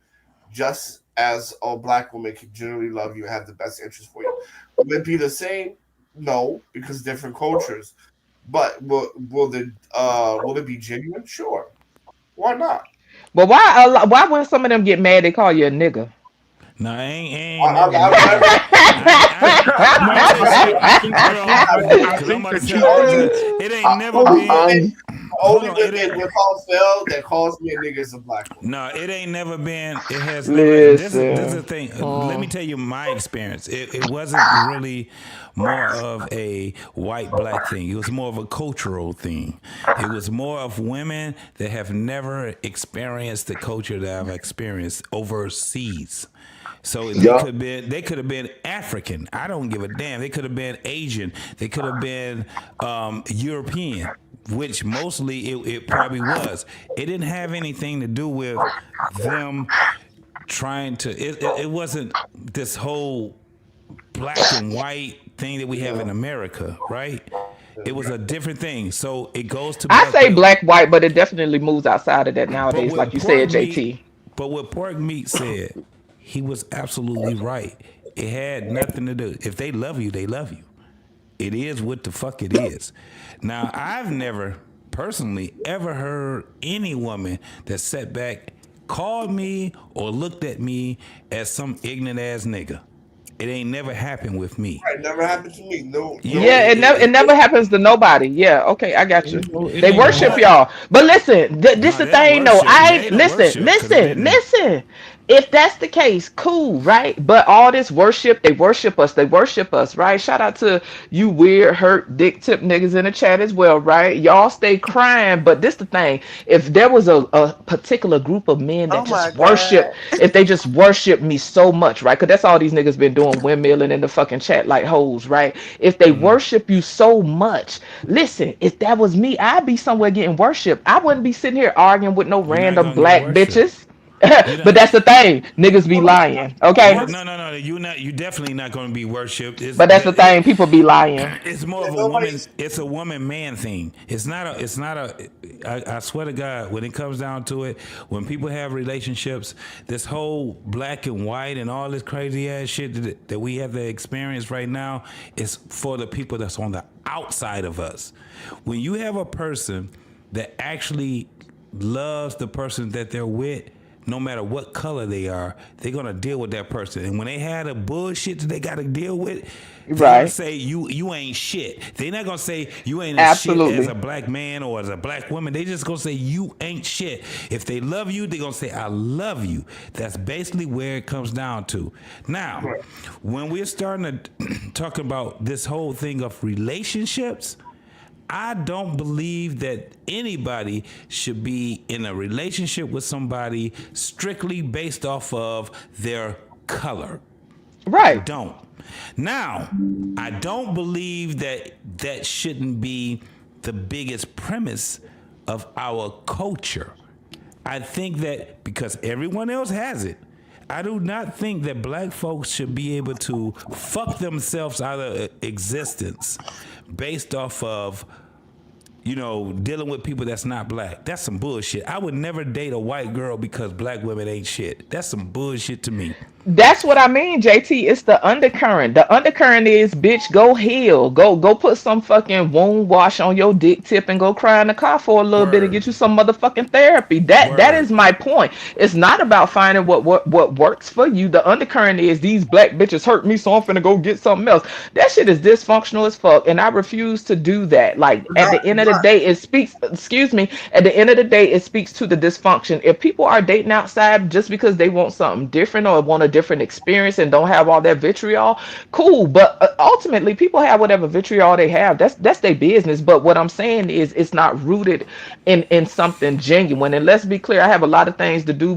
just as a black woman can generally love you and have the best interest for you. Will it be the same? No, because different cultures. But will it be genuine? Sure. Why not? But why when some of them get mad, they call you a nigga? No, I ain't it ain't never been. Only women with Paul that calls me a nigga is a black woman. No, it ain't never been. It has never. This is the thing. Let me tell you my experience. It wasn't really more of a white black thing. It was more of a cultural thing. It was more of women that have never experienced the culture that I've experienced overseas. So they could have been African. I don't give a damn. They could have been Asian. They could have been European, which mostly it probably was. It didn't have anything to do with them trying to. It wasn't this whole black and white thing that we have in America, right? It was a different thing. So it goes to. I say black, white, but it definitely moves outside of that nowadays, like you said, JT. But what Pork Meat said, he was absolutely right. It had nothing to do. If they love you, they love you. It is what the fuck it is. Now, I've never personally ever heard any woman that sat back, called me, or looked at me as some ignorant ass nigga. It ain't never happened with me. It never happened to me. No. Yeah, it never happens to nobody. Yeah, okay, I got you. They worship y'all. But listen, this the thing though. Listen. If that's the case, cool, right? But all this worship, they worship us, right? Shout out to you weird, hurt, dick tip niggas in the chat as well, right? Y'all stay crying, but this the thing. If there was a particular group of men that just worship, if they just worship me so much, right? Because that's all these niggas been doing, windmilling in the fucking chat like hoes, right? If they worship you so much, listen, if that was me, I'd be somewhere getting worshiped. I wouldn't be sitting here arguing with no random black bitches. But that's the thing, niggas be lying. Okay. No. You definitely not going to be worshipped. But that's the thing, people be lying. It's more of a woman. It's a woman-man thing. It's not a. I swear to God, when it comes down to it, when people have relationships, this whole black and white and all this crazy ass shit that we have to experience right now is for the people that's on the outside of us. When you have a person that actually loves the person that they're with, no matter what color they are, they're gonna deal with that person. And when they had a bullshit that they gotta deal with, they're gonna say you ain't shit. They're not gonna say you ain't as shit as a black man or as a black woman. They just gonna say you ain't shit. If they love you, they're gonna say I love you. That's basically where it comes down to. Now, when we're starting to talk about this whole thing of relationships, I don't believe that anybody should be in a relationship with somebody strictly based off of their color. Right. I don't. Now, I don't believe that shouldn't be the biggest premise of our culture. I think that because everyone else has it, I do not think that black folks should be able to fuck themselves out of existence based off of, dealing with people that's not black. That's some bullshit. I would never date a white girl because black women ain't shit. That's some bullshit to me. That's what I mean, JT. It's the undercurrent. The undercurrent is, bitch, go heal. Go put some fucking wound wash on your dick tip and go cry in the car for a little bit and get you some motherfucking therapy. That is my point. It's not about finding what works for you. The undercurrent is, these black bitches hurt me, so I'm finna go get something else. That shit is dysfunctional as fuck, and I refuse to do that. Like, at the end of the day, it speaks, excuse me, at the end of the day, it speaks to the dysfunction. If people are dating outside just because they want something different or want a different experience and don't have all that vitriol, cool. But ultimately, people have whatever vitriol they have. That's their business. But what I'm saying is, it's not rooted in something genuine. And let's be clear, I have a lot of things to do,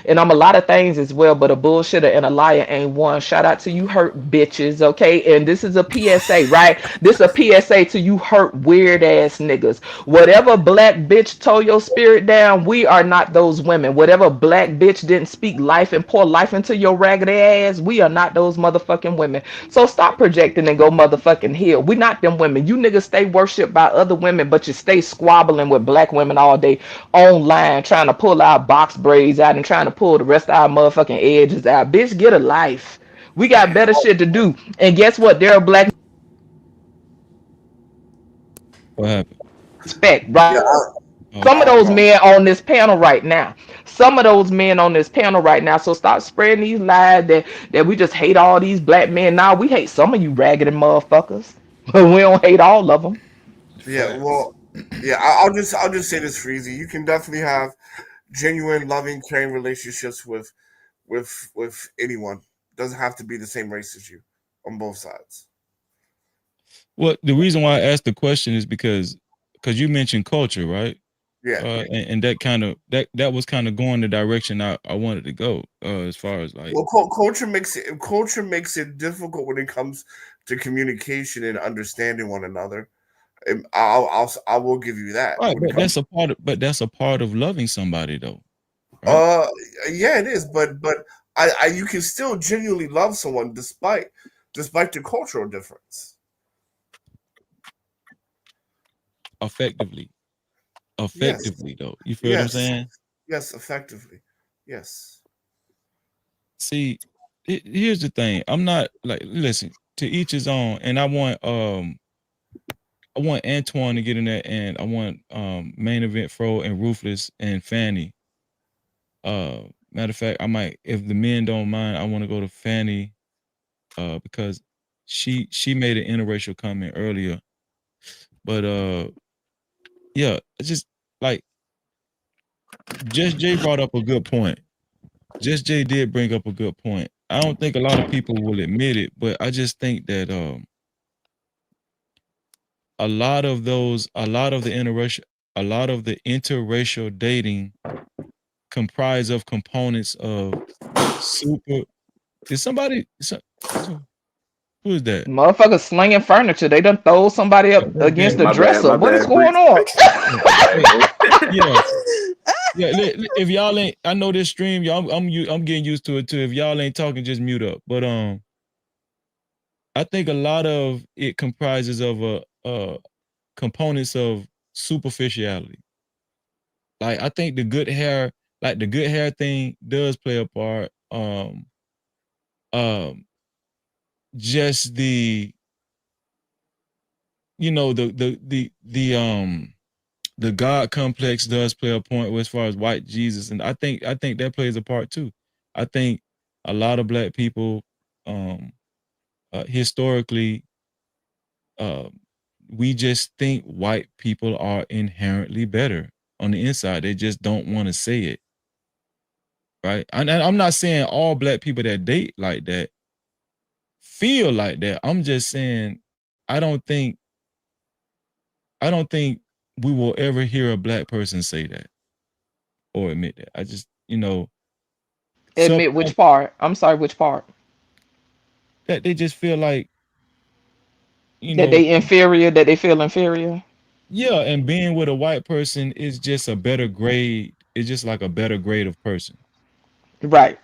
and I'm a lot of things as well. But a bullshitter and a liar ain't one. Shout out to you, hurt bitches. Okay, and this is a PSA, right? This is a PSA to you, hurt weird ass niggas. Whatever black bitch tore your spirit down, we are not those women. Whatever black bitch didn't speak life and pour life into your raggedy ass, we are not those motherfucking women. So stop projecting and go motherfucking heal. We not them women. You niggas stay worshipped by other women, but you stay squabbling with black women all day online, trying to pull our box braids out and trying to pull the rest of our motherfucking edges out. Bitch, get a life. We got better shit to do. And guess what? There are black What happened? respect, right? Some of those men on this panel right now. Some of those men on this panel right now. So stop spreading these lies that we just hate all these black men. Now we hate some of you raggedy motherfuckers, but we don't hate all of them. Yeah, well, yeah. I'll just say this for easy. You can definitely have genuine, loving, caring relationships with anyone. Doesn't have to be the same race as you on both sides. Well, the reason why I asked the question is because you mentioned culture, right? Yeah. And that kind of that was kind of going the direction I wanted to go, as far as like. Well, culture makes it difficult when it comes to communication and understanding one another. And I will give you that. Right, but that's a part of loving somebody, though. Yeah, it is. But I you can still genuinely love someone despite the cultural difference. Effectively, Yes. though. You feel what I'm saying? Yes, effectively. Yes. See, here's the thing. I'm not like, listen, to each his own, and I want Antoine to get in there, and I want Main Event Fro and Ruthless and Fanny. Matter of fact, I might, if the men don't mind, I want to go to Fanny, because she made an interracial comment earlier. But yeah, it's just like Just Jay brought up a good point. Just Jay did bring up a good point. I don't think a lot of people will admit it, but I just think that a lot of the interracial dating comprise of components of super. Is somebody? Who is that? Motherfuckers slinging furniture. They done throw somebody up against the My dresser. bad, What is Breeze. going on? Yeah, if y'all ain't, I know this stream, y'all, I'm getting used to it too. If y'all ain't talking, just mute up. But I think a lot of it comprises of components of superficiality. Like, I think the good hair thing does play a part. Just the, the God complex does play a point as far as white Jesus, and I think that plays a part too. I think a lot of black people, historically, we just think white people are inherently better on the inside. They just don't want to say it, right? And I'm not saying all black people that date like that feel like that. I'm just saying I don't think we will ever hear a black person say that or admit that. I just, Admit which part? I'm sorry, which part? that they just feel like, That they inferior, that they feel inferior. Yeah, and being with a white person is just a better grade. It's just like a better grade of person. Right.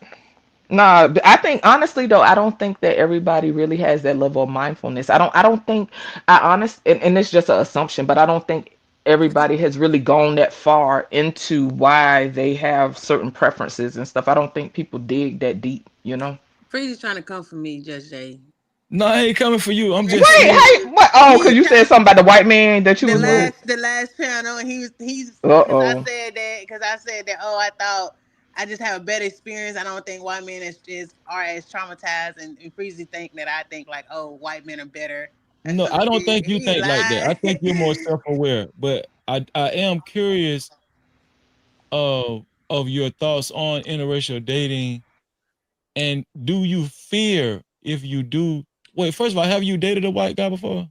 Nah, I think honestly though, I don't think that everybody really has that level of mindfulness. I don't think and it's just an assumption, but I don't think everybody has really gone that far into why they have certain preferences and stuff. I don't think people dig that deep. you know. Freezy's trying to come for me, Judge Jay. No, I ain't coming for you. I'm just Wait, saying. hey, what? Oh, because you said something about the white man that you was with. The last panel, and he's Uh-oh. because I said that. Oh, I thought I just have a better experience. I don't think white men are as traumatized, and Freezy think that I think like, oh, white men are better. No, I don't think you think like that. I think you're more self-aware. But I am curious of your thoughts on interracial dating, and do you fear if you do? Wait, first of all, have you dated a white guy before?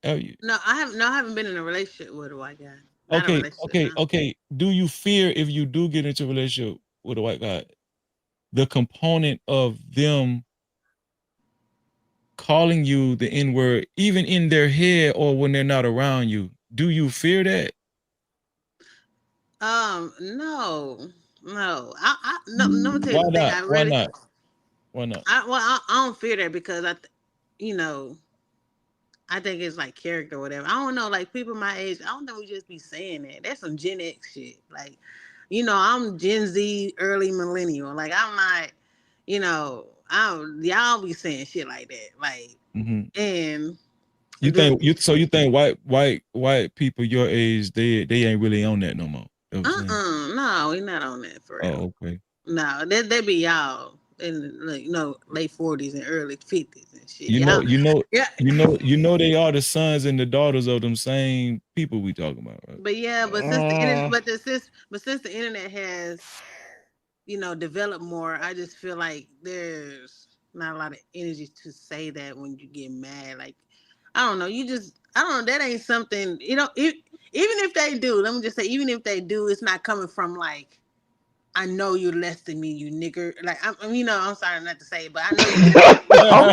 Have you? No, I haven't been in a relationship with a white guy. Not a relationship, no. Okay. Do you fear if you do get into a relationship with a white guy, the component of them calling you the N-word, even in their head or when they're not around you? Do you fear that? No. No, let me tell you the thing. Why not? Why not? I don't fear that because I think it's like character or whatever. I don't know, like people my age, I don't think we just be saying that. That's some Gen X shit. Like, I'm Gen Z, early millennial. Like I'm not, y'all be saying shit like that. Like, and you think white people your age, they ain't really on that no more. No, we not on that for real. Oh, okay. No, they be y'all in late 40s and early 50s and shit. You know they are the sons and the daughters of them same people we talking about, right? But yeah, since the internet has, developed more, I just feel like there's not a lot of energy to say that when you get mad. Like, I don't know, that ain't something, even if they do, let me just say, even if they do, it's not coming from like, I know you're less than me, you nigger. Like, I'm sorry not to say it, but I know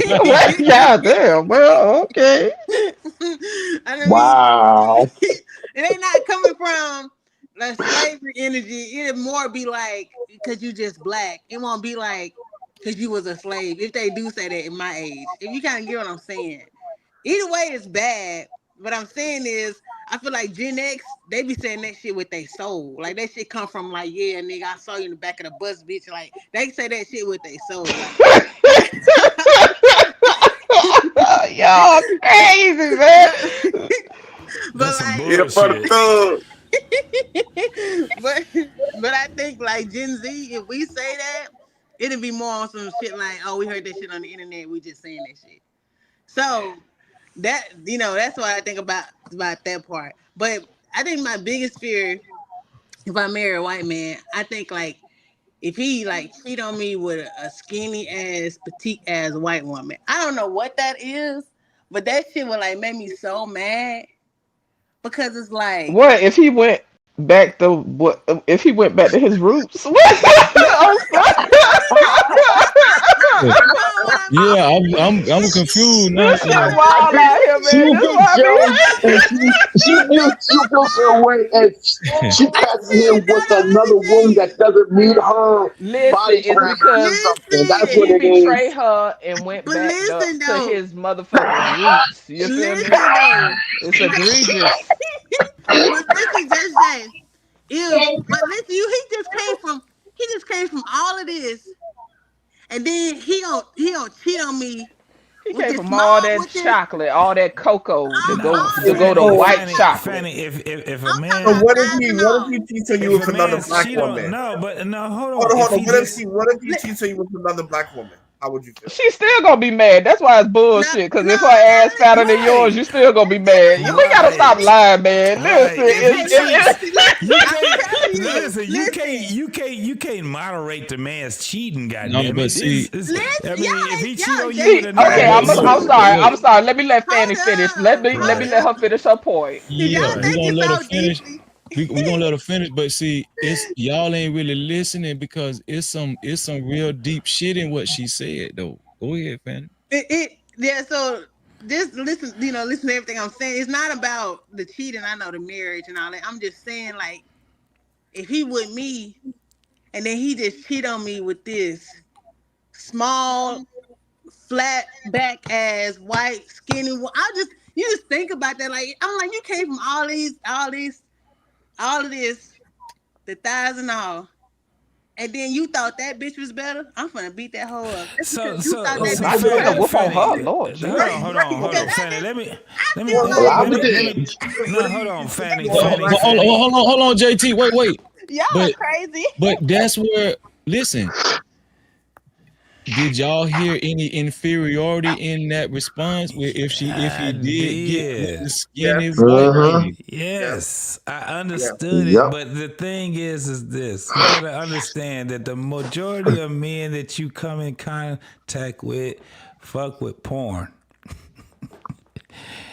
you. Yeah, damn. Well, okay. Wow. It ain't not coming from like slavery energy. It'd more be like, because you just black. It won't be like, because you was a slave. If they do say that in my age. If you kind of get what I'm saying. Either way, it's bad. What I'm saying is, I feel like Gen X, they be saying that shit with their soul. Like, that shit come from like, yeah, nigga, I saw you in the back of the bus, bitch. Like, they say that shit with their soul. Like, y'all crazy, man. But like, but I think like Gen Z, if we say that, it'd be more on some shit like, oh, we heard that shit on the internet, we just saying that shit. So that, that's what I think about that part. But I think my biggest fear, if I marry a white man, I think like if he like cheat on me with a skinny ass, petite ass white woman, I don't know what that is, but that shit would like make me so mad because it's like, what if he went back to his roots? I'm sorry. Yeah, I'm confused now. This shit wild out here, man. She feels her way, and she passes him with another woman that doesn't meet her. Listen, it's because that's he what it betrayed is. her and went back to his motherfucking roots. You feel me? It's egregious. But listen, just say, but listen, he just came from all of this, and then he don't cheat on me. He came from all that chocolate, all that cocoa to go to white chocolate. Fanny, if a man, So what if he cheats on you with another black woman? Hold on. Hold on. What if he cheats on you with another black woman? How would you feel? She's still gonna be mad. That's why it's bullshit. Because if her ass fatter than yours, you still gonna be mad. We gotta stop lying, man. Listen, you can't moderate the man's cheating. Goddamn, but see, if he cheat on you, okay, I'm sorry. Let me let Fanny finish. Let me let her finish her point. Yeah, we're gonna let her finish. We're gonna let her finish, but see, it's y'all ain't really listening because it's some real deep shit in what she said though. Go ahead, Fanny. So just listen, listen to everything I'm saying. It's not about the cheating, I know, the marriage and all that. I'm just saying, like, if he with me and then he just cheat on me with this small, flat back ass, white, skinny, you just think about that. Like, I'm like, you came from all of this, the thighs and all, and then you thought that bitch was better, I'm finna beat that hoe up. Just So, because you so, thought that so, bitch I was finna better. whoop on her, Lord. hold Jesus. on, Fanny. Let me, feel let like- me, no, hold on, Fanny. Hold on, JT. Wait. Y'all But- are crazy. But that's where, listen, did y'all hear any inferiority in that response? Where if he did get the skinny white lady? Yes, I understood Yep. it, but the thing is this: you gotta understand that the majority of men that you come in contact with fuck with porn.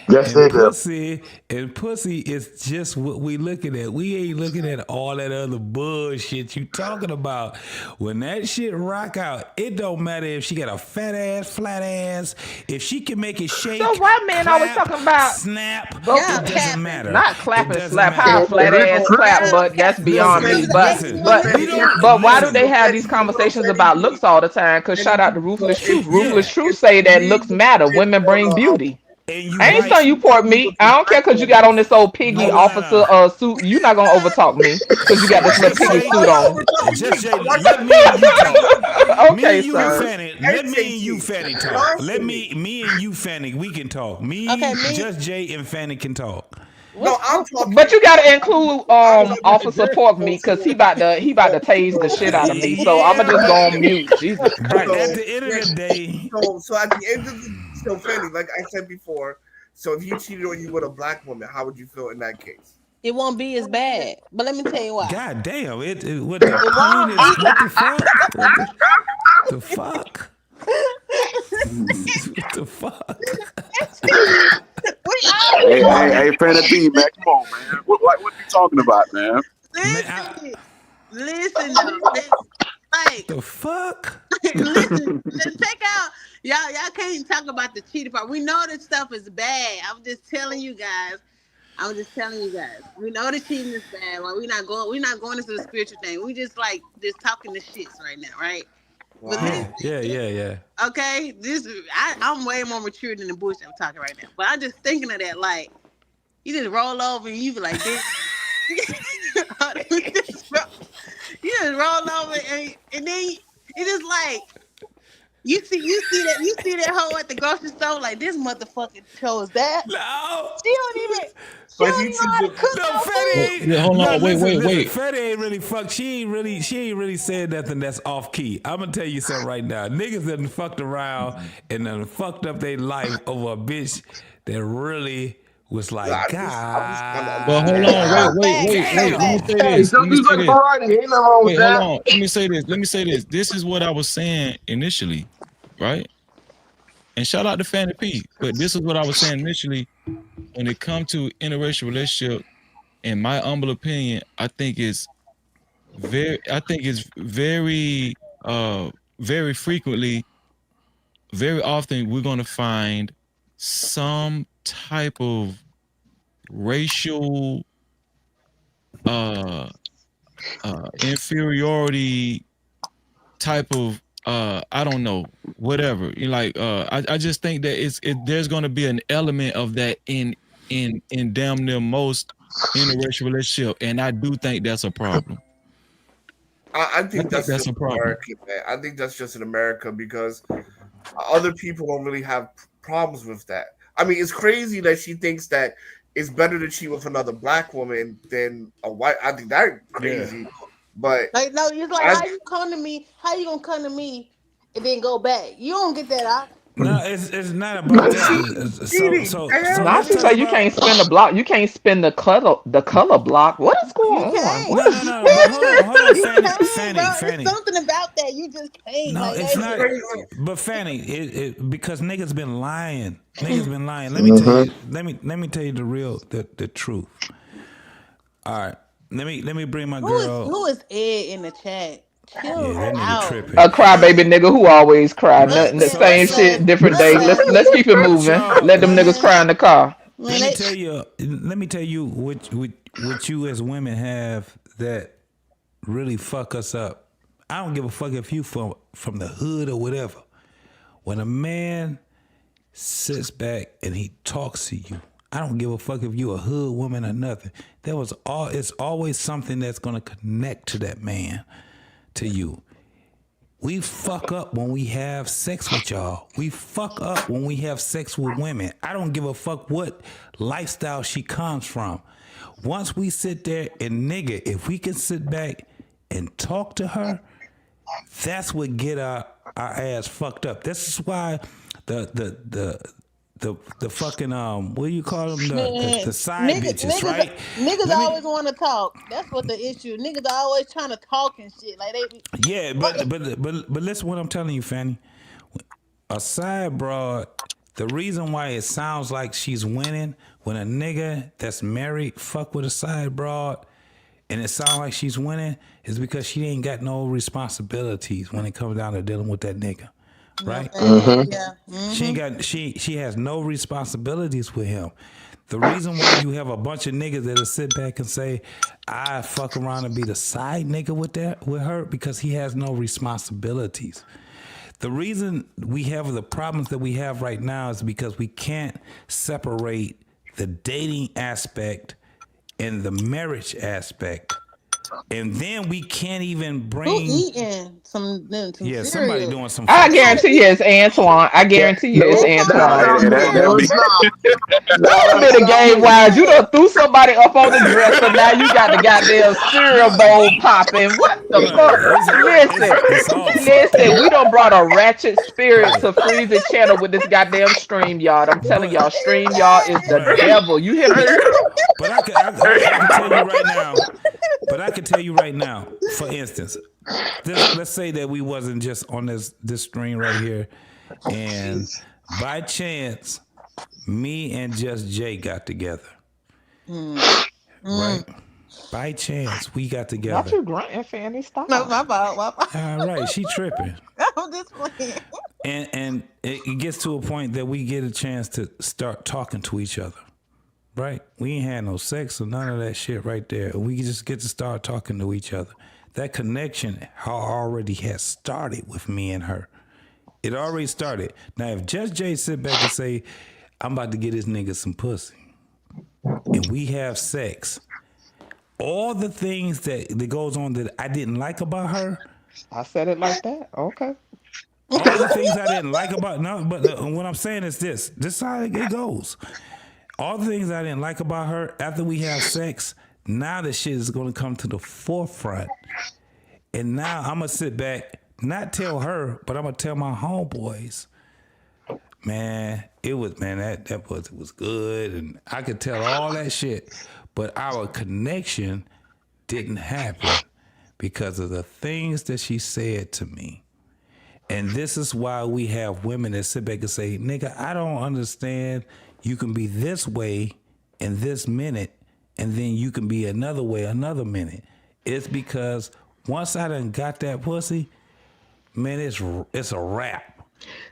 Yes, And they do. pussy is just what we looking at. We ain't looking at all that other bullshit you talking about. When that shit rock out, it don't matter if she got a fat ass, flat ass. If she can make it shake, So why men always clap, talking about snap, Yeah, it doesn't matter. not clap It and doesn't slap? How matter. flat ass clap, but that's beyond me. But why do they have these conversations about looks all the time? Because shout out to Ruthless Truth. Ruthless Truth say that looks matter. Women bring beauty. I ain't saying you port me. I don't care because you got on this old piggy officer suit. You not gonna overtalk me because you got this little piggy suit on. Just Jay, let me and you talk. Okay, me and you, sir. Fanny. Let me and you, Fanny, talk. Let me and you, Fanny, we can talk. Just Jay and Fanny can talk. No, I'm talking. But you gotta include Officer Pork Meat because he about to tase the shit out of me. So I'ma just go on mute. Jesus But Christ. at the end of the day, So at the end of so Fanny, like I said before, so if he cheated on you with a black woman, how would you feel in that case? It won't be as bad. But let me tell you why. God damn, what the point is, what the fuck? What the fuck? What the fuck? Hey, Fanny B, man, come on, man. What you talking about, man? Listen though. Like the fuck? listen, check out. Y'all can't talk about the cheating part. We know this stuff is bad. I'm just telling you guys. We know the cheating is bad. Like we're not going into the spiritual thing. We just talking the shits right now, right? Wow. Yeah. Okay, I'm way more mature than the bullshit I'm talking right now. But I'm just thinking of that, like you just roll over and you be like this. You just roll over and then it's just like you see that hoe at the grocery store like this motherfucker chose that. No, she don't even know how to cook no food. Hold on, wait. Freddie ain't really fucked. She ain't really said nothing that's off key. I'm gonna tell you something right now. Niggas done fucked around and done fucked up their life over a bitch that really was like, God. But hold on, wait. Let me say this. Let me say this. This is what I was saying initially, right? And shout out to Fanny P. But this is what I was saying initially. When it comes to interracial relationship, in my humble opinion, I think it's very frequently, very often we're gonna find some type of racial inferiority type of I don't know, whatever. I just think that there's gonna be an element of that in damn near most interracial relationship, and I do think that's a problem. I think that's a problem. America, man. I think that's just in America because other people don't really have problems with that. I mean, it's crazy that she thinks that it's better to cheat with another black woman than a white. I think that's crazy. Yeah. But like, no, it's like how you gonna come to me and then go back? You don't get that out. No, it's not about that. So I should say you can't spin the block. You can't spin the color block. What is going on? No. But hold on, Fanny. It's something about that you just can't. No, like, it's not. But Fanny, because niggas been lying. Let me tell you the truth. All right. Let me bring my girl. Who is Ed in the chat? Chill that nigga out. tripping. A crybaby nigga who always cry. Nothing the same shit, different day. Let's keep it moving. Let them niggas cry in the car. Let me tell you what you as women have that really fuck us up. I don't give a fuck if you from the hood or whatever. When a man sits back and he talks to you, I don't give a fuck if you a hood woman or nothing. It's always something that's gonna connect to that man to you. We fuck up when we have sex with y'all. We fuck up when we have sex with women. I don't give a fuck what lifestyle she comes from. Once we sit there and nigga, if we can sit back and talk to her, that's what get our ass fucked up. This is why the fucking what do you call them, the side bitches, right? Niggas always want to talk. That's what the issue. Niggas are always trying to talk and shit. Like they. Yeah, but listen, what I'm telling you, Fanny. A side broad. The reason why it sounds like she's winning when a nigga that's married fuck with a side broad, and it sounds like she's winning, is because she ain't got no responsibilities when it comes down to dealing with that nigga. Right? Mm-hmm. Yeah. Mm-hmm. She ain't got she has no responsibilities with him. The reason why you have a bunch of niggas that'll sit back and say, I fuck around and be the side nigga with her, because he has no responsibilities. The reason we have the problems that we have right now is because we can't separate the dating aspect and the marriage aspect. And then we can't even bring. Who eating some yeah, cereal? somebody doing some. I guarantee you it's Antoine. I guarantee you it's Antoine. Wait a minute, Game Wise. You done threw somebody up on the dresser. Now you got the goddamn cereal bowl popping. What the fuck? Listen. We done brought a ratchet spirit to Freezer Channel with this goddamn StreamYard. I'm telling y'all, StreamYard is the devil. You hear me? But I can tell you right now. But I can tell you right now, for instance, let's say that we wasn't just on this screen right here, and by chance, me and Just Jay got together. Right? By chance, we got together. Not you grunting, Fanny. Stop. No, my fault. All right, she tripping. I'm just playing. And it gets to a point that we get a chance to start talking to each other. Right? We ain't had no sex or none of that shit right there. We just get to start talking to each other. That connection already has started with me and her. It already started. Now, if Just Jay sit back and say, I'm about to get this nigga some pussy, and we have sex, all the things that goes on that I didn't like about her. I said it like that. Okay. All the things I didn't like about, no, but what I'm saying is this is how it goes. All the things I didn't like about her, after we have sex, now the shit is going to come to the forefront. And now I'm going to sit back, not tell her, but I'm going to tell my homeboys, man, that pussy was good. And I could tell all that shit. But our connection didn't happen because of the things that she said to me. And this is why we have women that sit back and say, nigga, I don't understand. You can be this way in this minute, and then you can be another way another minute. It's because once I done got that pussy, man, it's a wrap.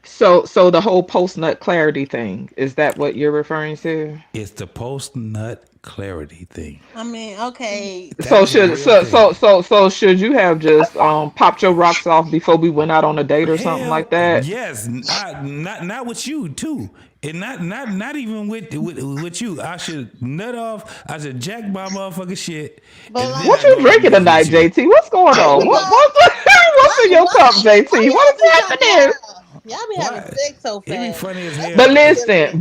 So the whole post-nut clarity thing, is that what you're referring to? It's the post-nut clarity thing. I mean, okay. So should you have just popped your rocks off before we went out on a date or something like that? Yes, not with you too. And not even with you. I should nut off. I should jack my motherfucking shit. What you drinking tonight, JT? What's going on? What's in your cup, JT? What is happening? Y'all be having sex so fast. It be funny as hell. But listen,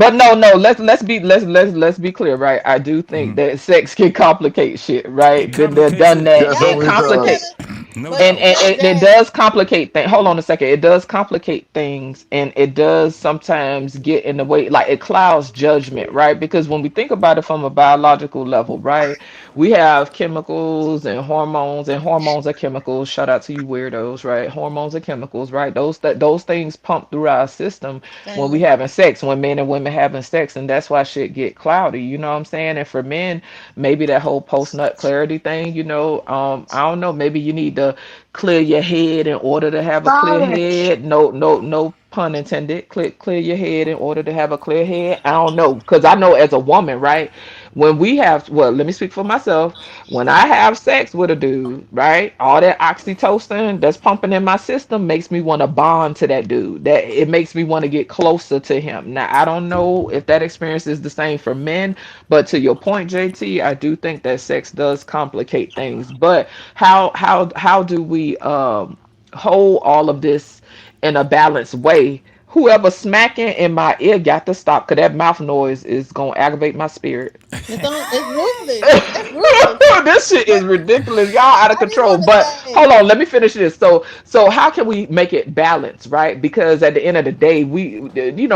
let's be clear, right? I do think that sex can complicate shit, right? They've done that. It complicates. And it does complicate things. Hold on a second. It does complicate things, and it does sometimes get in the way. Like, it clouds judgment, right? Because when we think about it from a biological level, right, we have chemicals and hormones are chemicals. Shout out to you weirdos, right? Hormones are chemicals, right? Those things pump through our system when we having sex, when men and women having sex, and that's why shit get cloudy. You know what I'm saying? And for men, maybe that whole post-nut clarity thing, I don't know. Maybe you need to clear your head in order to have a clear head. No pun intended. Clear your head in order to have a clear head. I don't know, because I know as a woman, right, When we have, well, let me speak for myself. When I have sex with a dude, right, all that oxytocin that's pumping in my system makes me want to bond to that dude. That it makes me want to get closer to him. Now, I don't know if that experience is the same for men, but to your point, JT, I do think that sex does complicate things. But how do we hold all of this in a balanced way? Whoever smacking in my ear got to stop, because that mouth noise is gonna aggravate my spirit. It's ruthless. That's ruthless. This shit is ridiculous. Y'all out of I just control. want to But say, hold on, let me finish this. So how can we make it balanced, right? Because at the end of the day,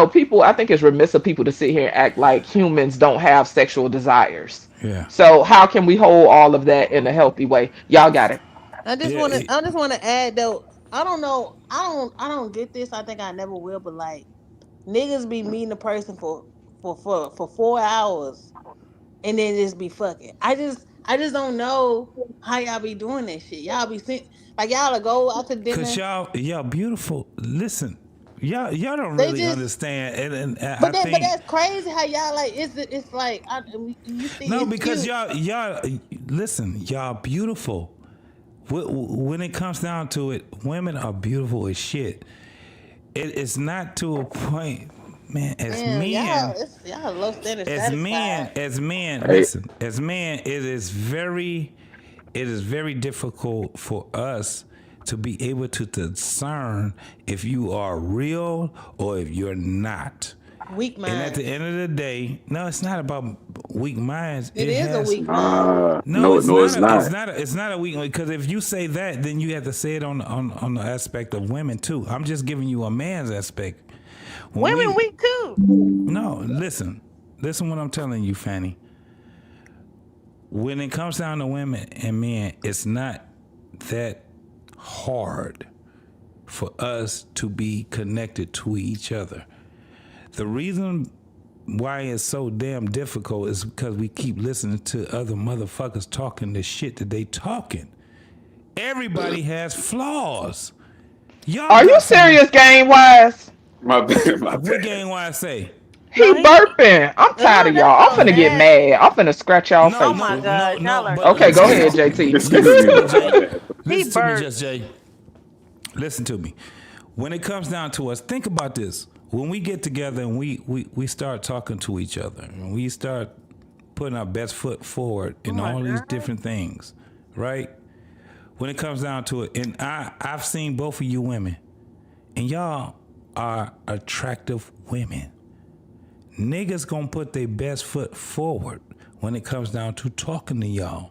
people, I think it's remiss of people to sit here and act like humans don't have sexual desires. Yeah. So how can we hold all of that in a healthy way? Y'all got it. I just want to add though. I don't know. I don't get this. I think I never will. But like, niggas be meeting a person for 4 hours, and then just be fucking. I just don't know how y'all be doing that shit. Y'all be like y'all to go out to dinner. Cause y'all beautiful. Listen, y'all don't They really just- understand. And But I that, think but that's crazy how y'all like it's like you see no, it's because cute. y'all listen, y'all beautiful. When it comes down to it, women are beautiful as shit. It's not to a point, man. As Damn, men, y'all low standard as men, Hey. listen, as men, it is very difficult for us to be able to discern if you are real or if you're not. Weak mind. And at the end of the day, no, it's not about weak minds. It is a weak mind. No, it's not. It's not a weak, because if you say that, then you have to say it on the aspect of women too. I'm just giving you a man's aspect. Women weak too. No, listen what I'm telling you, Fanny. When it comes down to women and men, it's not that hard for us to be connected to each other. The reason why it's so damn difficult is because we keep listening to other motherfuckers talking the shit that they talking. Everybody has flaws. Y'all Are you got some- serious, game wise? My bad. What game wise say? He burping. I'm tired of y'all. I'm finna get mad. I'm finna scratch y'all No, faces. no, my God, y'all are Okay, go ahead, JT. Excuse me. Listen to me, Just Jay. Listen to me. When it comes down to us, think about this. When we get together and we start talking to each other and we start putting our best foot forward in all these different things, right? When it comes down to it, and I've seen both of you women, and y'all are attractive women. Niggas gonna put their best foot forward when it comes down to talking to y'all.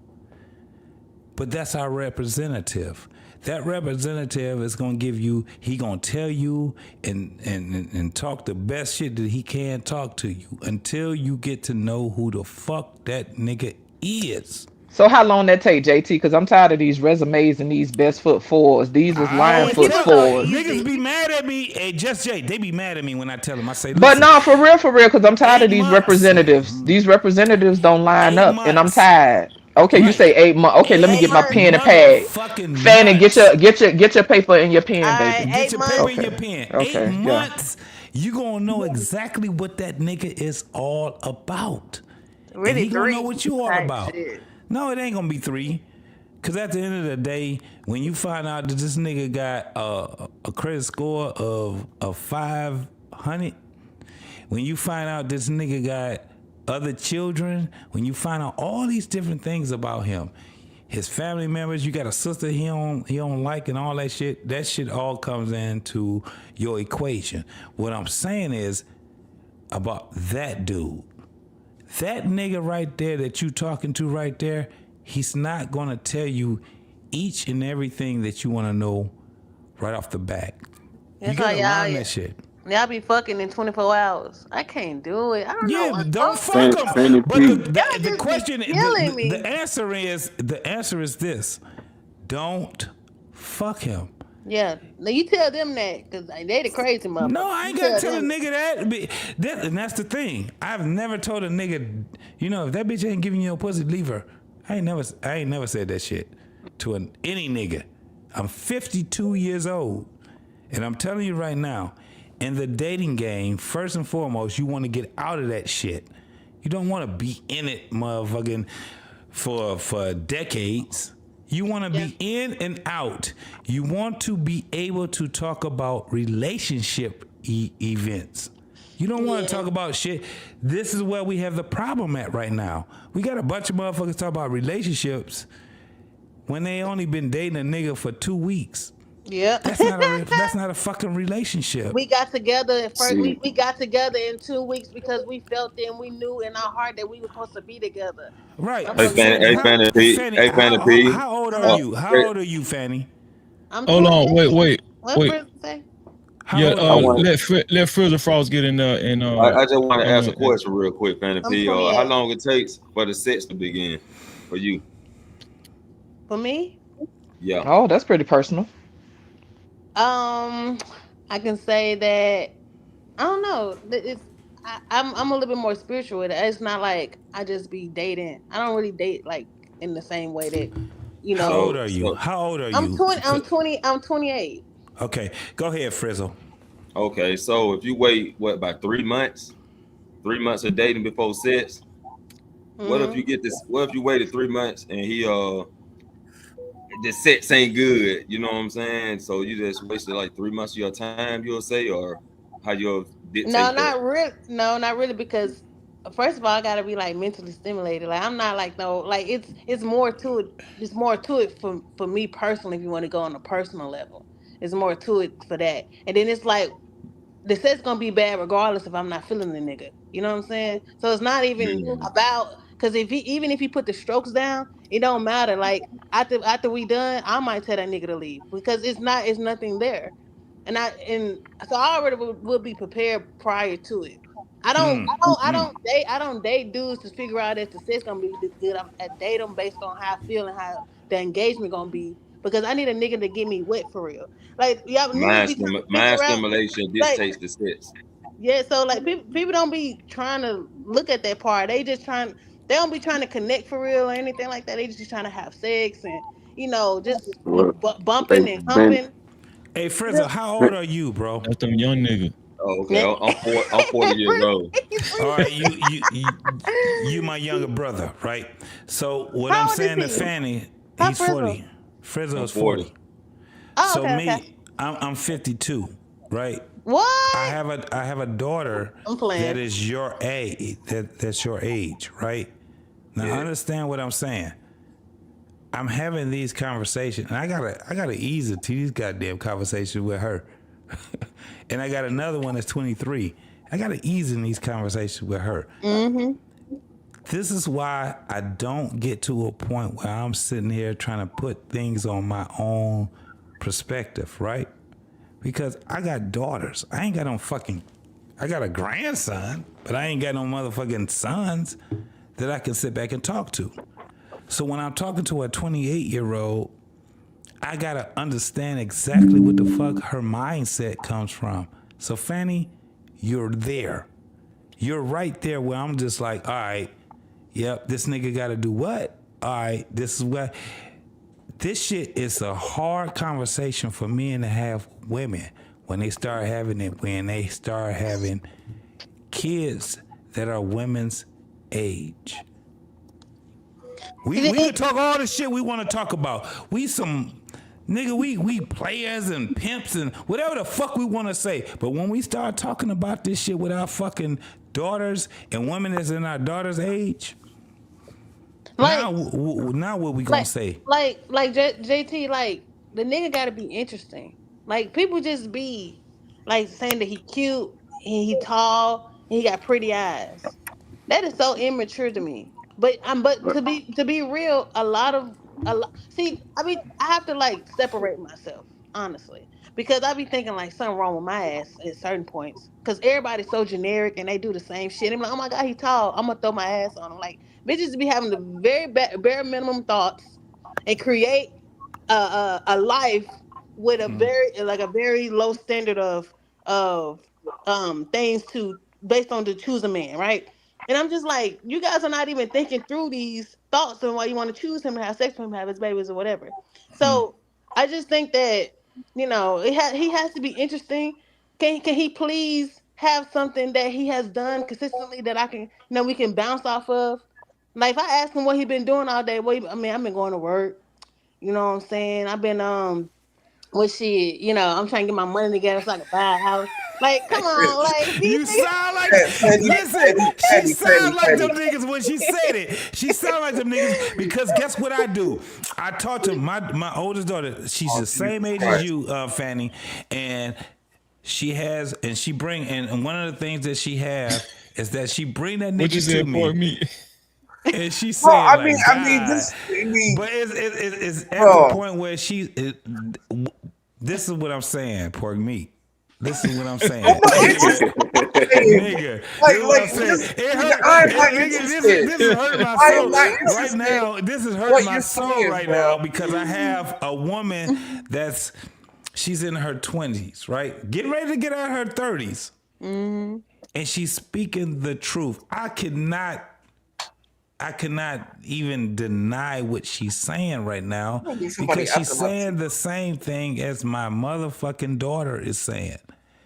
But that's our representative. That representative is gonna give you, he gonna tell you and talk the best shit that he can talk to you until you get to know who the fuck that nigga is. So how long that take, JT? Because I'm tired of these resumes and these best foot forwards. These is line foot forwards. Niggas be mad at me. Hey, Just Jay, they be mad at me when I tell them. I say, But listen, no, for real, because I'm tired of these representatives. These representatives don't line up, and I'm tired. Okay, you say 8 months. Okay, let me get my pen and pad. Fanny, get your paper and your pen, baby. Get your paper and your pen. Okay, 8 yeah. months, you gonna know exactly what that nigga is all about. Really, and he gonna 3 know what you all type about. shit. No, it ain't gonna be 3. Cause at the end of the day, when you find out that this nigga got a credit score of 500, when you find out this nigga got other children, when you find out all these different things about him, his family members, you got a sister he don't like and all that shit all comes into your equation. What I'm saying is about that dude. That nigga right there that you talking to right there, he's not gonna tell you each and everything that you wanna know right off the bat. That's you gotta how learn that shit. Y'all be fucking in 24 hours. I can't do it. I don't know. Yeah, don't fuck them. But the question, killing me. the answer is this: don't fuck him. Yeah, now you tell them that because they the crazy mother. No, I ain't gotta tell a nigga that. And that's the thing. I've never told a nigga, if that bitch ain't giving you no pussy, leave her. I ain't never said that shit to any nigga. I'm 52 years old, and I'm telling you right now, in the dating game, first and foremost, you want to get out of that shit. You don't want to be in it, motherfucking, for decades. You want to be in and out. You want to be able to talk about relationship events. You don't want to talk about shit. This is where we have the problem at right now. We got a bunch of motherfuckers talk about relationships when they only been dating a nigga for 2 weeks. Yeah. That's not a fucking relationship. We got together at first. See. We got together in 2 weeks because we felt it and we knew in our heart that we were supposed to be together. Right. Hey, Fanny P. How old are you? How old are you, Fanny? I'm Hold on, wait. What Frizzle say? Yeah, let Frizzle Frost get in there and I just want to ask a question real quick, Fanny P. I'm How long it takes for the sex to begin for you? For me? Yeah. Oh, that's pretty personal. I can say that I don't know. I'm a little bit more spiritual with it. It's not like I just be dating. I don't really date like in the same way that you know. How old are you? How old are you? I'm 28. Okay, go ahead, Frizzle. Okay, so if you wait about 3 months, 3 months of dating before sex, what if you get this? What if you waited 3 months and he the sex ain't good? You know what I'm saying? So you just wasted like 3 months of your time, you'll say, or how you'll dictate No, that? not really, because first of all, I gotta be like mentally stimulated. Like I'm not like it's more to it. There's more to it for me personally. If you want to go on a personal level, there's more to it for that. And then it's like the set's gonna be bad regardless if I'm not feeling the nigga. You know what I'm saying? So it's not even about because even if he put the strokes down, it don't matter. Like after we done, I might tell that nigga to leave because it's nothing there. And so I already will be prepared prior to it. I don't date dudes to figure out if the sex gonna be good. I date them based on how I feel and how the engagement gonna be because I need a nigga to get me wet for real. Like y'all niggas be trying to Mind figure out, stimulation like, dictates the sex. yeah. So like people don't be trying to look at that part. They don't be trying to connect for real or anything like that. They just trying to have sex and just bumping and humping. Hey, Frizzle, how old are you, bro? That's them young nigga. Oh, okay. I'm 40 years old. All right, you my younger brother, right? So what How I'm old saying to is he? Fanny, How he's 40. Frizzle is 40. Oh, So okay, me, okay. I'm 52, right? What? I have a daughter I'm playing. that is your age. That's your age, right? Now understand what I'm saying. I'm having these conversations, and I gotta ease it to these goddamn conversations with her. And I got another one that's 23. I gotta ease in these conversations with her. Mm-hmm. This is why I don't get to a point where I'm sitting here trying to put things on my own perspective, right? Because I got daughters. I ain't got no I got a grandson, but I ain't got no motherfucking sons that I can sit back and talk to. So when I'm talking to a 28-year-old, I gotta understand exactly what the fuck her mindset comes from. So Fanny, you're there. You're right there where I'm just like, all right, yep, this nigga gotta do what? All right, this is what. This shit is a hard conversation for men to have with women when they start having kids that are women's age. We can talk all the shit we want to talk about. We players and pimps and whatever the fuck we want to say. But when we start talking about this shit with our fucking daughters and women that's in our daughters' age, now what we gonna say? Like JT, like the nigga gotta be interesting. Like people just be like saying that he cute and he tall and he got pretty eyes. That is so immature to me. But to be real, see, I have to like separate myself, honestly. Because I be thinking like something wrong with my ass at certain points. Because everybody's so generic and they do the same shit. I'm like, oh my God, he tall. I'm gonna throw my ass on him. Like bitches be having the very bare minimum thoughts and create a life with a very low standard of things to based on to choose a man, right? And I'm just like, you guys are not even thinking through these thoughts and why you want to choose him and have sex with him, have his babies or whatever. So I just think that he has to be interesting. Can he please have something that he has done consistently that I can, we can bounce off of. Like if I ask him what he been doing all day, I've been going to work. You know what I'm saying? I've been what shit, I'm trying to get my money together so I can buy a house. Like, come on, like these You niggas. sound like listen. She sound like them niggas when she said it. She sound like them niggas because guess what I do? I talk to my oldest daughter. She's the same age as you, Fanny, and she bring and one of the things that she have is that she bring that What you nigga to said, me. pork meat? And she's saying, I like, mean, God. But it's at the point where this is what I'm saying, pork meat. This is what I'm saying. Nigga, this is what I'm saying. It hurt. This is hurting my soul right now. This is hurting my soul right now because I have a woman she's in her 20s, right? Getting ready to get out of her 30s. Mm-hmm. And she's speaking the truth. I cannot even deny what she's saying right now because she's saying the same thing as my motherfucking daughter is saying.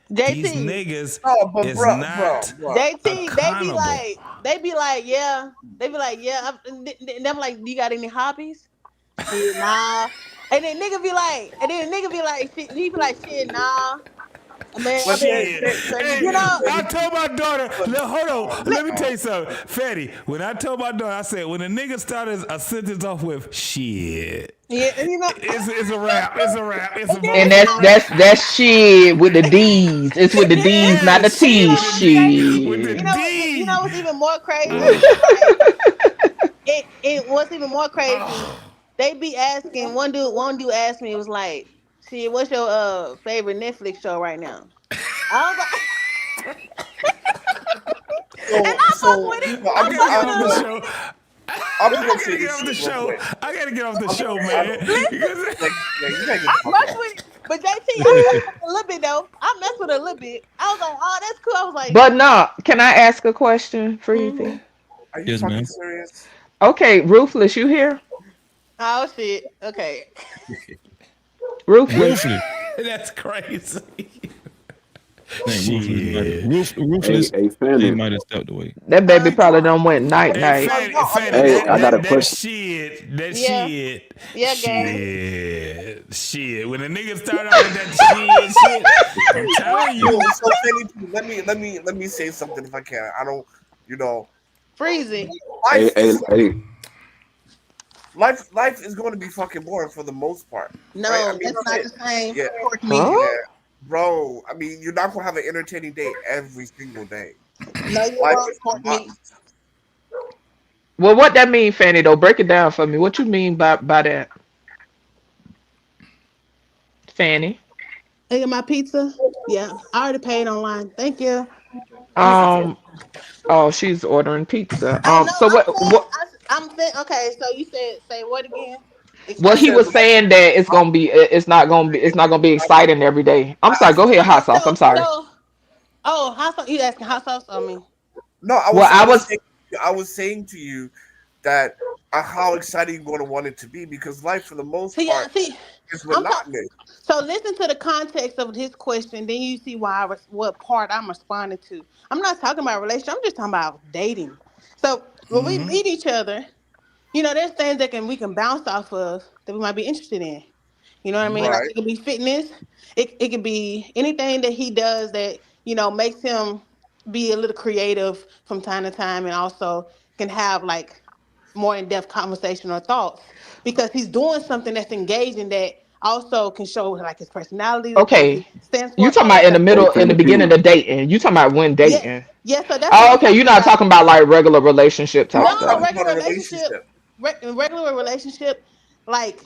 JT, these niggas is not JT, accountable. they be like, yeah. They be like, yeah. And I'm like, do you got any hobbies? Shit, nah. And then nigga be like, shit, he be like, shit, nah. Man, Shit. Hey, I told my daughter, hold on, let me tell you something. Fatty, when I told my daughter, I said, when a nigga started a sentence off with shit, yeah, it's a rap. It's a rap. It's a And that's shit with the D's. It's with the D's, not the T's. Shit. With the D. You know what's even more crazy? What's even more crazy? They be asking. One dude asked me, it was like, "Shit, what's your favorite Netflix show right now?" I was like, and I fuck with it. I gotta get off the show, man. I fuck with it. But JT, I mess with it a little bit though. I mess with it a little bit. I was like, oh, that's cool. I was like, But no, can I ask a question, Freezy? Are you fucking serious? Okay, Ruthless, you here? Oh shit. Okay. Ruthless. That's crazy. Ruthless. He might have stepped away. That baby probably done went night. Hey, I got a question. Shit. Yeah, Shit. When a nigga start out with that shit, I'm telling you. So let me say something if I can. I don't, Freezy. Life is going to be fucking boring for the most part. No, right? I mean, that's not the same. Yeah. Bro, I mean, you're not gonna have an entertaining day every single day. No, you won't for me. Well, what that mean, Fanny? Though, break it down for me. What you mean by that, Fanny? Hey, my pizza. Yeah, I already paid online. Thank you. Oh, she's ordering pizza. So what? I'm saying, okay. So you say what again? Well, he was saying that it's not gonna be exciting every day. I'm sorry. Go ahead, hot sauce. I'm sorry. Hot sauce. You asking hot sauce on me? No, I was saying to you that how exciting you're going to want it to be because life, for the most part, is monotonous. So listen to the context of his question, then you see what part I'm responding to. I'm not talking about relationship. I'm just talking about dating. So when we meet each other, there's things that we can bounce off of that we might be interested in. You know what I mean? Right. Like it could be fitness. It could be anything that he does that, makes him be a little creative from time to time and also can have like more in-depth conversation or thoughts because he's doing something that's engaging that also can show like his personality. Okay. Stands for. You talking about in the beginning of dating. You talking about when dating. Yeah, so that's okay. You're not talking about like regular relationship type stuff. No, regular relationship, like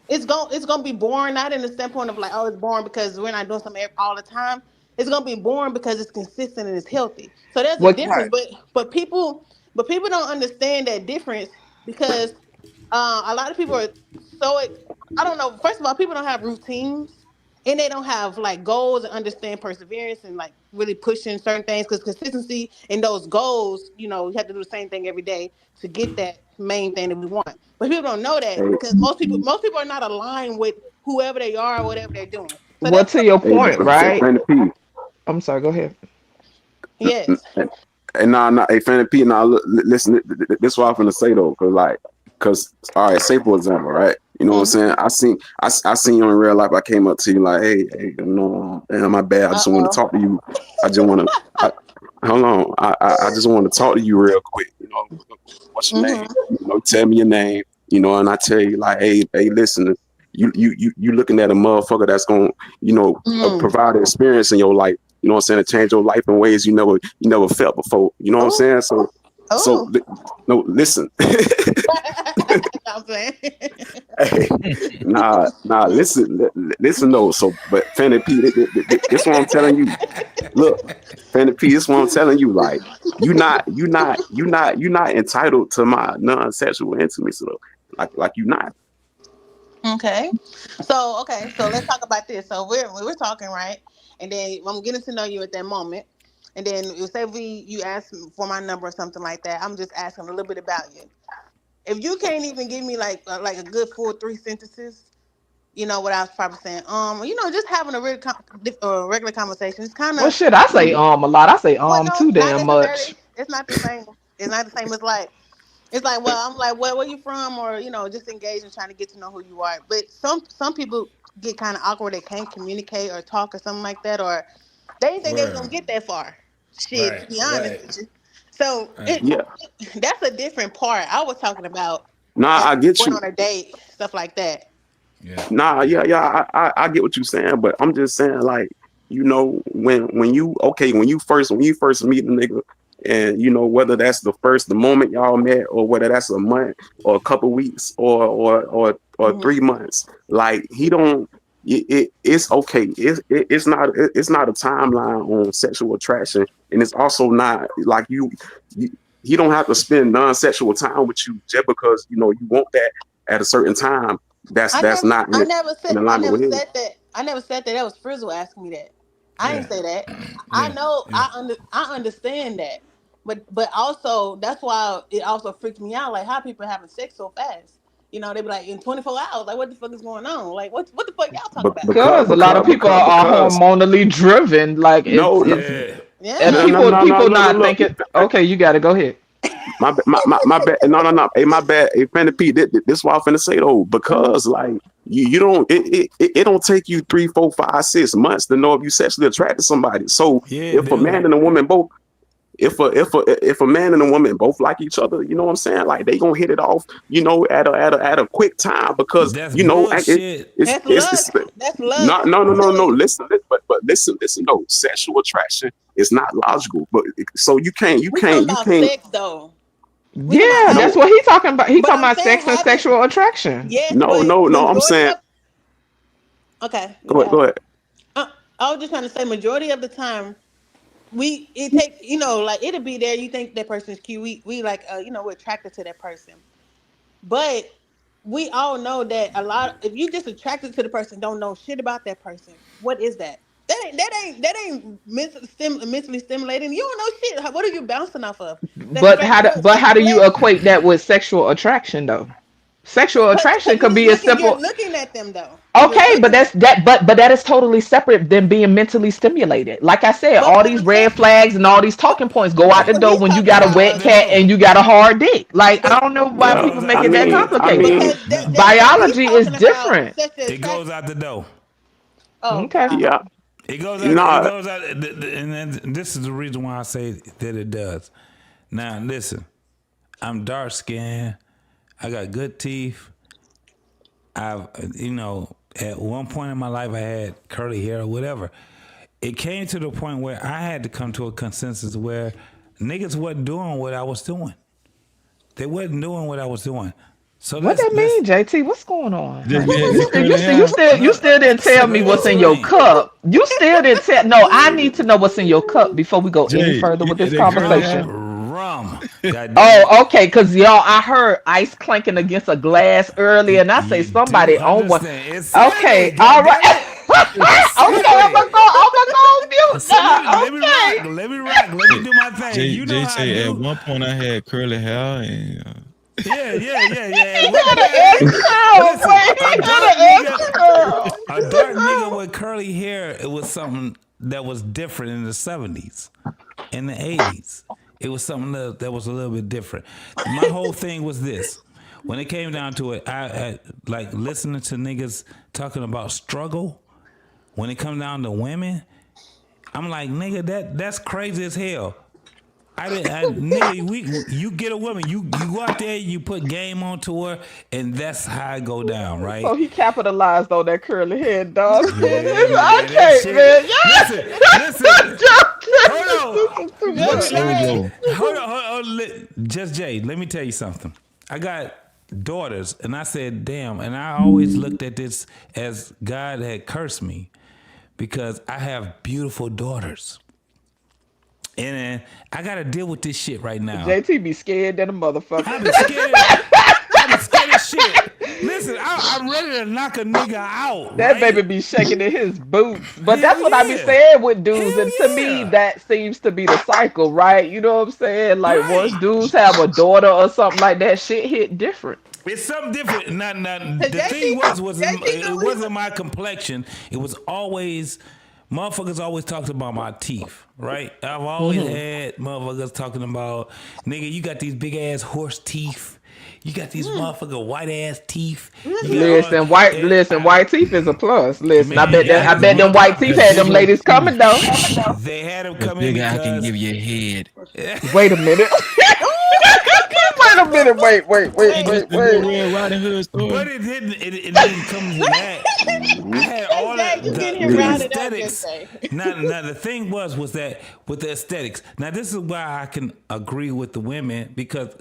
it's gonna be boring, not in the standpoint of like, oh, it's boring because we're not doing something all the time. It's gonna be boring because it's consistent and it's healthy. So there's a difference, but people don't understand that difference because a lot of people are I don't know. First of all, people don't have routines and they don't have like goals and understand perseverance and like really pushing certain things because consistency in those goals, you have to do the same thing every day to get that main thing that we want. But people don't know that because most people are not aligned with whoever they are or whatever they're doing. So to your point, right? I'm sorry, go ahead. Yes. And nah, hey, Fanny P, listen, this is what I'm finna say though, cause all right, say for example, right? You know what I'm saying? I seen you in real life. I came up to you like, hey, damn, my bad. I just want to talk to you. I just want to, hold on. I just want to talk to you real quick. You know, what's your name? You know, tell me your name. You know, and I tell you like, hey, listen, you looking at a motherfucker that's gonna, provide an experience in your life. You know what I'm saying? To change your life in ways you never felt before. You know what I'm saying? So no, listen. I'm playing. Hey, nah, listen though. So, but Fanny P, this what I'm telling you. Look, Fanny P, this what I'm telling you. Like, you not entitled to my non-sexual intimacy though. Like you not. Okay. So let's talk about this. So we're talking, right? And then I'm getting to know you at that moment. And then say you ask for my number or something like that. I'm just asking a little bit about you. If you can't even give me like a good full 3 sentences, what I was probably saying, just having a regular conversation. It's kind of Well, shit, I say a lot. I say too not damn much. necessarily. It's not the same. It's not the same as like. It's like, well, I'm like, well, where you from, or just engage and trying to get to know who you are. But some people get kind of awkward. They can't communicate or talk or something like that, or they didn't think they was gonna get that far. Shit, to be honest with you. So that's a different part. I was talking about I get going you. on a date, stuff like that. I get what you're saying, but I'm just saying, like, when you first meet a nigga, and whether that's the moment y'all met, or whether that's a month or a couple weeks or 3 months, like it's okay. It's not a timeline on sexual attraction, and it's also not like he don't have to spend non-sexual time with you just because you want that at a certain time. That's not in alignment with him. I never said that. That was Frizzle asking me that. I didn't say that. I know. I understand that. But also that's why it also freaked me out. Like how people having sex so fast. They be like in 24 hours. Like what the fuck is going on? Like what the fuck y'all talking about? Because a lot of people are hormonally driven. Like people not thinking. Okay, you got to go ahead. My bad. No. Hey, my bad. Hey, Fanny P, this is what I'm finna say though, because like you don't. It don't take you 3, 4, 5, 6 months to know if you sexually attracted to somebody. So if a man and a woman both. If a man and a woman both like each other, you know what I'm saying? Like they gonna hit it off, at a quick time because that's it's love. No. Listen, but listen. No, sexual attraction is not logical, but so you can't. Sex though. Yeah, that's what he's talking about. He's talking about sex and sexual attraction. Yes, no. I'm saying. Okay. Go ahead. I was just trying to say, majority of the time. It'll be there. You think that person's cute. We like, we're attracted to that person. But we all know that if you just attracted to the person, don't know shit about that person. What is that? That ain't mentally stimulating. You don't know shit. What are you bouncing off of? But how do you equate that with sexual attraction though? Sexual attraction could be as simple. You're looking at them though. Okay, but that is totally separate than being mentally stimulated. Like I said, all these red flags and all these talking points go out the door when you got a wet cat and you got a hard dick. Like I don't know why people make it that complicated. Biology is different. It goes out the door. Oh, okay. Yeah. It goes out. And then this is the reason why I say that it does. Now listen, I'm dark skinned. I got good teeth. I've, at one point in my life, I had curly hair or whatever. It came to the point where I had to come to a consensus where niggas wasn't doing what I was doing. They wasn't doing what I was doing. So what that mean, JT? What's going on? You You still didn't tell me what's in your cup. You still didn't tell. No, I need to know what's in your cup before we go any further with this conversation. Rum. Oh, okay, because y'all, I heard ice clanking against a glass earlier, and I say somebody on one. Okay, all right. Okay, I'm gonna go on mute now. Let me rock. Let me do my thing. You know how at one point I had curly hair and. Yeah. He got an X-curl. A dark nigga with curly hair, it was something that was different in the 70s. in the 80s. It was something that was a little bit different. My whole thing was this. When it came down to it, I like listening to niggas talking about struggle. When it comes down to women, I'm like, nigga, that's crazy as hell. Nigga, you get a woman, you go out there, you put game onto her, and that's how it go down, right? So he capitalized on that curly head, dog. Yeah, I can't, man. Listen. Hold on. Just Jay, let me tell you something. I got daughters, and I said, damn, and I always looked at this as God had cursed me because I have beautiful daughters. And I got to deal with this shit right now. JT be scared than a motherfucker. I be scared. I be scared as shit. Listen, I'm ready to knock a nigga out. That baby be shaking in his boots. But that's what I be saying with dudes. And to me, that seems to be the cycle, right? You know what I'm saying? Like once dudes have a daughter or something like that, shit hit different. It's something different. The thing it wasn't my complexion. It was always... Motherfuckers always talked about my teeth, right? I've always had motherfuckers talking about, nigga, you got these big ass horse teeth. You got these motherfucker white ass teeth. Listen, white teeth is a plus. Listen, man, I bet them white teeth had them ladies coming though. They had them coming because... I can give you a head. Wait a minute. Wait. But it didn't come to that. I had all the aesthetics. Now the thing was that with the aesthetics. Now this is why I can agree with the women, because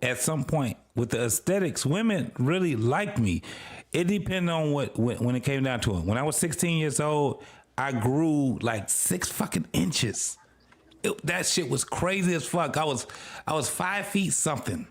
at some point with the aesthetics, women really liked me. It depended on when it came down to it. When I was 16 years old, I grew like 6 fucking inches. That shit was crazy as fuck. I was 5 feet something.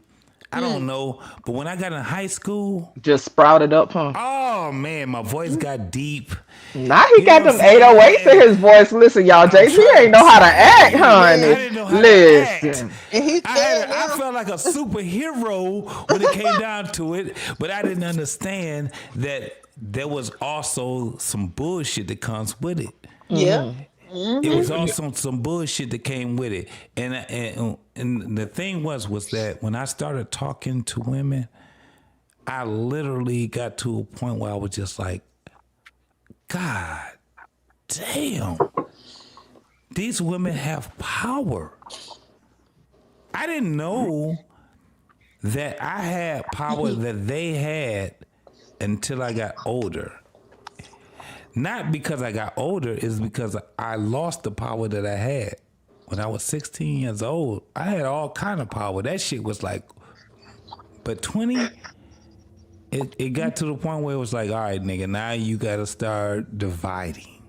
I don't know, but when I got in high school, just sprouted up, huh? Oh man, my voice got deep. Now he got them 808s in his voice. Listen, y'all, JT ain't know how to act, honey. I didn't know how Listen. to act. I felt like a superhero when it came down to it, but I didn't understand that there was also some bullshit that comes with it. Yeah. It was also some bullshit that came with it, and the thing was that when I started talking to women, I literally got to a point where I was just like, God damn, these women have power. I didn't know that I had power that they had until I got older. Not because I got older, it's because I lost the power that I had. When I was 16 years old, I had all kind of power. That shit was like, but 20, it got to the point where it was like, all right, nigga, now you gotta start dividing.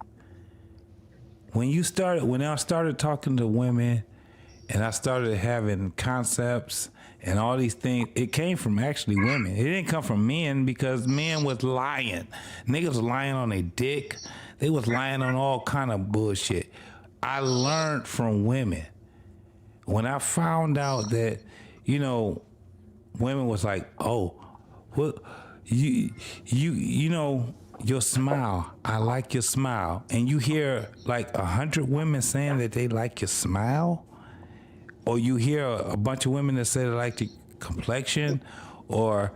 When I started talking to women and I started having concepts and all these things, it came from actually women. It didn't come from men because men was lying. Niggas was lying on their dick. They was lying on all kind of bullshit. I learned from women. When I found out that, women was like, oh, what you know, your smile. I like your smile. And you hear like 100 women saying that they like your smile. Or you hear a bunch of women that say they like the complexion or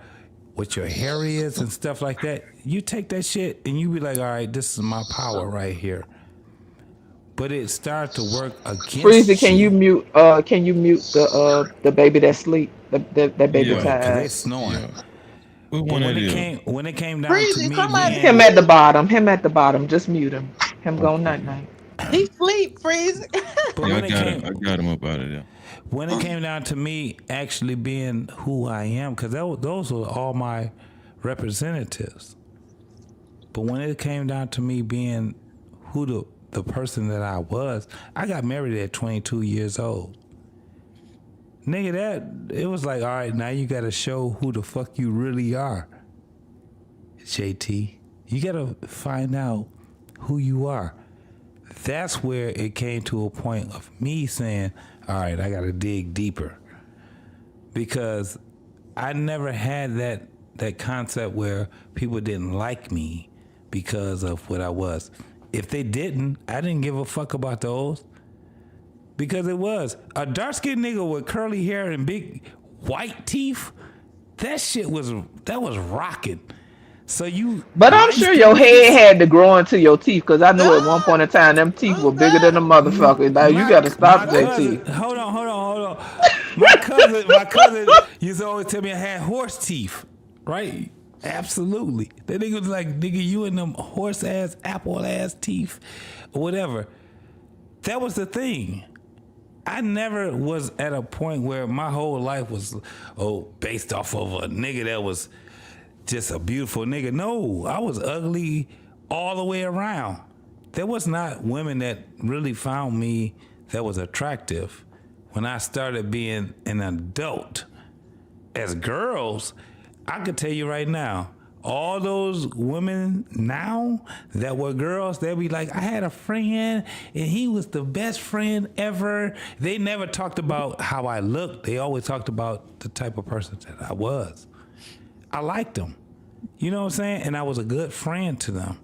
what your hair is and stuff like that. You take that shit and you be like, all right, this is my power right here. But it started to work against Freezy, can you mute the baby that sleep? That baby tired. They snoring. When it came down Freezy, to me, him at the bottom. Just mute him. Him go night night. He sleep, Freezy. I got him up out of there. When it came down to me actually being who I am, because those were all my representatives. But when it came down to me being who the person that I was, I got married at 22 years old. Nigga, it was like, all right, now you got to show who the fuck you really are. JT, you got to find out who you are. That's where it came to a point of me saying, all right, I got to dig deeper. Because I never had that concept where people didn't like me because of what I was. If they didn't, I didn't give a fuck about those. because it was a dark skinned nigga with curly hair and big white teeth. That shit was rocking. So you, but I'm sure your head had to grow into your teeth because I knew at one point in time them teeth were bigger than a motherfucker. Like you got to stop that teeth. Hold on. My cousin used to always tell me I had horse teeth, right? Absolutely. That nigga was like, nigga, you and them horse ass, apple ass teeth, or whatever. That was the thing. I never was at a point where my whole life was, based off of a nigga that was just a beautiful nigga. No, I was ugly all the way around. There was not women that really found me that was attractive when I started being an adult. As girls, I could tell you right now, all those women now that were girls, they'll be like, I had a friend and he was the best friend ever. They never talked about how I looked. They always talked about the type of person that I was. I liked them. You know what I'm saying? And I was a good friend to them.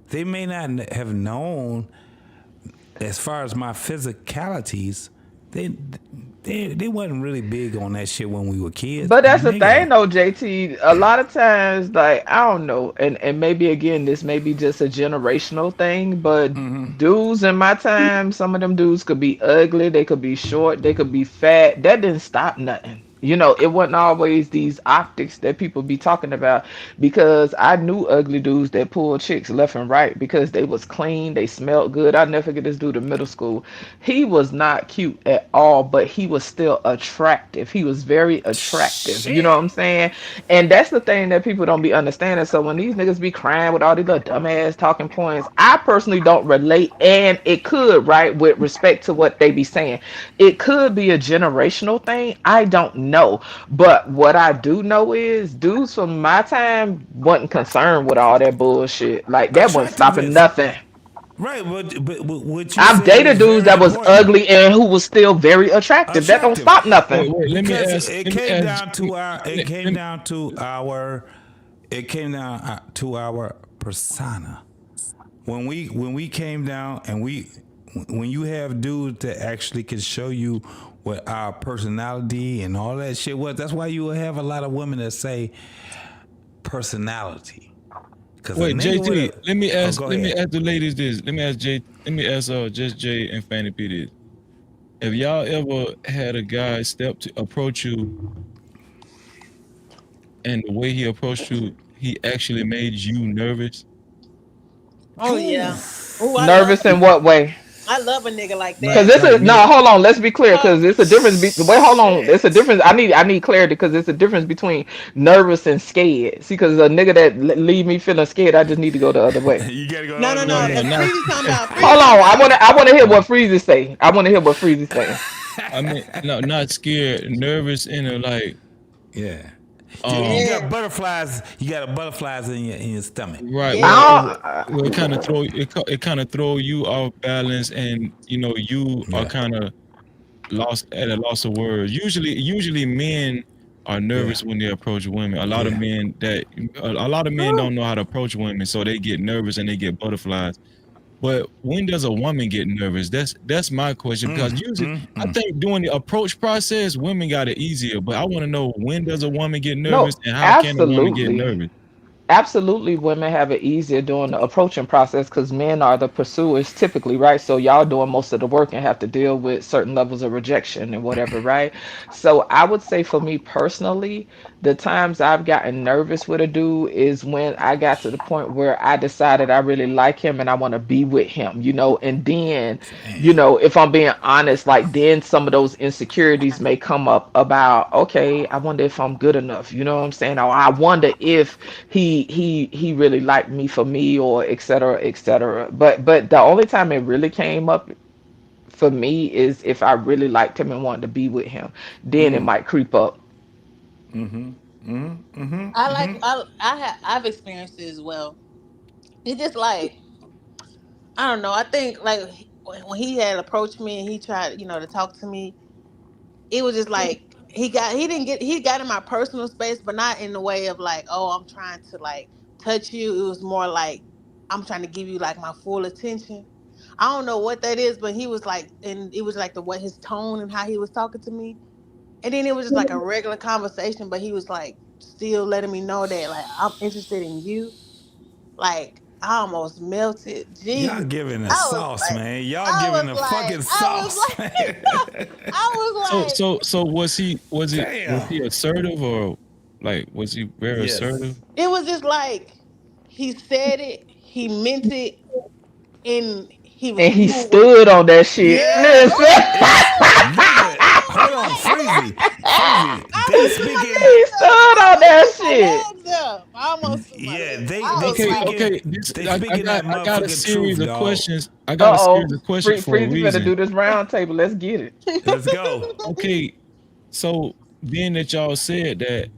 They may not have known as far as my physicalities, they wasn't really big on that shit when we were kids. But that's the thing though, JT. A lot of times, like, I don't know, and maybe again, this may be just a generational thing, but dudes in my time, some of them dudes could be ugly, they could be short, they could be fat. That didn't stop nothing. You know, it wasn't always these optics that people be talking about, because I knew ugly dudes that pulled chicks left and right because they was clean, they smelled good. I never forget this dude in middle school. He was not cute at all, but he was still attractive. He was very attractive. You know what I'm saying? And that's the thing that people don't be understanding. So when these niggas be crying with all these little dumbass talking points, I personally don't relate, and it could, right, with respect to what they be saying. It could be a generational thing. I don't know. But what I do know is dudes from my time wasn't concerned with all that bullshit. Like that wasn't stopping nothing. Right, but what you I've said dated is dudes very that was important. ugly and who was still very attractive. That don't stop nothing. Wait, let me Because ask. it let me came ask- down to our persona. When we came down and when you have dudes that actually can show you what our personality and all that shit was, that's why you will have a lot of women that say personality. Wait, JT, let me ask. go Let me ahead. ask the ladies this. Let me ask Just Jay and Fanny P this. Have y'all ever had a guy approach you, and the way he approached you, he actually made you nervous? Oh yeah. Oh, Nervous in what way? I love a nigga like that. Because it's a no. Hold on. Let's be clear. Because it's a difference. Wait, hold on. It's a difference. I need clarity because it's a difference between nervous and scared. See, because a nigga that leave me feeling scared, I just need to go the other way. You gotta go. No. If Freezy talking about Hold on. I want to hear what Freezy say. I want to hear what Freezy say. I mean, no, not scared, nervous in a like. Yeah. You got butterflies. You got butterflies in your stomach. Right. Yeah. Well, it kind of throw you off balance, and you are kind of lost at a loss of words. Usually men are nervous when they approach women. A lot of men don't know how to approach women, so they get nervous and they get butterflies. But when does a woman get nervous? That's my question, because usually I think during the approach process, women got it easier. But I want to know, when does a woman get nervous, and how can a woman get nervous? Absolutely, women have it easier during the approaching process because men are the pursuers typically, right? So y'all doing most of the work and have to deal with certain levels of rejection and whatever, right? So I would say for me personally, the times I've gotten nervous with a dude is when I got to the point where I decided I really like him and I want to be with him, and then, if I'm being honest, like then some of those insecurities may come up about, okay, I wonder if I'm good enough, you know what I'm saying? Or I wonder if he really liked me for me, or et cetera, et cetera. But the only time it really came up for me is if I really liked him and wanted to be with him. Then it might creep up. I've experienced it as well. It's just like, I don't know. I think like when he had approached me and he tried, to talk to me, it was just like he got in my personal space, but not in the way of like, oh, I'm trying to like touch you. It was more like I'm trying to give you like my full attention. I don't know what that is, but he was like, and it was like the way his tone and how he was talking to me. And then it was just like a regular conversation, but he was like still letting me know that like I'm interested in you. Like I almost melted. Jesus. Y'all giving the I was sauce, like, man. Y'all giving the fucking sauce. So was he Damn. assertive or like was he very Yes. assertive? it was just like he said it, he meant it, and he was And he cool with it. stood on that shit. Yeah. Listen. Nigga, hold on, Freezy. They speaking. He stood on that shit. I almost threw my Yeah, legs. they Okay. they I speaking that got a motherfucking series truth, of dog. questions. I got a series of questions for a Freezy better reason. do this round table. Let's get it. Let's go. Okay, so being that y'all said that,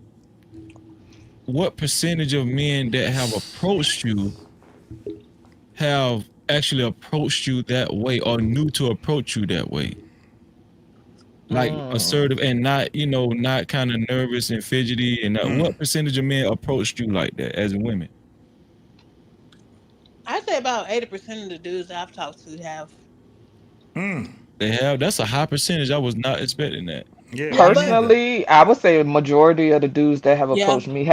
what percentage of men that have approached you have actually approached you that way or knew to approach you that way? Like assertive and not, not kind of nervous and fidgety. And what percentage of men approached you like that as women? I say about 80% of the dudes that I've talked to have. They have. That's a high percentage. I was not expecting that. Yeah, Personally, I would say a majority of the dudes that have Yeah. approached me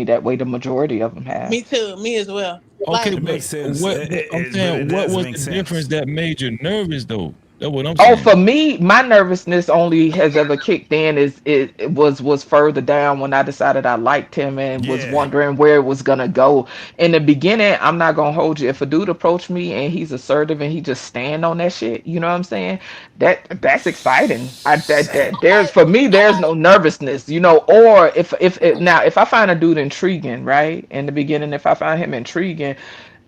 that way. The majority of them have. Me too. Me as well. Okay, Like, It makes sense. What I'm saying, what was the difference that made you nervous though? That's what I'm saying. Oh, for me, my nervousness only has ever kicked in is it was further down when I decided I liked him and was wondering where it was gonna go. In the beginning, I'm not gonna hold you. If a dude approached me and he's assertive and he just stand on that shit, you know what I'm saying? That's exciting. There's for me, there's no nervousness, Or if I find a dude intriguing, right? In the beginning, if I find him intriguing.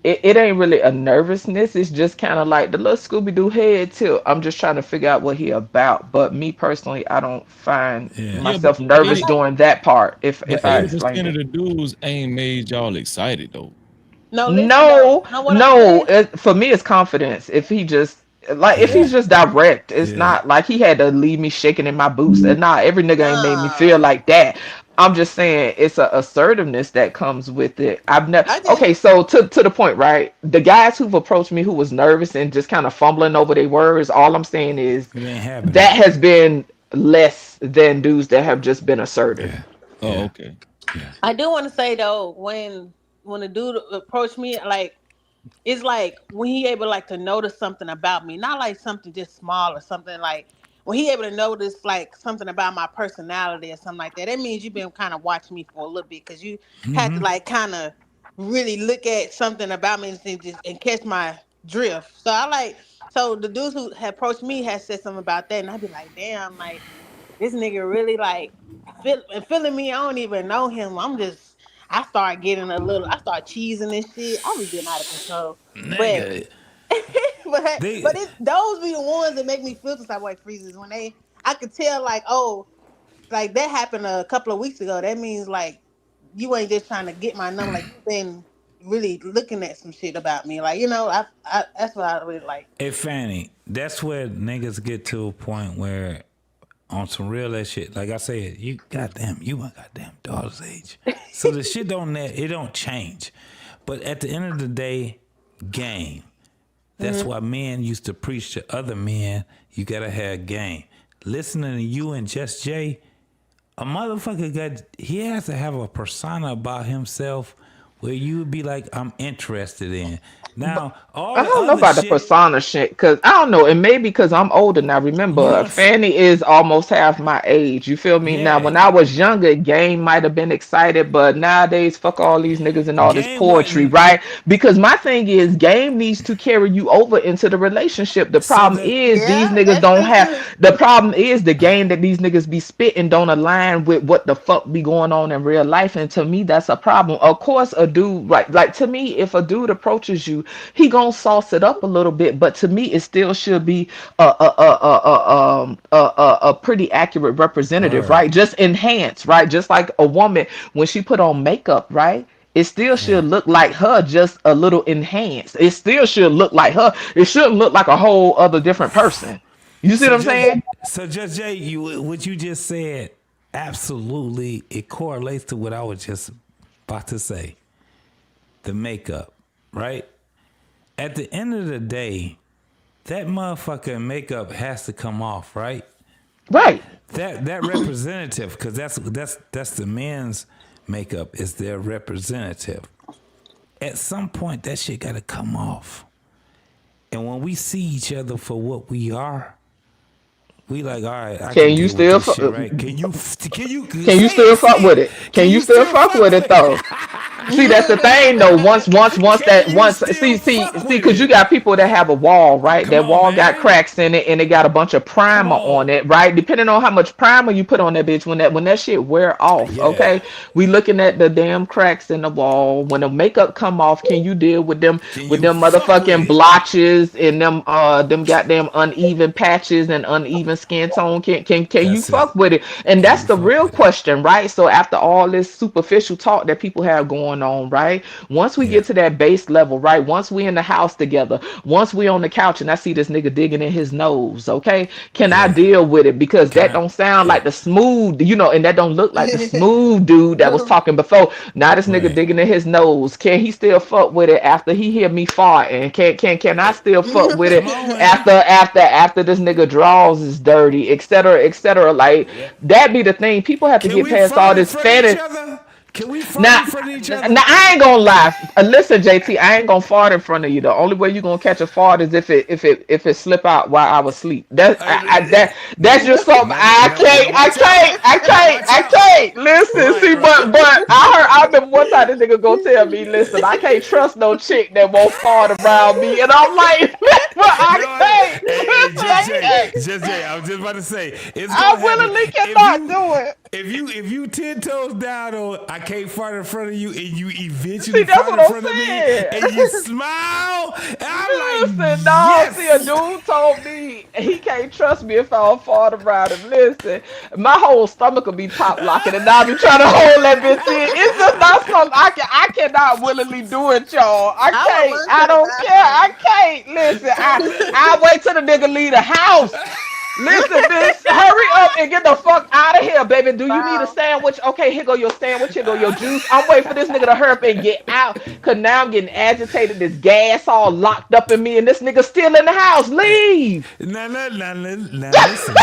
It ain't really a nervousness. It's just kind of like the little Scooby Doo head tilt. I'm just trying to figure out what he about. But me personally, I don't find myself nervous doing that part. If I explain 80% of it. the dudes ain't made y'all excited though. No, for me, it's confidence. If he just if he's just direct, it's not like he had to leave me shaking in my boots. And every nigga ain't made me feel like that. I'm just saying it's a assertiveness that comes with it. I've never okay, so to the point, right? The guys who've approached me who was nervous and just kind of fumbling over their words, all I'm saying is that has been less than dudes that have just been assertive. Oh, okay. I do want to say though, when a dude approached me, like it's like when he able like to notice something about me, not like something just small or something like when he able to notice like something about my personality or something like that. That means you've been kind of watching me for a little bit because you had to like kind of really look at something about me and catch my drift. So the dudes who had approached me had said something about that, and I'd be like, damn, like this nigga really like feeling me. I don't even know him. I start cheesing and shit. I was getting out of control. Nigga. But those be the ones that make me feel the type of way freezes when I could tell like, oh, like that happened a couple of weeks ago. That means like you ain't just trying to get my number, like you've been really looking at some shit about me. Like, I that's what I really like. Hey Fanny, that's where niggas get to a point where on some real ass shit, like I said, you my goddamn daughter's age. So the shit don't change. But at the end of the day, game. That's why men used to preach to other men, you gotta have game. Listening to you and Just Jay, a motherfucker he has to have a persona about himself where you would be like, I'm interested in. Now, I don't know about the persona shit, because I don't know, and maybe because I'm older now. Remember, Fanny is almost half my age. You feel me? Now, when I was younger, game might have been excited, but nowadays, fuck all these niggas and all this poetry, right? Because my thing is, game needs to carry you over into the relationship. The problem is these niggas don't have. The problem is the game that these niggas be spitting don't align with what the fuck be going on in real life, and to me, that's a problem. Of course, a dude, right? Like to me, if a dude approaches you, he gonna sauce it up a little bit, but to me it still should be a pretty accurate representative, right? Just enhance, right? Just like a woman when she put on makeup, right? It still should look like her, just a little enhanced. It still should look like her. It shouldn't look like a whole other different person. You see what I'm saying? So Judge Jay, what you just said, absolutely, it correlates to what I was just about to say. The makeup, right? At the end of the day, that motherfucking makeup has to come off, right? Right. That representative, because that's the men's makeup, is their representative. At some point, that shit got to come off. And when we see each other for what we are, we like, all right. Can you still fuck? Right? Can you Still fuck with it? Can you still fuck with it though? See, that's the thing though. Once, because you got people that have a wall, right? That wall got cracks in it, and it got a bunch of primer on it, right? Depending on how much primer you put on that bitch, when that shit wear off, okay? We looking at the damn cracks in the wall. When the makeup come off, can you deal with them motherfucking blotches and them goddamn uneven patches and uneven skin tone? Can you fuck with it? And that's the real question, right? So after all this superficial talk that people have going on, right? Once we get to that base level, right? Once we in the house together, once we on the couch and I see this nigga digging in his nose, okay? Can I deal with it? Because that don't sound like the smooth, and that don't look like the smooth dude that was talking before. Now this nigga digging in his nose. Can he still fuck with it after he hear me farting? Can I still fuck with it after this nigga draws is dirty, etc., etc.? Like that be the thing. People have to get past all this fantasy. Can we fart in front of each other? Now I ain't gonna lie. Listen, JT, I ain't gonna fart in front of you. The only way you gonna catch a fart is if it slip out while I was asleep. That's just something I can't. Listen, see, but I remember one time this nigga go tell me, listen, I can't trust no chick that won't fart around me, and I'm like, but I can't. JJ, I was just about to say, I willingly cannot do it. If you 10 toes down on I can't fart in front of you, and you eventually See, that's fart what in I'm front of me, saying. and you smile, and I'm Listen, like, no, yes. see, a dude told me he can't trust me if I don't fart around him. Listen, my whole stomach will be pop locking, and I'll be trying to hold that bitch in. It's just not something I cannot willingly do it, y'all. I can't. I don't care. I can't. Listen, I wait till the nigga leave the house. Listen, bitch, hurry up and get the fuck out of here, baby. Do you need a sandwich? Okay, here go your sandwich, here go your juice. I'm waiting for this nigga to hurry up and get out. Cause now I'm getting agitated. This gas all locked up in me, and this nigga still in the house. Leave. Now listen.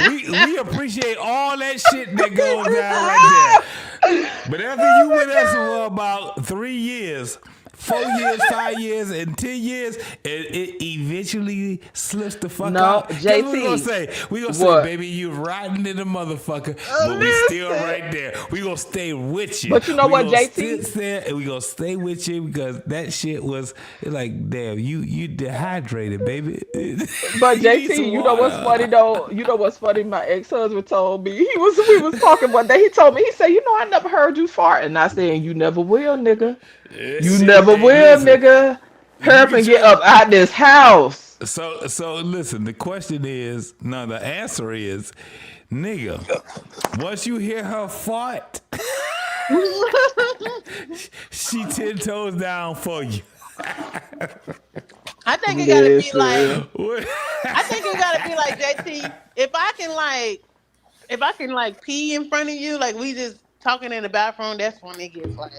We appreciate all that shit that goes down right there. But after you with us for about 3 years, 4 years, 5 years, and 10 years, it eventually slips the fuck out. JT. We gonna say, baby, you riding in the motherfucker, but we still right there. We gonna stay with you. But you know what, JT? Sit there and we gonna stay with you because that shit was like, damn, you dehydrated, baby. But JT, you know what's funny though? You know what's funny? My ex-husband told me we was talking one day. He told me, he said, I never heard you fart, and I said, you never will, nigga. You never will, nigga. Hurry up and get up out this house. So listen, the question is, no, the answer is, nigga, once you hear her fart, she 10 toes down for you. I think it gotta be like, JT, if I can pee in front of you, like we just talking in the bathroom, that's when it gets like,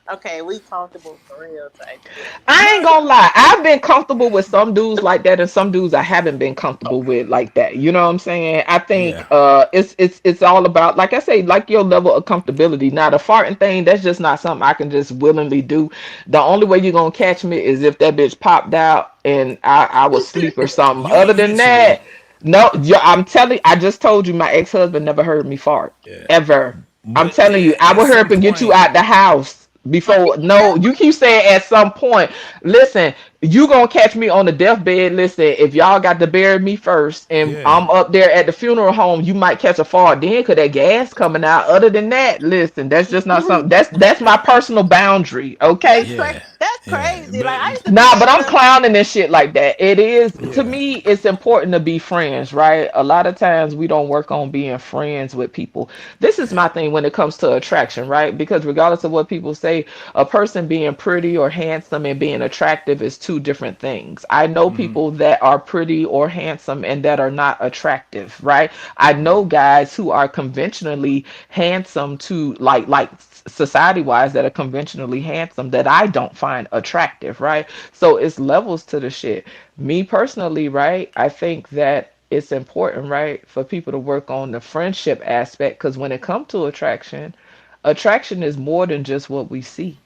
okay, we comfortable for real type. I ain't gonna lie. I've been comfortable with some dudes like that, and some dudes I haven't been comfortable with like that. You know what I'm saying? I think it's all about, like I say, like your level of comfortability. Now the farting thing, that's just not something I can just willingly do. The only way you're gonna catch me is if that bitch popped out and I was asleep or something. Other than that, no. I'm telling. I just told you, my ex-husband never heard me fart ever. I'm telling you, I would hurry up and get you out the house. Before, no, you keep saying at some point. Listen, you gonna catch me on the deathbed. Listen, if y'all got to bury me first, and I'm up there at the funeral home, you might catch a fart then, cause that gas coming out. Other than that, listen, that's just not something. That's my personal boundary. Okay. That's crazy. But I'm clowning and shit like that. It is to me. It's important to be friends, right? A lot of times we don't work on being friends with people. This is my thing when it comes to attraction, right? Because regardless of what people say, a person being pretty or handsome and being attractive is two different things. I know people that are pretty or handsome and that are not attractive, right? I know guys who are conventionally handsome to like society wise that are conventionally handsome that I don't find attractive, right? So it's levels to the shit. Me personally, right? I think that it's important, right, for people to work on the friendship aspect because when it comes to attraction, attraction is more than just what we see,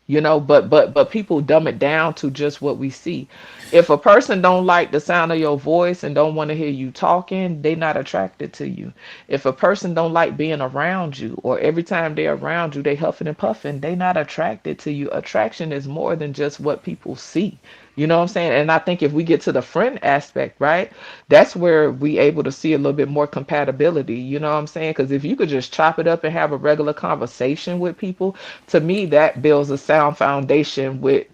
you know, but people dumb it down to just what we see. If a person don't like the sound of your voice and don't want to hear you talking, they not attracted to you. If a person don't like being around you or every time they're around you they huffing and puffing, they not attracted to you. Attraction is more than just what people see. You know what I'm saying? And I think if we get to the friend aspect, right, that's where we able to see a little bit more compatibility. You know what I'm saying? Because if you could just chop it up and have a regular conversation with people, to me that builds a sound foundation with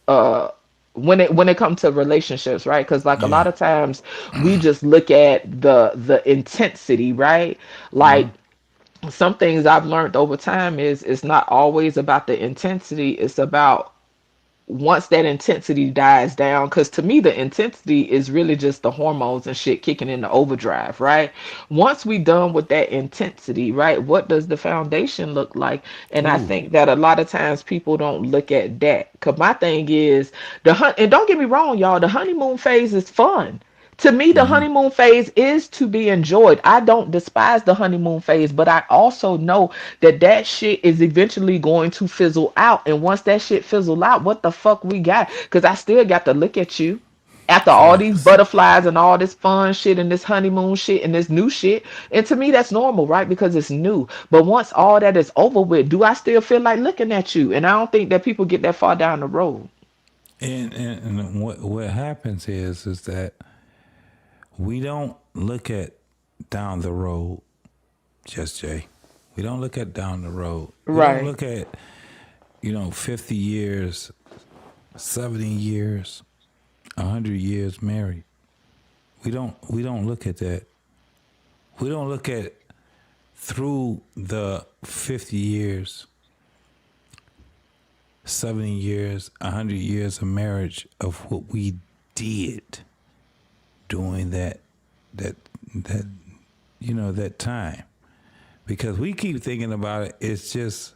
uh when it comes to relationships, right? Because like a lot of times we just look at the intensity, right? Like some things I've learned over time is it's not always about the intensity, it's about once that intensity dies down, because to me the intensity is really just the hormones and shit kicking into overdrive, right? Once we done with that intensity, right, what does the foundation look like? And I think that a lot of times people don't look at that, because my thing is and don't get me wrong, y'all, the honeymoon phase is fun. To me, the honeymoon phase is to be enjoyed. I don't despise the honeymoon phase, but I also know that that shit is eventually going to fizzle out. And once that shit fizzle out, what the fuck we got? Because I still got to look at you after all these butterflies and all this fun shit and this honeymoon shit and this new shit. And to me, that's normal, right? Because it's new. But once all that is over with, do I still feel like looking at you? And I don't think that people get that far down the road. And what happens is that we don't look at down the road, just Jay. We don't look at down the road. We Right. don't look at, 50 years, 70 years, 100 years married. We don't look at that. We don't look at through the 50 years, 70 years, 100 years of marriage of what we did during that time, because we keep thinking about it, it's just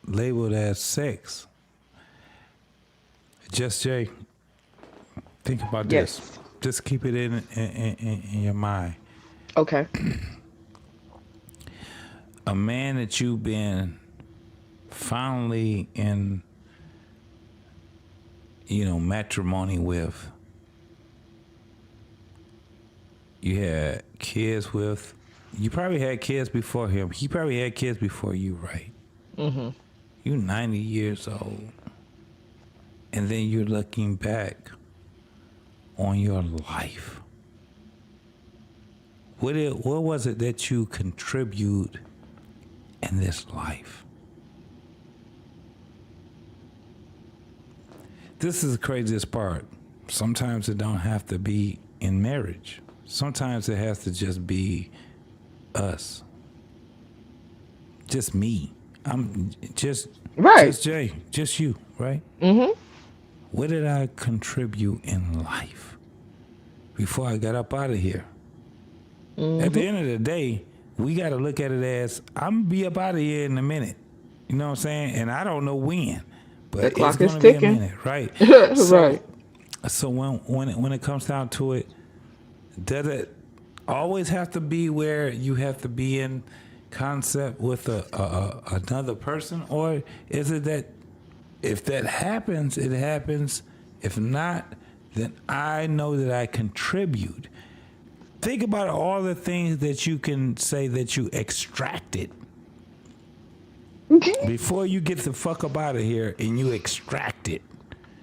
labeled as sex. Just Jay, think about this. Just keep it in your mind. Okay. A man that you've been finally in matrimony with, you had kids with, you probably had kids before him. He probably had kids before you, right? Mm-hmm. You're 90 years old. And then you're looking back on your life. What was it that you contribute in this life? This is the craziest part. Sometimes it don't have to be in marriage. Sometimes it has to just be us. Just me. I'm just Jay, just you, right? Mm-hmm. What did I contribute in life before I got up out of here? Mm-hmm. At the end of the day, we got to look at it as, I'm going to be up out of here in a minute. You know what I'm saying? And I don't know when, but the clock it's is going to be ticking. a minute, right? Right. So when it comes down to it, does it always have to be where you have to be in concept with another person, or is it that if that happens, it happens? If not, then I know that I contribute. Think about all the things that you can say that you extracted before you get the fuck up out of here, and you extract it.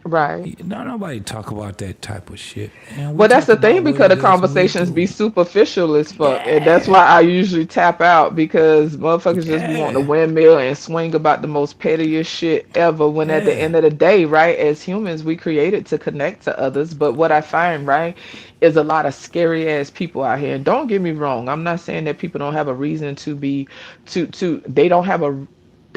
Right. No, nobody talk about that type of shit. Well, that's the thing, because the conversations be superficial as fuck. And that's why I usually tap out, because motherfuckers just be wanting to windmill and swing about the most pettiest shit ever, when at the end of the day, right, as humans, we created to connect to others. But what I find, right, is a lot of scary ass people out here. And don't get me wrong, I'm not saying that people don't have a reason to be, they don't have a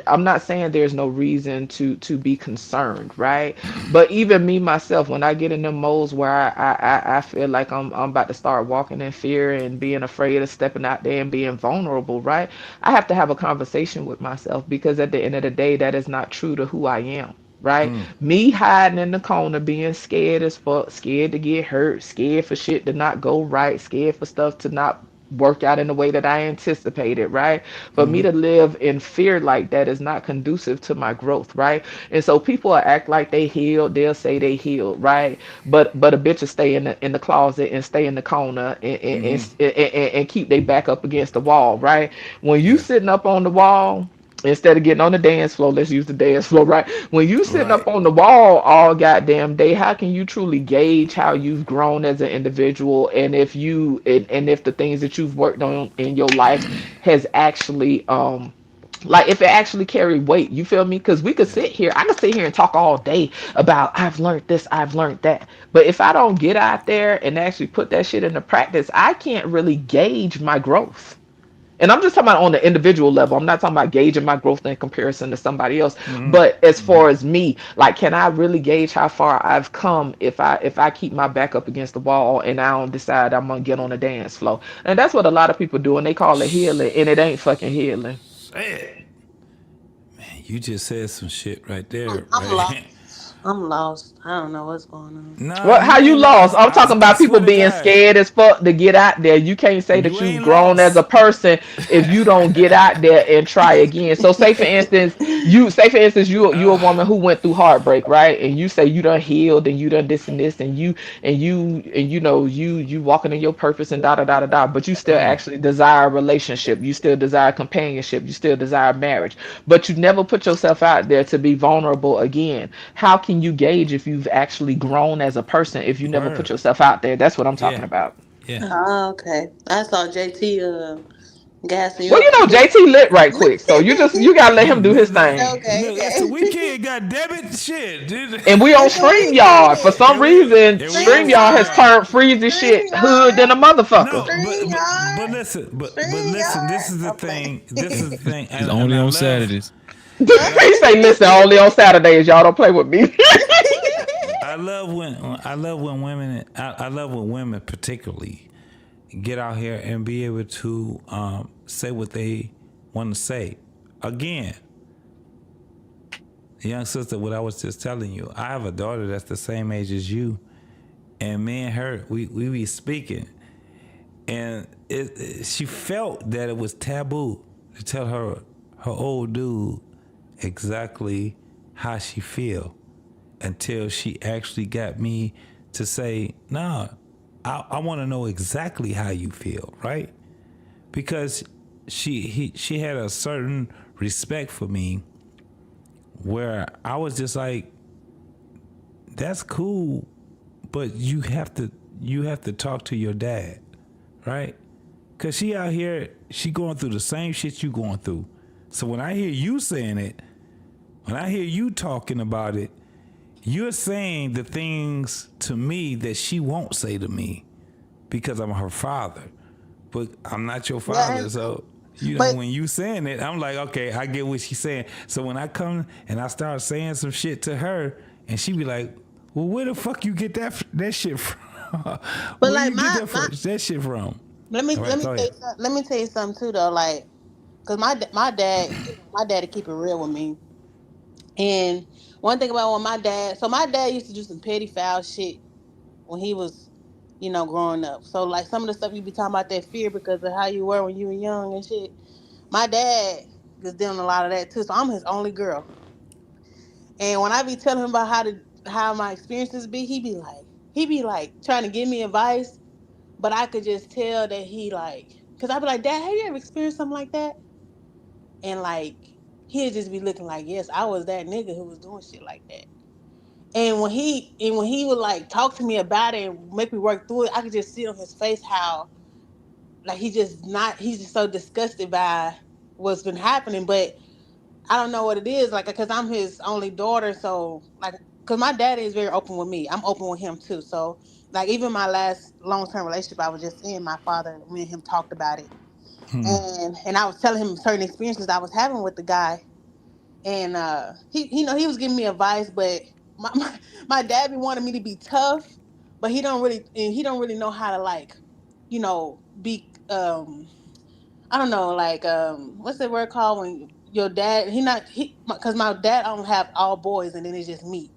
I'm not saying there's no reason to be concerned, right? But even me myself, when I get in them modes where I feel like I'm about to start walking in fear and being afraid of stepping out there and being vulnerable, right? I have to have a conversation with myself, because at the end of the day, that is not true to who I am. Right? Me hiding in the corner, being scared as fuck, scared to get hurt, scared for shit to not go right, scared for stuff to not work out in the way that I anticipated, right? For me to live in fear like that is not conducive to my growth, right? And so people will act like they healed, they'll say they healed, right? But a bitch will stay in the closet and stay in the corner and keep their back up against the wall, right? When you sitting up on the wall, instead of getting on the dance floor, let's use the dance floor, right? When you sitting up on the wall all goddamn day, how can you truly gauge how you've grown as an individual, and if if the things that you've worked on in your life has actually like if it actually carried weight? You feel me? Because I could sit here and talk all day about I've learned this, I've learned that, but if I don't get out there and actually put that shit into practice, I can't really gauge my growth. And I'm just talking about on the individual level. I'm not talking about gauging my growth in comparison to somebody else. But as far as me, like, can I really gauge how far I've come if I keep my back up against the wall and I don't decide I'm gonna get on the dance floor? And that's what a lot of people do, and they call it healing, and it ain't fucking healing. Man, you just said some shit right there. I'm lost. I'm lost. I don't know what's going on. Well, how you lost? I'm talking about people being scared as fuck to get out there. You can't say that you've grown as a person if you don't get out there and try again. So say for instance, you a woman who went through heartbreak, right? And you say you done healed and you done this and this, and you walking in your purpose and da da da da da, but you still actually desire a relationship. You still desire companionship. You still desire marriage, but you never put yourself out there to be vulnerable again. How can you gauge if you've actually grown as a person if you never put yourself out there? That's what I'm talking about. Oh, okay. I saw JT gassing you Well, up. JT lit right quick, so you gotta let him do his thing. Okay. It's the weekend, goddamn shit, dude. And we on StreamYard. For some reason, StreamYard has turned freezy shit hood than a motherfucker. But listen, this is the thing. It's only on Saturdays. He say, listen, only on Saturdays. Y'all don't play with me. I love when women particularly get out here and be able to say what they want to say. Again, young sister, what I was just telling you, I have a daughter that's the same age as you, and me and her, we be speaking, and she felt that it was taboo to tell her old dude exactly how she feel, until she actually got me to say, nah, I want to know exactly how you feel, right? Because she had a certain respect for me where I was just like, that's cool, but you have to talk to your dad, right? Because she out here, she going through the same shit you going through. So when I hear you saying it, when I hear you talking about it, you're saying the things to me that she won't say to me because I'm her father. But I'm not your father, so when you saying it, I'm like, okay, I get what she's saying. So when I come and I start saying some shit to her, and she be like, well, where the fuck you get that shit from? But where like you get that shit from? Let me tell you something too though, like, cause my dad keep it real with me. And one thing about my dad used to do some petty foul shit when he was, growing up. So like some of the stuff you be talking about, that fear because of how you were when you were young and shit. My dad was doing a lot of that too. So I'm his only girl. And when I be telling him about how my experiences be, he be like trying to give me advice, but I could just tell that cause I be like, Dad, have you ever experienced something like that? And like, he'd just be looking like, yes, I was that nigga who was doing shit like that. And when he would like talk to me about it and make me work through it, I could just see on his face how like he's just so disgusted by what's been happening. But I don't know what it is, like, because I'm his only daughter. So like, because my daddy is very open with me, I'm open with him too. So like, even my last long-term relationship I was just in, my father, me and him talked about it. And I was telling him certain experiences I was having with the guy. and he was giving me advice, but my dad be wanting me to be tough, but he don't really know how to like, be I don't know, like what's the word called when your dad because my dad don't have all boys and then it's just me.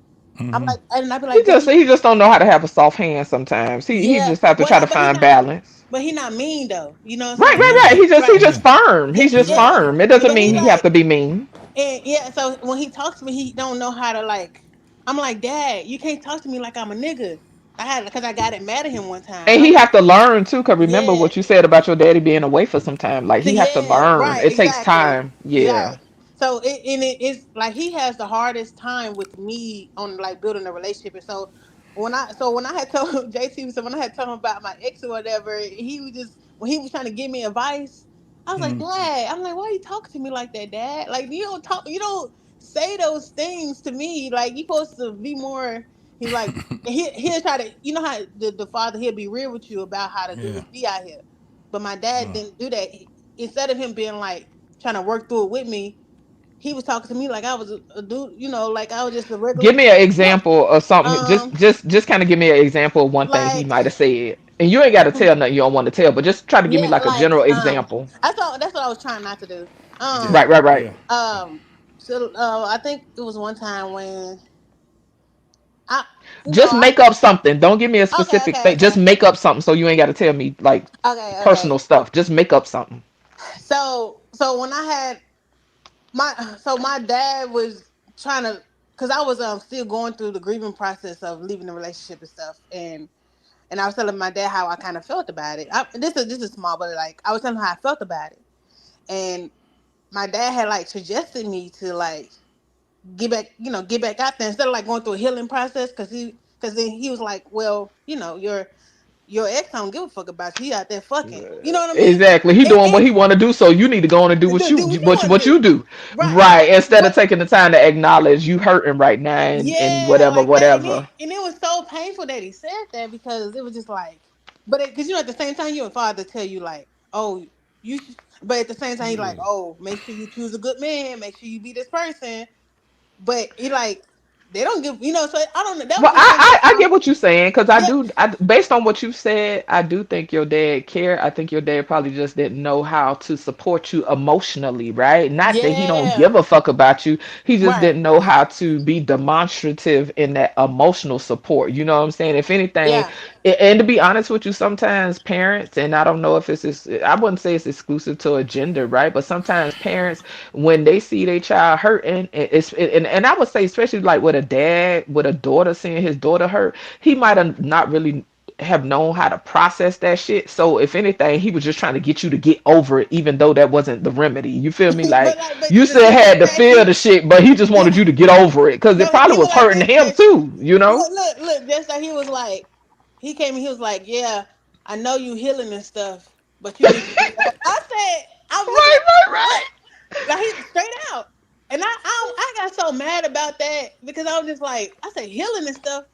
I'm like, and I'd be like, but He just don't know how to have a soft hand sometimes. He yeah, just have to well, try to but he find not, balance. but he not mean though. You know what I'm Right, saying? right, right. He Right. just firm. Yeah, He's just yeah. firm. It doesn't But he mean he have like, to be mean. and yeah. So when he talks to me, he don't know how to like. I'm like, Dad, you can't talk to me like I'm a nigga. Because I got it mad at him one time. And I he was have like, to learn too, cause remember yeah. what you said about your daddy being away for some time. Like So he have to yeah, learn. right, It takes exactly. time. Yeah. Right. So it's like he has the hardest time with me on like building a relationship. And so when I had told JT, so when I had told him about my ex or whatever, he was just when he was trying to give me advice, I was like, Dad, I'm like, why you talking to me like that, Dad? Like you don't say those things to me. Like you supposed to be more. He's like, he'll try to, you know how the father, he'll be real with you about how the dudes be out here. But my dad didn't do that. Instead of him being like trying to work through it with me, he was talking to me like I was a dude, like I was just a regular Give me an girl. example of something. Um, Just kind of give me an example of one thing he like might have said. And you ain't got to tell nothing you don't want to tell, but just try to give me yeah, like a like general example. that's what I was trying not to do. Right, right, right. So I think it was one time when I, Just make up something. Don't give me a specific thing. Just okay, make up something so you ain't got to tell me like okay. personal stuff. Just make up something. So when I had my dad was trying to, because I was still going through the grieving process of leaving the relationship and stuff, and I was telling my dad how I kind of felt about it. This is small, but like I was telling him how I felt about it, and my dad had like suggested me to like get back out there instead of like going through a healing process, because then he was like, well, your ex don't give a fuck about you. He out there fucking. You know what I mean? Exactly. He doing what And he want to do, so you need to go on and do what do what you want to what do. you do. Right. Right. Instead of But taking the time to acknowledge you hurting right now and yeah, whatever, like that, and whatever. it was so painful that he said that, because it was just like, but because at the same time your father tell you like, oh, but at the same time he's like, oh, make sure you choose a good man, make sure you be this person, but he like they don't give, so I don't know. That was Well, just one of those I get what you're saying because yeah, based on what you said, I do think your dad cared. I think your dad probably just didn't know how to support you emotionally, right? Not that he don't yeah, give a fuck about you. He just right, didn't know how to be demonstrative in that emotional support. You know what I'm saying? If anything, yeah, and to be honest with you, sometimes parents, and I don't know if I wouldn't say it's exclusive to a gender, right? But sometimes parents, when they see their child hurting, and I would say especially like with a dad with a daughter seeing his daughter hurt, he might have not really have known how to process that shit. So if anything, he was just trying to get you to get over it, even though that wasn't the remedy. You feel me? Like but you the still simple had to fact feel the shit, but he just wanted you to get over it because it no, probably he was was like hurting this, him Jess. too. You know? Look, just like he was like, he came and he was like, yeah, I know you healing and stuff, but you need to do more. I was looking Right, at right, what? right. Like he straight out. And I got so mad about that because I was just like, I said healing and stuff.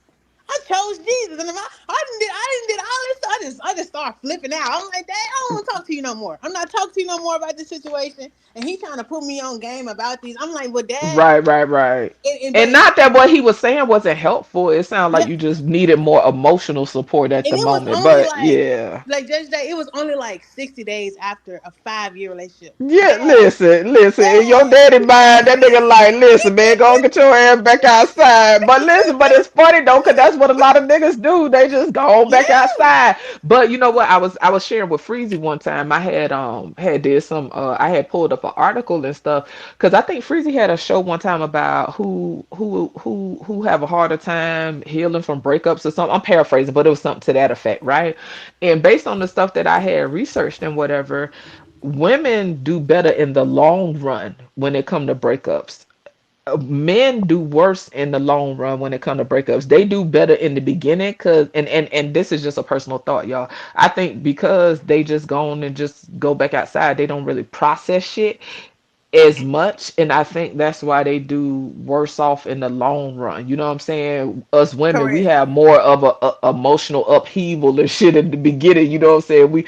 I chose Jesus, and I didn't did all this stuff. I just started flipping out. I'm like, Dad, I don't want to talk to you no more. I'm not talking to you no more about this situation. And he trying to put me on game about these. I'm like, well, Dad, Right, right, right. but And not that what he was saying wasn't helpful. It sounded no, like you just needed more emotional support at and the it was moment. only But yeah. like Judge Day, it was only like 60 days after a 5-year relationship. Yeah, Dad, listen. In your daddy mind, that nigga like, listen, man, go get your ass back outside. But listen, but it's funny though, cause that's what a lot of niggas do. They just go on back yeah. outside. But you know what? I was sharing with Freezy one time. I had did some I had pulled up an article and stuff because I think Freezy had a show one time about who have a harder time healing from breakups or something. I'm paraphrasing, but it was something to that effect, right? And based on the stuff that I had researched and whatever, women do better in the long run when it come to breakups. Men do worse in the long run when it come to breakups. They do better in the beginning because and this is just a personal thought, y'all. I think because they just go on and just go back outside, they don't really process shit. as much, and I think that's why they do worse off in the long run. You know what I'm saying? Us women, we Correct. have more of a emotional upheaval and shit in the beginning. You know what I'm saying?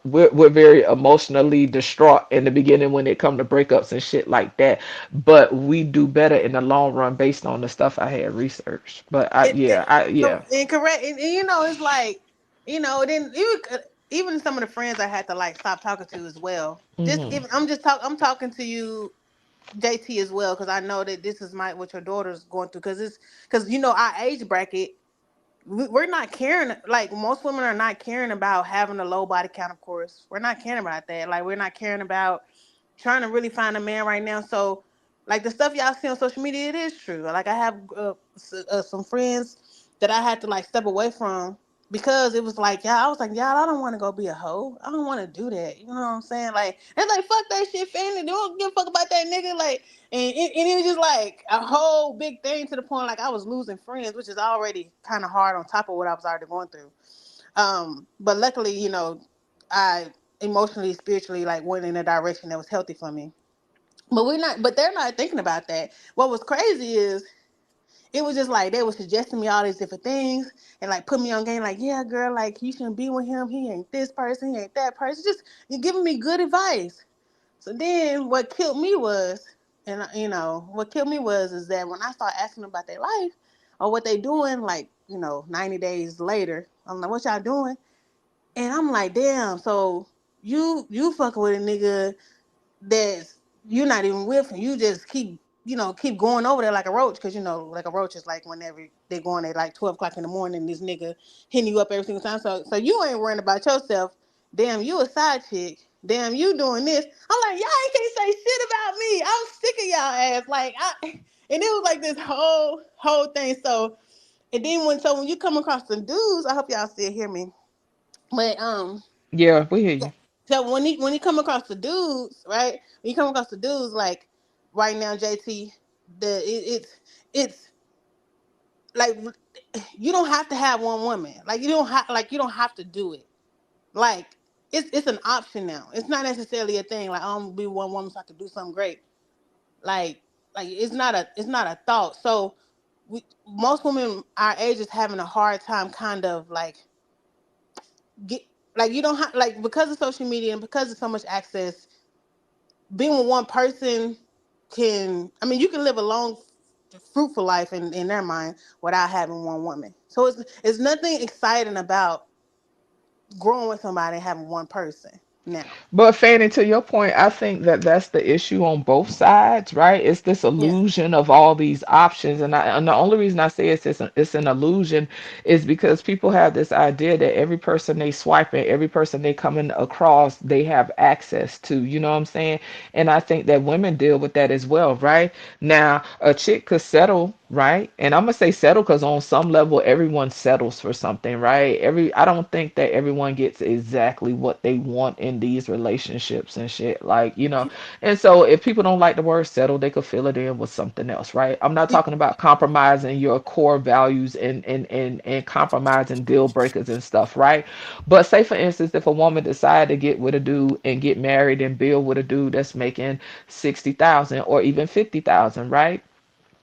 We're very emotionally distraught in the beginning when it come to breakups and shit like that. But we do better in the long run based on the stuff I had researched. But And correct, and you know, it's like, you know, then even some of the friends I had to like stop talking to as well. Just Mhm. even, I'm talking to you, JT, as well, because I know that this is what your daughter's going through, because you know our age bracket, we're not caring, like most women are not caring about having a low body count. Of course, we're not caring about that. Like, we're not caring about trying to really find a man right now. So like the stuff y'all see on social media, it is true. Like, I have some friends that I had to like step away from because it was like, I was like, y'all, I don't want to go be a hoe. I don't want to do that. You know what I'm saying? Like, it's like, fuck that shit, family. They don't give a fuck about that nigga. Like, and it was just like a whole big thing, to the point like I was losing friends, which is already kind of hard on top of what I was already going through. But luckily, you know, I emotionally, spiritually, like went in a direction that was healthy for me. But they're not thinking about that. What was crazy is it was just like they were suggesting me all these different things and like put me on game, like, yeah, girl, like you shouldn't be with him. He ain't this person, he ain't that person. Just you giving me good advice. So then what killed me was, and you know, what killed me was is that when I started asking them about their life or what they doing, like, you know, 90 days later, I'm like, what y'all doing? And I'm like, damn, so you fucking with a nigga that's you're not even with him. You just keep going over there like a roach, because you know, like a roach is like whenever they're going at like 12 o'clock in the morning, this nigga hitting you up every single time. So you ain't worrying about yourself. Damn, you a side chick. Damn, you doing this. I'm like, y'all ain't can't say shit about me. I'm sick of y'all ass. And it was like this whole thing. So, and then when you come across some dudes, I hope y'all still hear me. But Yeah, we hear you. so when you come across the dudes, right? When you come across the dudes, like right now, JT, it's like you don't have to have one woman. Like you don't have to do it. Like it's an option now. It's not necessarily a thing. Like, I'm gonna be one woman so I can do something great. Like it's not a thought. So most women our age is having a hard time, kind of like get like you don't have like because of social media and because of so much access, being with one person you can live a long, fruitful life in their mind without having one woman. So it's nothing exciting about growing with somebody and having one person now. But Fanny, to your point, I think that that's the issue on both sides, right? It's this Yeah. illusion of all these options, and the only reason I say it's an illusion is because people have this idea that every person they swipe and every person they coming across, they have access to. You know what I'm saying? And I think that women deal with that as well, right? Now, a chick could settle, right? And I'm gonna say settle because on some level, everyone settles for something, right? I don't think that everyone gets exactly what they want in these relationships and shit, like, you know. And so if people don't like the word settle, they could fill it in with something else, right? I'm not talking about compromising your core values and compromising deal breakers and stuff, right? But say for instance, if a woman decide to get with a dude and get married and build with a dude that's making 60,000 or even 50,000, right?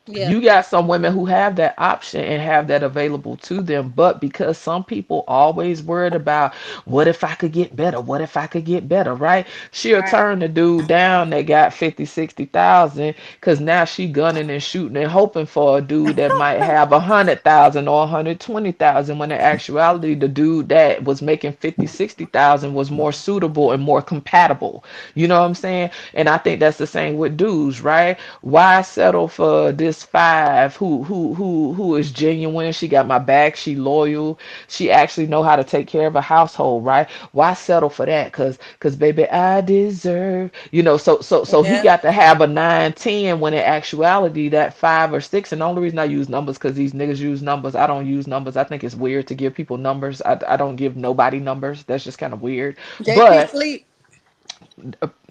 Yeah. You got some women who have that option and have that available to them, but because some people always worried about what if I could get better, what if I could get better, right? She'll Right. turn the dude down that got 50, 60,000, because now she gunning and shooting and hoping for a dude that might have 100,000 or 120,000, when in actuality the dude that was making 50, 60,000 was more suitable and more compatible. You know what I'm saying? And I think that's the same with dudes, right? Why settle for this five who is genuine? She got my back, she loyal, she actually know how to take care of a household, right? Why settle for that? Cause baby, I deserve, you know, so he Yeah. got to have a 9, 10, when in actuality that 5 or 6. And the only reason I use numbers because these niggas use numbers. I don't use numbers. I think it's weird to give people numbers. I don't give nobody numbers. That's just kind of weird. JT But sleep.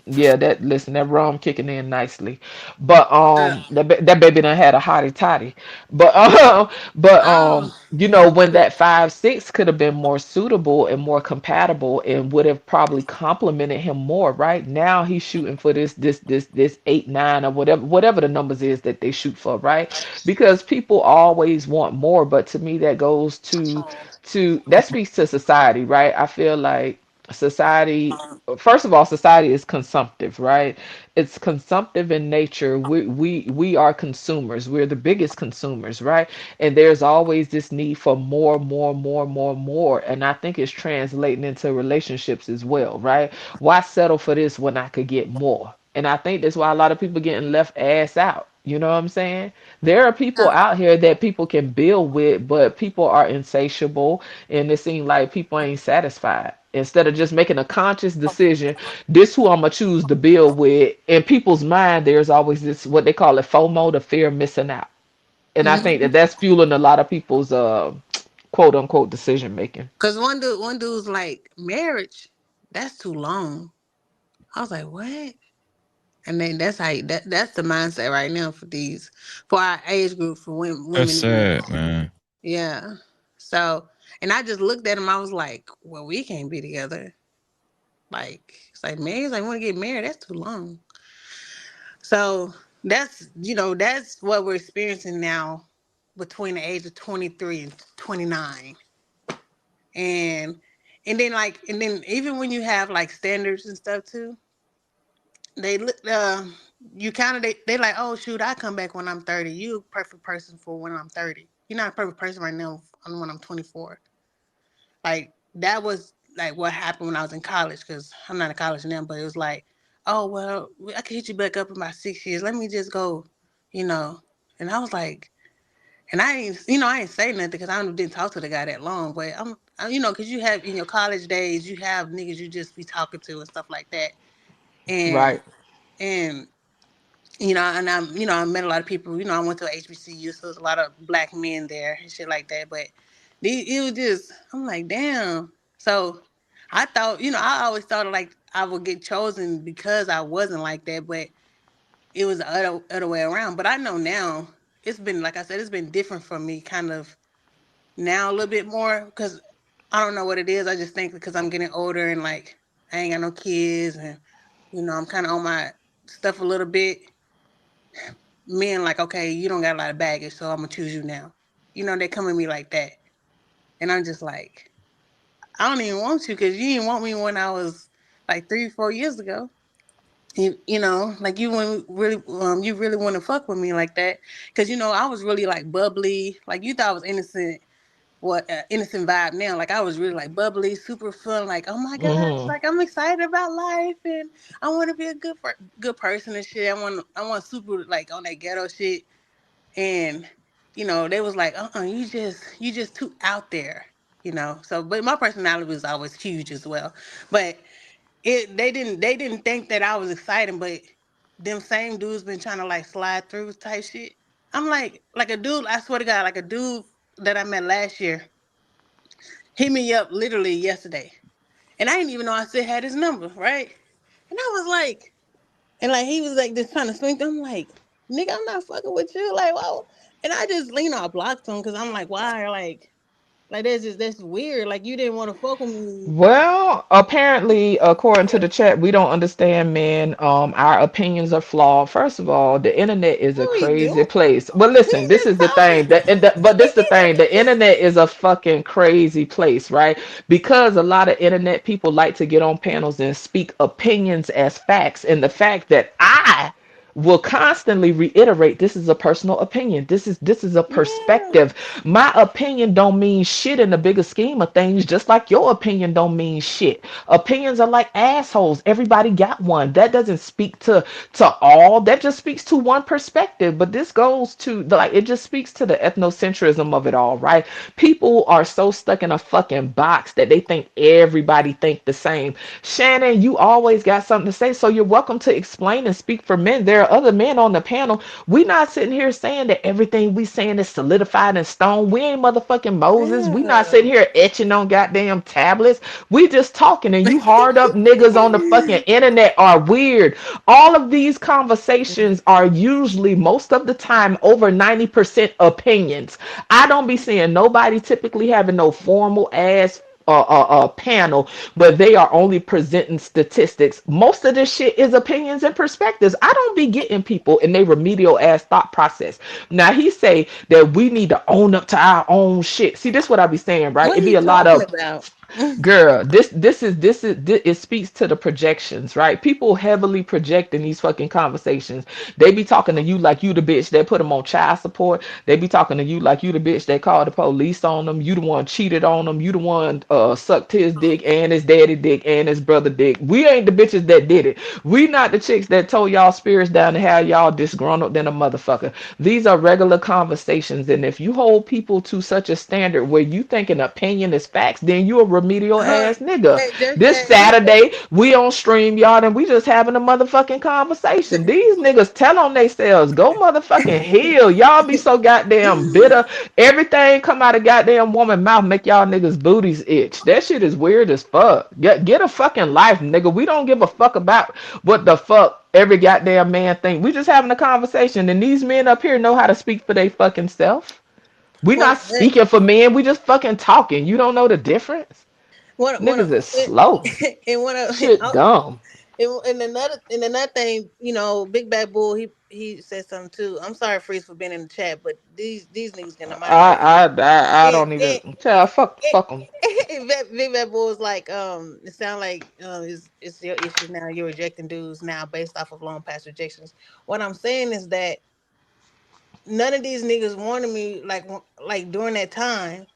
Yeah, that rum kicking in nicely, but that baby done had a hottie toddy, but you know, when that 5'6" could have been more suitable and more compatible and would have probably complemented him more. Right now he's shooting for this 8'9" or whatever the numbers is that they shoot for, right? Because people always want more, but to me that goes to that speaks to society, right? I feel like society, first of all, society is consumptive, right? It's consumptive in nature. We are consumers. We're the biggest consumers, right? And there's always this need for more, more, more, more, more. And I think it's translating into relationships as well, right? Why settle for this when I could get more? And I think that's why a lot of people getting left ass out. You know what I'm saying? There are people out here that people can build with, but people are insatiable, and it seems like people ain't satisfied. Instead of just making a conscious decision, this who I'm gonna choose to build with. In people's mind, there's always this what they call it FOMO, the fear of missing out, and I think that that's fueling a lot of people's quote unquote decision making. Cause one dude's like, marriage, that's too long. I was like, what? And then that's that's the mindset right now for our age group, for women That's and men. sad, man. Yeah. So, and I just looked at him. I was like, well, we can't be together. Like, it's like, man, he's like, want to get married? That's too long. So that's what we're experiencing now between the age of 23 and 29. And then even when you have like standards and stuff too, they look you kind of they like, oh shoot, I come back when I'm 30. You a perfect person for when I'm 30. You're not a perfect person right now when I'm 24. Like that was like what happened when I was in college, because I'm not in college now, but it was like, oh well, I can hit you back up in about 6 years. Let me just go, you know. And I was like, and I ain't say nothing because I didn't talk to the guy that long. But because you have in your college days, you have niggas you just be talking to and stuff like that. And Right. and I met a lot of people. I went to HBCU, so there's a lot of black men there and shit like that. But it was just, I'm like, damn. So I thought, I always thought like I would get chosen because I wasn't like that, but it was the other way around. But I know now it's been, like I said, it's been different for me kind of now a little bit more, because I don't know what it is. I just think because I'm getting older and like I ain't got no kids and, I'm kind of on my stuff a little bit. Men like, okay, you don't got a lot of baggage, so I'm gonna choose you now. They come at me like that, and I'm just like, I don't even want you because you didn't want me when I was like 3-4 years ago. Like you wouldn't really, you really want to fuck with me like that, because I was really like bubbly, like you thought I was innocent. What innocent vibe now? Like I was really like bubbly, super fun. Like, oh my gosh, Hmm. like I'm excited about life and I want to be a good person and shit. I want super like on that ghetto shit. And they was like, you just too out there. So but my personality was always huge as well. But they didn't think that I was exciting, but them same dudes been trying to like slide through type shit. I'm like a dude, I swear to God, like a dude that I met last year hit me up literally yesterday. And I didn't even know I still had his number, right? And I was like, and like he was like just trying to swing through. I'm like, nigga, I'm not fucking with you. Like, wow. And I just, I blocked him because I'm like, why? Like that's weird. Like you didn't want to fuck with me. Well, apparently, according to the chat, we don't understand men. Our opinions are flawed. First of all, the internet is a No, we crazy do. place. Well, listen, this is the thing. But this the thing. The internet is a fucking crazy place, right? Because a lot of internet people like to get on panels and speak opinions as facts, and the fact that I will constantly reiterate, this is a personal opinion, this is a perspective. My opinion don't mean shit in the bigger scheme of things, just like your opinion don't mean shit. Opinions are like assholes. Everybody got one. That doesn't speak to all. That just speaks to one perspective. But this goes to like, it just speaks to the ethnocentrism of it all, right? People are so stuck in a fucking box that they think everybody think the same. Shannon, you always got something to say, so you're welcome to explain and speak for men. There there are other men on the panel. We not sitting here saying that everything we saying is solidified in stone. We ain't motherfucking Moses. We not sitting here etching on goddamn tablets. We just talking, and you hard up niggas on the fucking internet are weird. All of these conversations are usually, most of the time, over 90% opinions. I don't be seeing nobody typically having no formal ass panel where they are only presenting statistics. Most of this shit is opinions and perspectives. I don't be getting people in their remedial ass thought process. Now he say that we need to own up to our own shit. See, this what I be saying, right? What It be he a lot talking of about? girl, this it speaks to the projections, right? People heavily projecting these fucking conversations. They be talking to you like you the bitch that put them on child support. They be talking to you like you the bitch that called the police on them. You the one cheated on them. You the one sucked his dick and his daddy dick and his brother dick. We ain't the bitches that did it. We not the chicks that told y'all spirits down to have y'all disgruntled than a motherfucker. These are regular conversations, and if you hold people to such a standard where you think an opinion is facts, then you a remedial ass nigga. This Saturday, we on StreamYard and we just having a motherfucking conversation. These niggas tell on themselves, go motherfucking heal. Y'all be so goddamn bitter. Everything come out of goddamn woman mouth make y'all niggas booties itch. That shit is weird as fuck. Get a fucking life, nigga. We don't give a fuck about what the fuck every goddamn man think. We just having a conversation, and these men up here know how to speak for their fucking self. We not speaking for men. We just fucking talking. You don't know the difference. Niggas is slow. And one of Shit dumb. and another thing, you know, Big Bad Bull, he said something too. I'm sorry, Freeze, for being in the chat, but these niggas get on my nerves. I don't even. Child, fuck them. Big Bad Bull is like, it sound like it's your issue now. You're rejecting dudes now based off of long past rejections. What I'm saying is that none of these niggas wanted me like during that time.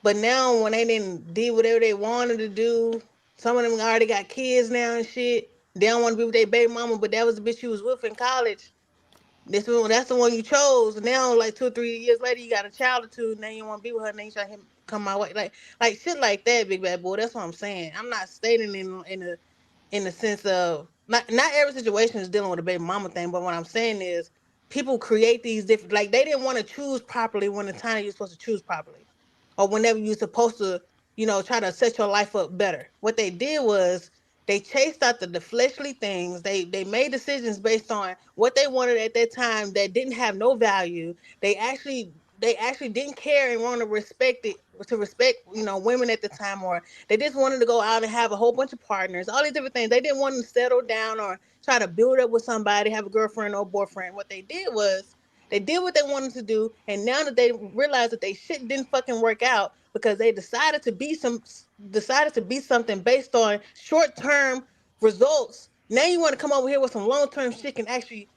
But now when they didn't do whatever they wanted to do, some of them already got kids now and shit. They don't want to be with their baby mama, but that was the bitch you was with in college. That's the one you chose. Now, like 2 or 3 years later, you got a child or two. Now you want to be with her. Now you trying to come my way, like shit like that, Big Bad Boy. That's what I'm saying. I'm not stating in the sense of not every situation is dealing with a baby mama thing. But what I'm saying is people create these different, like they didn't want to choose properly when the time you're supposed to choose properly, or whenever you're supposed to, you know, try to set your life up better. What they did was they chased after the fleshly things. They made decisions based on what they wanted at that time that didn't have no value. They actually didn't care and want to respect it, to respect, you know, women at the time, or they just wanted to go out and have a whole bunch of partners, all these different things. They didn't want to settle down or try to build up with somebody, have a girlfriend or boyfriend. What they did was they did what they wanted to do, and now that they realized that they shit didn't fucking work out because they decided to be something based on short-term results. Now you want to come over here with some long-term shit and actually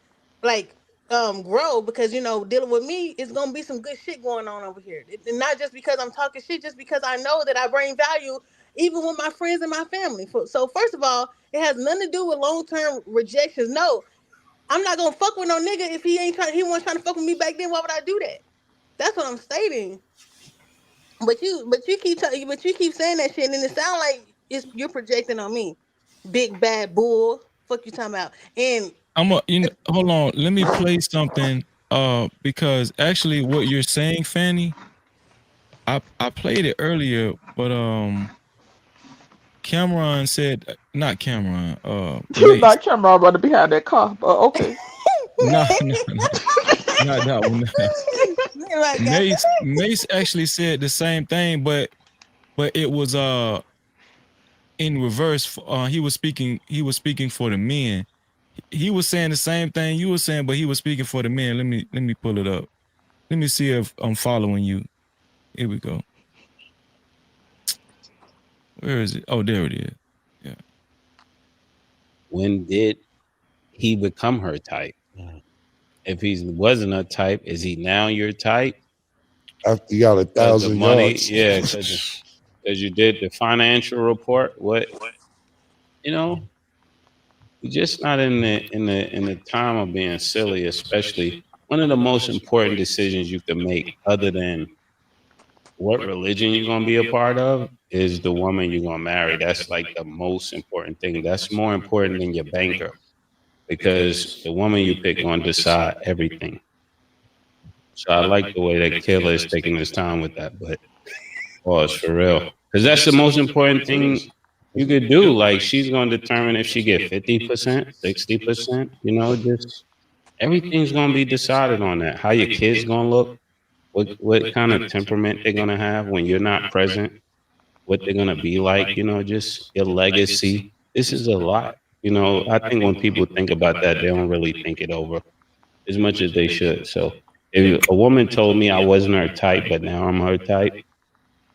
like grow, because you know dealing with me is gonna be some good shit going on over here. And not just because I'm talking shit, just because I know that I bring value even with my friends and my family. So first of all, it has nothing to do with long-term rejections. No, I'm not gonna fuck with no nigga if he wasn't trying to fuck with me back then. Why would I do that? That's what I'm stating. But you keep saying that shit, and it sounds like you're projecting on me, Big Bad Bull. Fuck you talking about? And hold on. Let me play something. Because actually, what you're saying, Fanny, I played it earlier, but Cameron said, not Cameron. You like Cameron running behind that car, but okay. No, not that one. Mace actually said the same thing, but it was in reverse. He was speaking for the men. He was saying the same thing you were saying, but he was speaking for the men. Let me pull it up. Let me see if I'm following you. Here we go. Where is it? Oh, there it is. Yeah. When did he become her type? If he wasn't a type, is he now your type? After you got 1,000 money, yards. yeah, because you did the financial report. What, you know, you're just not in the time of being silly. Especially one of the most important decisions you can make, other than what religion you're gonna be a part of, is the woman you're gonna marry. That's like the most important thing. That's more important than your banker. because the woman you pick gonna decide everything. So I like the way that Killer is taking his time with that, but pause for real, because that's the most important thing you could do. Like, she's gonna determine if she get 50%, 60%. You know, just everything's gonna be decided on that. How your kids gonna look, what kind of temperament they're gonna have when you're not present, what they're gonna be like. You know, just your legacy. This is a lot. You know, I think when people think about that, they don't really think it over as much as they should. So if a woman told me I wasn't her type, but now I'm her type,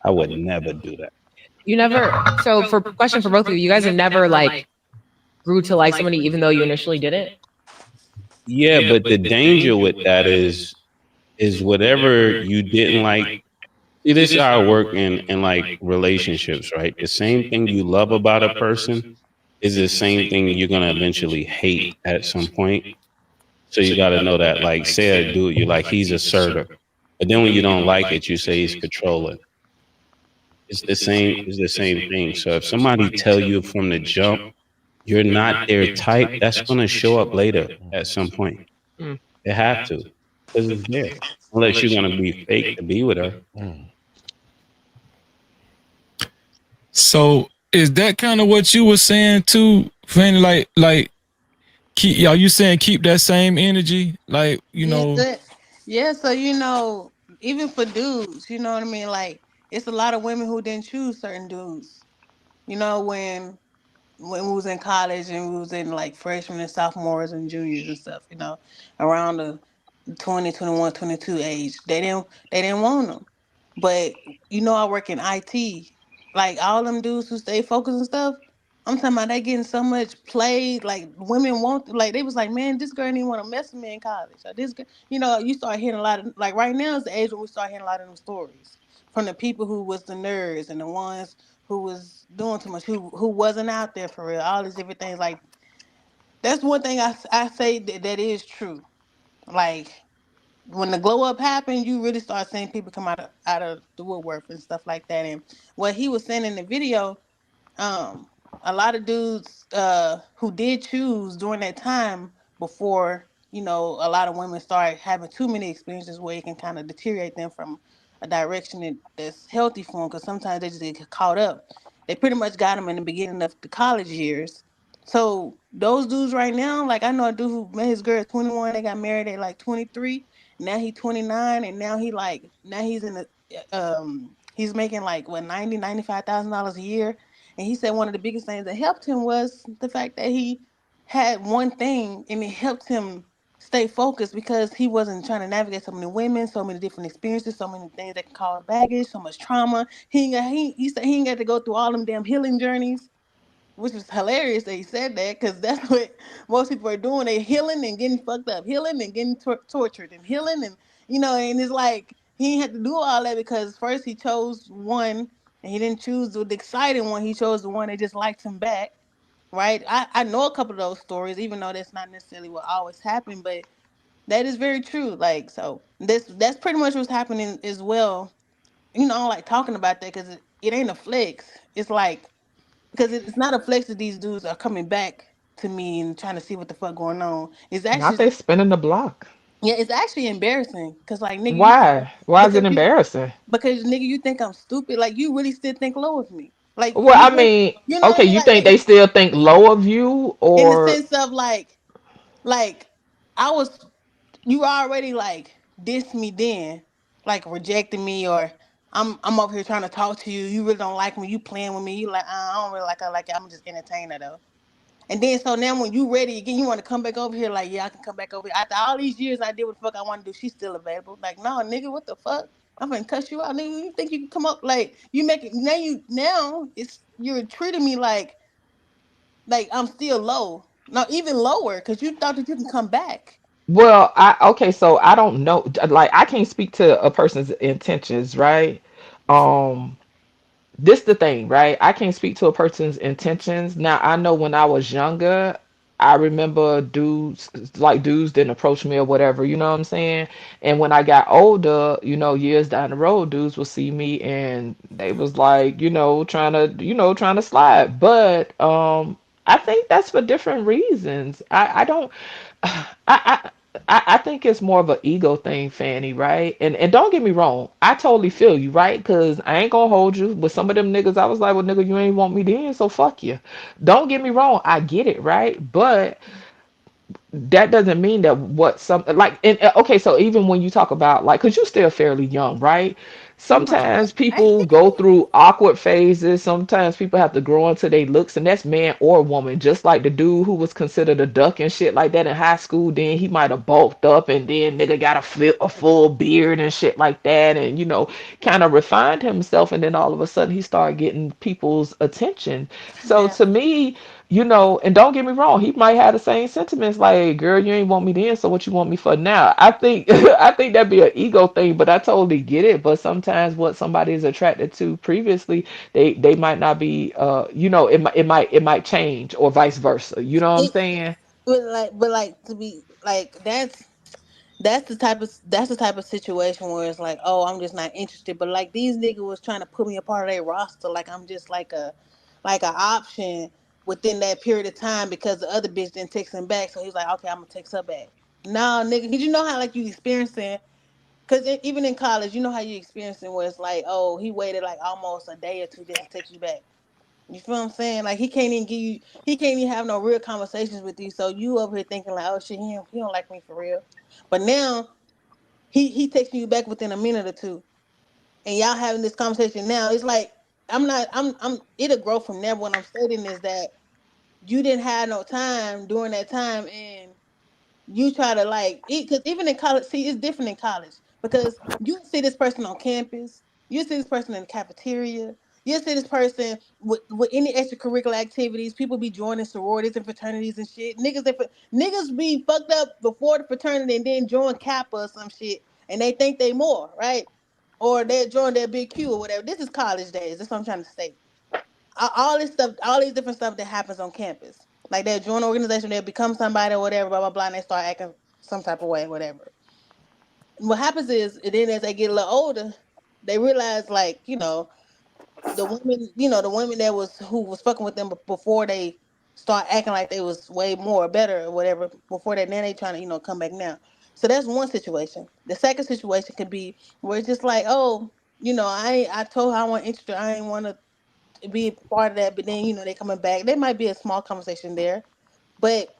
I would never do that. You never. So, for question for both of you, you guys have never like grew to like somebody, even though you initially didn't. Yeah, but the danger with that is whatever you didn't like. See, this is how I work in like relationships, right? The same thing you love about a person is the same thing you're gonna eventually hate at some point. So you got to know that. Like, say a dude, you're like, he's assertive, but then when you don't like it, you say he's controlling. It's the same. It's the same thing. So if somebody tell you from the jump you're not their type, that's gonna show up later at some point. They have to, because it's there. Unless you're gonna be fake to be with her. So is that kind of what you were saying too, Fanny? Like keep y'all, you saying keep that same energy, like, you know. Yeah, so you know, even for dudes, you know what I mean? Like, it's a lot of women who didn't choose certain dudes. You know, when we was in college and we was in like freshmen and sophomores and juniors and stuff, you know, around the 20, 21, 22 age, they didn't want them. But you know, I work in IT. Like, all them dudes who stay focused and stuff, I'm talking about they getting so much play. Like, women want, like, they was like, man, this girl didn't want to mess with me in college. Or this girl, you know, you start hearing a lot of, like, right now is the age when we start hearing a lot of them stories from the people who was the nerds and the ones who was doing too much, who wasn't out there for real. All these different things. Like, that's one thing I say that is true. Like, when the glow up happened, you really start seeing people come out of the woodwork and stuff like that. And what he was saying in the video, a lot of dudes who did choose during that time before, you know, a lot of women start having too many experiences where it can kind of deteriorate them from a direction that's healthy for them, because sometimes they just get caught up. They pretty much got them in the beginning of the college years. So those dudes right now, like, I know a dude who met his girl at 21, they got married at like 23, now he 29, and now he's in he's making like what, $95,000 a year. And he said one of the biggest things that helped him was the fact that he had one thing and it helped him stay focused, because he wasn't trying to navigate so many women, so many different experiences, so many things that can cause baggage, so much trauma. He said he ain't got to go through all them damn healing journeys, which was hilarious that he said that, because that's what most people are doing. They're healing and getting fucked up, healing and getting tortured, and healing, and you know, and it's like he had to do all that because first he chose one, and he didn't choose the exciting one. He chose the one that just liked him back, right? I know a couple of those stories, even though that's not necessarily what always happened, but that is very true. Like, so that's pretty much what's happening as well. You know, I don't like talking about that because it ain't a flex. It's like, because it's not a flex that these dudes are coming back to me and trying to see what the fuck going on. It's Not actually, they spinning the block. yeah, it's actually embarrassing. Cause like, nigga, Why? Why is it because embarrassing? because nigga, you think I'm stupid? Like, you really still think low of me? Like, Well, you I really, mean, you know what I okay, mean? you think they still think low of you, In the or sense of like I was, you already like dissed me then, like rejecting me, or I'm over here trying to talk to you. You really don't like me. You playing with me. You like, I don't really like her. Like, I'm just entertainer though. And then so now when you ready again, you want to come back over here, like, yeah, I can come back over here. After all these years I did what the fuck I want to do, she's still available. Like, no, nigga, what the fuck? I'm gonna cuss you out, nigga. You think you can come up, like, you make it now it's, you're treating me like I'm still low. No, even lower, because you thought that you can come back. well, okay, so I don't know. Like, I can't speak to a person's intentions, right? Um, this the thing, right? I can't speak to a person's intentions. Now, I know when I was younger, I remember dudes didn't approach me or whatever, you know what I'm saying? And when I got older, you know, years down the road, dudes will see me and they was like, trying to slide. But I think that's for different reasons. I don't. I think it's more of an ego thing, Fanny, right? And don't get me wrong, I totally feel you, right? Because I ain't gonna hold you. With some of them niggas, I was like, well, nigga, you ain't want me then, so fuck you. Don't get me wrong, I get it, right? But that doesn't mean that what some like okay, so even when you talk about like, because you're still fairly young, right? Sometimes people go through awkward phases. Sometimes people have to grow into their looks, and that's man or woman. Just like the dude who was considered a duck and shit like that in high school, then he might have bulked up, and then nigga got a full beard and shit like that, and kind of refined himself, and then all of a sudden he started getting people's attention. So to me, and don't get me wrong, he might have the same sentiments like, girl, you ain't want me then, so what you want me for now? I think I think that'd be an ego thing, but I totally get it. But sometimes what somebody is attracted to previously, they might not be it might change or vice versa. You know what I'm saying? But to be like that's the type of situation where it's like, oh, I'm just not interested. But like these niggas was trying to put me a part of their roster, like I'm just like a option within that period of time because the other bitch didn't text him back. So he's like, okay, I'm gonna text her back. No, nigga, did you know how like you experiencing? Because even in college, you know how you experiencing where it's like, oh, he waited like almost a day or two just to text you back. You feel what I'm saying? Like he can't even have no real conversations with you. So you over here thinking like, oh shit, he don't like me for real. But now he texting you back within a minute or two, and y'all having this conversation now. It's like it'll grow from there. What I'm stating is that you didn't have no time during that time, and you try to like eat, because even in college, see, it's different in college because you see this person on campus, you see this person in the cafeteria, you see this person with any extracurricular activities. People be joining sororities and fraternities and shit. Niggas be fucked up before the fraternity and then join Kappa or some shit, and they think they more right, or they join their big Q or whatever. This is college days. That's what I'm trying to say. All this stuff, all these different stuff that happens on campus. Like they'll join an organization, they'll become somebody or whatever, blah blah blah, and they start acting some type of way, whatever. And what happens is, and then as they get a little older, they realize like, the women that was who was fucking with them before they start acting like they was way more better or whatever, before that, then they trying to, come back now. So that's one situation. The second situation could be where it's just like, oh, I told her I wasn't interested, I ain't want to be a part of that, but then they coming back. There might be a small conversation there, but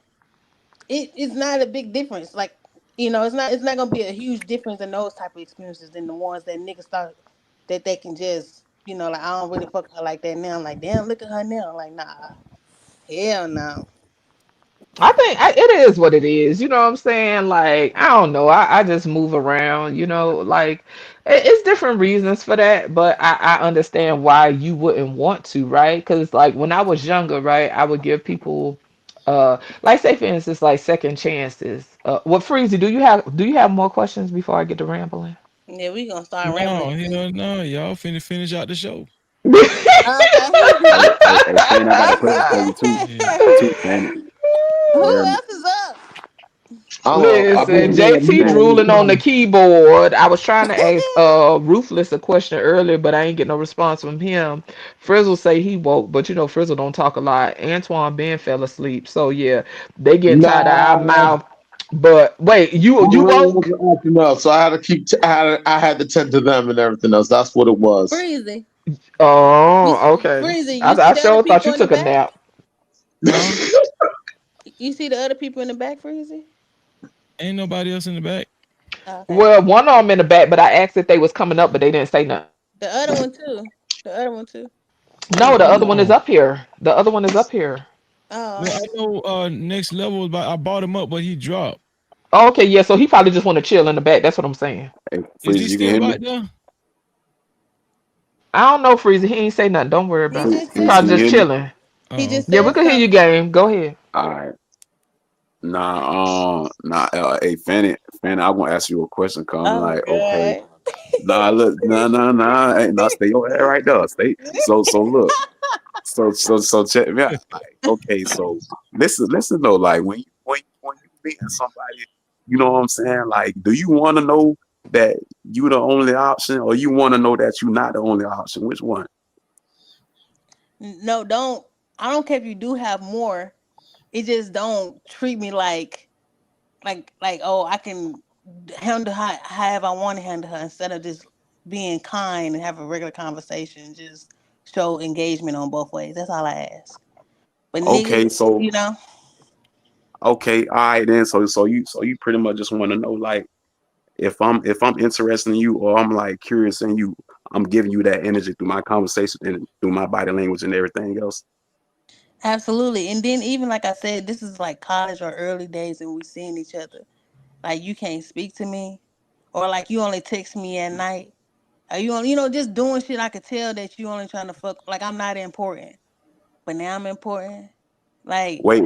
it's not a big difference. Like, it's not gonna be a huge difference in those type of experiences than the ones that niggas thought that they can just, like, I don't really fuck with her like that now. I'm like, damn, look at her now. Like, nah, hell no. I think it is what it is. You know what I'm saying? Like, I don't know. I just move around, like it's different reasons for that, but I understand why you wouldn't want to, right? Because like when I was younger, right, I would give people like say for instance, like second chances. What Freezy, do you have more questions before I get to rambling? Yeah, we gonna start No, rambling. hell no, y'all finna finish out the show. Hey, Fan, I got a question for you too. Too, Fan. Who You heard me? else is up? I've Listen, been hearing JT you drooling on the keyboard. I was trying to ask Ruthless a question earlier, but I ain't get no response from him. Frizzle say he woke, but Frizzle don't talk a lot. Antoine Ben fell asleep. So yeah, they getting tired of our Nah, mouth. But wait, you my room woke? wasn't acting up, so I had to I had to tend to them and everything else. That's what it was. Freezy. Oh, okay. Freezy, you see I the other sure thought people you in the took a back? nap. Huh? You see the other people in the back, Freezy? Ain't nobody else in the back. Okay. Well, one of them in the back, but I asked if they was coming up, but they didn't say nothing. The other one too. The other one too. No, the other one is No. up here. The other one is up here. Oh, Well, I know next level, but I bought him up, but he dropped. Oh, okay, yeah. So he probably just want to chill in the back. That's what I'm saying. Hey, Is Freeze, he you can still hear me? back there? I don't know, Freezy. He ain't say nothing. Don't worry he about it. just He Freeze, said can probably you just hear me? chilling. he Oh, just okay. Yeah, we said can hear you, something. game. Go ahead. All right. Hey, Fanny, I want to ask you a question. Come, Oh like, okay, god. look, hey, stay your head right there. Stay. So look, so check me out. Like, okay, so listen though, like when you meeting somebody, you know what I'm saying? Like, do you want to know that you the only option, or you want to know that you're not the only option? Which one? No, don't. I don't care if you do have more. It just don't treat me like oh, I can handle her however I want to handle her instead of just being kind and have a regular conversation. Just show engagement on both ways. That's all I ask. But Okay, niggas, so you know, okay, all right then. So you pretty much just want to know like if I'm interested in you or I'm like curious in you, I'm giving you that energy through my conversation and through my body language and everything else. absolutely. And then even like I said, this is like college or early days, and we seeing each other. Like you can't speak to me, or like you only text me at night. Are you on? You know, just doing shit. I could tell that you only trying to fuck. Like I'm not important, but now I'm important. Like Wait.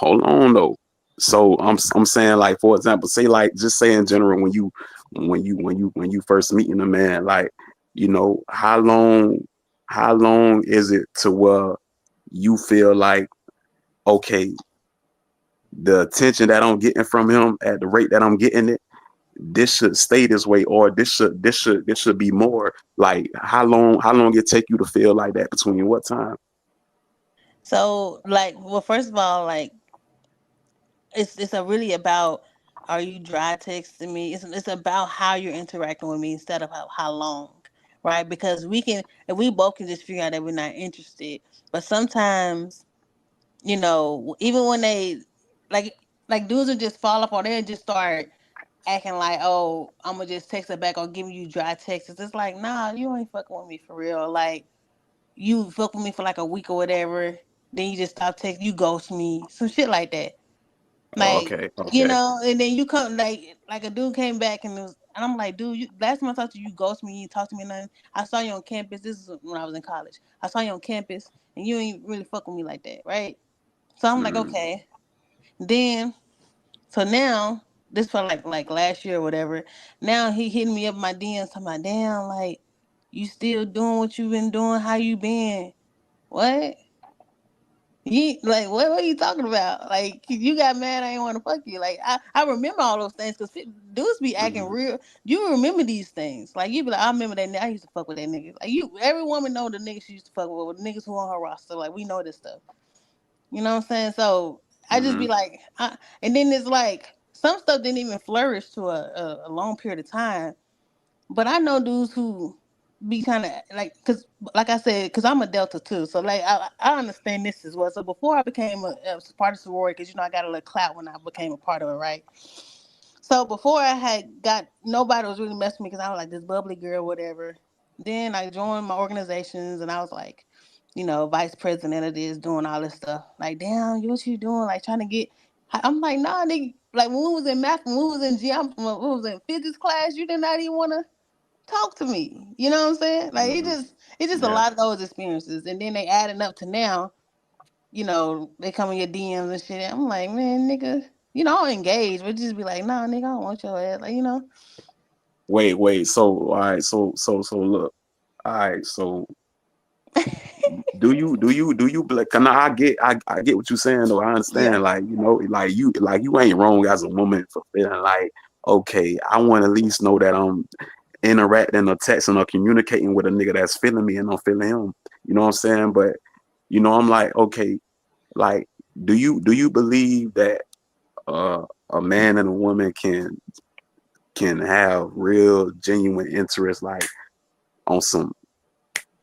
Hold on though. So I'm saying like for example, say like just say in general when you first meeting a man, like how long is it to where you feel like okay, the attention that I'm getting from him at the rate that I'm getting it, this should stay this way, or this should be more. Like how long it take you to feel like that between what time? so, like, well, first of all, like it's a really about are you dry texting me? It's about how you're interacting with me instead of how long, right? Because we can if we both can just figure out that we're not interested, but sometimes you know even when they like dudes will just fall off or they'll just start acting like, oh, I'm gonna just text her back or giving you dry texts. It's like, nah, you ain't fucking with me for real. Like, you fuck with me for like a week or whatever, then you just stop texting, you ghost me, some shit like that. Like, Okay, you okay. know, and then you come like a dude came back and I'm like, dude, you last time I talked to you, ghost me, you ain't talk to me nothing. I saw you on campus. This is when I was in college. I saw you on campus and you ain't really fuck with me like that, right? So I'm like, Mm. okay. Then so now, this for like last year or whatever. Now he hitting me up in my DMs talking about, damn, like you still doing what you been doing? How you been? What? You like what are you talking about? Like you got mad I ain't want to fuck you. Like I remember all those things because dudes be acting real. You remember these things. Like you be like, I remember that I used to fuck with that nigga. Like every woman know the niggas she used to fuck with niggas who on her roster. Like we know this stuff. You know what I'm saying? So I just be Mhm. like, and then it's like some stuff didn't even flourish to a long period of time. But I know dudes who be kind of cause like I said, cause I'm a Delta too. So like I understand this as well. So before I became a part of sorority, cause you know I got a little clout when I became a part of it, right? So before I had got nobody was really messing with me because I was like this bubbly girl, whatever. Then I joined my organizations and I was like, you know, vice president of this, doing all this stuff. Like, damn, what you doing? Like trying to get. I'm like, nah, nigga. Like when we was in math, when we was in geometry, when we was in physics class, you did not even want to talk to me. You know what I'm saying? Like it's just a Yeah. lot of those experiences, and then they adding up to now. You know, they come in your DMs and shit. I'm like, man, nigga, you know, I'll engage, but just be like, nah, nigga, I don't want your ass. Like, you know. Wait. So all right. So look. All right. So do you like? Cause I get what you're saying though. I Yeah. understand. Like like you ain't wrong as a woman for feeling like okay. I want to at least know that I'm interacting or texting or communicating with a nigga that's feeling me and I'm feeling him. You know what I'm saying? But I'm like okay. Like do you believe that uh, a man and a woman can have real genuine interest like on some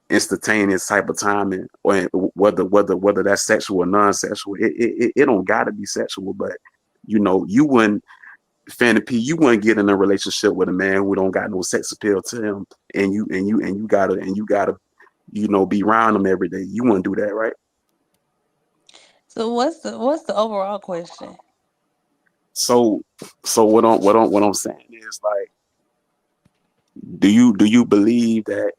instantaneous type of timing or whether that's sexual or non-sexual it don't gotta be sexual but you wouldn't Fanny P you wouldn't get in a relationship with a man who don't got no sex appeal to him and you gotta be around him every day you wouldn't do that right So what's the overall question? so what I'm saying is like do you believe that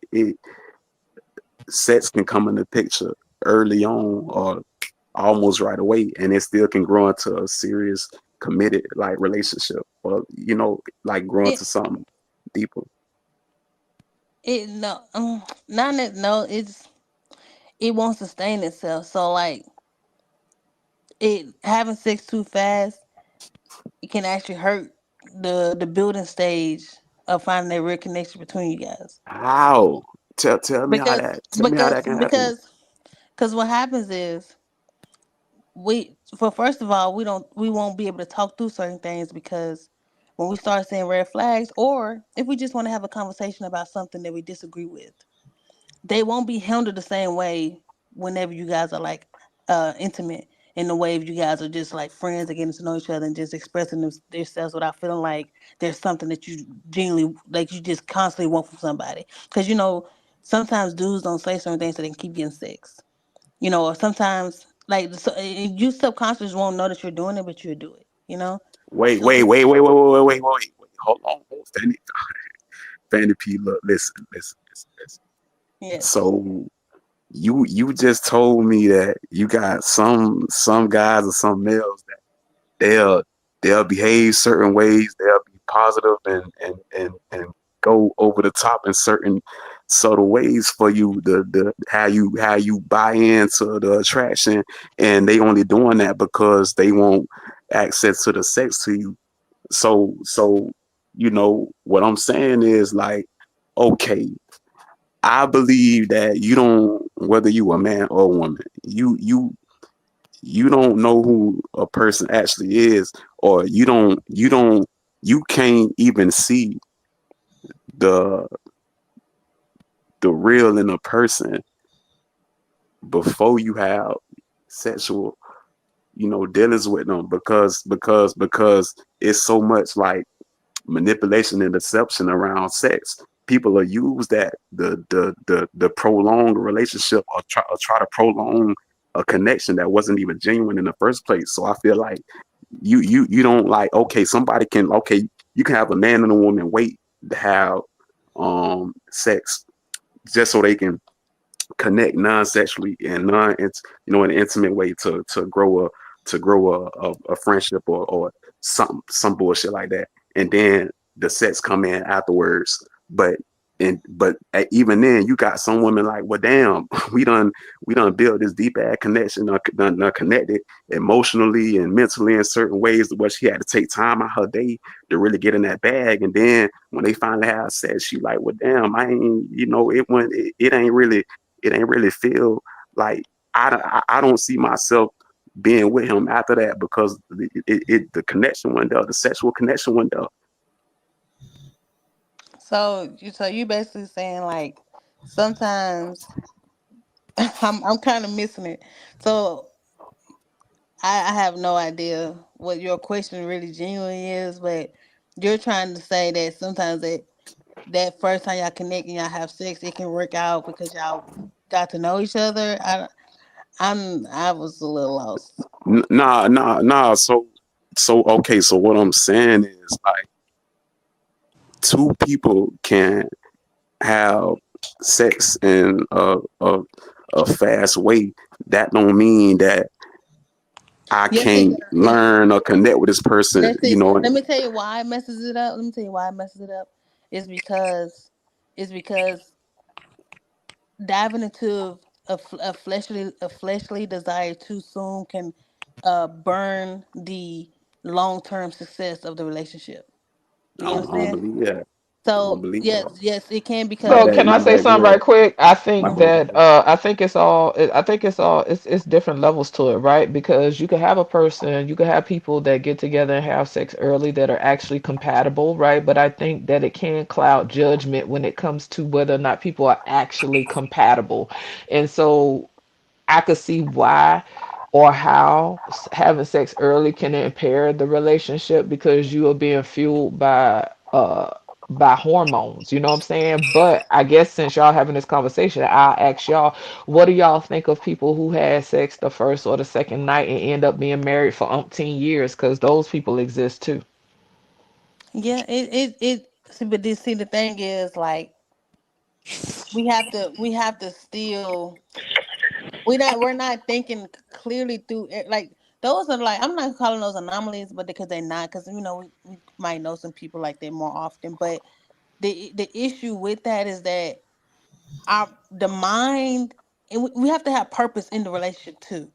sex can come in the picture early on or almost right away and it still can grow into a serious committed like relationship or like grow It into something deeper. it no not that no it won't sustain itself. So like it having sex too fast, it can actually hurt the building stage of finding that real connection between you guys. How? Tell me how that. Tell me how that can happen. Because what happens is first of all, we won't be able to talk through certain things because when we start seeing red flags, or if we just want to have a conversation about something that we disagree with, they won't be handled the same way whenever you guys are like intimate, in the way if you guys are just like friends and getting to know each other and just expressing themselves without feeling like there's something that you genuinely like you just constantly want from somebody. Because sometimes dudes don't say certain things so they can keep getting sex. Or sometimes you subconsciously won't know that you're doing it, but you'll do it. Wait. So Hold on. Fanny P, look, listen. yes. So you just told me that you got some guys or some males that they'll behave certain ways, they'll be positive and go over the top in certain subtle ways for you, the how you buy into the attraction, and they only doing that because they want access to the sex to you. So what I'm saying is like, okay, I believe that you don't, whether you a man or a woman, you don't know who a person actually is, or you can't even see the real in a person before you have sexual dealings with them, because it's so much like manipulation and deception around sex. People will use that the prolonged relationship, or try to prolong a connection that wasn't even genuine in the first place. So I feel like you don't like, okay, you can have a man and a woman wait to have sex just so they can connect non-sexually and in an intimate way to grow a friendship, or some bullshit like that, and then the sex come in afterwards. But even then, you got some women like, well, damn, we done build this deep ass connection, done connected emotionally and mentally in certain ways, where she had to take time out her day to really get in that bag. And then when they finally have sex, she like, well, damn, I ain't, it ain't really feel like, I don't see myself being with him after that, because the connection went there, the sexual connection went there. So you basically saying like sometimes I'm kind of missing it. So I have no idea what your question really genuinely is, but you're trying to say that sometimes that first time y'all connect and y'all have sex, it can work out because y'all got to know each other. I was a little lost. Nah. So okay. So what I'm saying is, like, two people can have sex in a fast way. That don't mean that I Yes, can't learn or connect with this person. Let me tell you why it messes it up. It's because diving into a fleshly desire too soon can burn the long-term success of the relationship. Do I you don't understand? believe that. I don't So believe that. yes, it can, My because So bad. can I My say bad. something Go right ahead. quick? I My think bad. that it's different levels to it, right? Because you could have a person, you could have people that get together and have sex early that are actually compatible, right? But I think that it can cloud judgment when it comes to whether or not people are actually compatible. And so I could see why or how having sex early can impair the relationship, because you are being fueled by hormones, you know what I'm saying? But I guess since y'all having this conversation, I'll ask y'all, what do y'all think of people who had sex the first or the second night and end up being married for umpteen years? Because those people exist too. yeah, it see, but this see the thing is like we have to still we're not thinking clearly through it. Like those are like, I'm not calling those anomalies, but because they're not, because we might know some people like that more often. But the issue with that is that the mind, and we have to have purpose in the relationship too.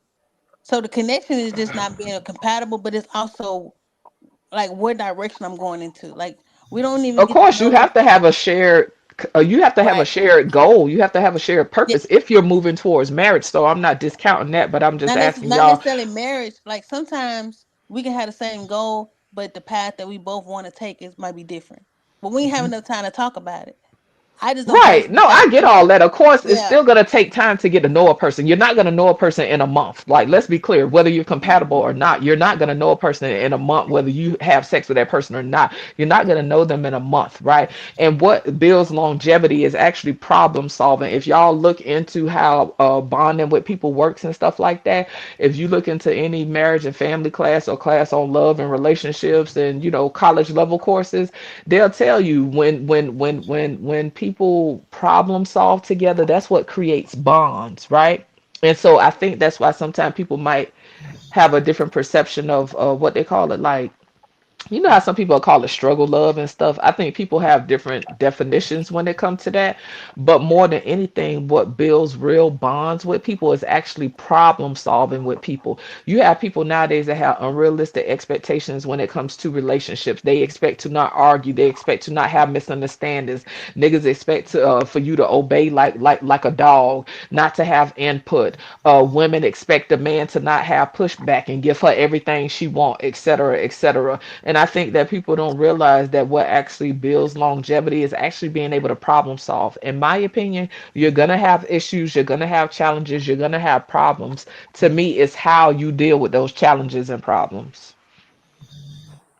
So the connection is just not being compatible, but it's also like what direction I'm going into. Like we don't even Of get to course, you know. have to have a shared You have to have a Right. shared goal. You have to have a shared Yeah. purpose if you're moving towards marriage. So I'm not discounting that, but I'm just asking Not y'all. necessarily marriage. Like sometimes we can have the same goal, but the path that we both want to take might be different. But we ain't have enough time to talk about it. I just don't Right. personally No, I think get all that. Of course, it's yeah. still going to take time to get to know a person. You're not going to know a person in a month. Like, let's be clear, whether you're compatible or not, you're not going to know a person in a month, whether you have sex with that person or not. You're not going to know them in a month, right? And what builds longevity is actually problem solving. If y'all look into how bonding with people works and stuff like that, if you look into any marriage and family class or class on love and relationships and, college level courses, they'll tell you when people problem solve together, that's what creates bonds, right? And so I think that's why sometimes people might have a different perception of what they call it, like, how some people call it struggle love and stuff. I think people have different definitions when it comes to that. But more than anything, what builds real bonds with people is actually problem solving with people. You have people nowadays that have unrealistic expectations when it comes to relationships. They expect to not argue. They expect to not have misunderstandings. Niggas expect to for you to obey like a dog, not to have input. Women expect a man to not have pushback and give her everything she wants, etc., etc. And I think that people don't realize that what actually builds longevity is actually being able to problem solve. In my opinion, you're going to have issues, you're going to have challenges, you're going to have problems. To me, it's how you deal with those challenges and problems.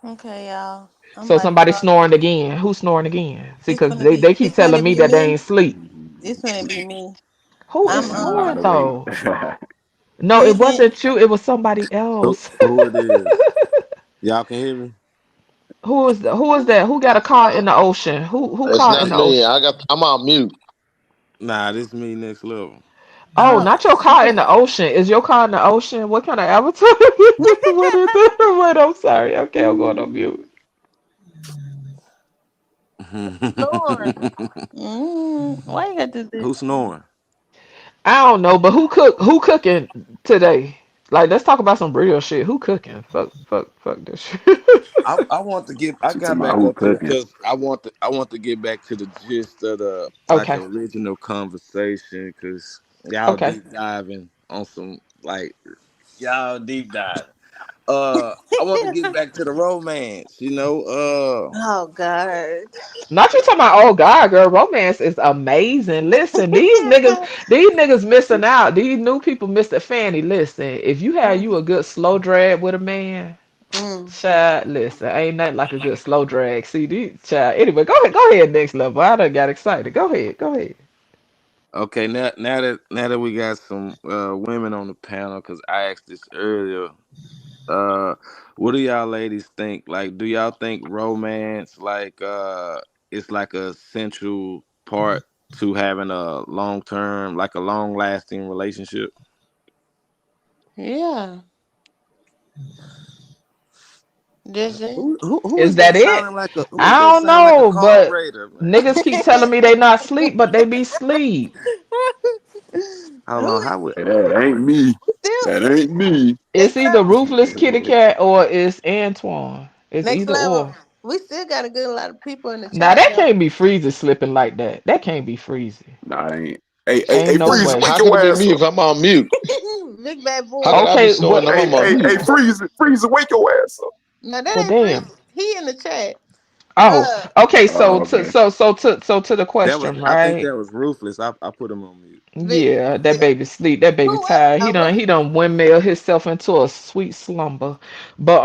Okay, y'all. I'm So about to somebody go. snoring again. Who's snoring again? See, It's because gonna they be. keep It's gonna telling me be that they me. ain't sleep. It's gonna be me. Who is I'm Man, snoring moderate. though? No, it Vincent. wasn't you. It was somebody Who, else. who it is? Y'all can hear me? Who is that? Who got a car in the ocean? Who It's caught in not the me. ocean? I'm on mute. Nah, this me next level. Oh, not your car in the ocean. Is your car in the ocean? What kind of avatar? What is it? Wait, I'm sorry. Okay, I'm going on mute. Snoring. Why you got to do this? Who's snoring? I don't know, but who cooking today? Like, let's talk about some real shit. Who cooking? Fuck this shit. I want to get. I She talking got about back who up here cooking. because I want to get back to the gist of the Okay. original conversation because y'all Okay. deep diving on some y'all deep dive. I want to get back to the romance. Oh God. Not you talking about, oh God, girl, romance is amazing. Listen, these niggas missing out. These new people missed a fanny. Listen, if you had you a good slow drag with a man, Mm. child, listen, ain't nothing like a good slow drag. See, these child. Anyway, go ahead, next level. I done got excited. Go ahead. Okay, now that we got some women on the panel, because I asked this earlier. Uh, what do y'all ladies think? Like, do y'all think romance it's like a central part to having a long term, like a long lasting relationship? Yeah. Just it. Who Is is that that it? sounding like a who I is that don't sound like a know, but carburetor, man? niggas keep telling me they not sleep, but they be sleep. Hold Who on, is how would Hey, that ain't me. still That ain't me. It's next either level? Ruthless Kitty Cat or it's Antoine. It's Next either level. or. We still got a good lot of people in the Now chat that though. can't be Freezy slipping like that. That can't be Freezy. Nah, that ain't. Hey, Ain't no Freeze, way. wake How could your it be ass me if up. I'm on mute? Big bad How boy. could I be Okay, snoring what? if I'm on mute? Freeze, wake your ass up. No, that Well, ain't free. damn. He in the chat. Oh, Uh, okay. Oh, So to okay. so to the that was? question, I think right? that was ruthless. I put him on mute. Vic, Yeah, that baby sleep. That baby who else? tired. He done windmill himself into a sweet slumber. But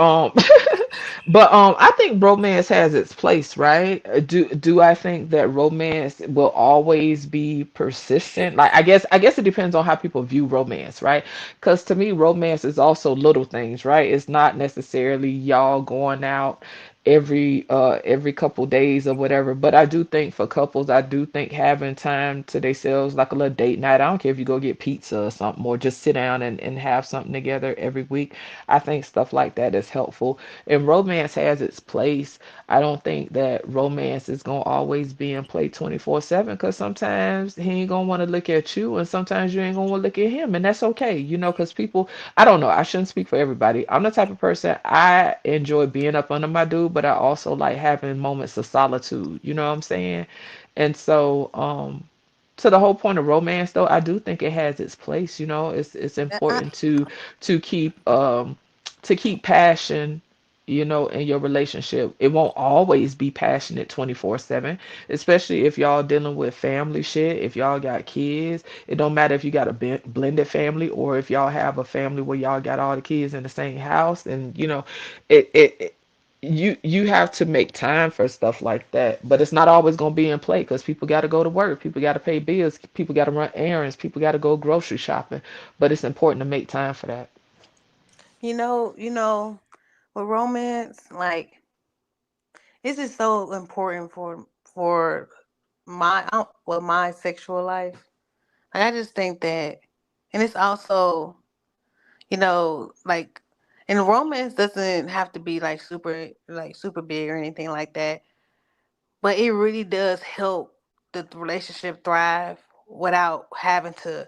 but I think romance has its place, right? Do I think that romance will always be persistent? Like I guess it depends on how people view romance, right? Because to me, romance is also little things, right? It's not necessarily y'all going out every couple days or whatever. But I do think for couples, I do think having time to themselves, like a little date night. I don't care if you go get pizza or something, or just sit down and have something together every week. I think stuff like that is helpful. And romance has its place. I don't think that romance is gonna always be in play 24/7 because sometimes he ain't gonna want to look at you, and sometimes you ain't gonna want to look at him, and that's okay, because people, I don't know, I shouldn't speak for everybody. I'm the type of person, I enjoy being up under my dude, but I also like having moments of solitude. You know what I'm saying? And so, to the whole point of romance, though, I do think it has its place. You know, it's important to keep to keep passion, you know, in your relationship. It won't always be passionate 24/7, especially if y'all dealing with family shit. If y'all got kids, it don't matter if you got a blended family or if y'all have a family where y'all got all the kids in the same house, and you know, it you have to make time for stuff like that, but it's not always going to be in play because people got to go to work, people got to pay bills, people got to run errands, people got to go grocery shopping, but it's important to make time for that. With romance, like this is so important for my sexual life. Like, I just think that, and it's also, like, and romance doesn't have to be like super big or anything like that, but it really does help the relationship thrive without having to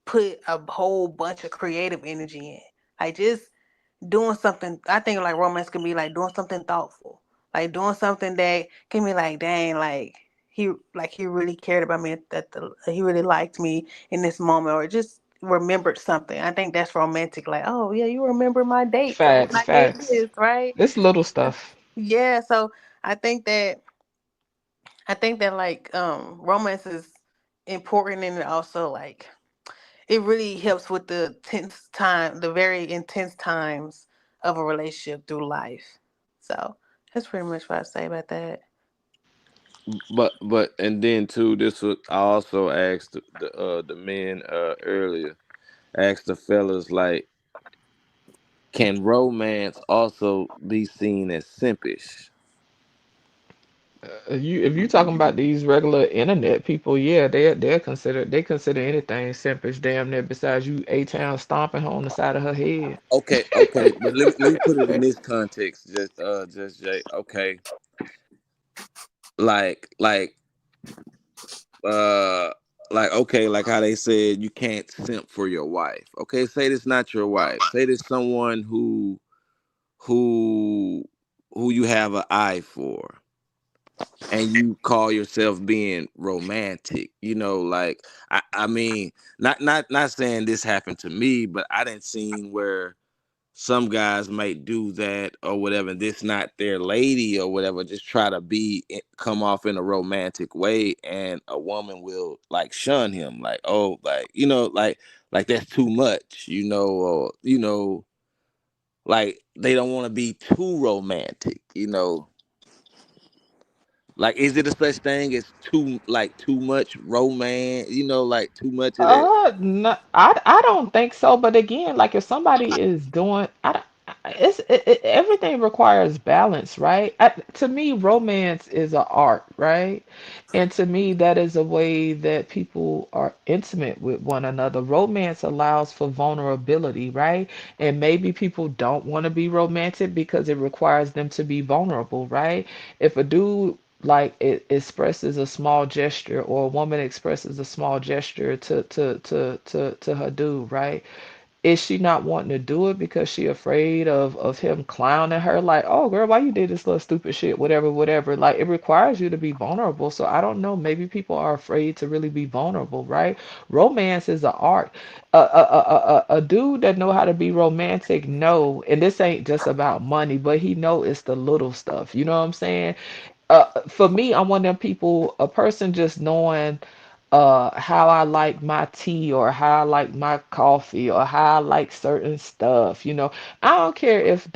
put a whole bunch of creative energy in. Like, just doing something. I think like romance can be like doing something thoughtful, like doing something that can be like, dang, he really cared about me, he really liked me in this moment, or just remembered something. I think that's romantic. Like, oh yeah, you remember my date from when Facts, I did facts. this, right? This little stuff. Yeah. So I think that like romance is important, and it also like it really helps with the very intense times of a relationship through life. So that's pretty much what I say about that. But and then too, this was I also asked the men earlier, asked the fellas like, can romance also be seen as simpish? If you talking about these regular internet people, yeah, they consider anything simpish, damn near. Besides you, A-Town stomping her on the side of her head. Okay, but let me put it in this context, just Jay. Okay, like like uh okay, like how they said you can't simp for your wife. Okay, say this not your wife. Say this someone who who you have an eye for, and you call yourself being romantic. You know, like I mean, not saying this happened to me, but I didn't see where some guys might do that or whatever, and this not their lady or whatever, just try to come off in a romantic way, and a woman will like shun him, like, oh, like, like that's too much, or like they don't want to be too romantic, like, is it a such thing as too much romance, like too much of that? No, I don't think so. But again, like if somebody is doing, I don't, everything requires balance, right? To me, romance is an art, right? And to me, that is a way that people are intimate with one another. Romance allows for vulnerability, right? And maybe people don't want to be romantic because it requires them to be vulnerable, right? If a dude like it expresses a small gesture or a woman expresses a small gesture to her dude, right? Is she not wanting to do it because she afraid of him clowning her like, oh girl, why you did this little stupid shit, whatever, whatever. Like it requires you to be vulnerable. So I don't know, maybe people are afraid to really be vulnerable, right? Romance is an art. A dude that know how to be romantic know, and this ain't just about money, but he know it's the little stuff. You know what I'm saying? For me, I'm one of them people, a person just knowing how I like my tea or how I like my coffee or how I like certain stuff, you know. I don't care if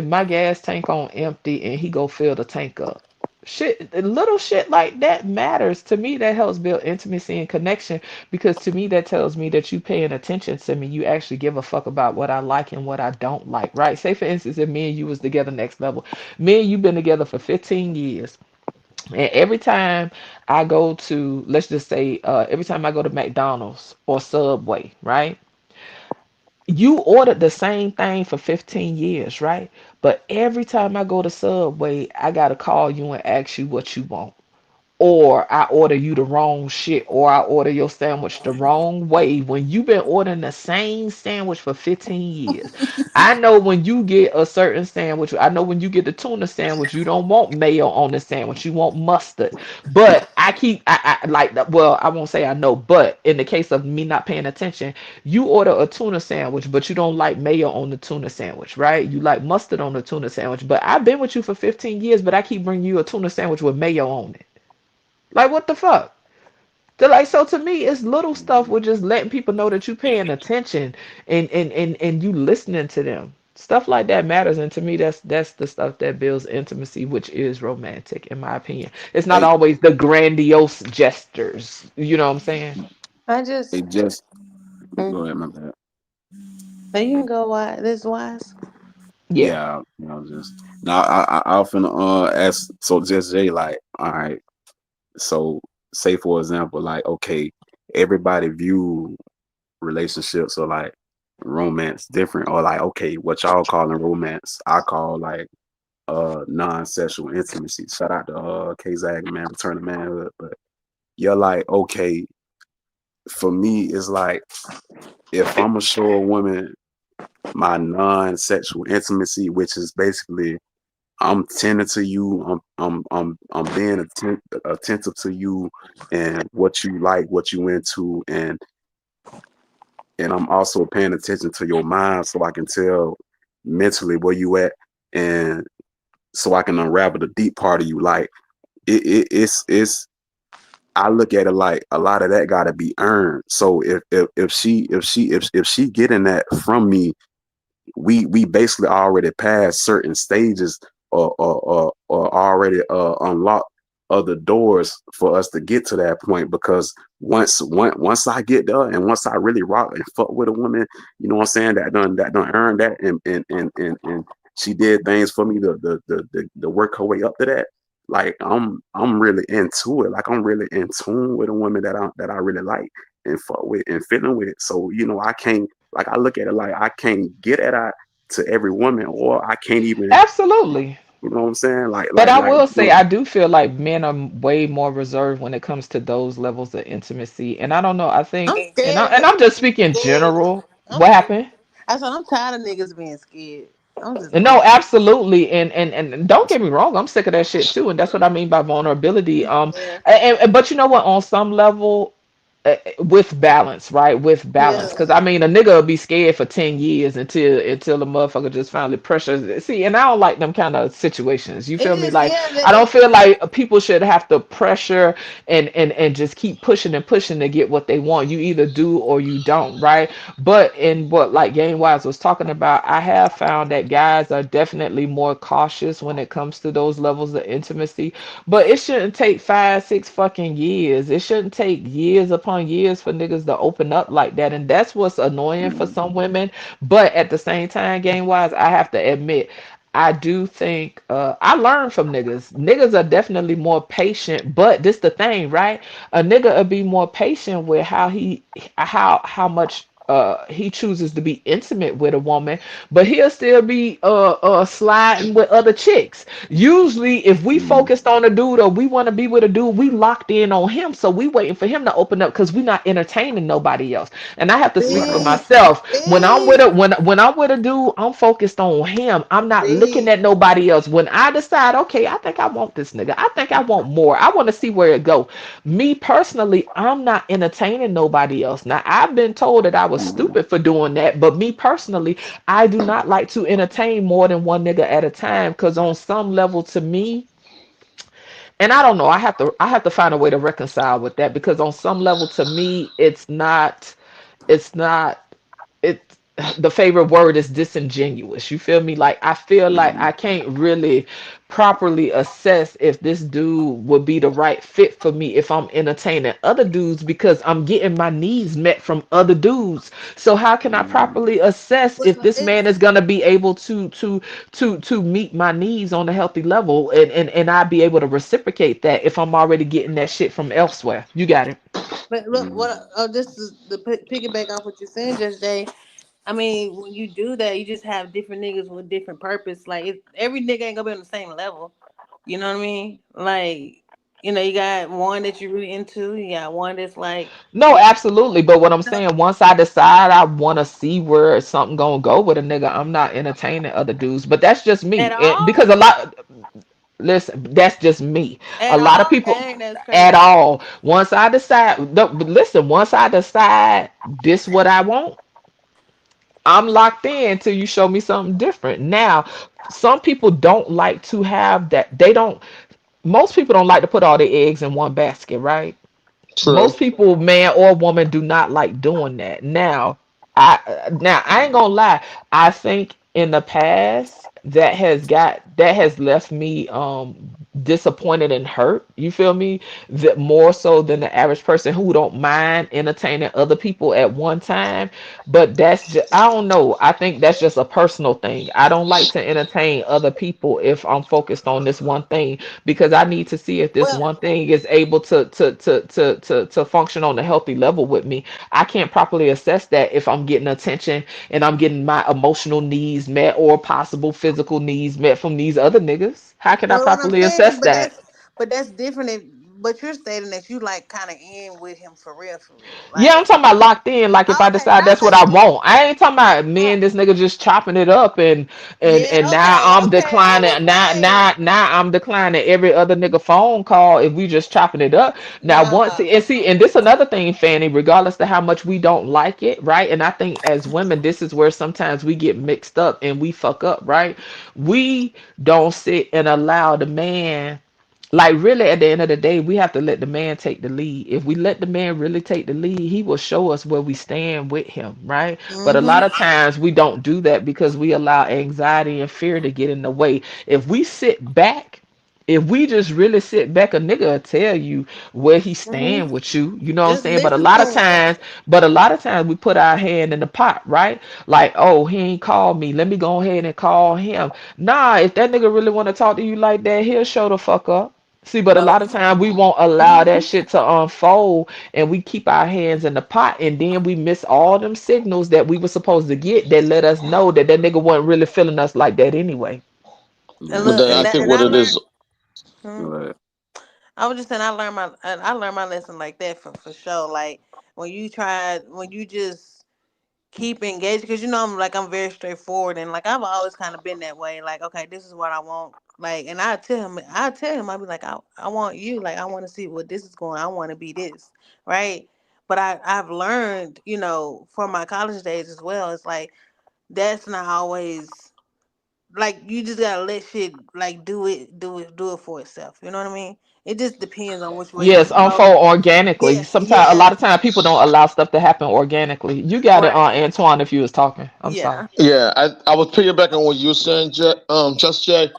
my gas tank on empty and he go fill the tank up. Shit, little shit like that matters to me. That helps build intimacy and connection because to me that tells me that you paying attention to me. You actually give a fuck about what I like and what I don't like, right? Say for instance, if me and you was together next level, me and you been together for 15 years. And every time I go to, let's just say, every time I go to McDonald's or Subway, right? You ordered the same thing for 15 years, right? But every time I go to Subway, I got to call you and ask you what you want. or I order you the wrong shit, or I order your sandwich the wrong way when you've been ordering the same sandwich for 15 years. I know when you get a certain sandwich, I know when you get the tuna sandwich, you don't want mayo on the sandwich, you want mustard. But I like, well, I won't say I know, but in the case of me not paying attention, you order a tuna sandwich, but you don't like mayo on the tuna sandwich, right? You like mustard on the tuna sandwich. But I've been with you for 15 years, but I keep bringing you a tuna sandwich with mayo on it. Like, what the fuck? So to me, it's little stuff with just letting people know that you paying attention and you listening to them. Stuff like that matters, and to me, that's the stuff that builds intimacy, which is romantic, in my opinion. It's not Hey, always the grandiose gestures. You know what I'm saying? I just, hey, just mm, go ahead, my bad. but you can go wise. This wise. Yeah. Yeah, just now I often ask, so just Jay, like, all right, so say for example, like, okay, everybody view relationships or like romance different, or like, okay, what y'all calling romance, I call like non-sexual intimacy. Shout out to K-Zag, man, Return to Manhood. But you're like, okay, for me, it's like, if I'm gonna show a woman my non-sexual intimacy, which is basically I'm tending to you, I'm being attentive to you and what you like, what you into, and I'm also paying attention to your mind so I can tell mentally where you at, and so I can unravel the deep part of you. Like it's I look at it like a lot of that gotta be earned. So if she getting that from me, we basically already passed certain stages, or already unlocked other doors for us to get to that point. Because once I get there, and once I really rock and fuck with a woman, you know what I'm saying, that done earn that, and she did things for me to work her way up to that. Like I'm really into it. Like I'm really in tune with a woman that I really like and fuck with and feeling with. So I can't, like, I look at it like I can't get at that to every woman, or I can't even, Absolutely. you know what I'm saying? But I will say, I do feel like men are way more reserved when it comes to those levels of intimacy. And I don't know. I think, I'm scared. I'm just speaking general. I'm What scared. happened? I said I'm tired of niggas being scared. I'm just No, absolutely, and don't get me wrong, I'm sick of that shit too, and that's what I mean by vulnerability. yeah, But you know what? On some level, with balance, right? With balance, yeah. because I mean, a nigga will be scared for 10 years until the motherfucker just finally pressures. See, and I don't like them kind of situations. You It feel me? just Like, yeah. I don't feel like people should have to pressure and just keep pushing and pushing to get what they want. You either do or you don't, right? But in what like Game Wise was talking about, I have found that guys are definitely more cautious when it comes to those levels of intimacy. But it shouldn't take 5, 6 fucking years. It shouldn't take years upon years for niggas to open up like that. And that's what's annoying for some women. But at the same time, Game Wise, I have to admit, I do think I learn from niggas. Niggas are definitely more patient, but this the thing, right? A nigga will be more patient with how much he chooses to be intimate with a woman, but he'll still be sliding with other chicks. Usually, if we focused on a dude or we want to be with a dude, we locked in on him, so we waiting for him to open up because we not entertaining nobody else. And I have to speak for myself. When I'm with a when I'm with a dude, I'm focused on him. I'm not looking at nobody else. When I decide, okay, I think I want this nigga. I think I want more. I want to see where it go. Me personally, I'm not entertaining nobody else. Now, I've been told that I was stupid for doing that, but me personally, I do not like to entertain more than one nigga at a time, because on some level, to me, and I don't know, I have to find a way to reconcile with that, because on some level, to me, it's not it the favorite word is disingenuous. You feel me? Like, I feel like I can't really properly assess if this dude would be the right fit for me if I'm entertaining other dudes, because I'm getting my needs met from other dudes. So how can I properly assess if this man is gonna be able to meet my needs on a healthy level, and I be able to reciprocate that if I'm already getting that shit from elsewhere? You got it. But look, what just to piggyback off what you're saying, just Jay. I mean, when you do that, you just have different niggas with different purpose. Like every nigga ain't gonna be on the same level. You know what I mean? Like You know, you got one that you're really into. You got one that's like No, absolutely. But what I'm saying, once I decide I want to see where something gonna go with a nigga, I'm not entertaining other dudes. But that's just me. at all. Because a lot, listen, that's just me. A At lot of all. people Dang, that's at crazy. all. Once I decide, no, but listen, once I decide this what I want, I'm locked in till you show me something different. Now, some people don't like to have that. They don't. Most people don't like to put all their eggs in one basket, right? True. Most people, man or woman, do not like doing that. Now I ain't gonna lie. I think in the past that has left me disappointed and hurt. You feel me? That more so than the average person who don't mind entertaining other people at one time. But that's just, I don't know. I think that's just a personal thing. I don't like to entertain other people if I'm focused on this one thing, because I need to see if this Well, one thing is able to function on a healthy level with me. I can't properly assess that if I'm getting attention and I'm getting my emotional needs met or possible physical needs met from these other niggas. How can I well, what I'm properly saying, assess that? but that's different. But you're stating that you like kind of in with him for real, for real. Yeah, I'm Like, talking about locked in. Like if I okay, decide not that's what like I want, I ain't talking about me and this nigga just chopping it up and yeah, now okay, I'm okay. I declining. was like, Now I'm declining every other nigga phone call if we just chopping it up. Now once nah. and see, and this another thing, Fanny. Regardless of how much we don't like it, right? And I think as women, this is where sometimes we get mixed up and we fuck up, right? We don't sit and allow the man, like really at the end of the day, we have to let the man take the lead. If we let the man really take the lead, he will show us where we stand with him, right? But a lot Mm-hmm. of times we don't do that because we allow anxiety and fear to get in the way. If we sit back, if we just really sit back, a nigga will tell you where he Mm-hmm. stand with you. You know what I'm Just saying? But a listen lot of to him. times, we put our hand in the pot, right? Like, oh, he ain't called me. Let me go ahead and call him. Nah, if that nigga really want to talk to you like that, he'll show the fuck up. See, but a lot of times we won't allow that shit to unfold and we keep our hands in the pot, and then we miss all them signals that we were supposed to get that let us know that that nigga wasn't really feeling us like that anyway. And But look, then I think and what I it learned. is, Hmm, I was just saying, I learned my lesson like that for sure. Like when you just keep engaged, because you know I'm very straightforward, and like I've always kind of been that way. Like, okay, this is what I want. Like, and I tell him, I'll be like, I want you. Like, I want to see what this is going. I want to be this, right? But I've learned, from my college days as well. It's like that's not always like you just gotta let shit like do it for itself. You know what I mean? It just depends on which way you Yes, want to go. unfold organically. Yeah, Sometimes, a yeah, lot of times, people don't allow stuff to happen organically. You got it, right. Antoine. If you was talking, I'm sorry. Yeah. yeah, I was piggybacking on what you were saying, Just Jay.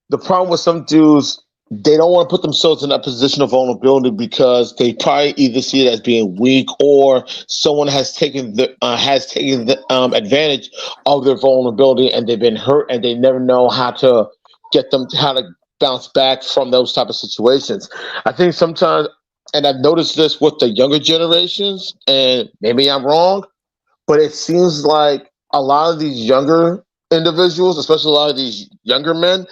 The problem with some dudes, they don't want to put themselves in that position of vulnerability because they probably either see it as being weak or someone has taken the advantage of their vulnerability and they've been hurt and they never know how to bounce back from those type of situations. I think sometimes, and I've noticed this with the younger generations, and maybe I'm wrong, but it seems like a lot of these younger individuals, especially a lot of these younger men,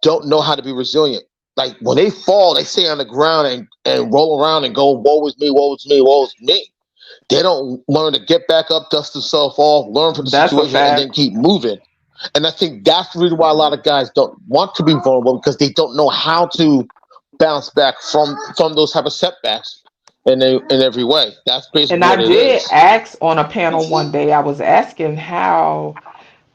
don't know how to be resilient. Like when they fall, they stay on the ground and roll around and go, woe is me, woe is me, woe is me. They don't learn to get back up, dust themselves off, learn from the That's a situation, and then fact. keep moving. And I think that's the reason why a lot of guys don't want to be vulnerable, because they don't know how to bounce back from those type of setbacks in every way. That's And basically I what it did is. ask on a panel one day. I was asking how,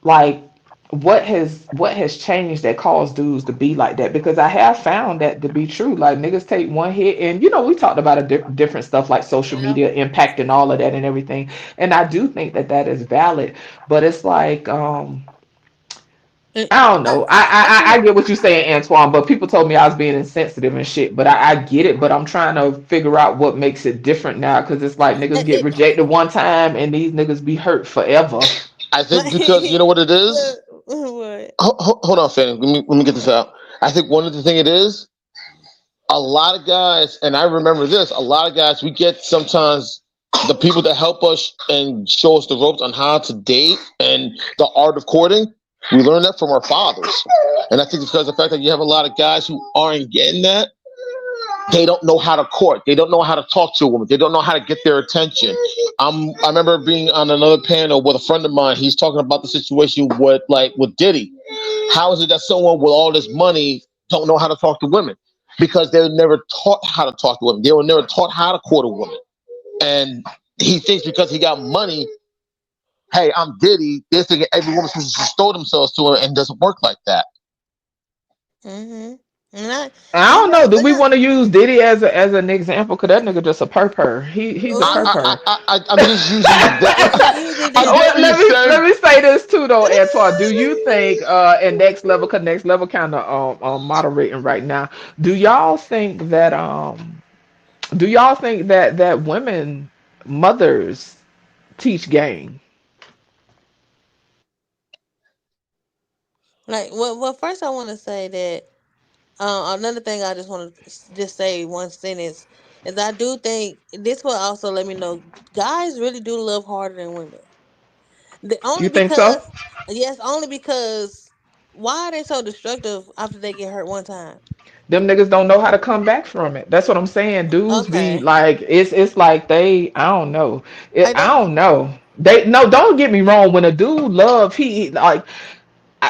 like, what has changed that caused dudes to be like that? Because I have found that to be true. Like niggas take one hit, and we talked about different stuff like social Yeah. media impact and all of that and everything. And I do think that that is valid, but it's like I don't know. I I think get what you're saying, Antoine, but people told me I was being insensitive and shit. But I get it. But I'm trying to figure out what makes it different now, because it's like niggas get rejected one time and these niggas be hurt forever. I think because you know what it is. what? Hold on, Fanny. Let me get this out. I think one of the thing it is, a lot of guys, and I remember this, a lot of guys, we get sometimes the people that help us and show us the ropes on how to date and the art of courting. We learn that from our fathers. And I think it's because of the fact that you have a lot of guys who aren't getting that. they don't know how to court. They don't know how to talk to a woman. They don't know how to get their attention. I remember being on another panel with a friend of mine. He's talking about the situation with Diddy. How is it that someone with all this money don't know how to talk to women? Because they were never taught how to talk to women. They were never taught how to court a woman. And he thinks because he got money, hey, I'm Diddy, they're thinking every woman's supposed to throw themselves to him, and it doesn't work like that. Mm-hmm. I don't know. Do we want to use Diddy as an example? Cause that nigga just a purr. He's a purr. I'm just using that. Let me say this too though, Antoine. Do you think and next level kind of moderating right now? Do y'all think that that women mothers teach game? Like, well, first I want to say that another thing I just want to just say one sentence is I do think this will also let me know guys really do love harder than women. You think so? Yes, only because why are they so destructive after they get hurt one time? Them niggas don't know how to come back from it. That's what I'm saying. Dudes be Okay. like, it's like I don't know. I don't know. Don't get me wrong. When a dude love, he like.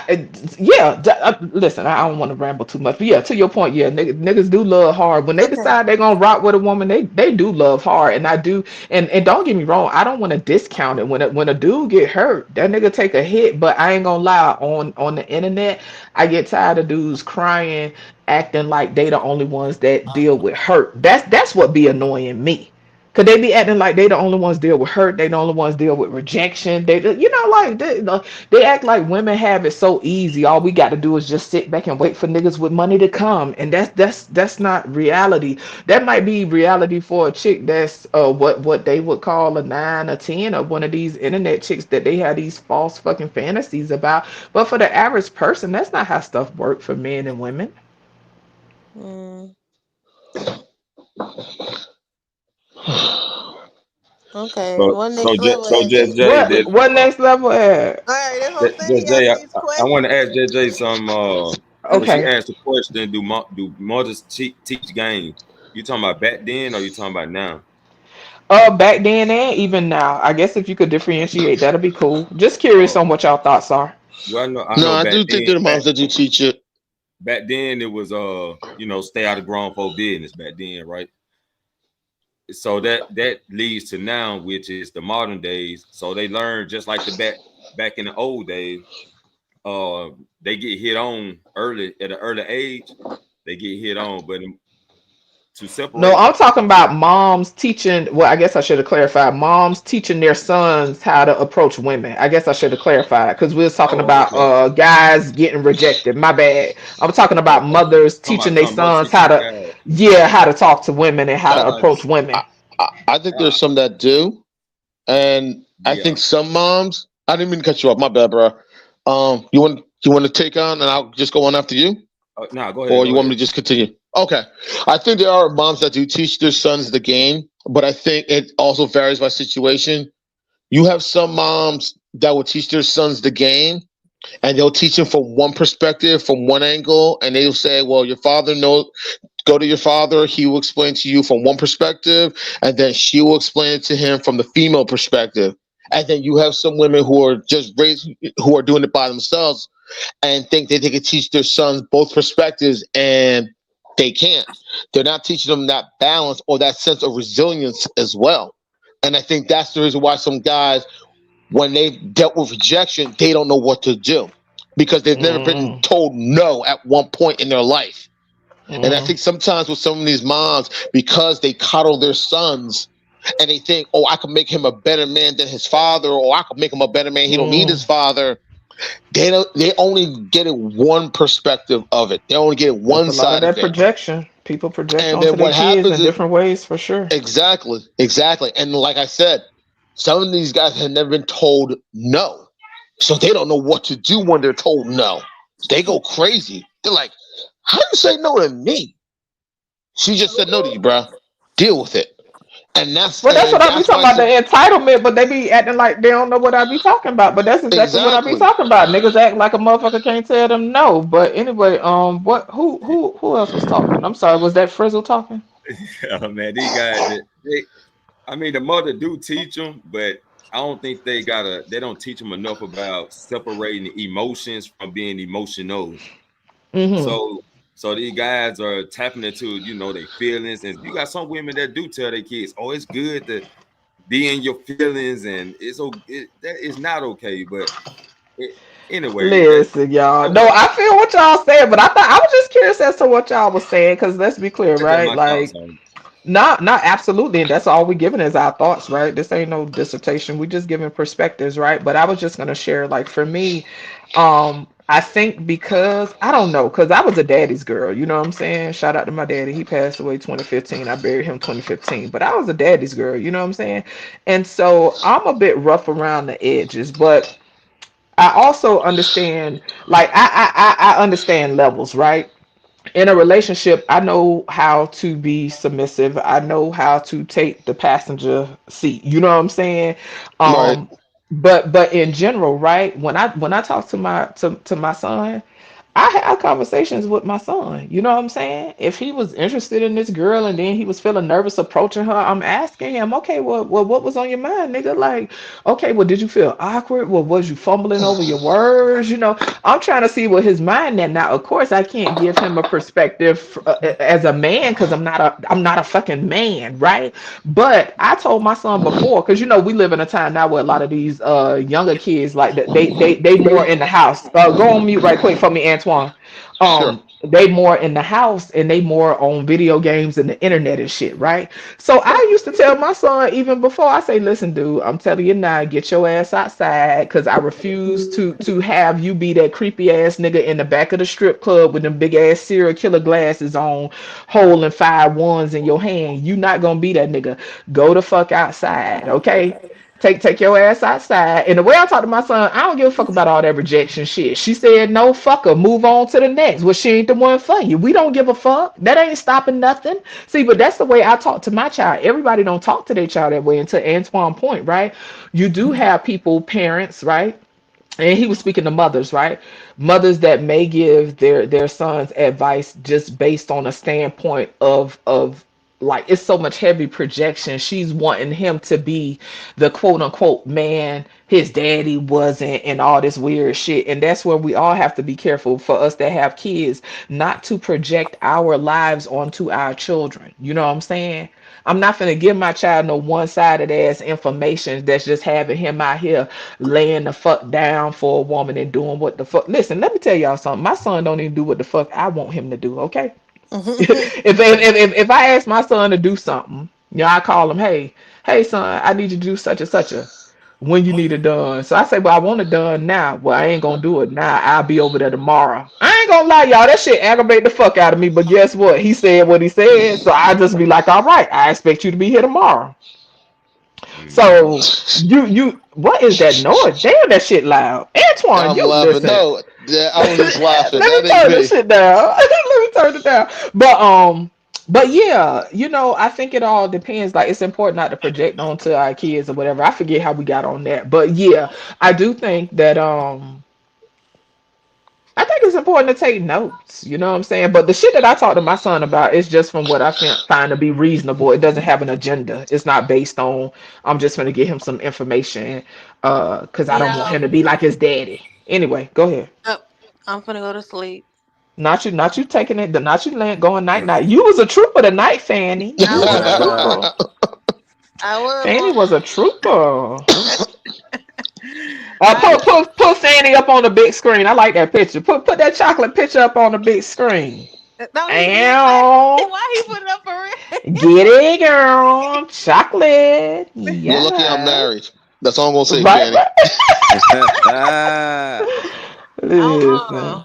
Listen, I don't want to ramble too much, but yeah, to your point, yeah, niggas do love hard. When they decide they're gonna rock with a woman, they do love hard, and I do, and don't get me wrong, I don't want to discount it. When a dude get hurt, that nigga take a hit, but I ain't gonna lie, on the internet, I get tired of dudes crying, acting like they the only ones that deal with hurt. That's what be annoying me. Cause they be acting like they the only ones deal with hurt. They the only ones deal with rejection. They act like women have it so easy. All we got to do is just sit back and wait for niggas with money to come, and that's not reality. That might be reality for a chick that's what they would call a 9 or 10, or one of these internet chicks that they have these false fucking fantasies about. But for the average person, that's not how stuff work for men and women. Okay. What next level at? All right, that's what I'm saying. Just Jay, I want to ask JJ some. When she asked the question, do mothers teach game? You talking about back then, or you talking about now? Back then and even now. I guess if you could differentiate, that'd be cool. Just curious on what y'all thoughts are. Well, I do think there are moms that do teach it. Back then, it was stay out of grown folk business. Back then, right? So that leads to now, which is the modern days. So they learn just like back in the old days. They get hit on early at an early age. They get hit on, but to separate. No, I'm talking about moms teaching. Well, I guess I should have clarified. Moms teaching their sons how to approach women. I guess I should have clarified because we was talking about guys getting rejected. My bad. I'm talking about mothers teaching their sons how to talk to women and how to approach women. I think there's some that do, and I think some moms. I didn't mean to cut you off. My bad, bro. You want to take on, and I'll just go on after you. No, go ahead. Or you want me to just continue? Okay. I think there are moms that do teach their sons the game, but I think it also varies by situation. You have some moms that will teach their sons the game, and they'll teach them from one perspective, from one angle, and they'll say, well, your father knows. Go to your father. He will explain to you from one perspective, and then she will explain it to him from the female perspective. And then you have some women who are just raised, who are doing it by themselves, and think that they can teach their sons both perspectives, and they can't. They're not teaching them that balance or that sense of resilience as well. And I think that's the reason why some guys, when they've dealt with rejection, they don't know what to do because they've never been told no at one point in their life. And I think sometimes with some of these moms, because they coddle their sons and they think, oh, I can make him a better man than his father, or I can make him a better man. He don't need his father. They only get it one perspective of it. They only get one side of it. Projection. People project and onto then what their kids happens in different ways for sure. Exactly. And like I said, some of these guys have never been told no. So they don't know what to do when they're told no. They go crazy. They're like, how do you say no to me? She just said no to you, bro. Deal with it. And that's Well, that's what and I be that's talking why about, the entitlement, but they be acting like they don't know what I be talking about. But that's exactly what I be exactly. talking about. Niggas act like a motherfucker can't tell them no. But anyway, what who else was talking? I'm sorry, was that Frizzle talking? Oh, man, these guys, I mean, the mother do teach them, but I don't think they don't teach them enough about separating emotions from being emotional. Mm-hmm. So these guys are tapping into, their feelings. And you got some women that do tell their kids, oh, it's good to be in your feelings, and that is not okay. But anyway, Listen, y'all. No, I feel what y'all saying, but I was just curious as to what y'all was saying, because let's be clear, that's just right? my thoughts Like, on it. not absolutely, and that's all we giving is our thoughts, right? This ain't no dissertation. We just giving perspectives, right? But I was just gonna share, like, for me, I think because I don't know, because I was a daddy's girl, you know what I'm saying? Shout out to my daddy. He passed away 2015. I buried him 2015. But I was a daddy's girl, you know what I'm saying? And so I'm a bit rough around the edges, but I also understand, like, I understand levels, right? In a relationship, I know how to be submissive. I know how to take the passenger seat. You know what I'm saying? Right. But in general, right? When I talk to my son, I have conversations with my son. You know what I'm saying? If he was interested in this girl and then he was feeling nervous approaching her, I'm asking him, okay, well, what was on your mind, nigga? Like, okay, well, did you feel awkward? Well, was you fumbling over your words? You know, I'm trying to see what his mind at. Now, of course, I can't give him a perspective as a man, because I'm not a fucking man, right? But I told my son before, because we live in a time now where a lot of these younger kids, like, they more in the house. Go on mute right quick for me, Antoine. Sure. They more in the house, and they more on video games and the internet and shit, right? So I used to tell my son, even before, I say, listen, dude, I'm telling you now, get your ass outside, because I refuse to have you be that creepy ass nigga in the back of the strip club with them big ass serial killer glasses on, holding 5 ones in your hand. You not gonna be that nigga. Go the fuck outside, okay? Take your ass outside. And the way I talk to my son, I don't give a fuck about all that rejection shit. She said no, fuck her. Move on to the next. Well, she ain't the one for you. We don't give a fuck. That ain't stopping nothing. See, but that's the way I talk to my child. Everybody don't talk to their child that way. And to Antoine's point, right? You do have people, parents, right? And he was speaking to mothers, right? Mothers that may give their sons advice just based on a standpoint of like, it's so much heavy projection. She's wanting him to be the quote unquote man his daddy wasn't, and all this weird shit. And that's where we all have to be careful, for us that have kids, not to project our lives onto our children. You know what I'm saying? I'm not gonna give my child no one-sided ass information that's just having him out here laying the fuck down for a woman and doing what the fuck. Listen, let me tell y'all something. My son don't even do what the fuck I want him to do. Okay. If I ask my son to do something, I call him, hey son, I need you to do such and such a, when you need it done. So I say, well, I want it done now. Well, I ain't gonna do it now. I'll be over there tomorrow. I ain't gonna lie, y'all. That shit aggravate the fuck out of me. But guess what? He said what he said. So I just be like, all right, I expect you to be here tomorrow. So what is that noise? Damn, that shit loud. Antoine, I'm you laughing. listen. No, yeah, I was just laughing. Let That me ain't turn this me. shit down. Let me turn it down. But yeah, I think it all depends. Like, it's important not to project onto our kids or whatever. I forget how we got on that. But yeah, I do think that I think it's important to take notes. You know what I'm saying? But the shit that I talk to my son about is just from what I find to be reasonable. It doesn't have an agenda. It's not based on I'm just gonna give him some information because I don't want him to be like his daddy. Anyway, go ahead. I'm gonna go to sleep. Not you taking it. Not you going night night. You was a trooper tonight, Fanny. You was a trooper. I was. Fanny was a trooper. Put Fanny up on the big screen. I like that picture. Put that chocolate picture up on the big screen. No, Ow. why he put it up for real? Get it, girl. Chocolate. You're lucky I'm Yeah. married. That's all I'm gonna say, Right. Fanny. Listen.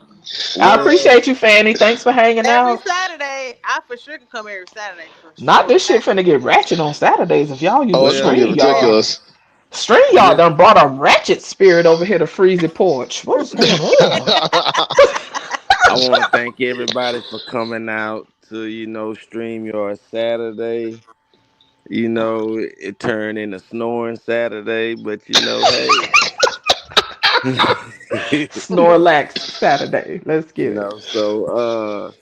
I appreciate you, Fanny. Thanks for hanging Every out. Saturday, I for sure can come every Saturday for Not sure. this shit finna get ratchet on Saturdays if y'all use Oh, a it's gonna get StreamYard. ridiculous. StreamYard done brought a ratchet spirit over here to Freezy Porch. What is going on? I want to thank everybody for coming out to StreamYard Saturday. You know, it turned into snoring Saturday, but you know, hey. Snorlax Saturday. Let's You get it. know, so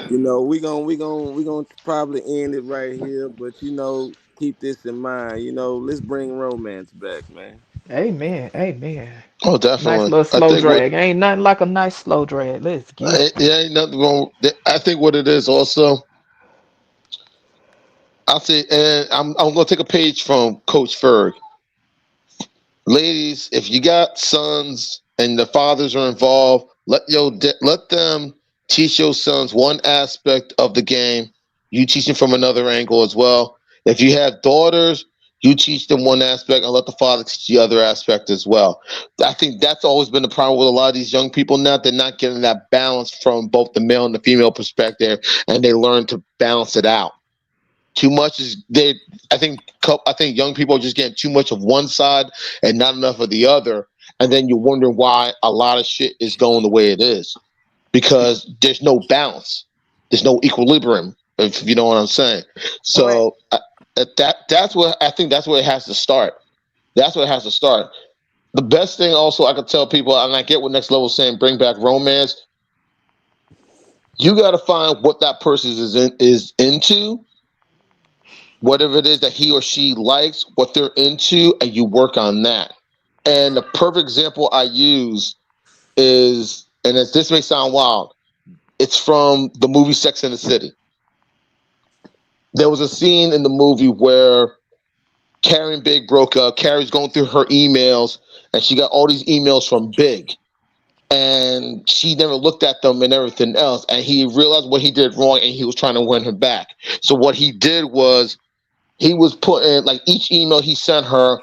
you know, we gonna probably end it right here, but you know, keep this in mind. You know, let's bring romance back, man. Amen. Amen. Oh, Nice definitely. little I slow think what drag. Ain't nothing like a nice slow drag. Let's get it. there ain't nothing wrong. I think what it is also. I'll say, and I'm gonna take a page from Coach Ferg. Ladies, if you got sons and the fathers are involved, let them teach your sons one aspect of the game. You teach them from another angle as well. If you have daughters, you teach them one aspect and let the father teach the other aspect as well. I think that's always been the problem with a lot of these young people now. They're not getting that balance from both the male and the female perspective, and they learn to balance it out. Too much is they. I think young people are just getting too much of one side and not enough of the other, and then you're wondering why a lot of shit is going the way it is because there's no balance, there's no equilibrium. If you know what I'm saying. So that's what I think. That's where it has to start. That's where it has to start. The best thing also I could tell people, and I get what Next Level is saying, bring back romance. You got to find what that person is into. Whatever it is that he or she likes, what they're into, and you work on that. And the perfect example I use is, and this may sound wild, it's from the movie Sex and the City. There was a scene in the movie where Carrie and Big broke up. Carrie's going through her emails, and she got all these emails from Big. And she never looked at them and everything else. And he realized what he did wrong, and he was trying to win her back. So what he did was, he was putting, like, each email he sent her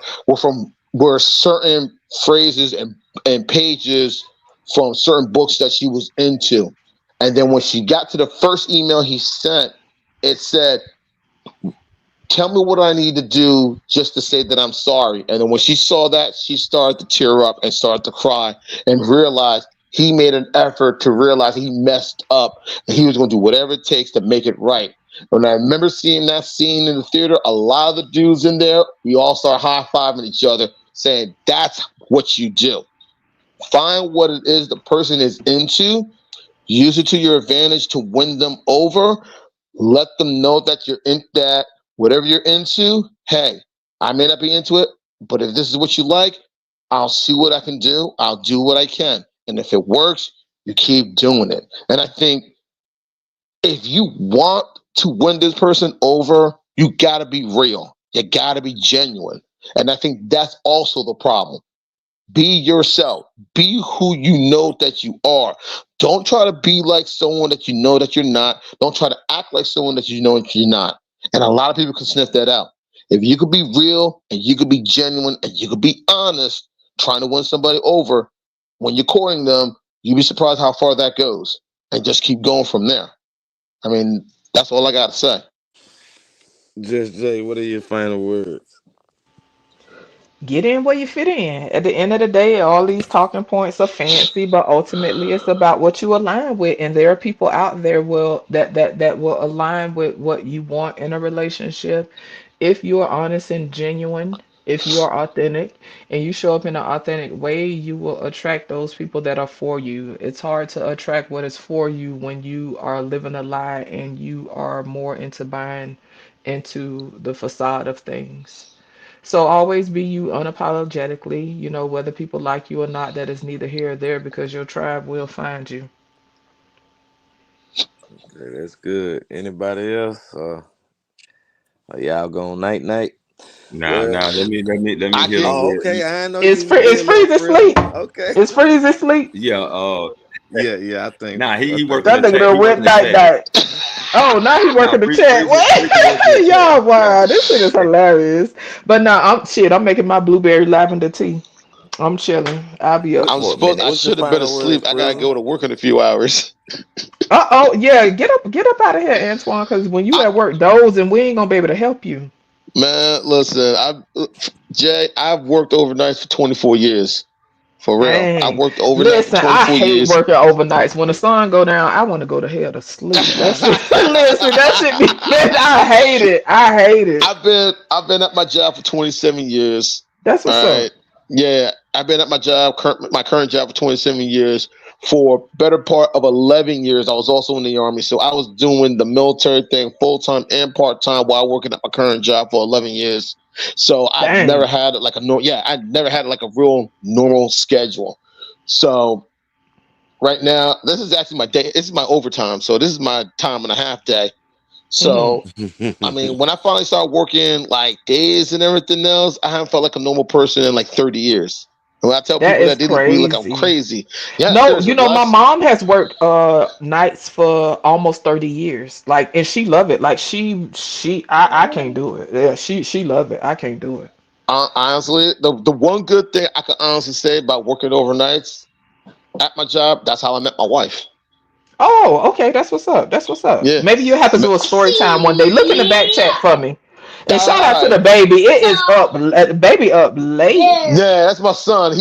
were certain phrases and pages from certain books that she was into. And then when she got to the first email he sent, it said, "Tell me what I need to do just to say that I'm sorry." And then when she saw that, she started to tear up and started to cry and realized he made an effort to realize he messed up and he was going to do whatever it takes to make it right. When I remember seeing that scene in the theater, a lot of the dudes in there, we all start high-fiving each other, saying, that's what you do. Find what it is the person is into, use it to your advantage to win them over, let them know that you're in that, whatever you're into, hey, I may not be into it, but if this is what you like, I'll see what I can do, I'll do what I can. And if it works, you keep doing it. And I think if you want to win this person over, you got to be real. You got to be genuine. And I think that's also the problem. Be yourself. Be who you know that you are. Don't try to be like someone that you know that you're not. Don't try to act like someone that you know that you're not. And a lot of people can sniff that out. If you could be real and you could be genuine and you could be honest, trying to win somebody over, when you're courting them, you'd be surprised how far that goes. And just keep going from there. I mean, that's all I got to say. Just Jay, what are your final words? Get in where you fit in. At the end of the day, all these talking points are fancy, but ultimately it's about what you align with. And there are people out there that will align with what you want in a relationship. If you are honest and genuine, if you are authentic and you show up in an authentic way, you will attract those people that are for you. It's hard to attract what is for you when you are living a lie and you are more into buying into the facade of things. So always be you unapologetically, whether people like you or not, that is neither here or there because your tribe will find you. Okay, that's good. Anybody else? Y'all going night night? Nah, Well, let me I hit can't. him Oh, with. okay. I know It's you free. It's still free up, to Frizzle. sleep. Okay. It's free to sleep. Yeah, Yeah. I think. nah, he I working That the nigga chat. done He went working the night chat. night. Oh, now he Nah, working the chat. Freezer working the What? chat. Y'all, Yeah. wow, this nigga's hilarious. But no, I'm making my blueberry lavender tea. I'm chilling. I'll be up for a I minute. What's your should have been final asleep. words, I got to Frizzle? go to work in a few hours. Yeah, get up out of here, Antoine, because when you at work, doze and we ain't gonna be able to help you. Man, listen, I've worked overnight for 24 years. For real. I Dang. worked overnight for Listen, I 24 hate years. working overnights. When the sun go down, I want to go to hell to sleep. That shit, listen, that shit be, man, I hate it. I hate it. I've been at my job for 27 years. That's what's All right. up. Yeah, I've been at my job, my current job for 27 years. For better part of 11 years, I was also in the Army. So I was doing the military thing full-time and part-time while working at my current job for 11 years. So I've never had like I never had like a real normal schedule. So right now, this is actually my day. This is my overtime. So this is my time and a half day. So, I mean, when I finally started working like days and everything else, I haven't felt like a normal person in like 30 years. And when I tell That people is that, they look at me like I'm crazy. crazy. Yeah, No, seriously. you know, my mom has worked nights for almost 30 years. Like, and she love it. Like I can't do it. Yeah, she love it. I can't do it. Honestly, the one good thing I can honestly say about working overnights at my job, that's how I met my wife. Oh, okay, that's what's up. That's what's up. Yeah. Maybe you have to do a story time one day. Look in the back chat for me. And shout out to All the right. baby. It is up, baby up late. Yeah, that's my son.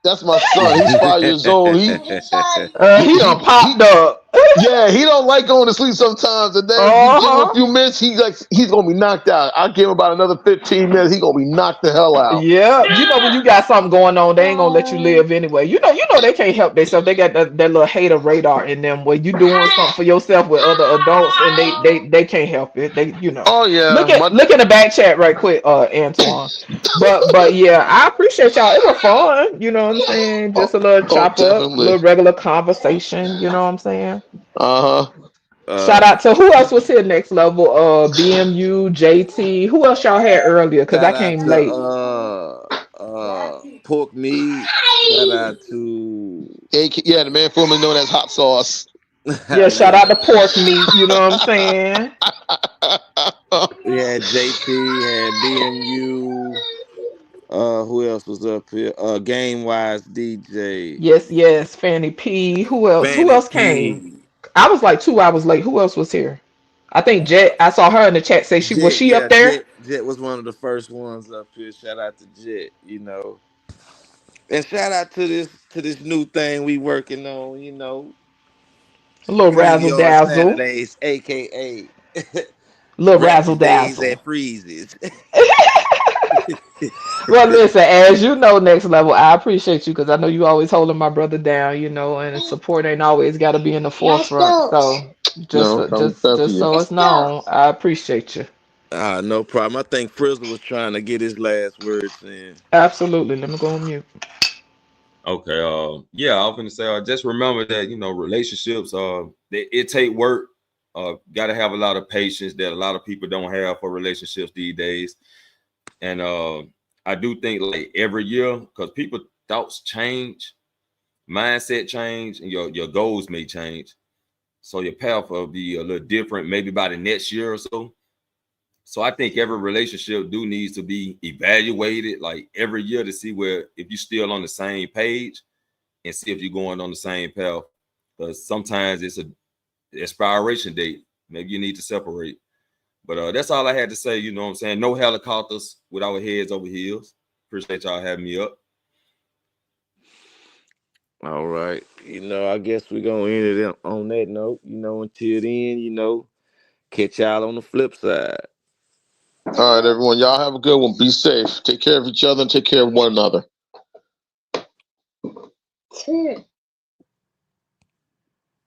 That's my son. He's 5 years old. He done popped up. Yeah, he don't like going to sleep sometimes. And then you give him a few minutes, he's gonna be knocked out. I'll give him about another 15 minutes. He's gonna be knocked the hell out. Yeah, you know when you got something going on, they ain't gonna let you live anyway. You know they can't help themselves. They got that little hater radar in them where you doing something for yourself with other adults, and they can't help it. They Oh yeah. Look in the back chat right quick, Antoine. But yeah, I appreciate y'all. It was fun. You know what I'm saying? Just a little chop up, definitely. little regular conversation. You know what I'm saying? Uh-huh. Shout out to who else was here next level? BMU, JT. Who else y'all had earlier? Because I Shout out came to late. pork meat. Shout out to the man formerly known as hot sauce. Yeah, shout out to pork meat. You know what I'm saying? Yeah, JT and BMU. Who else was up here? Game Wise DJ. Yes, Fanny P. Who else? Who Fanny else P. came? I was like 2 hours late. Who else was here? I think Jet. I saw her in the chat say she was up there. Jet was one of the first ones up here. Shout out to Jet, you know. And shout out to this new thing we working on, you know. A little razzle StreamYard dazzle. Saturdays, aka Little razzle Rapping Days dazzle. and Freezes. Well, listen, as you know, next level, I appreciate you because I know you always holding my brother down, you know, and support ain't always got to be in the forefront. So just so it's known, I appreciate you. No problem. I think Frizzle was trying to get his last words in. Absolutely. Let me go on mute. Okay. Yeah, I was gonna say. Just remember that relationships. It take work. Got to have a lot of patience that a lot of people don't have for relationships these days. And I do think like every year, because people thoughts change, mindset change, and your goals may change. So your path will be a little different, maybe by the next year or so. So I think every relationship needs to be evaluated like every year to see where if you're still on the same page and see if you're going on the same path. Because sometimes it's a expiration date. Maybe you need to separate. But that's all I had to say. You know what I'm saying? No helicopters with our heads over heels. Appreciate y'all having me up. All right. I guess we're going to end it on that note. Until then, catch y'all on the flip side. All right, everyone. Y'all have a good one. Be safe. Take care of each other and take care of one another.